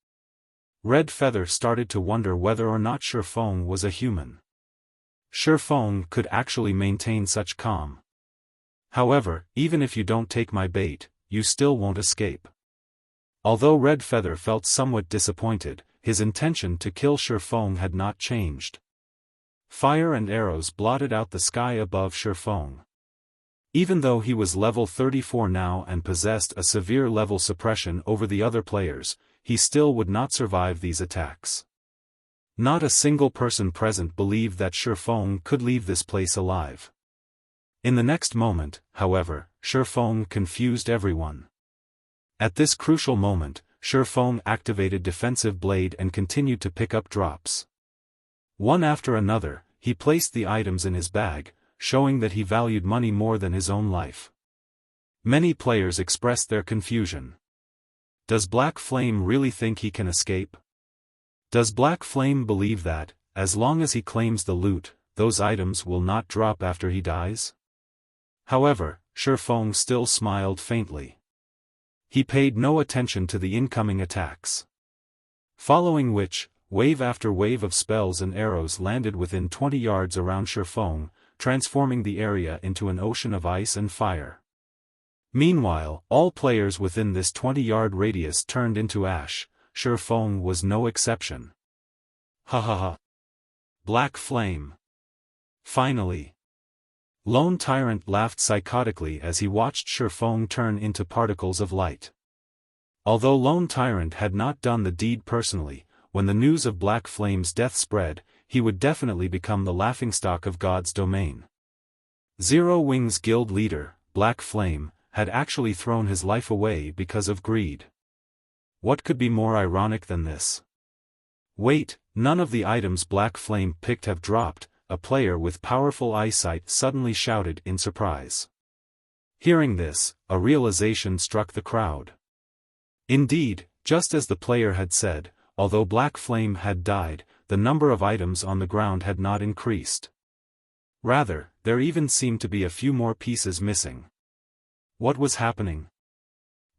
Red Feather started to wonder whether or not Xiaofan was a human. Xiaofan could actually maintain such calm. "However, even if you don't take my bait, you still won't escape." Although Red Feather felt somewhat disappointed, his intention to kill Xiaofan had not changed. Fire and arrows blotted out the sky above Xiaofan. Even though he was level 34 now and possessed a severe level suppression over the other players, he still would not survive these attacks. Not a single person present believed that Xiaofan could leave this place alive. In the next moment, however, Xiaofan confused everyone. At this crucial moment, Xiaofan activated Defensive Blade and continued to pick up drops. One after another, he placed the items in his bag, showing that he valued money more than his own life. Many players expressed their confusion. Does Black Flame really think he can escape? Does Black Flame believe that, as long as he claims the loot, those items will not drop after he dies? However, Xiaofan still smiled faintly. He paid no attention to the incoming attacks. Following which, wave after wave of spells and arrows landed within 20 yards around Xiaofan, transforming the area into an ocean of ice and fire. Meanwhile, all players within this 20-yard radius turned into ash. Xiaofan was no exception. Ha ha ha. Black Flame. Finally. Lone Tyrant laughed psychotically as he watched Xiaofan turn into particles of light. Although Lone Tyrant had not done the deed personally, when the news of Black Flame's death spread, he would definitely become the laughingstock of God's domain. Zero Wings Guild leader, Black Flame, had actually thrown his life away because of greed. What could be more ironic than this? Wait, none of the items Black Flame picked have dropped, a player with powerful eyesight suddenly shouted in surprise. Hearing this, a realization struck the crowd. Indeed, just as the player had said, although Black Flame had died, the number of items on the ground had not increased. Rather, there even seemed to be a few more pieces missing. What was happening?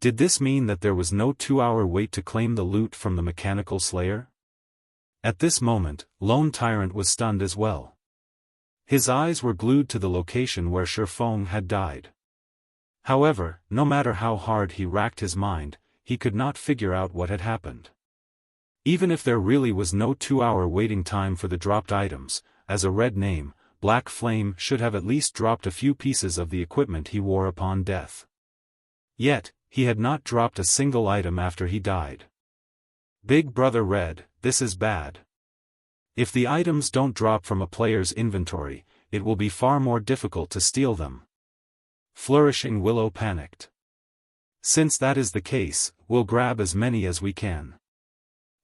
Did this mean that there was no 2-hour wait to claim the loot from the Mechanical Slayer? At this moment, Lone Tyrant was stunned as well. His eyes were glued to the location where Xiaofan had died. However, no matter how hard he racked his mind, he could not figure out what had happened. Even if there really was no 2-hour waiting time for the dropped items, as a red name, Black Flame should have at least dropped a few pieces of the equipment he wore upon death. Yet, he had not dropped a single item after he died. Big Brother Red, this is bad. If the items don't drop from a player's inventory, it will be far more difficult to steal them. Flourishing Willow panicked. Since that is the case, we'll grab as many as we can.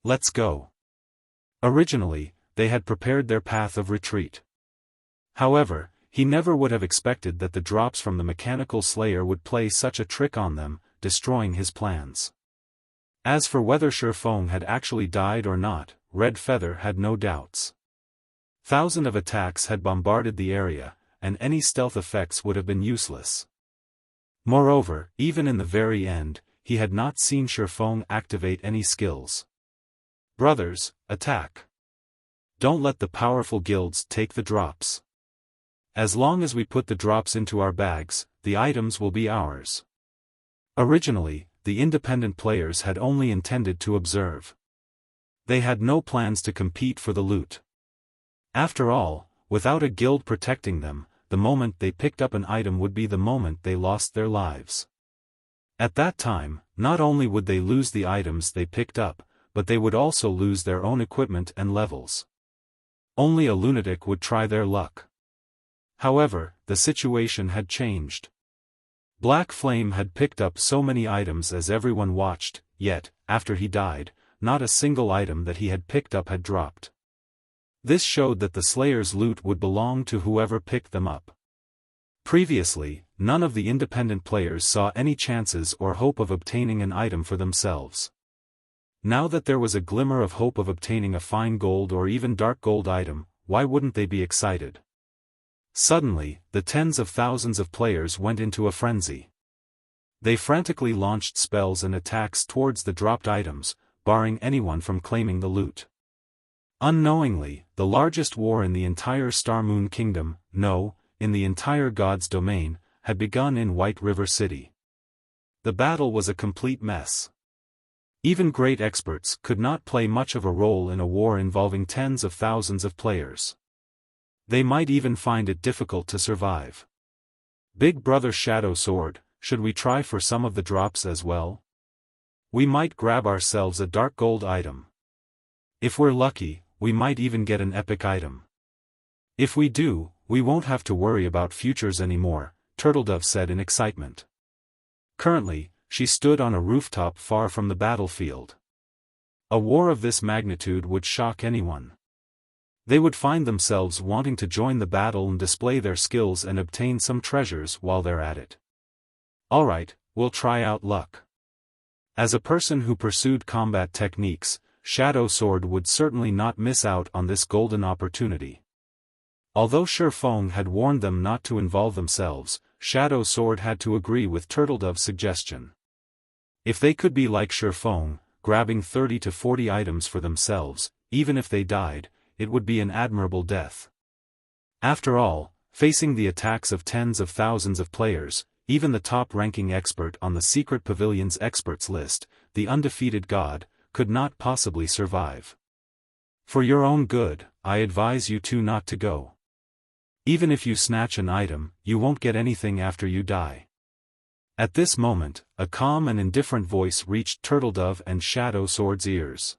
Let's go. Originally, they had prepared their path of retreat. However, he never would have expected that the drops from the Mechanical Slayer would play such a trick on them, destroying his plans. As for whether Xiaofan had actually died or not, Red Feather had no doubts. Thousands of attacks had bombarded the area, and any stealth effects would have been useless. Moreover, even in the very end, he had not seen Xiaofan activate any skills. Brothers, attack. Don't let the powerful guilds take the drops. As long as we put the drops into our bags, the items will be ours. Originally, the independent players had only intended to observe. They had no plans to compete for the loot. After all, without a guild protecting them, the moment they picked up an item would be the moment they lost their lives. At that time, not only would they lose the items they picked up, but they would also lose their own equipment and levels. Only a lunatic would try their luck. However, the situation had changed. Black Flame had picked up so many items as everyone watched, yet, after he died, not a single item that he had picked up had dropped. This showed that the Slayer's loot would belong to whoever picked them up. Previously, none of the independent players saw any chances or hope of obtaining an item for themselves. Now that there was a glimmer of hope of obtaining a fine gold or even dark gold item, why wouldn't they be excited? Suddenly, the tens of thousands of players went into a frenzy. They frantically launched spells and attacks towards the dropped items, barring anyone from claiming the loot. Unknowingly, the largest war in the entire Star Moon Kingdom, no, in the entire God's domain, had begun in White River City. The battle was a complete mess. Even great experts could not play much of a role in a war involving tens of thousands of players. They might even find it difficult to survive. Big Brother Shadow Sword, should we try for some of the drops as well? We might grab ourselves a dark gold item. If we're lucky, we might even get an epic item. If we do, we won't have to worry about futures anymore, Turtledove said in excitement. Currently, she stood on a rooftop far from the battlefield. A war of this magnitude would shock anyone. They would find themselves wanting to join the battle and display their skills and obtain some treasures while they're at it. Alright, we'll try out luck. As a person who pursued combat techniques, Shadow Sword would certainly not miss out on this golden opportunity. Although Xiaofan had warned them not to involve themselves, Shadow Sword had to agree with Turtledove's suggestion. If they could be like Xiaofan, grabbing 30 to 40 items for themselves, even if they died, it would be an admirable death. After all, facing the attacks of tens of thousands of players, even the top-ranking expert on the Secret Pavilion's experts list, the undefeated god, could not possibly survive. For your own good, I advise you two not to go. Even if you snatch an item, you won't get anything after you die. At this moment, a calm and indifferent voice reached Turtledove and Shadow Sword's ears.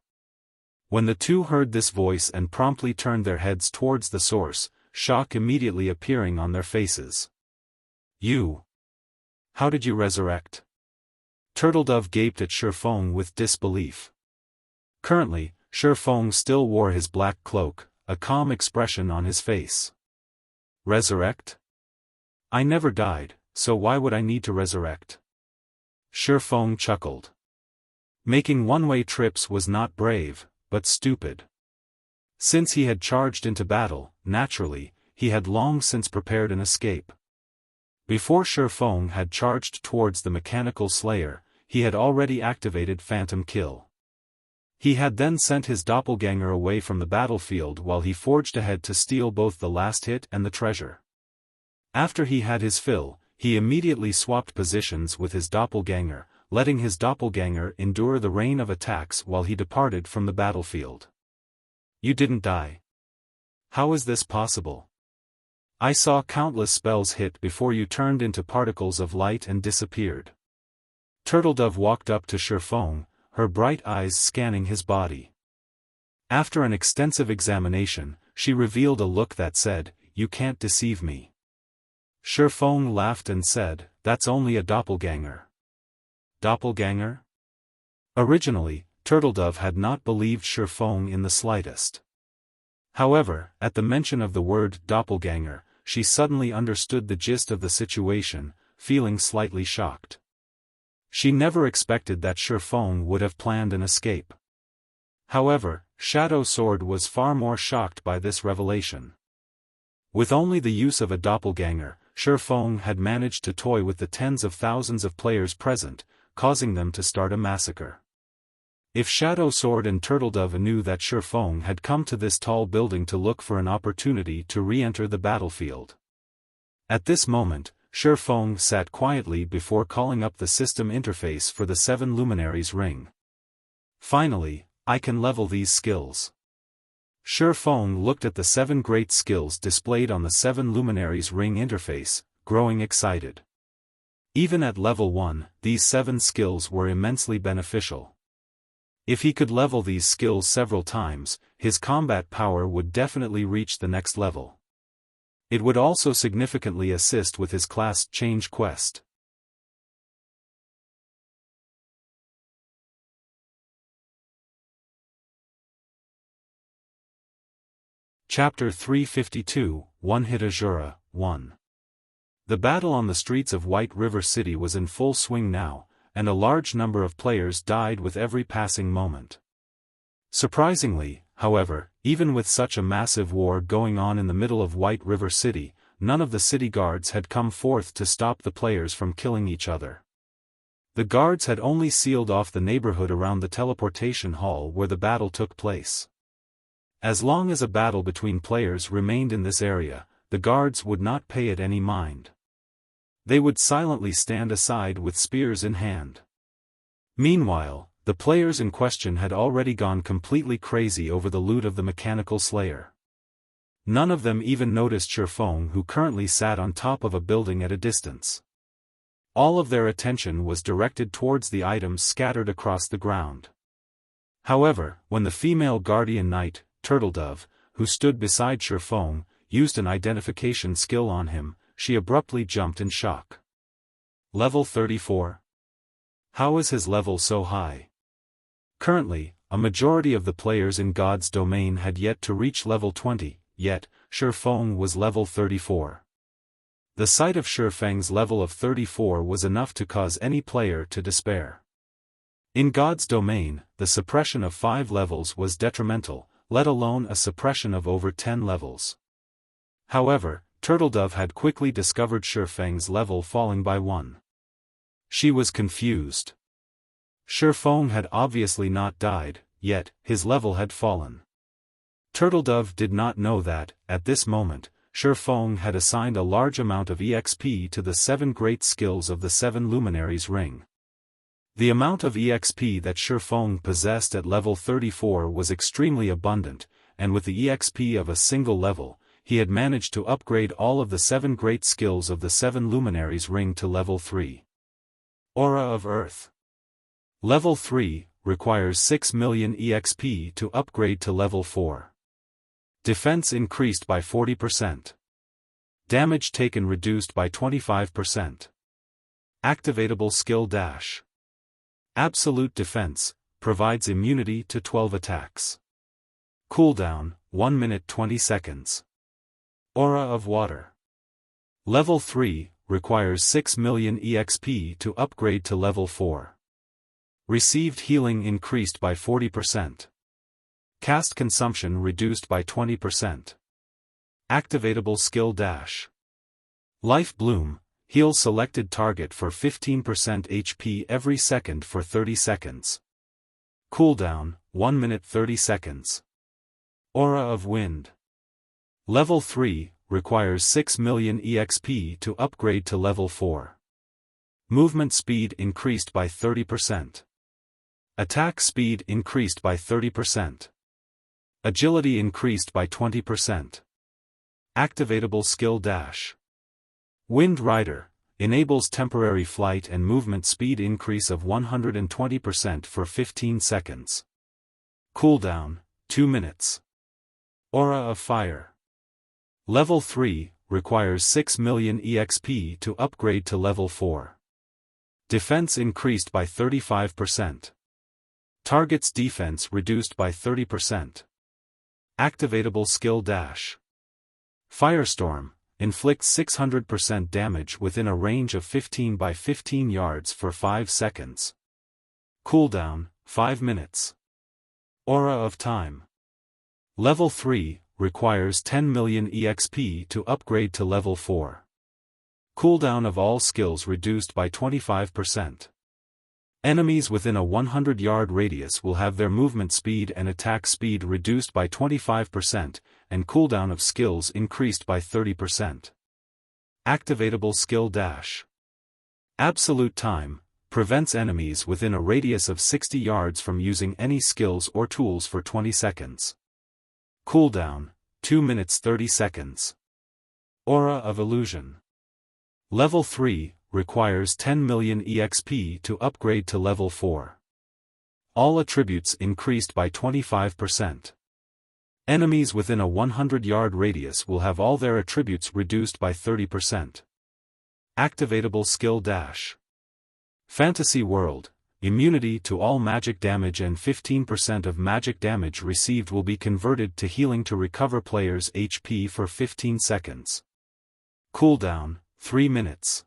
When the two heard this voice and promptly turned their heads towards the source, shock immediately appearing on their faces. You! How did you resurrect? Turtledove gaped at Xiaofan with disbelief. Currently, Xiaofan still wore his black cloak, a calm expression on his face. Resurrect? I never died, so why would I need to resurrect? Xiaofan chuckled. Making one-way trips was not brave, but stupid. Since he had charged into battle, naturally, he had long since prepared an escape. Before Xiaofan had charged towards the mechanical slayer, he had already activated Phantom Kill. He had then sent his doppelganger away from the battlefield while he forged ahead to steal both the last hit and the treasure. After he had his fill, he immediately swapped positions with his doppelganger, letting his doppelganger endure the rain of attacks while he departed from the battlefield. You didn't die. How is this possible? I saw countless spells hit before you turned into particles of light and disappeared. Turtledove walked up to Xiaofan, her bright eyes scanning his body. After an extensive examination, she revealed a look that said, "You can't deceive me." Xiaofan laughed and said, "That's only a doppelganger." Doppelganger? Originally, Turtledove had not believed Xiaofan in the slightest. However, at the mention of the word doppelganger, she suddenly understood the gist of the situation, feeling slightly shocked. She never expected that Xiaofan would have planned an escape. However, Shadow Sword was far more shocked by this revelation. With only the use of a doppelganger, Xiaofan had managed to toy with the tens of thousands of players present, causing them to start a massacre. If Shadow Sword and Turtledove knew that Xiaofan had come to this tall building to look for an opportunity to re-enter the battlefield. At this moment, Xiaofan sat quietly before calling up the system interface for the 7 Luminaries ring. Finally, I can level these skills. Xiaofan looked at the 7 great skills displayed on the 7 Luminaries ring interface, growing excited. Even at level 1, these 7 skills were immensely beneficial. If he could level these skills several times, his combat power would definitely reach the next level. It would also significantly assist with his class change quest. Chapter 352, One-Hit Asura, 1. The battle on the streets of White River City was in full swing now, and a large number of players died with every passing moment. Surprisingly, however, even with such a massive war going on in the middle of White River City, none of the city guards had come forth to stop the players from killing each other. The guards had only sealed off the neighborhood around the teleportation hall where the battle took place. As long as a battle between players remained in this area, the guards would not pay it any mind. They would silently stand aside with spears in hand. Meanwhile, the players in question had already gone completely crazy over the loot of the mechanical slayer. None of them even noticed Xiaofan, who currently sat on top of a building at a distance. All of their attention was directed towards the items scattered across the ground. However, when the female guardian knight, Turtledove, who stood beside Xiaofan, used an identification skill on him, she abruptly jumped in shock. Level 34? How is his level so high? Currently, a majority of the players in God's domain had yet to reach level 20, yet, Xiaofan was level 34. The sight of Xiaofang's level of 34 was enough to cause any player to despair. In God's domain, the suppression of 5 levels was detrimental, let alone a suppression of over 10 levels. However, Turtledove had quickly discovered Xiaofang's level falling by 1. She was confused. Xiaofan had obviously not died, yet, his level had fallen. Turtledove did not know that, at this moment, Xiaofan had assigned a large amount of EXP to the 7 great skills of the 7 luminaries ring. The amount of EXP that Xiaofan possessed at level 34 was extremely abundant, and with the EXP of a single level, he had managed to upgrade all of the 7 great skills of the 7 luminaries ring to level 3. Aura of Earth. Level 3 requires 6 million EXP to upgrade to level 4. Defense increased by 40%. Damage taken reduced by 25%. Activatable skill dash. Absolute defense, provides immunity to 12 attacks. Cooldown, 1 minute 20 seconds. Aura of Water. Level 3, requires 6 million EXP to upgrade to level 4. Received healing increased by 40%. Cast consumption reduced by 20%. Activatable skill dash. Life Bloom, heal selected target for 15% HP every second for 30 seconds. Cooldown, 1 minute 30 seconds. Aura of Wind. Level 3, requires 6 million EXP to upgrade to level 4. Movement speed increased by 30%. Attack speed increased by 30%. Agility increased by 20%. Activatable skill dash. Wind Rider, enables temporary flight and movement speed increase of 120% for 15 seconds. Cooldown, 2 minutes. Aura of Fire. Level 3, requires 6 million EXP to upgrade to level 4. Defense increased by 35%. Target's defense reduced by 30%. Activatable skill dash. Firestorm, inflicts 600% damage within a range of 15 by 15 yards for 5 seconds. Cooldown, 5 minutes. Aura of Time. Level 3, requires 10 million EXP to upgrade to level 4. Cooldown of all skills reduced by 25%. Enemies within a 100-yard radius will have their movement speed and attack speed reduced by 25%, and cooldown of skills increased by 30%. Activatable skill dash. Absolute Time, prevents enemies within a radius of 60 yards from using any skills or tools for 20 seconds. Cooldown, 2 minutes 30 seconds. Aura of Illusion. Level 3, requires 10 million EXP to upgrade to level 4. All attributes increased by 25%. Enemies within a 100-yard radius will have all their attributes reduced by 30%. Activatable skill dash. Fantasy World, immunity to all magic damage and 15% of magic damage received will be converted to healing to recover players' HP for 15 seconds. Cooldown, 3 minutes.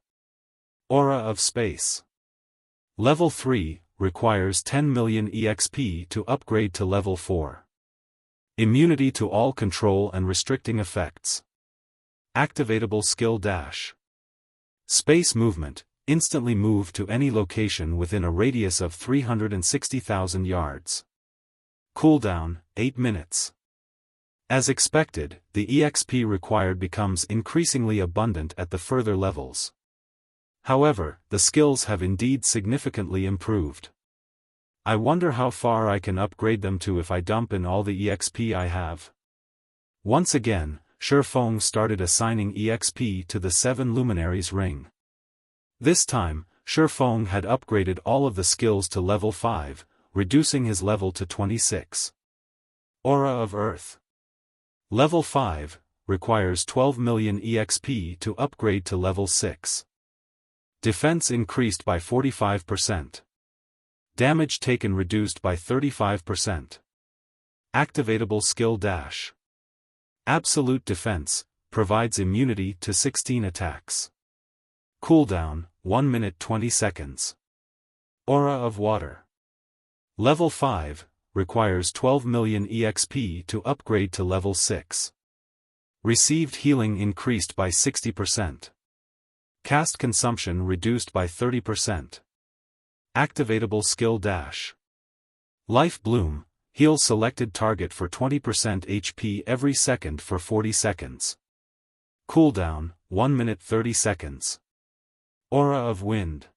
Aura of Space. Level 3, requires 10 million EXP to upgrade to level 4. Immunity to all control and restricting effects. Activatable skill dash. Space Movement, instantly move to any location within a radius of 360,000 yards. Cooldown, 8 minutes. As expected, the EXP required becomes increasingly abundant at the further levels. However, the skills have indeed significantly improved. I wonder how far I can upgrade them to if I dump in all the EXP I have. Once again, Xiaofan started assigning EXP to the 7 luminaries ring. This time, Xiaofan had upgraded all of the skills to level 5, reducing his level to 26. Aura of Earth. Level 5, requires 12 million EXP to upgrade to level 6. Defense increased by 45%. Damage taken reduced by 35%. Activatable skill dash. Absolute defense, provides immunity to 16 attacks. Cooldown, 1 minute 20 seconds. Aura of water. Level 5, requires 12 million EXP to upgrade to level 6. Received healing increased by 60%. Cast consumption reduced by 30%. Activatable skill dash. Life Bloom, heals selected target for 20% HP every second for 40 seconds. Cooldown, 1 minute 30 seconds. Aura of Wind.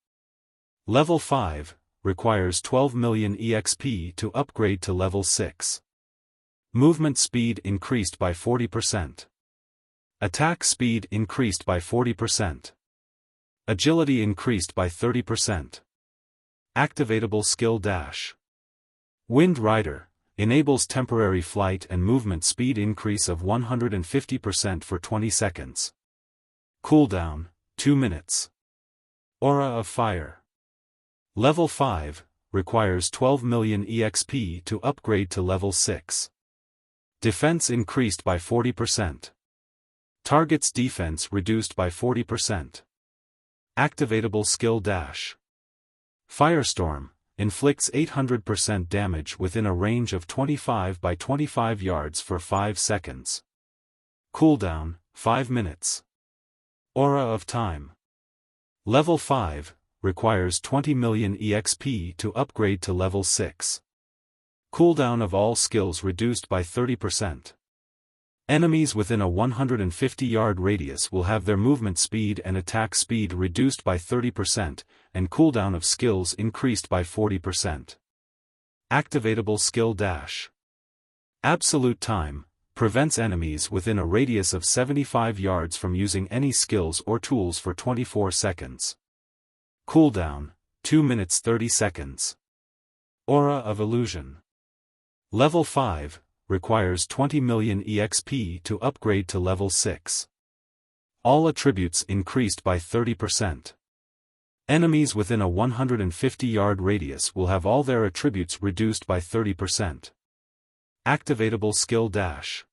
Level 5, requires 12 million EXP to upgrade to level 6. Movement speed increased by 40%. Attack speed increased by 40%. Agility increased by 30%. Activatable skill dash. Wind Rider, enables temporary flight and movement speed increase of 150% for 20 seconds. Cooldown, 2 minutes. Aura of Fire. Level 5, requires 12 million EXP to upgrade to level 6. Defense increased by 40%. Target's defense reduced by 40%. Activatable skill dash. Firestorm, inflicts 800% damage within a range of 25 by 25 yards for 5 seconds. Cooldown, 5 minutes. Aura of Time. Level 5, requires 20 million EXP to upgrade to level 6. Cooldown of all skills reduced by 30%. Enemies within a 150-yard radius will have their movement speed and attack speed reduced by 30%, and cooldown of skills increased by 40%. Activatable skill dash. Absolute Time, prevents enemies within a radius of 75 yards from using any skills or tools for 24 seconds. Cooldown, 2 minutes 30 seconds. Aura of Illusion. Level 5, requires 20 million EXP to upgrade to level 6. All attributes increased by 30%. Enemies within a 150-yard radius will have all their attributes reduced by 30%. Activatable skill dash.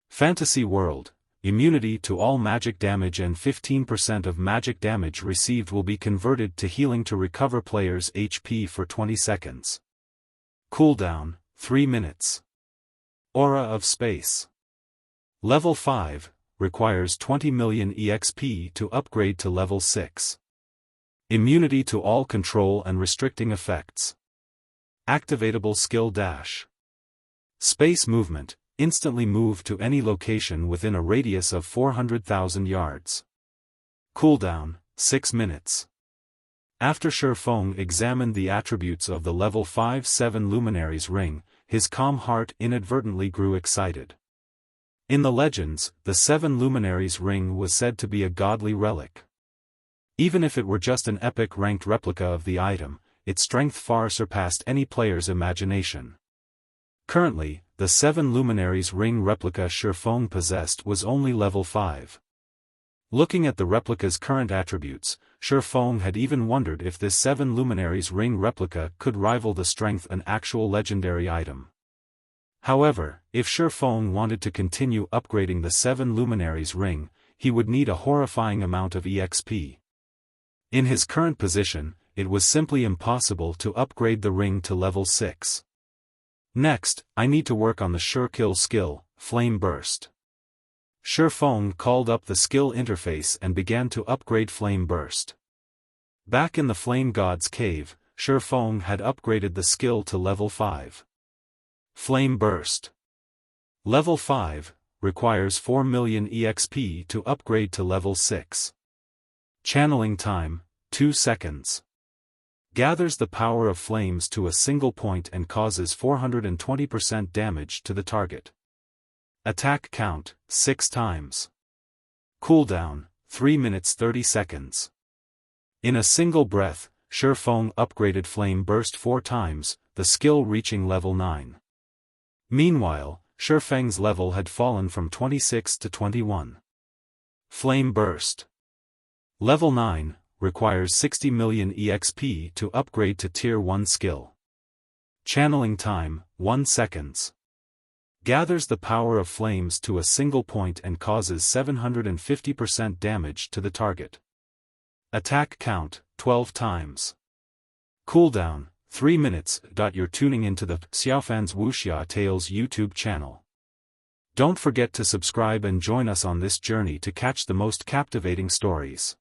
Fantasy World, immunity to all magic damage and 15% of magic damage received will be converted to healing to recover players' HP for 20 seconds. Cooldown, 3 minutes. Aura of Space. Level 5, requires 20 million EXP to upgrade to level 6. Immunity to all control and restricting effects. Activatable skill dash. Space Movement, instantly move to any location within a radius of 400,000 yards. Cooldown, 6 minutes. After Xiaofan examined the attributes of the level 5-7 Luminaries ring, his calm heart inadvertently grew excited. In the legends, the 7 Luminaries ring was said to be a godly relic. Even if it were just an epic-ranked replica of the item, its strength far surpassed any player's imagination. Currently, the 7 Luminaries ring replica Xiaofan possessed was only level 5. Looking at the replica's current attributes, Xiaofan had even wondered if this 7 Luminaries ring replica could rival the strength an actual legendary item. However, if Xiaofan wanted to continue upgrading the 7 Luminaries ring, he would need a horrifying amount of EXP. In his current position, it was simply impossible to upgrade the ring to level 6. Next, I need to work on the Sure Kill skill, Flame Burst. Xiaofan called up the skill interface and began to upgrade Flame Burst. Back in the Flame God's cave, Xiaofan had upgraded the skill to level 5. Flame Burst. Level 5, requires 4 million EXP to upgrade to level 6. Channeling time, 2 seconds. Gathers the power of flames to a single point and causes 420% damage to the target. Attack count, 6 times. Cooldown, 3 minutes 30 seconds. In a single breath, Xiaofan upgraded Flame Burst 4 times, the skill reaching level 9. Meanwhile, Xiaofang's level had fallen from 26 to 21. Flame Burst. Level 9, requires 60 million EXP to upgrade to Tier 1 skill. Channeling time, 1 seconds. Gathers the power of flames to a single point and causes 750% damage to the target. Attack count, 12 times. Cooldown, 3 minutes. You're tuning into the Xiaofan's Wuxia Tales YouTube channel. Don't forget to subscribe and join us on this journey to catch the most captivating stories.